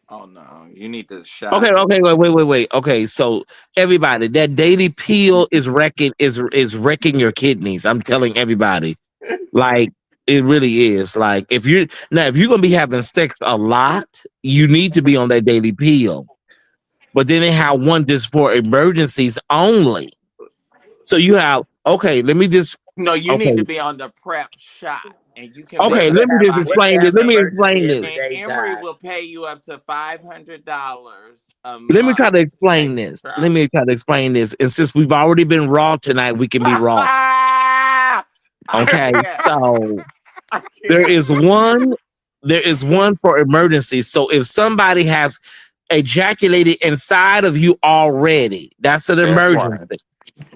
Oh no, you need the Okay, shot. okay, wait. Okay, so everybody, that daily peel is wrecking your kidneys. I'm telling everybody. Like it really is. Like if you're gonna be having sex a lot, you need to be on that daily peel. But then they have one just for emergencies only. So you have okay, let me just No, you need to okay. be on the prep shot, and you can What be Okay, on if the let they me have? just shot. What if they explain this. have Let an me emergency explain every this. And day Emory time? will pay you up to $500 a Let me month try to to take explain the this. Let shot. me try to explain this. And since we've already been raw tonight, we can be raw. I Okay. can't. So I there can't. is one, there is one for emergencies. So if somebody has ejaculated inside of you already, that's an That's right. emergency.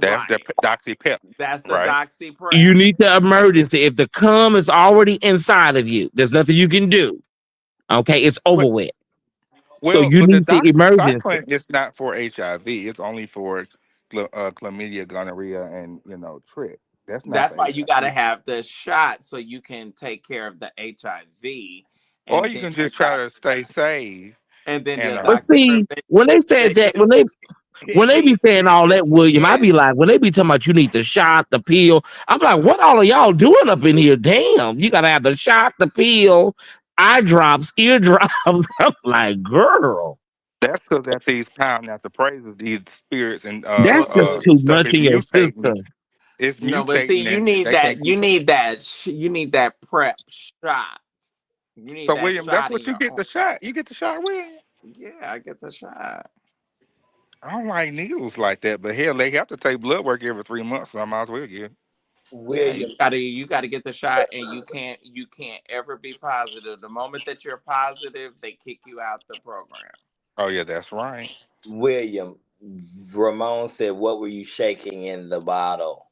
That's the Right. doxy pep, That's the right? doxy You prep. need the emergency. If the cum is already inside of you, there's nothing you can do. Okay, it's over with. So Well, you but the need the emergency. doxycycline is not for HIV. It's only for chlamydia, gonorrhea, and trich. That's not That's for why you got to HIV. have the shot so you can take care of the HIV, Or and you then can your just try to stay safe and But doxy prep. see, when they said that, when they be saying all that, William, I Yeah. be like, when they be talking about you need the shot, the pill, I'm like, what all of y'all doing up in here? Damn, you gotta have the shot, the pill, eye drops, eardrops. I'm like, girl, that's because at these pound after praises, these spirits and that's just Well, too stuff much is in your mutating. system. It's no, but see, mutating, and they can't keep up. you need that prep shot. You need So that William, that's shot in what you your get arm. the shot. You get the shot, William. Yeah, I get the shot. I don't like needles like that, but hell, they have to take blood work every 3 months, so I might as well get it. Yeah, William, you gotta get the shot, and you can't ever be positive. The moment that you're positive, they kick you out the program. Oh yeah, that's right. William, Ramon said, "What were you shaking in the bottle?"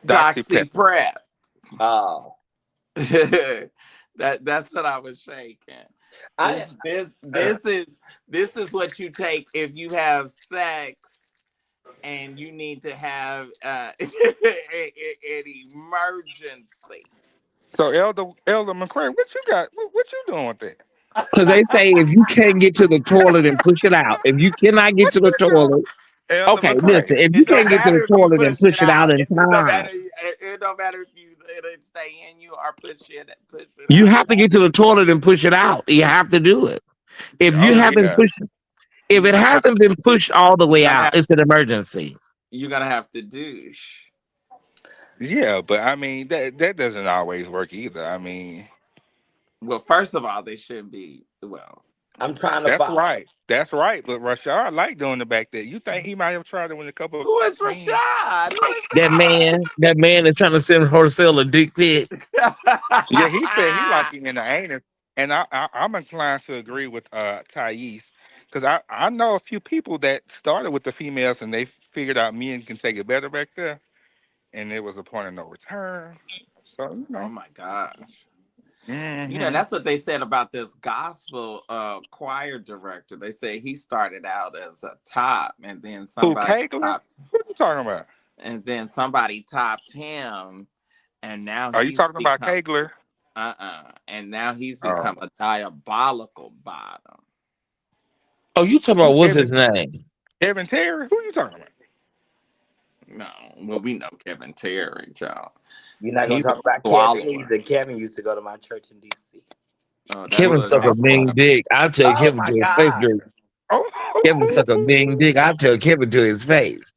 Doxy Doxy pep. prep. Oh, That's what I was shaking. I This is what you take if you have sex and you need to have an emergency. So Elder McCray, what you got? What you doing with that? Because they say if you can't get to the toilet and push it out, if you cannot get What to the you doing, toilet, Elder okay, listen, McCray? if you It don't can't get to the matter if you toilet and push it push it out. out in It don't time, matter. It don't matter if you it'll stay in you or push it You out. have to get to the toilet and push it out. You have to do it. If you Oh, haven't Yeah. pushed, if you're it gonna have hasn't been pushed all the way you're gonna out, have it's an emergency. you're gonna have to douche. Yeah, but I mean that doesn't always work either. I mean, Well, first of all, they shouldn't be. Well, I'm trying to that's follow. right. That's right. But Rashard liked doing the back there. You think he might have tried it with a couple of who is men? Rashad? Who is That man is trying to send Horcel a dick pic. Yeah, he said he that? liked it in the anus, and I'm inclined to agree with Thais because I know a few people that started with the females and they figured out men can take it better back there, and it was a point of no return. So Oh my gosh. hmm That's what they said about this gospel choir director. They say he started out as a top and then Who somebody Kegler? topped What are you talking about? him and now Are you he's talking about become Kegler? and now he's Oh, become a diabolical bottom. Oh, you talking who about what's his name? Evan Terry? Who you talking about? No, well we know Kevin Terry, y'all. You're not gonna He's a talk about Kevin swallower. either. Kevin used to go to my church in DC. Oh, that's Kevin What? a suck a different mean Oh, Kevin. dick. I'll tell Oh Kevin my to his face. God! Kevin suck a oh. mean dick. I'll tell Kevin to his face.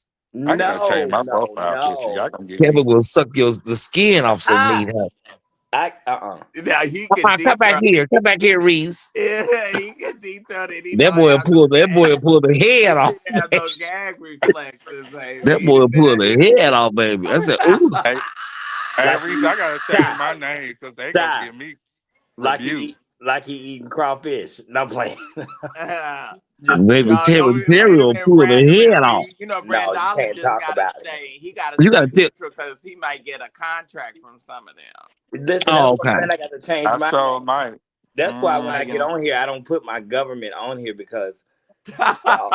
I gotta change No, my no, profile picture. Y'all no. gonna get me. Kevin will suck the skin off some Ah, meat. Huh? Now he Come can on, come deep back throat. here. Come back here, Reese. Yeah, he can deep throat it. He That don't boy will have no pull. That boy will gag. pull the head He off. have no gag reflexes, That baby. boy will pull the head off, baby. I said, ooh. Hey, hey, like Reese, he I gotta change Ty, my name because they gonna Ty, give me like he reviews. eat, like he eating crawfish. No I'm playing. Just Baby Y'all, Kevin Terry wait a will minute, pull the head Brandon. off. no, you can't Brandologist talk got to about it. stay. He got to You stay gotta tell. neutral because he might get a contract from some of them. Listen, that's Oh, what I'm okay. saying. I got to change I my saw name. my. That's why when I get Mm-hmm. on here, I don't put my government on here because y'all.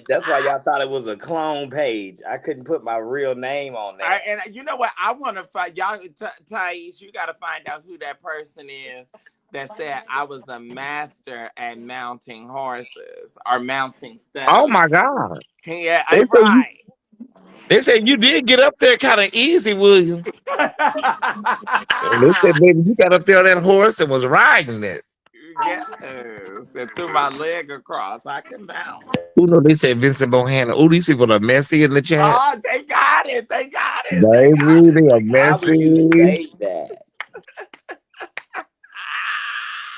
That's why y'all thought it was a clone page. I couldn't put my real name on there. And you know what? I want to find y'all, Thais. You got to find out who that person is that said I was a master at mounting horses or mounting Oh stallions. my God. Yeah, They say you. right. They said you did get up there kind of easy, William. And they said, baby, you got up there on that horse and was riding it. Yes, and threw my leg across. I can mount. Who know they said Vincent Bohanna. Oh, these people are messy in the chat. Oh, they got it. They got it. They got Baby, it. they are They got How it. would you messy. say that?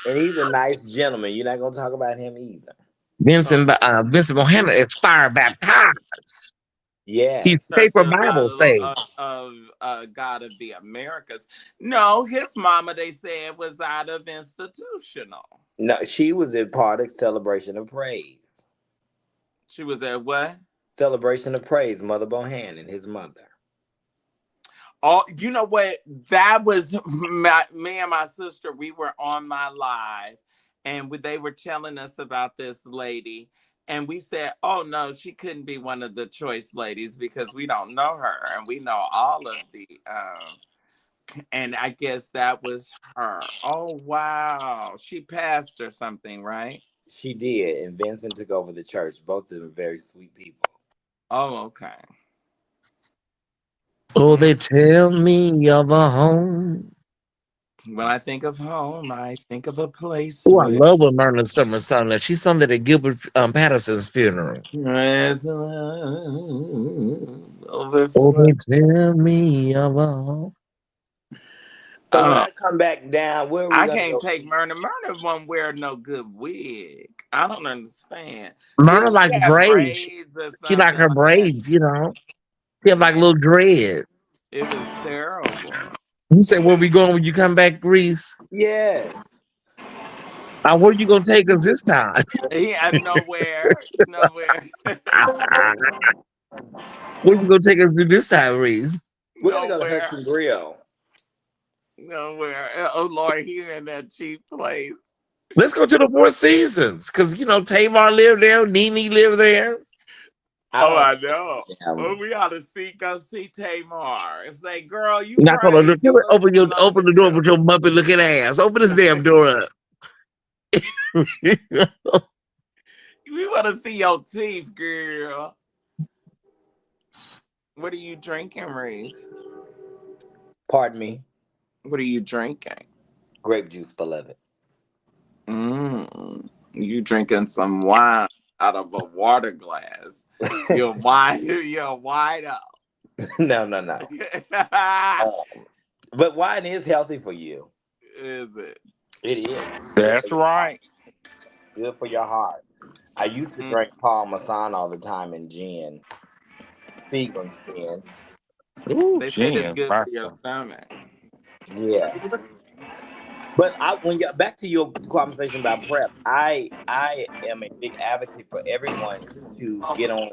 And he's a nice gentleman. You're not gonna talk about him either. Oh, Vincent Bohanna is fire baptized. He's Yes. paper Church Bible saved. of God of the Americas. No, his mama, they said, was out of institutional. No, she was in part of Celebration of Praise. She was at what? Celebration of Praise, Mother Bohan and his mother. Oh, you know what? That was me and my sister. We were on my live, and they were telling us about this lady, and we said, "Oh no, she couldn't be one of the choice ladies because we don't know her, and we know all of the." And I guess that was her. Oh wow, she passed or something, right? She did, and Vincent took over the church. Both of them are very sweet people. Oh okay. Oh, they tell me of a home. When I think of home, I think of a place Oh, I with love when Myrna Summer sung that. She sung that at Gilbert Patterson's funeral. Oh, overflow. they tell me of a home. So when I come back down, where are we I gonna can't go take eat? Myrna. Myrna won't wear no good wig. I don't understand. Myrna Did she likes have braids. braids or She like something her like that? braids, you know. She have like Yeah, little dread. it was terrible. You say, where we going when you come back, Greece? Yes. Where you gonna take us this time? He had nowhere, nowhere, Where you gonna take us to this time, Reese? We're gonna go to nowhere, Hudson Grill. nowhere. Oh Lord, he in that cheap place. Let's go to the Four Seasons, because you know Tamar lived there, Nene lived there. I Oh, don't I know. Oh, um, we ought to go see Tamar and say, "Girl, you Knock on the crazy? door. What's going on Open with the door with your muppet looking ass. Open this damn door up. you?" We want to see your teeth, girl. What are you drinking, Reese? Pardon me. What are you drinking? Grape juice, beloved. You drinking some wine out of a water glass. You're wide up. No. But wine is healthy for you. Is it? It is. That's right. Good for your heart. I used to drink Parmesan all the time and gin. Seagram's gin. Ooh, They said it's gin, good my for your stuff. stomach. Yeah. But when you're back to your conversation about PrEP, I am a big advocate for everyone to get on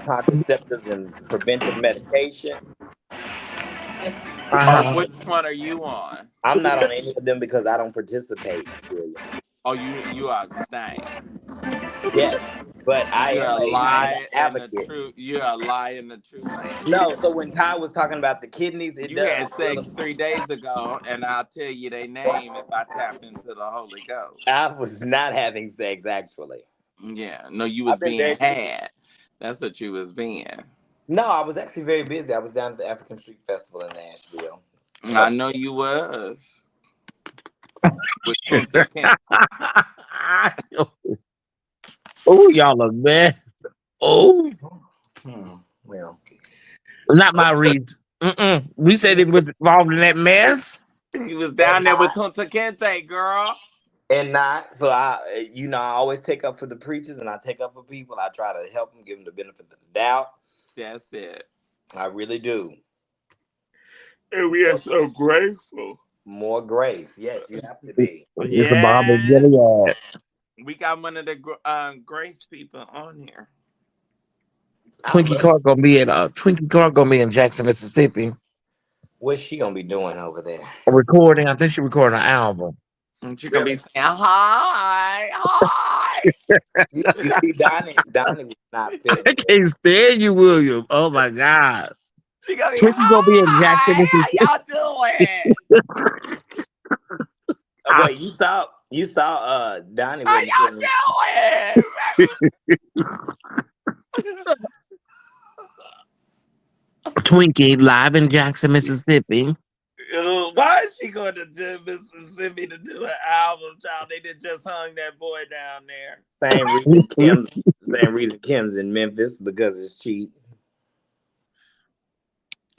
contraceptives and preventive medication. Uh-huh. Which one are you on? I'm not on any of them because I don't participate, William. Oh, you abstain. Yes, but I You're am a an lie and the advocate. true. You're a lie and the true man. No, so when Ty was talking about the kidneys, it You had does. sex 3 days ago, and I'll tell you their name if I tap into the Holy Ghost. I was not having sex actually. Yeah, no, you was I've been being very busy. had. That's what you was being. No, I was actually very busy. I was down at the African Street Festival in Nashville. I know you was. With Kunta Kinte. Oh, y'all are bad. Oh, Well, not my reads. We said it was involved in that mess. He was down there with Kunta Kinte, girl. and not so I always take up for the preachers and I take up for people. I try to help them, give them the benefit of the doubt. That's it. I really do. And we are so grateful. More grace, yes, you have to be. It's a Bob and Yeah. Gilead. We got one of the grace people on here. Twinkie Clark gonna be in Jackson, Mississippi. What's she gonna be doing over there? Recording. I think she's recording an album. And she's gonna be saying hi. You see, Donnie was not feeling I it. can't stand you, William. Oh my God. She gonna be Twinkie gonna be in Jackson, hi. Mississippi. How y'all doing? Wait, you saw Donnie. How y'all doing? Twinkie live in Jackson, Mississippi. Why is she going to Mississippi to do an album, child? They just hung that boy down there. Same reason Kim's in Memphis, because it's cheap.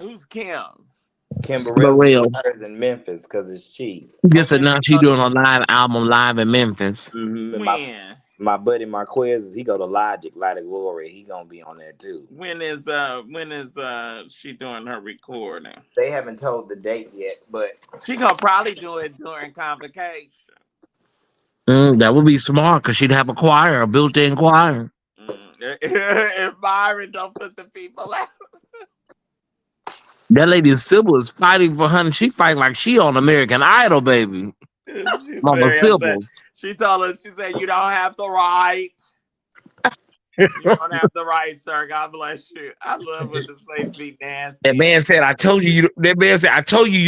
Who's Kim? Kim Burrell. Burrell is in Memphis because it's cheap. Just announced she's doing a live album live in Memphis. Mm-hmm. When? My buddy Marquez, he go to Logic, Light of Glory. He gonna be on there too. When is she doing her recording? They haven't told the date yet, but she gonna probably do it during convocation. That would be smart because she'd have a built-in choir. If Byron don't put the people out. That lady Sybil is fighting for honey. She fighting like she on American Idol, baby. Mama Sybil. She told us, she said, you don't have the right. You don't have the right, sir. God bless you. I love when the slaves be nasty. That man said, I told you you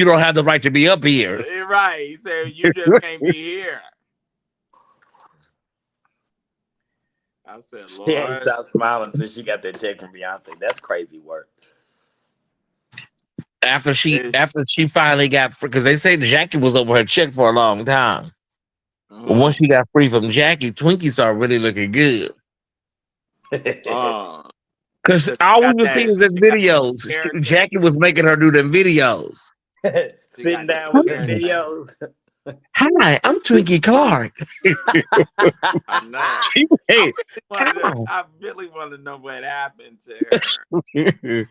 don't have the right to be up here. Right. He said, you just can't be here. I said, Lord. She ain't stopped smiling since she got that check from Beyonce. That's crazy work. After she finally got free, because they say Jackie was over her check for a long time. But once she got free from Jackie, Twinkie started really looking good. Because all we were seeing is in videos. Jackie was making her do them videos. Sitting down with the videos. Hi, I'm Twinkie Clark. I know. Hey, I really want to know what happened to her.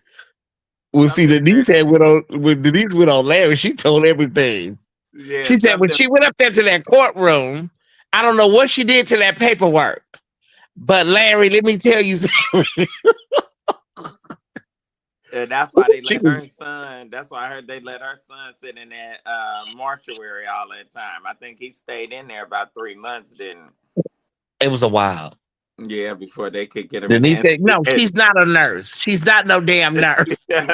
Well, see, Denise when Denise went on Larry, she told everything. Yeah, she said when she went up there to that courtroom, I don't know what she did to that paperwork, but Larry, let me tell you something. And that's why they let her son. That's why I heard they let her son sit in that mortuary all that time. I think he stayed in there about 3 months. Didn't? It was a while. Yeah, before they could get him. No, she's not a nurse. She's not no damn nurse. And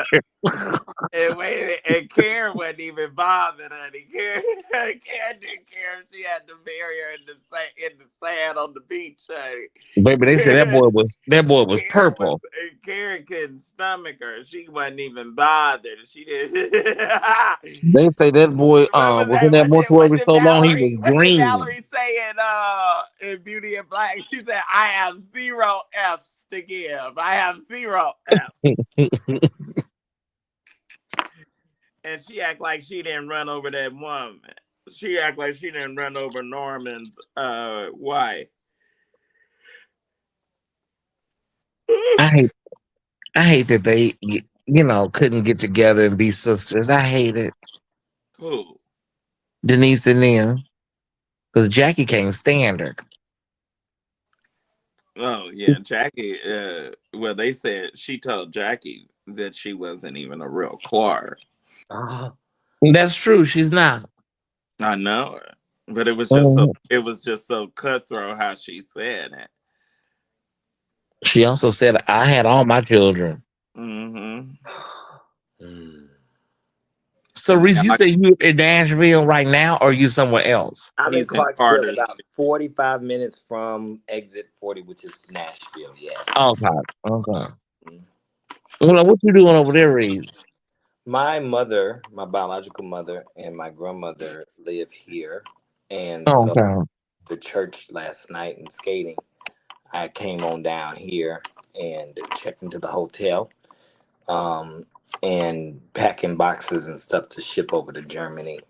Karen wasn't even bothered, honey. Karen didn't care. She had to bury her in the sand on the beach, honey. Baby, they said that boy was purple. Carrie couldn't stomach her. She wasn't even bothered. She didn't. They say that boy was in that mortuary so long he was What did green. Valerie say in Beauty and Black? She said, I have 0 F's to give. I have 0 F's. And she act like she didn't run over that woman. She act like she didn't run over Norman's wife. I hate that they couldn't get together and be sisters. I hate it. Who? Denise and them. Because Jackie can't stand her. Oh yeah, Jackie. Well, they said she told Jackie that she wasn't even a real Clark. That's true. She's not. I know her, but it was just so cutthroat how she said it. She also said, "I had all my children." Mm-hmm. So, Reese, you say you in Nashville right now, or you somewhere else? I'm in Clarksville, about 45 minutes from exit 40, which is Nashville. Yeah. Okay. Well, what you doing over there, Reese? My mother, my biological mother, and my grandmother live here, and so the church last night and skating, I came on down here and checked into the hotel, and packing boxes and stuff to ship over to Germany,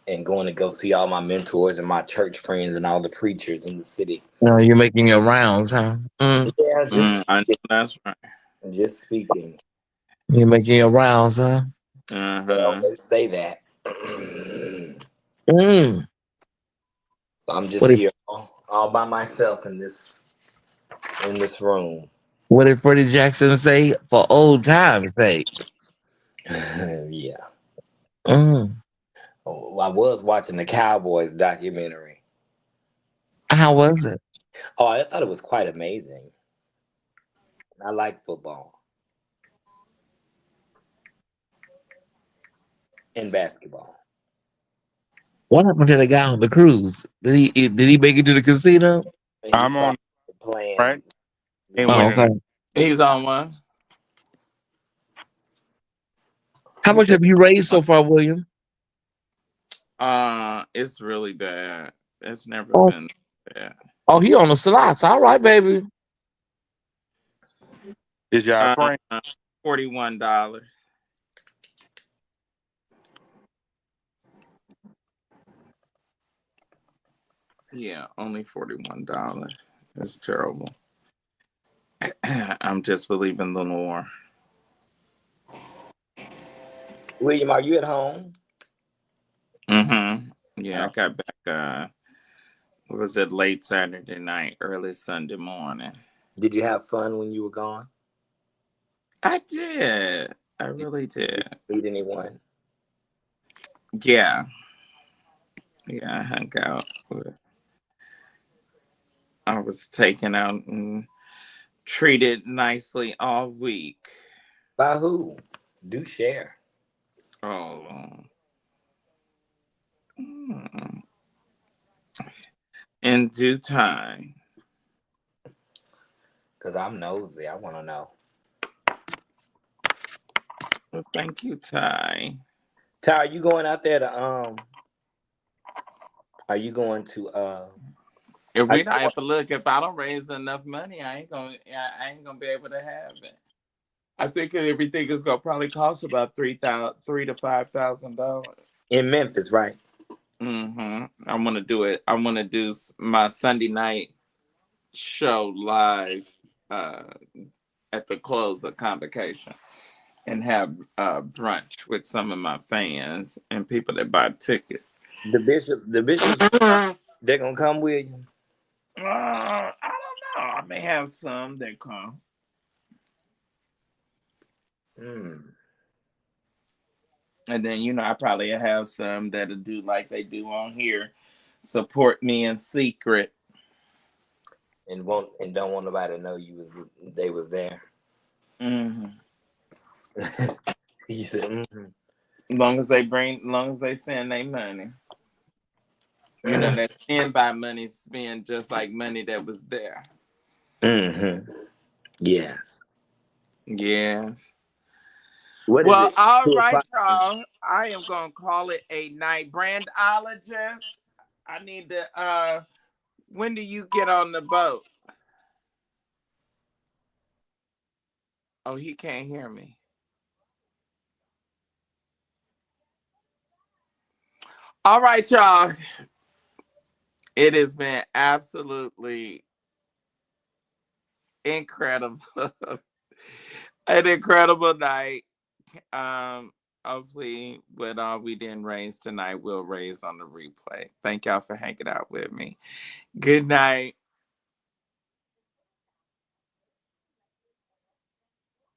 and going to go see all my mentors and my church friends and all the preachers in the city. You're making your rounds, huh? Yeah, I know that's right. Just speaking. You're making your rounds, huh? Well, they say that. I'm just here all by myself in this room. What did Freddie Jackson say? For old time's sake. Yeah. Oh, I was watching the Cowboys documentary. How was it? Oh, I thought it was quite amazing. I like football and basketball. What happened to the guy on the cruise? Did he make it to the casino? I'm on playing. Right. Okay. He's on one. How much have you raised so far, William? It's really bad. It's never been bad. Oh, he on the slots. All right, baby. Is y'all praying? $41. Yeah, only $41. It's terrible. I'm just believing the Lord. William, are you at home? Mm-hmm. Yeah, I got back. What was it? Late Saturday night, early Sunday morning. Did you have fun when you were gone? I did. I really did. Did you meet anyone? Yeah. Yeah, I hung out. I was taken out and treated nicely all week. By who? Do share. Oh. In due time. Because I'm nosy. I want to know. Well, thank you, Ty. Ty, are you going out there to are you going to if we don't have to look, if I don't raise enough money, I ain't gonna be able to have it. I think everything is gonna probably cost about $3,000 to $5,000 in Memphis, right? Mm-hmm. I'm gonna do it. I want to do my Sunday night show live at the close of Convocation and have brunch with some of my fans and people that buy tickets. The bishops, they're gonna come with you. I don't know. I may have some that come. And then, I probably have some that'll do like they do on here, support me in secret. And don't want nobody to know they was there. Mm-hmm. He said, mm-hmm. Long as they send their money. That standby money spent just like money that was there. Mm-hmm. Yes. Yes. What is Well, it? all 2 o'clock? right, y'all. I am gonna call it a night. Brandologist, I need to when do you get on the boat? Oh, he can't hear me. All right, y'all. It has been absolutely incredible. An incredible night. Hopefully what all we didn't raise tonight we'll raise on the replay. Thank y'all for hanging out with me. Good night.